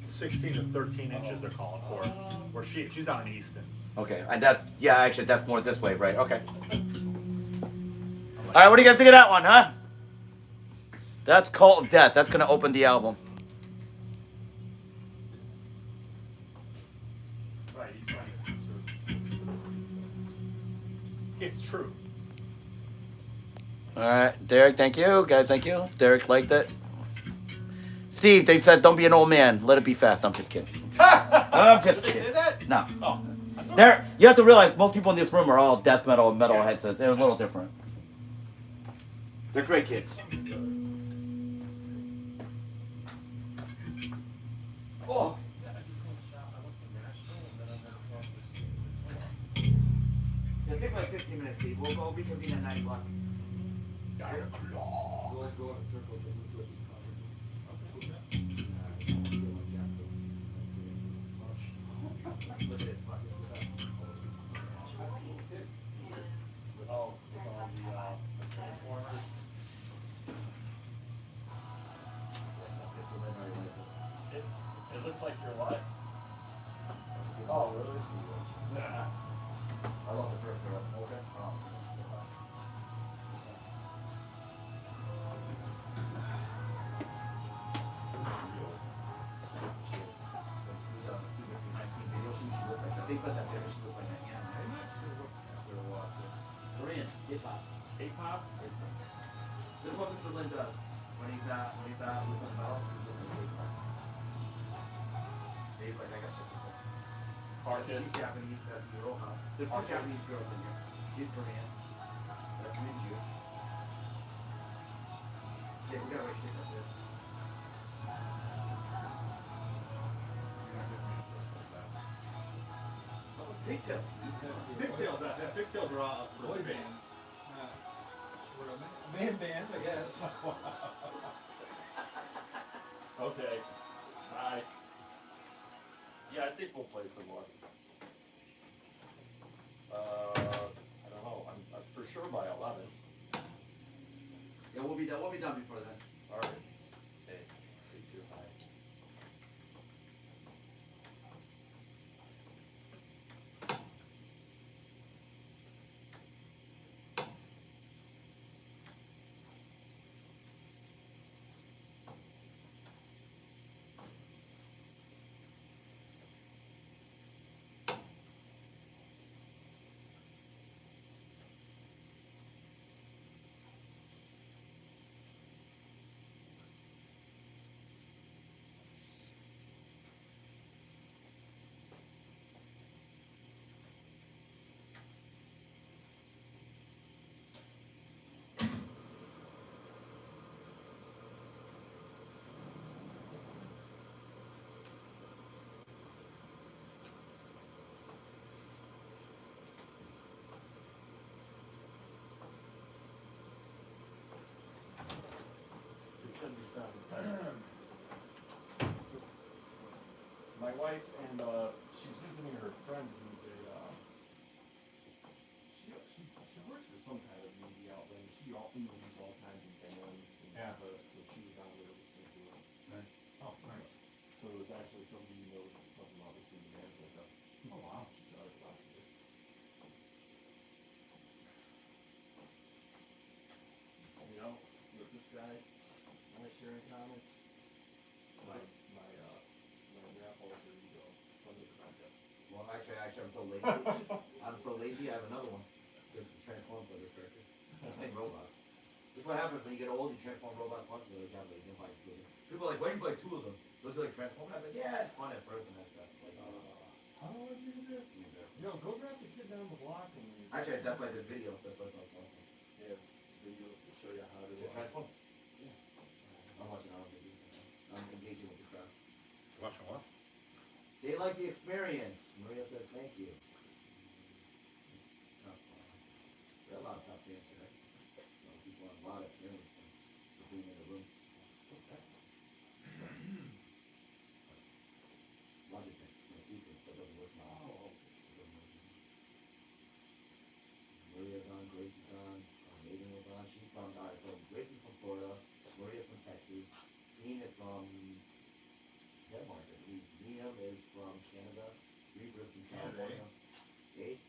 16 to 13 inches they're calling for. Where she's down in Easton. Okay, and actually that's more this way, right? Okay. Alright, what do you guys think of that one, huh? That's Cult of Death. That's gonna open the album. Right, he's trying to conserve. It's true. Alright, Derek, thank you. Guys, thank you. Derek liked it. Steve, they said don't be an old man. Let it be fast. I'm just kidding. I'm just Did they kidding. say that? No. Oh. That's okay. There, you have to realize most people in this room are all death metal and metal heads. They're a little different. They're great kids. Oh. It'll take like 15 minutes, Steve. We'll go reconvene at 9 o'clock. We'll go in a circle. Look at this. Fuck, this is the best. Oh, with all the transformers. It looks like you're what? Oh, really? Nah. I love the first girl. Okay. Oh. They said that bitch looked like that anime. Korean, hip-hop. K-pop? This is what Mr. Lin does. When he's listening to metal, he's listening to hip-hop. He's like, I got shit to say. Carcass. She's Japanese, that's Miroha. There's 2 Carcass. Japanese girls in here. She's Korean. That's Minju. Yeah, we gotta write shit up there. Pigtails. Pigtails. Pigtails are all Boy band. We're a man band, I guess. Okay. Bye. Yeah, I think we'll play some more. I don't know. I'm for sure by 11. Yeah, we'll be done before then. All right. Hey, stay too high. My wife and she's visiting her friend who's a she works for some kind of somebody knows something obviously in the man's like us. Oh, wow. The other side of it. You know, with this guy, am I sharing comics? My grandpa over ego from the crackhead. Well, actually, I'm so lazy. I'm so lazy. I have another one. This is transform for the character. The same robot. This is what happens when you get old. You transform robots once, and they're like, lazy and buy two of them. People are like, why do you buy two of them? Those are like transform. I was like, yeah, it's fun at first, and that's like. How do I do this? Yo, go grab the kid down the block and Actually, that's why there's videos. That's why it's awesome. yeah, videos to show you how to Transform. Yeah. I'm watching our videos. I'm engaging with the crowd. Watching what? They like the experience. Maria says thank you. There are a lot of top fans today. A lot of people have a lot of experience for being in the room. What's that? Logitech. No speakers. That doesn't work now. Oh, okay. Maria's on, Gracie's on, Megan was on. She's from, so Gracie's from Florida, Maria's from Texas, Dean is from Denmark, I believe. Liam is from Canada, Reaper is from California. Gabe.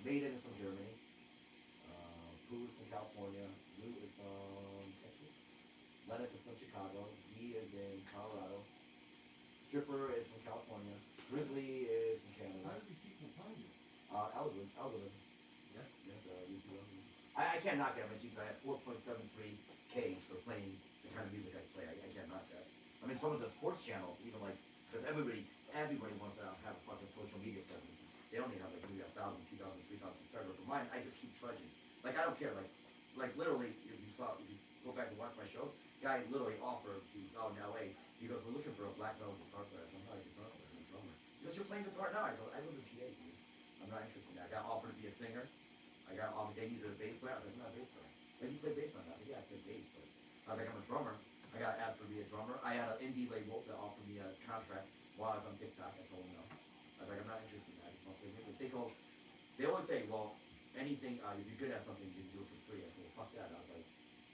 Maiden is from Germany. Pooh is from California. Lou is from Texas. Leonard is from Chicago. Z is in Colorado. Stripper is from California. Grizzly is from Canada. How did these people find you? Algorithm. Yeah, YouTube algorithm. I can't knock it. I mean, Jesus, I had 4.73 Ks for playing the kind of music I play. I can't knock that. I mean, some of the sports channels, even like, because everybody wants to have a fucking social media presence. They only have like maybe 1,000, 2,000, 3,000 subscribers. But mine, I just keep trudging. Like, I don't care. Like literally, if you go back and watch my shows, guy literally offered, he was out in LA. He goes, we're looking for a black metal guitar player. I'm not a guitar player, I'm a drummer. He goes, you're playing guitar now? I go, I live in PA, dude. I'm not interested in that. I got offered to be a singer. I got offered, they needed a bass player. I was like, I'm not a bass player. Like, you play bass on that? I said, yeah, I play bass. But I was like, I'm a drummer. I got asked to be a drummer. I had an indie label that offered me a contract while I was on TikTok. I told them no. I was like, I'm not interested in that. I just want to play music. They always say, well, anything, if you're good at something, you can do it for free. I said, well, fuck that.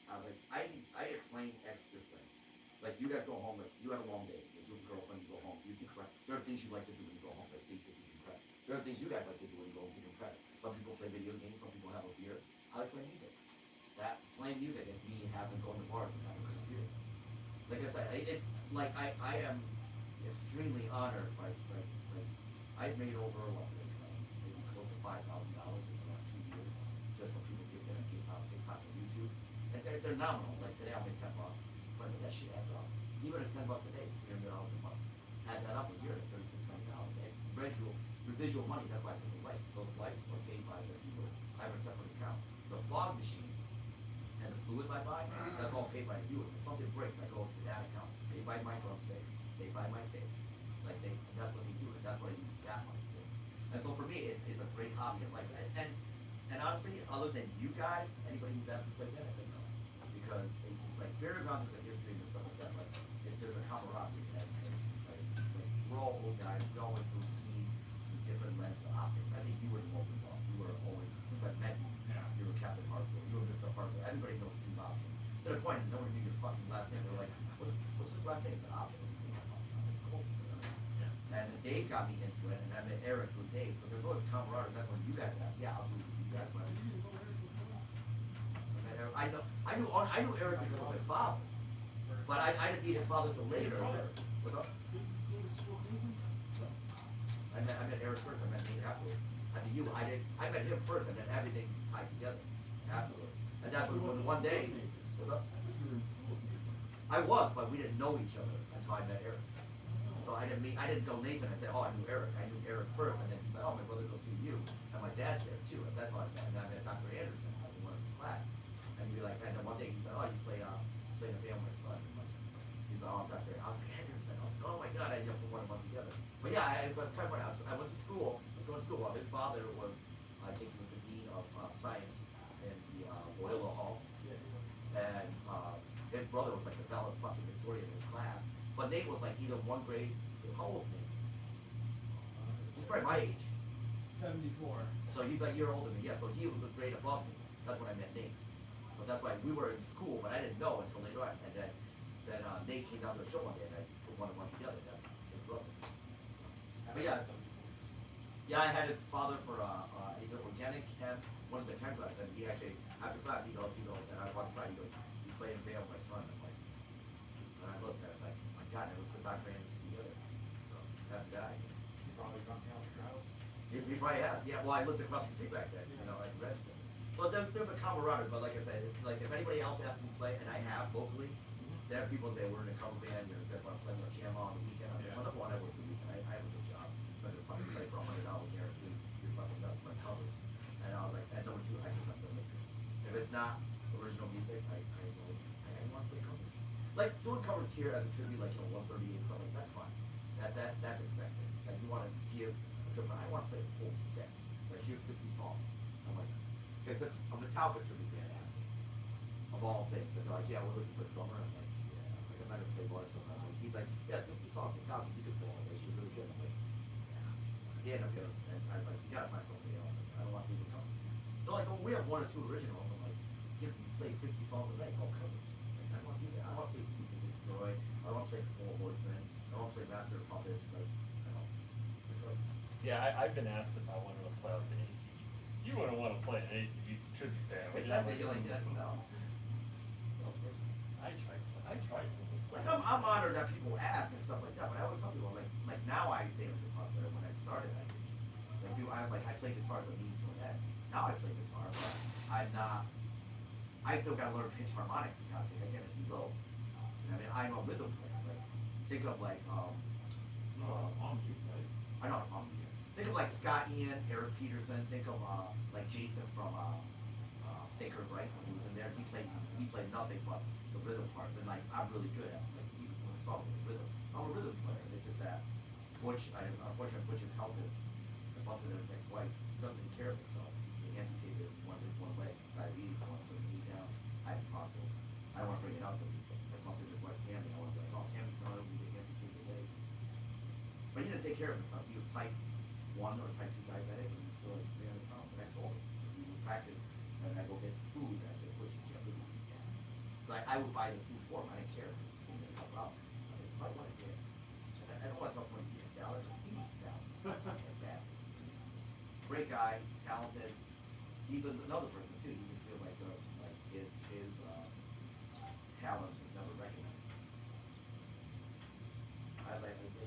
I explain X this way. Like, you guys go home, like, you have a long day. Like, you with a girlfriend, you go home, you decompress. There are things you like to do when you go home, like, sleep, you decompress. There are things you guys like to do when you go home, decompress. Some people play video games, some people have a beer. I like playing music. That, playing music is me having, going to bars and having some beers. Like I said, it's, like, I am extremely honored by, I've made over, maybe close to $5,000 in the last 2 years, just from people gifting on TikTok and YouTube. And they're nominal. Like, today I'll make $10. But that shit adds up. Even if it's $10 a day, it's $300 a month. Add that up a year, it's $36 million. It's residual money. That's why I put the lights. Those lights are paid by the people. I have a separate account. The fog machine and the fluids I buy, that's all paid by the viewers. If something breaks, I go to that account. They buy my drumsticks. They buy my bass. Like that's what they do, and that's what I use that money for. And so for me, it's a great hobby. And honestly, other than you guys, anybody who's asked me to play that, I said no. Because it's just like Buried Ground is a history and stuff like that. Like if there's a camaraderie and it's just like we're all old guys. We all went through scenes through different lens of optics. I think you were the most involved. You were always, since I met you, you were Captain Hardcore. You were Mr. Hardcore. Everybody knows Steve Option. To the point, nobody knew your fucking last name. They were like, what's his last name? It's an Option. It's cool. And Dave got me into it, and I met Eric through Dave. So there's always camaraderie. That's when you guys ask, yeah, I'll do it with you guys. But I knew Eric because of his father, but I didn't meet his father till later. What's up? I met Eric first. I met Nate afterwards. I met him first, and then everything tied together afterwards. And that's when one day. What's up? I was, but we didn't know each other until I met Eric. So I didn't tell Nathan. I said, oh, I knew Eric. I knew Eric first, and then he said, oh, my brother goes see you, and my dad's there too. And that's how I met. And I met Dr. Anderson. I was in one of his class. And he'd be like, and then one day he said, oh, you play in a band with my son. And he's like, oh, I'm Dr. I was like, Anderson. I was like, oh my God, I didn't put one of them together. But yeah, it was kind of funny. I went to school. I was going to school. His father was, I think he was the dean of science in the Loyola Hall. And his brother was like the fucking Victorian in his class. But Nate was like either one grade. How old is Nate? He's probably my age. 74. So he's like a year older than me. Yeah, so he was a grade above me. That's when I met Nate. So that's why we were in school, but I didn't know until later on. And then Nate came down to the show one day, and I put one and one together. That's his brother. But yeah, yeah, I had his father for either organic hemp, one of the chem class, and he actually after class he goes, and I walked by, he goes, you play in band with my son. I'm like, and I looked at it, I was like, my God, I never put Dr. Anderson together. So that's the guy. You probably drunk me out of your house. He probably has. Yeah, well, I lived across the street back then, you know, I read it. So there's a camaraderie, but like I said, like if anybody else asks me to play, and I have locally, there are people say we're in a cover band, you're just want to play with a jam on the weekend. I said, well, number one, I work the weekend, I have a good job, but if I can play for $100 guarantee, you're fucking nuts, my covers. And I was like, and number two, I just have no interest. If it's not original music, I have no interest. I want to play covers. Like doing covers here as a tribute, like 138, something like that's fine. That's expected. Like you want to give a tribute, but I want to play a full set. Like here's 50 songs. I'm like, because it's a Metallica tribute band asking. Of all things. And they're like, yeah, we're looking for a drummer. I'm like, yeah. I was like, I'm not gonna play bars so much. Like, he's like, yeah, it's 50 songs Metallica, you could play all day, she's really good. I'm like, yeah. He ended up getting us, and I was like, you gotta find somebody else. Like, I don't want people to come. They're like, well, we have one or two originals. I'm like, yeah, you play 50 songs a night, it's all covers. Like, I don't want to do that. I don't want to play Seek and Destroy. I don't want to play Four Horsemen. I don't want to play Master of Puppets. Like, I don't. Yeah, I've been asked if I wanted to play with an ACB. You wouldn't want to play an ACB tribute band. would you? Exactly, you're like that. No. I tried to. Like I'm honored that people ask and stuff like that, but I always tell people like now I say I'm a guitar player. When I started, I didn't. Like people, I was like I play guitar as a means to an end. Now I play guitar, but I'm not. I still gotta learn pitch harmonics and God sake, I can't do those. I mean, I'm a rhythm player. Like think of like I know think of like Scott Ian, Eric Peterson. Think of like Jason from Sacred Right when he was in there. He played nothing but the rhythm part. And like I'm really good at like he was doing songs with the rhythm. I'm a rhythm player. It's just that Butch, unfortunately Butch's health is bumped into his ex-wife. He doesn't take care of himself. He amputated one leg, diabetes, one foot, knee down. I haven't talked to him. I don't want to bring it up, but he's like bumped into his wife Tammy. I want to be like, oh, Tammy's telling him to amputate the legs. But he didn't take care of himself. He was type 1 or type 2 diabetic, and he was still like 300 pounds. And I told him, he would practice, and I go get food, and I said, Butch, you can't really eat that. Like, I would buy the food for him. I didn't care if he came in and help out. I said, you might want to get it. And I don't want to tell someone to eat a salad, but he eats a salad. Like that. Great guy, talented. He's another person, too. He just feels like his talent was never recognized.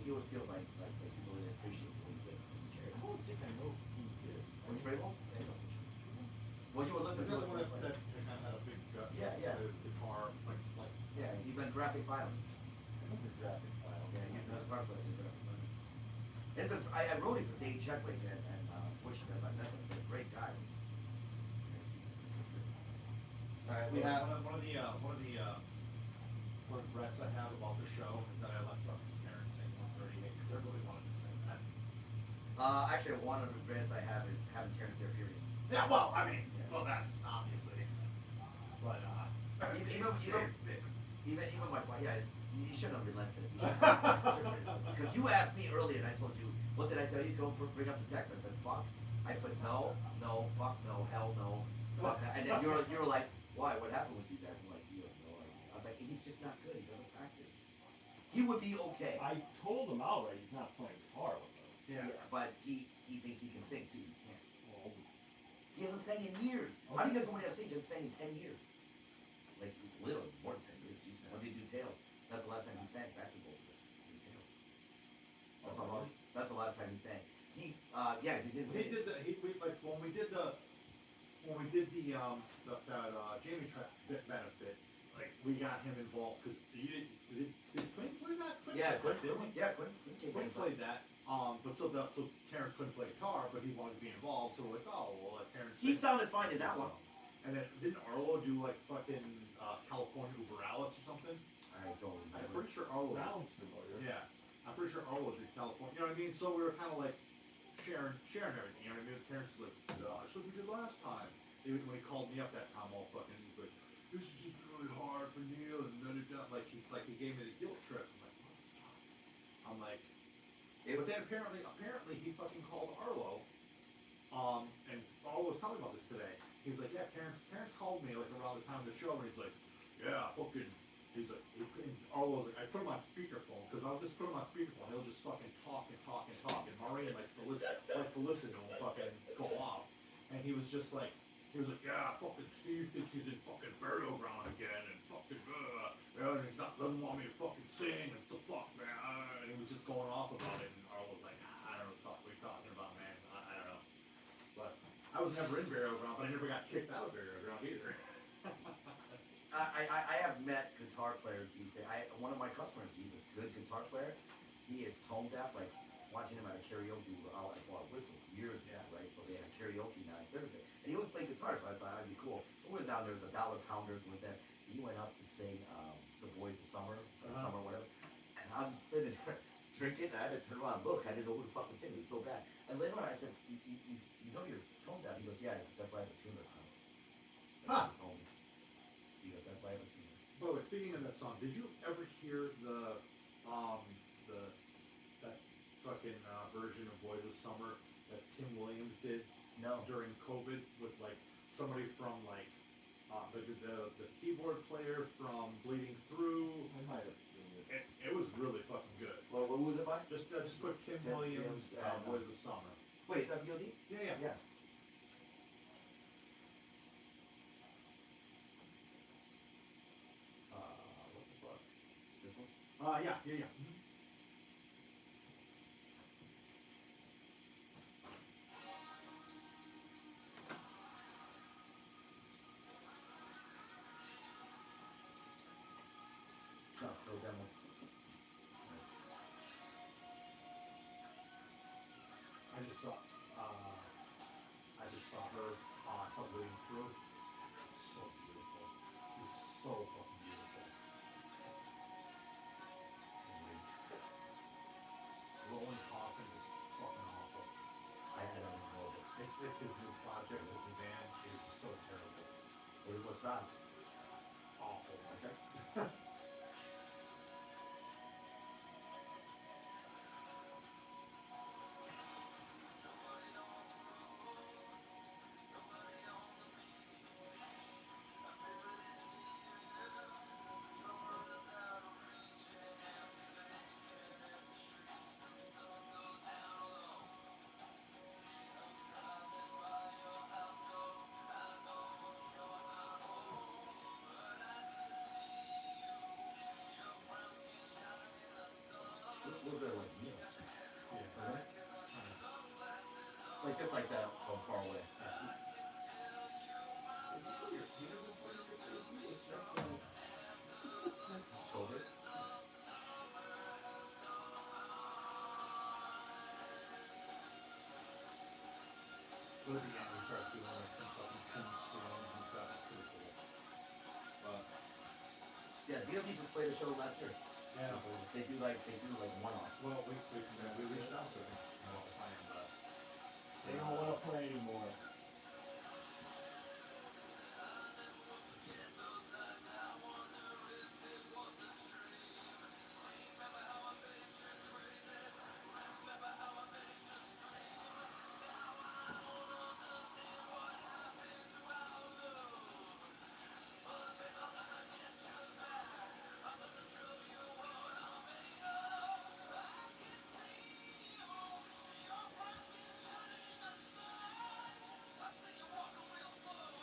He always feels like people really appreciate what he did. I don't think I know who he is. Which Rabel? Well, you would listen to it. That kind of had a big Yeah. guitar, like Yeah, he's on graphic violence. I know the graphic file. Yeah, he's a guitar player. He's a graphic violence. I wrote it for Dave Checkley and Butch because I met him. He's a great guy. All right, we have. one of the regrets I have about the show is that I left up parents sing 138 because I really wanted to sing that. Actually, one of the regrets I have is having Terrence there. Period. Yeah, well, I mean, well, that's obviously, but Even my wife, yeah, you shouldn't have relented. Because you asked me earlier, and I told you, what did I tell you? Go bring up the text. I said, fuck. I put no, fuck no, hell no, fuck that. And then you were like, why? What happened with you guys? I'm like, you have no idea. I was like, he's just not good. He doesn't practice. He would be okay. I told him outright he's not playing guitar with us. Yeah, but he thinks he can sing too. He can't. Well, He hasn't sang in years. How do you get somebody on stage that sang in 10 years? Like, literally, more than 10 years. When did he do Tales? That's the last time he sang backing vocals. Sing Tales. That's the last time he sang. Yeah, he did. he did when we did the Jamie benefit. Like we got him involved because did Quinn play that? Yeah, Quinn played that. But so Terrence couldn't play guitar, but he wanted to be involved. So we're like, oh, we'll let Terrence. He sounded fine in that one. And then didn't Arlo do like fucking California Uber Alice or something? I don't remember. I'm pretty sure Arlo. Sounds familiar. Yeah, I'm pretty sure Arlo did California. You know what I mean? So we were kind of like sharing everything. You know what I mean? Terrence was like, that's what we did last time. Even when he called me up that time, all fucking, he's like, this is just really hard for Neil, and then it got like he gave me the guilt trip. I'm like, but then apparently he fucking called Arlo, and Arlo was telling me about this today. He's like, yeah, Terrence called me like around the time of the show, and he's like, yeah, fucking He's like, Arlo's like, I put him on speakerphone because I'll just put him on speakerphone. He'll just fucking talk and talk and talk. And Maria likes to listen to him fucking go off. And he was like, yeah, fucking Steve thinks he's in fucking burial ground again, and fucking, yeah, and doesn't want me to fucking sing, and the fuck, man. And he was just going off about it. And Arlo was like, I don't know what you're talking about, man. I don't know. But I was never in burial ground, but I never got kicked out of burial ground either. I have met guitar players. One of my customers, he's a good guitar player. He is tone deaf. Like watching him at a karaoke, whistles years ago, right? So they had karaoke night Thursday, and he always played guitar. So I thought that'd be cool. So we went down. There was a Dollar Pounders and went there. He went up to sing "The Boys of Summer," summer whatever. And I'm sitting there drinking. And I had to turn around and look. I didn't know who the fuck was singing. It was so bad. And later on, I said, "You know you're tone deaf." He goes, "Yeah, that's why I have a tuner." Huh. He told me. He goes, "That's why I have a tuner." By the way, speaking of that song, did you ever hear that fucking version of Boys of Summer that Tim Williams did? No. During COVID with like somebody from like the keyboard player from Bleeding Through. I might have seen it. It was really fucking good. Well, what was it by? Just put Tim Williams Boys of Summer. Wait, is that VOD? Yeah. Yeah. What the fuck? This one? Yeah. Mm-hmm. No, no demo. I just saw her. Saw Bleeding Through. So beautiful. She's so fucking beautiful. Roland Coffin is fucking awful. I don't even know of it. It's his new project, his new band. It's so terrible. What's that? Awful. Okay. Looks a little bit like Neil. Yeah. Doesn't it? Like just like that from far away. He doesn't play the guitar. He was just COVID. But at the end, he starts doing like some fucking tomb screams and stuff. It's pretty cool. But Yeah, DOD just played a show last year. yeah. They do like one-offs. Well, we reached out to him all the time, but They don't want to play anymore.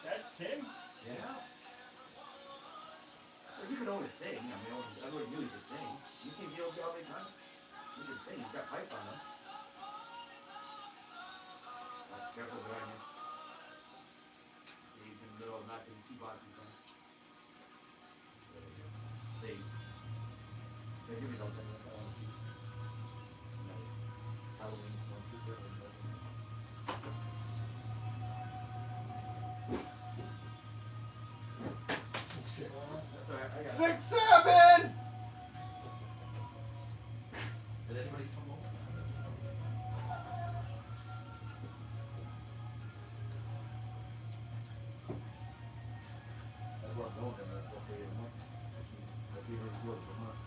That's Tim? Yeah. Well, you can always sing. I mean, everyone knew he could sing. You seen DOD how many times? He can sing. He's got pipes on him. Oh, careful behind you. He's in the middle of knocking two boxes down. There we go. Save. Yeah, give me those things. I want to see. No. Halloween's going too quickly. That's alright, I got it. 6, 7! Did anybody come over? That's where I'm going there. Hopefully in a month. Hopefully everything's good for a month.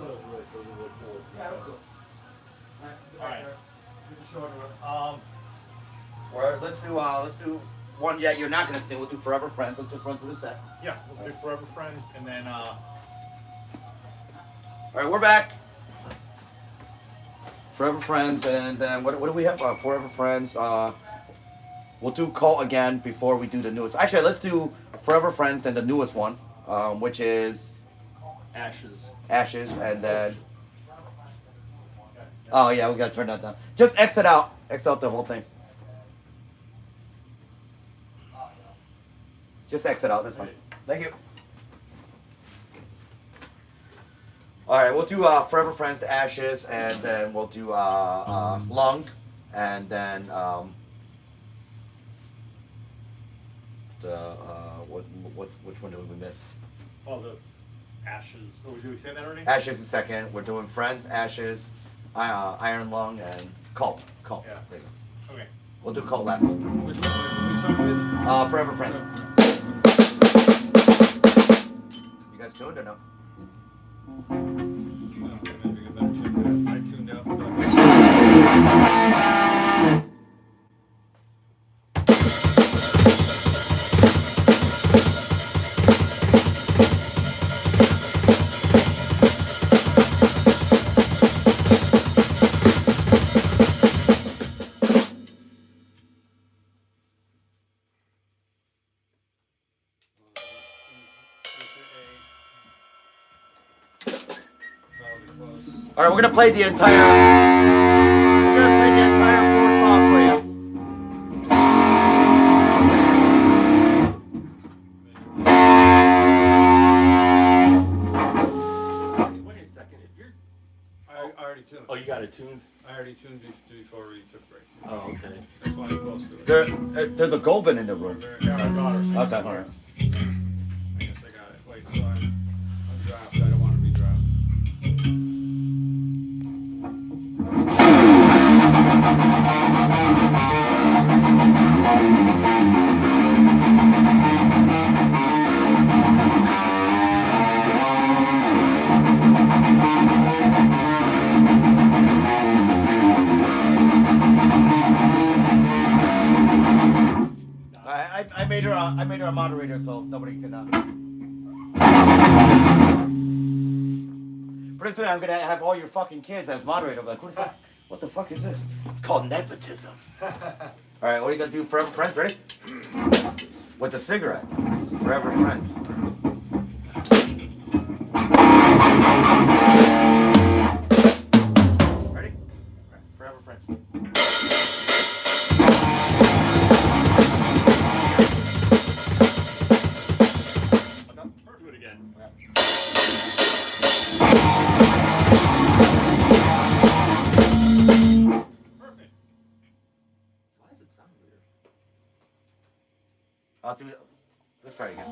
those are really cool. Yeah, that's cool. Alright. Get the shorter one. Or let's do one. Yeah, you're not gonna sing. We'll do Forever Friends. Let's just run through the set. Yeah, we'll do Forever Friends, and then All right, we're back. Forever Friends, and then what do we have? Forever Friends. We'll do Cult again before we do the newest. Actually, let's do Forever Friends, then the newest one, which is Ashes. Ashes, and then. Oh yeah, we gotta turn that down. Just exit out. Exit out the whole thing. Just exit out. That's fine. Thank you. All right, we'll do Forever Friends, Ashes, and then we'll do Lung, and then which one did we miss? the Ashes. Oh, did we say that already? Ashes in second. We're doing Friends, Ashes, Iron Lung, and Cult. Cult. Yeah. There you go. Okay. We'll do Cult last. Which song is? Forever Friends. You guys tuned or no? Oh, maybe I better check that. I tuned out. All right, we're gonna play the entire. We're gonna play the entire 4 songs for you. Wait a second. If you're, I already tuned. oh, you got it tuned. I already tuned before we took a break. Oh, okay. That's why I'm close to it. There's a Goldman in the room. Yeah, I got her. Okay, all right. I guess I got it. Wait, so I'm dropped. I don't want to be dropped. I made her a moderator, so nobody can. Pretty soon I'm gonna have all your fucking kids as moderator. I'm like, what the fuck is this? It's called nepotism. All right, what are you gonna do? Forever Friends, ready? With the cigarette. Forever Friends. Ready? All right, Forever Friends. Do it again. Perfect. Why does it sound weird? I'll do it. Let's try again.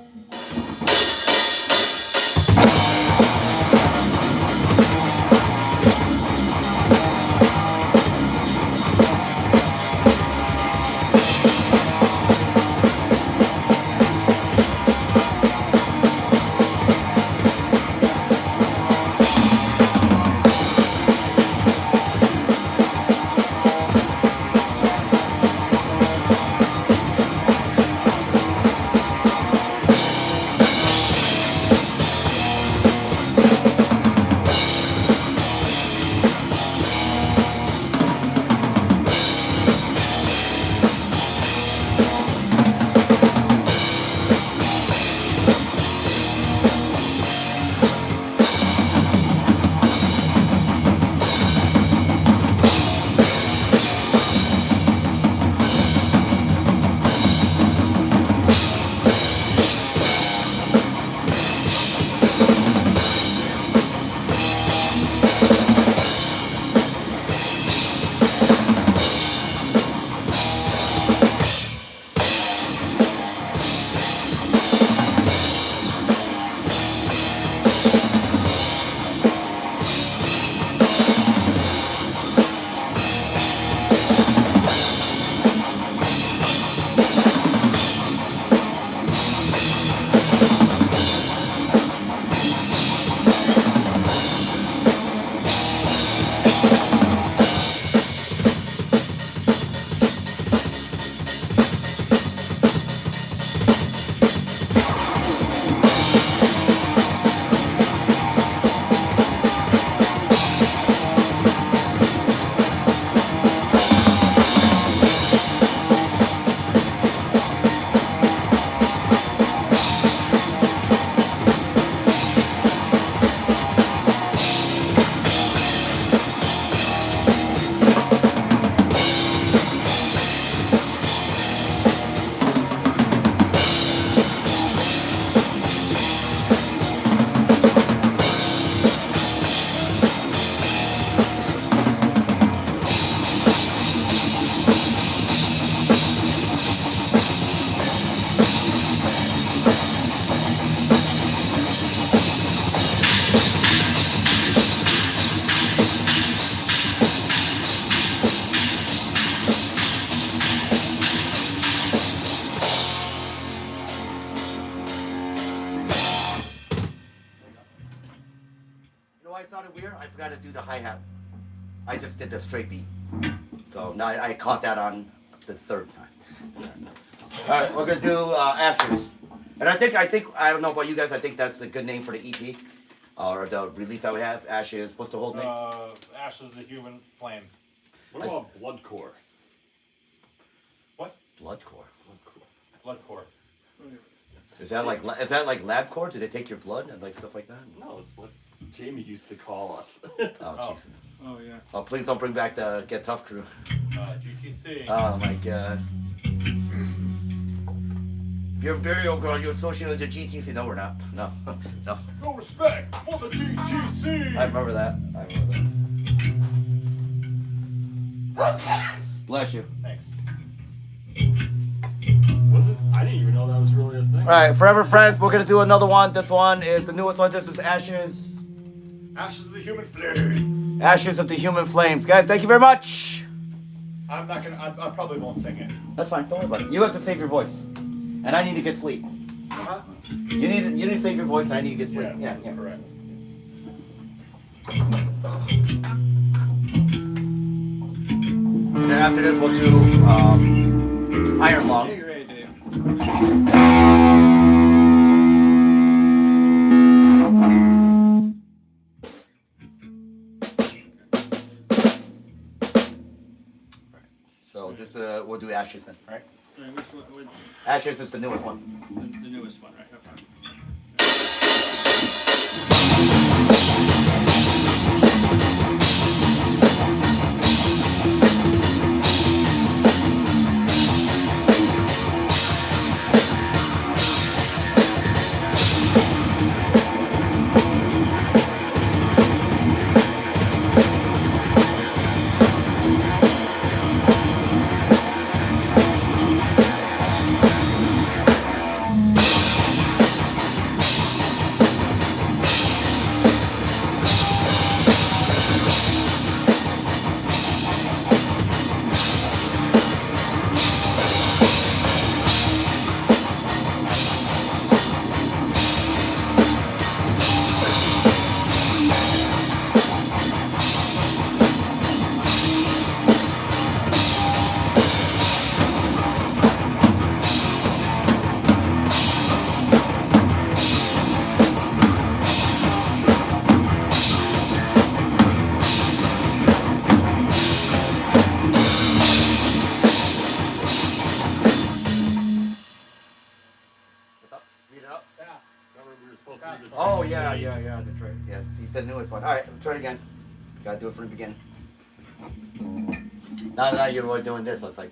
why it sounded weird? I forgot to do the hi-hat. I just did the straight beat. So now I caught that on the third time. All right, we're gonna do Ashes. And I think I don't know about you guys. I think that's the good name for the EP or the release that we have. Ashes. What's the whole name? Ashes of the Human Flame. What about Bloodcore? What? Bloodcore. Bloodcore. Is that like LabCore? Do they take your blood and like stuff like that? No, it's what Jamie used to call us. Oh Jesus. Oh yeah. Oh please don't bring back the Get Tough crew. GTC. Oh my god. If you're Imperial girl, you're associated with the GTC. No, we're not. No. No. No respect for the GTC. I remember that. Bless you. Thanks. Was it? I didn't even know that was really a thing. All right, Forever Friends, we're going to do another one. This one is the newest one. This is Ashes. Ashes of the Human Flame. Ashes of the Human Flames. Guys, thank you very much. I'm not gonna. I probably won't sing it. That's fine. Don't worry about it. You have to save your voice. And I need to get sleep. Uh-huh. You need to save your voice and I need to get sleep. Yeah, that's correct. And then after this, we'll do Iron Lung. Hey, great, Dave. So this we'll do Ashes then, right? Right, which one? Ashes is the newest one. The newest one, right? Okay. What's up? Speed it up. Remember we were supposed to do the Oh yeah, that's right. Yes, he said newest one. All right, let's try it again. Gotta do it from the beginning. Now that you're doing this, it's like.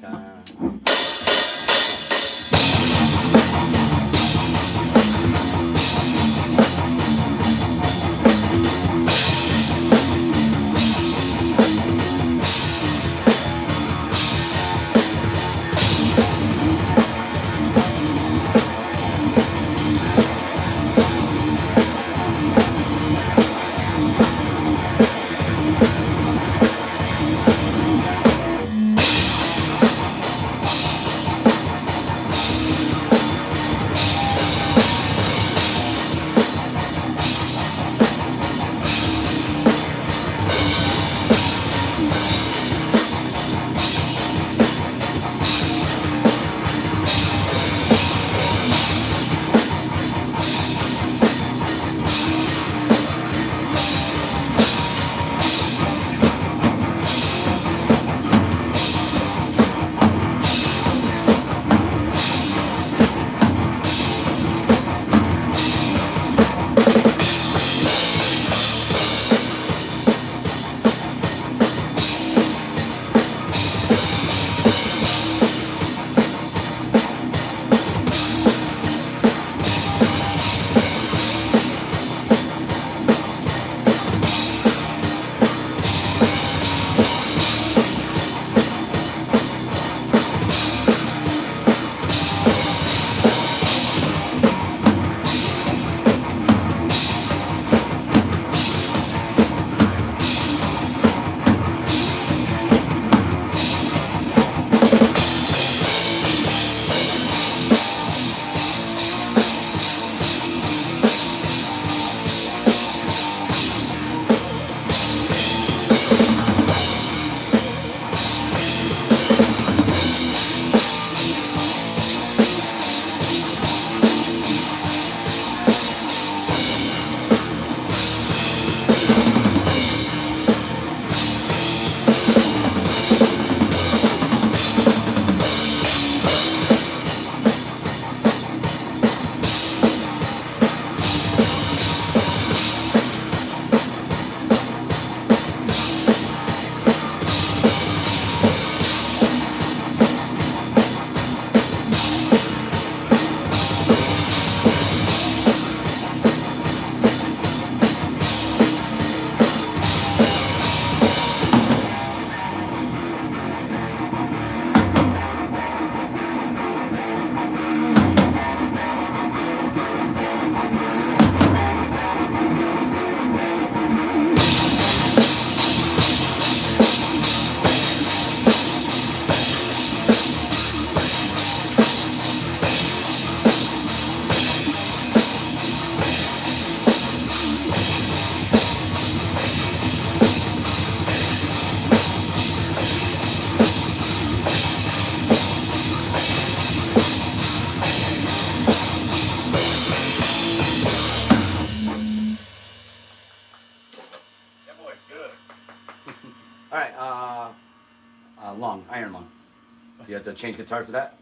to change guitars to that?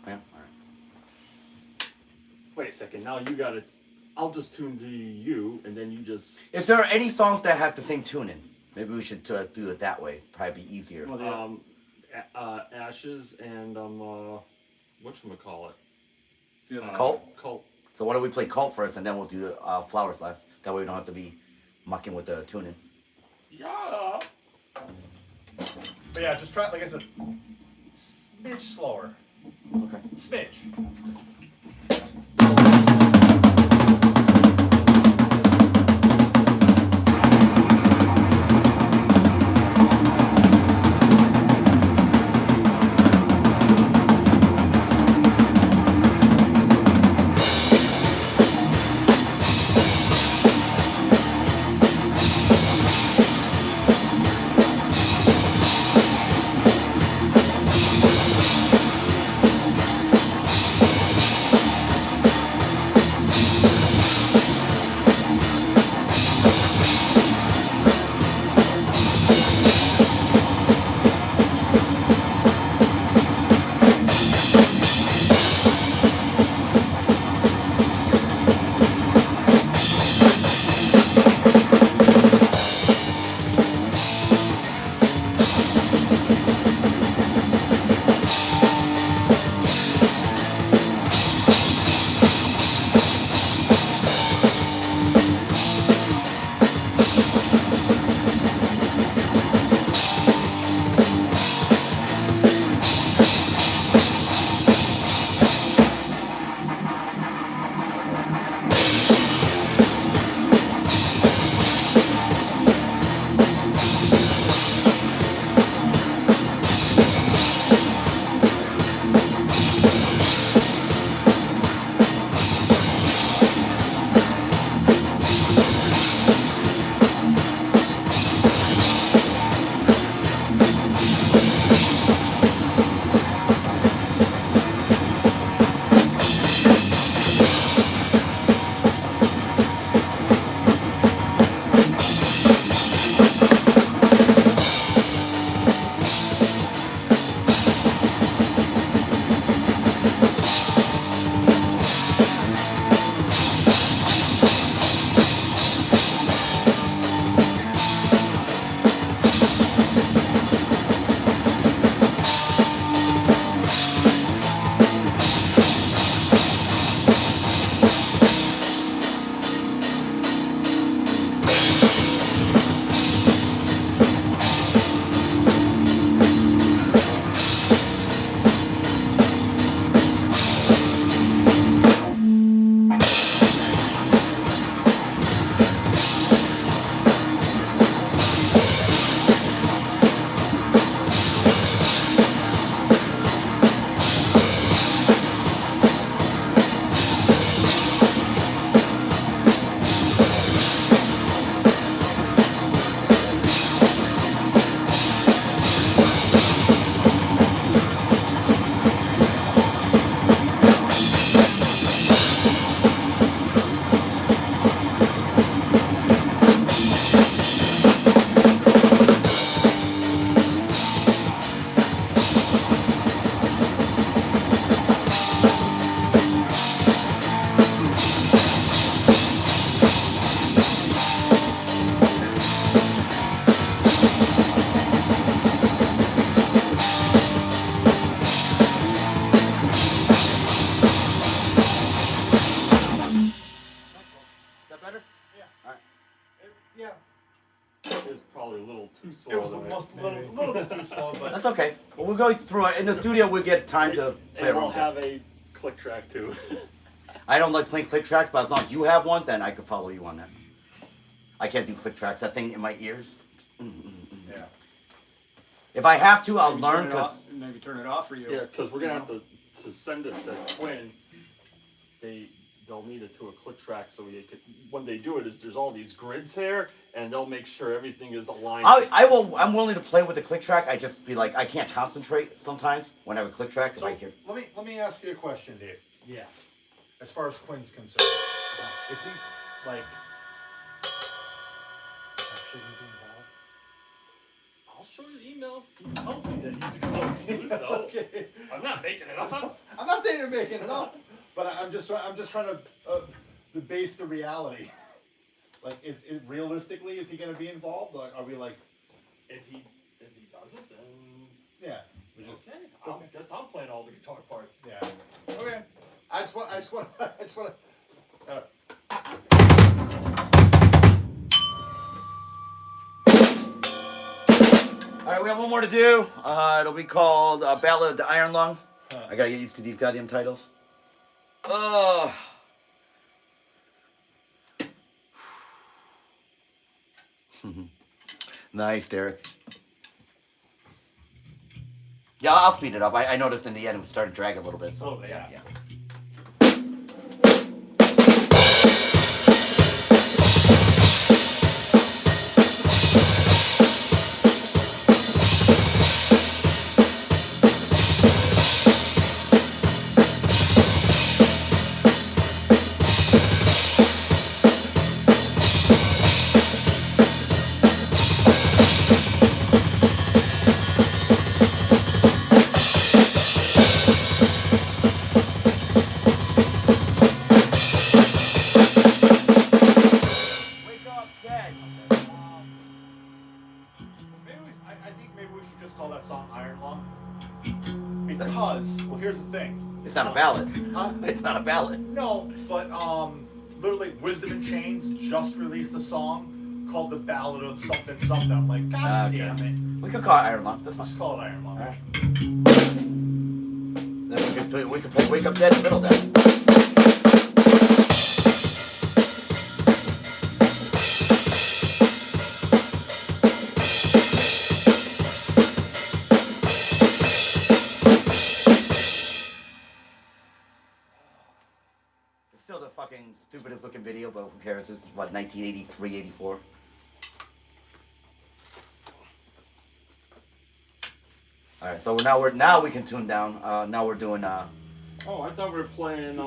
Yeah. All right. Wait a second. Now you got to. I'll just tune to you, and then you just. Is there any songs that have the same tuning? Maybe we should do it that way. Probably be easier. Well, Ashes and whatchamacallit? Yeah. Cult? Cult. So why don't we play Cult first, and then we'll do Flowers last. That way we don't have to be mucking with the tuning. Yeah. But yeah, just try, like I said, smidge slower. Okay. Smidge. It's probably a little too slow. It was almost a little bit too slow, but That's okay. Well, we're going through it. In the studio, we'll get time to play And we'll around. have a click track too. I don't like playing click tracks, but as long as you have one, then I can follow you on that. I can't do click tracks. That thing in my ears. yeah. If I have to, I'll Maybe learn turn it because off- maybe turn it off for you. Yeah, because we're gonna have to send it to Twin. They'll need it to a click track so we could. When they do it, there's all these grids here, and they'll make sure everything is aligned. I'm willing to play with the click track. I just be like, I can't concentrate sometimes when I have a click track. If So I hear. let me ask you a question, Dave. Yeah. As far as Quinn's concerned, is he like actually gonna be involved? I'll show you the emails. He tells me that he's going to do so. Okay. I'm not making it up. I'm not saying you're making it up, but I'm just trying to base the reality. Like, is realistically, is he going to be involved? Or are we like, If he doesn't, then yeah, we just okay. I guess I'm playing all the guitar parts. yeah. Okay. I just want. All right, we have one more to do. It'll be called Ballad of the Iron Lung. I gotta get used to these goddamn titles. Nice, Derek. Yeah, I'll speed it up. I noticed in the end it started dragging a little bit. So Yeah. Wake up, Dad. I think maybe we should just call that song Iron Lung. Because, well, here's the thing. It's not a ballad. Huh? It's not a ballad. No, but literally, Wisdom in Chains just released a song called "The Ballad of Something Something." I'm like, God Okay. damn it! We could call it Iron Lung. That's fine. Just call it Iron Lung. Alright. Then we could play Wake Up Dead in the middle then. It's still the fucking stupidest looking video, but who cares? This is what, 1983, 84. All right, so now we can tune down. Now we're doing Oh, I thought we were playing.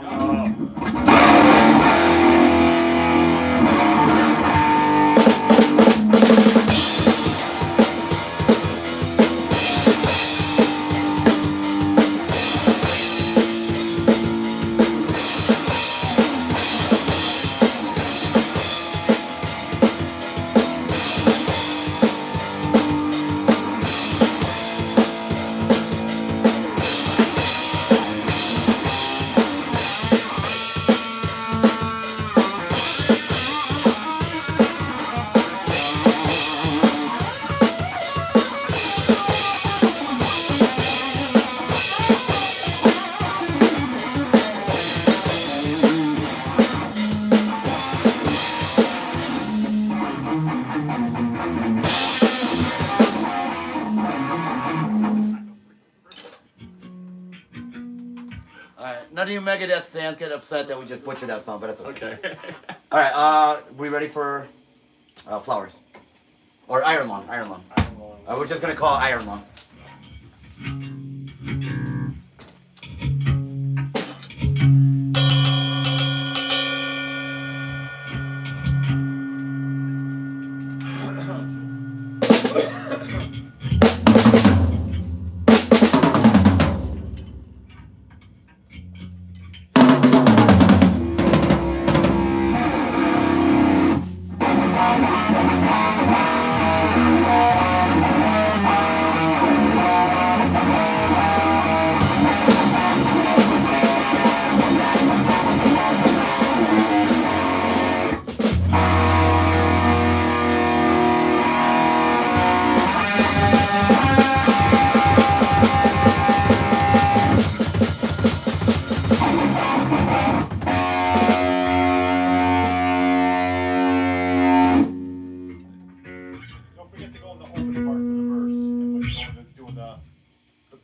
All right, none of you Megadeth fans get upset that we just butchered that song, but that's okay. Okay. All right, we ready for Flowers? Or Iron Lung, Iron Lung. We're just gonna call it Iron Lung. Don't forget to go in the open part for the verse, and when you're doing the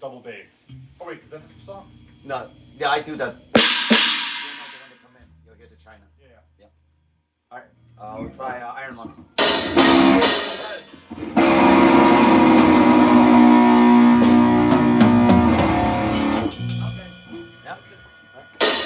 double bass. Oh wait, is that the song? No, yeah, I do that. You'll know the one to come in. You'll hear the China. Yeah. All right, we'll try Iron Lungs. Okay. Yep. All right.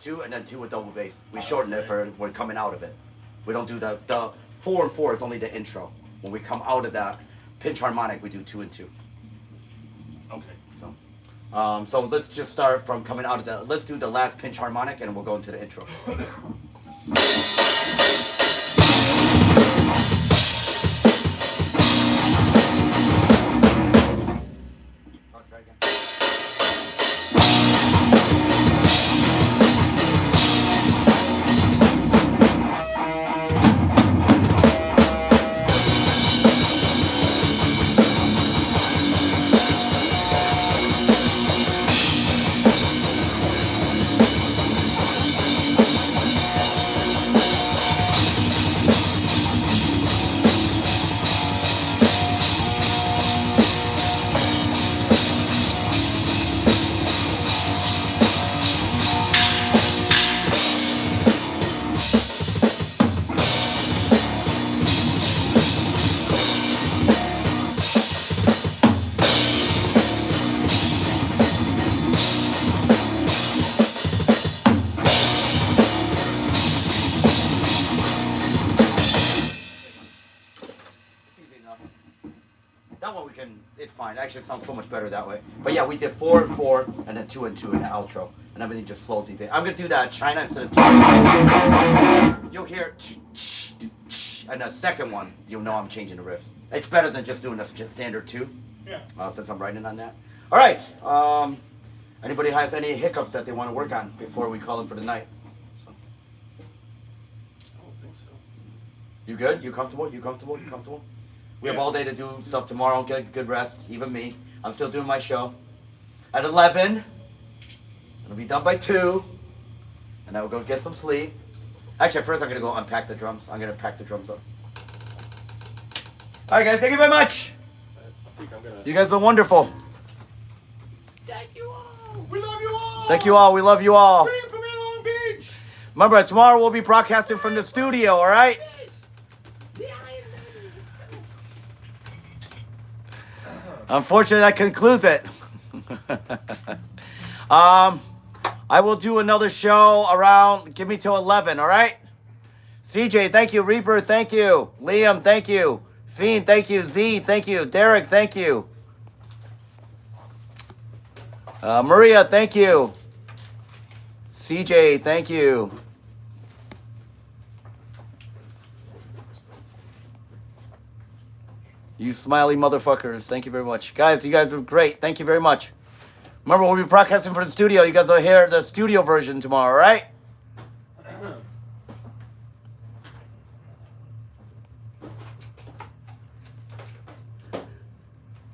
2 and then 2 with double bass. We shorten it for when coming out of it. We don't do the 4 and 4 is only the intro. When we come out of that pinch harmonic, we do 2 and 2. Okay. So let's just start from coming out of the. Let's do the last pinch harmonic, and we'll go into the intro. Try again. That one we can, it's fine. Actually, it sounds so much better that way. But yeah, we did 4 and 4, and then 2 and 2 in the outro, and everything just flows easy. I'm gonna do that China instead of 2. You'll hear, and the second one, you'll know I'm changing the riffs. It's better than just doing a standard 2. Yeah. Since I'm writing on that. All right. Anybody has any hiccups that they want to work on before we call it for the night? I don't think so. You good? You comfortable? You comfortable? You comfortable? We have all day to do stuff tomorrow. Get good rest. Even me. I'm still doing my show. At 11. It'll be done by 2. And then we'll go get some sleep. Actually, first I'm going to go unpack the drums. I'm going to pack the drums up. All right, guys. Thank you very much. I think I'm gonna. You guys have been wonderful. Thank you all. We love you all. Thank you all. We love you all. Bring from Long Beach. Remember, tomorrow we'll be broadcasting from the studio, all right? Unfortunately, that concludes it. I will do another show around, give me till 11, all right? CJ, thank you. Reaper, thank you. Liam, thank you. Fiend, thank you. Z, thank you. Derek, thank you. Maria, thank you. CJ, thank you. You smiley motherfuckers. Thank you very much. Guys, you guys are great. Thank you very much. Remember, we'll be broadcasting from the studio. You guys will hear the studio version tomorrow, all right?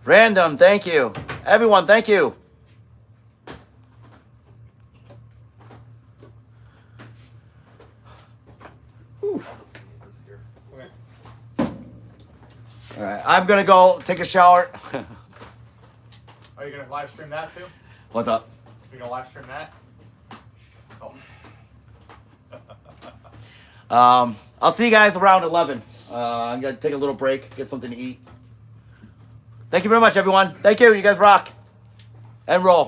Random, thank you. Everyone, thank you. Whew. All right, I'm gonna go take a shower. Are you gonna live stream that too? What's up? You gonna live stream that? Oh. I'll see you guys around 11. I'm gonna take a little break, get something to eat. Thank you very much, everyone. Thank you. You guys rock and roll.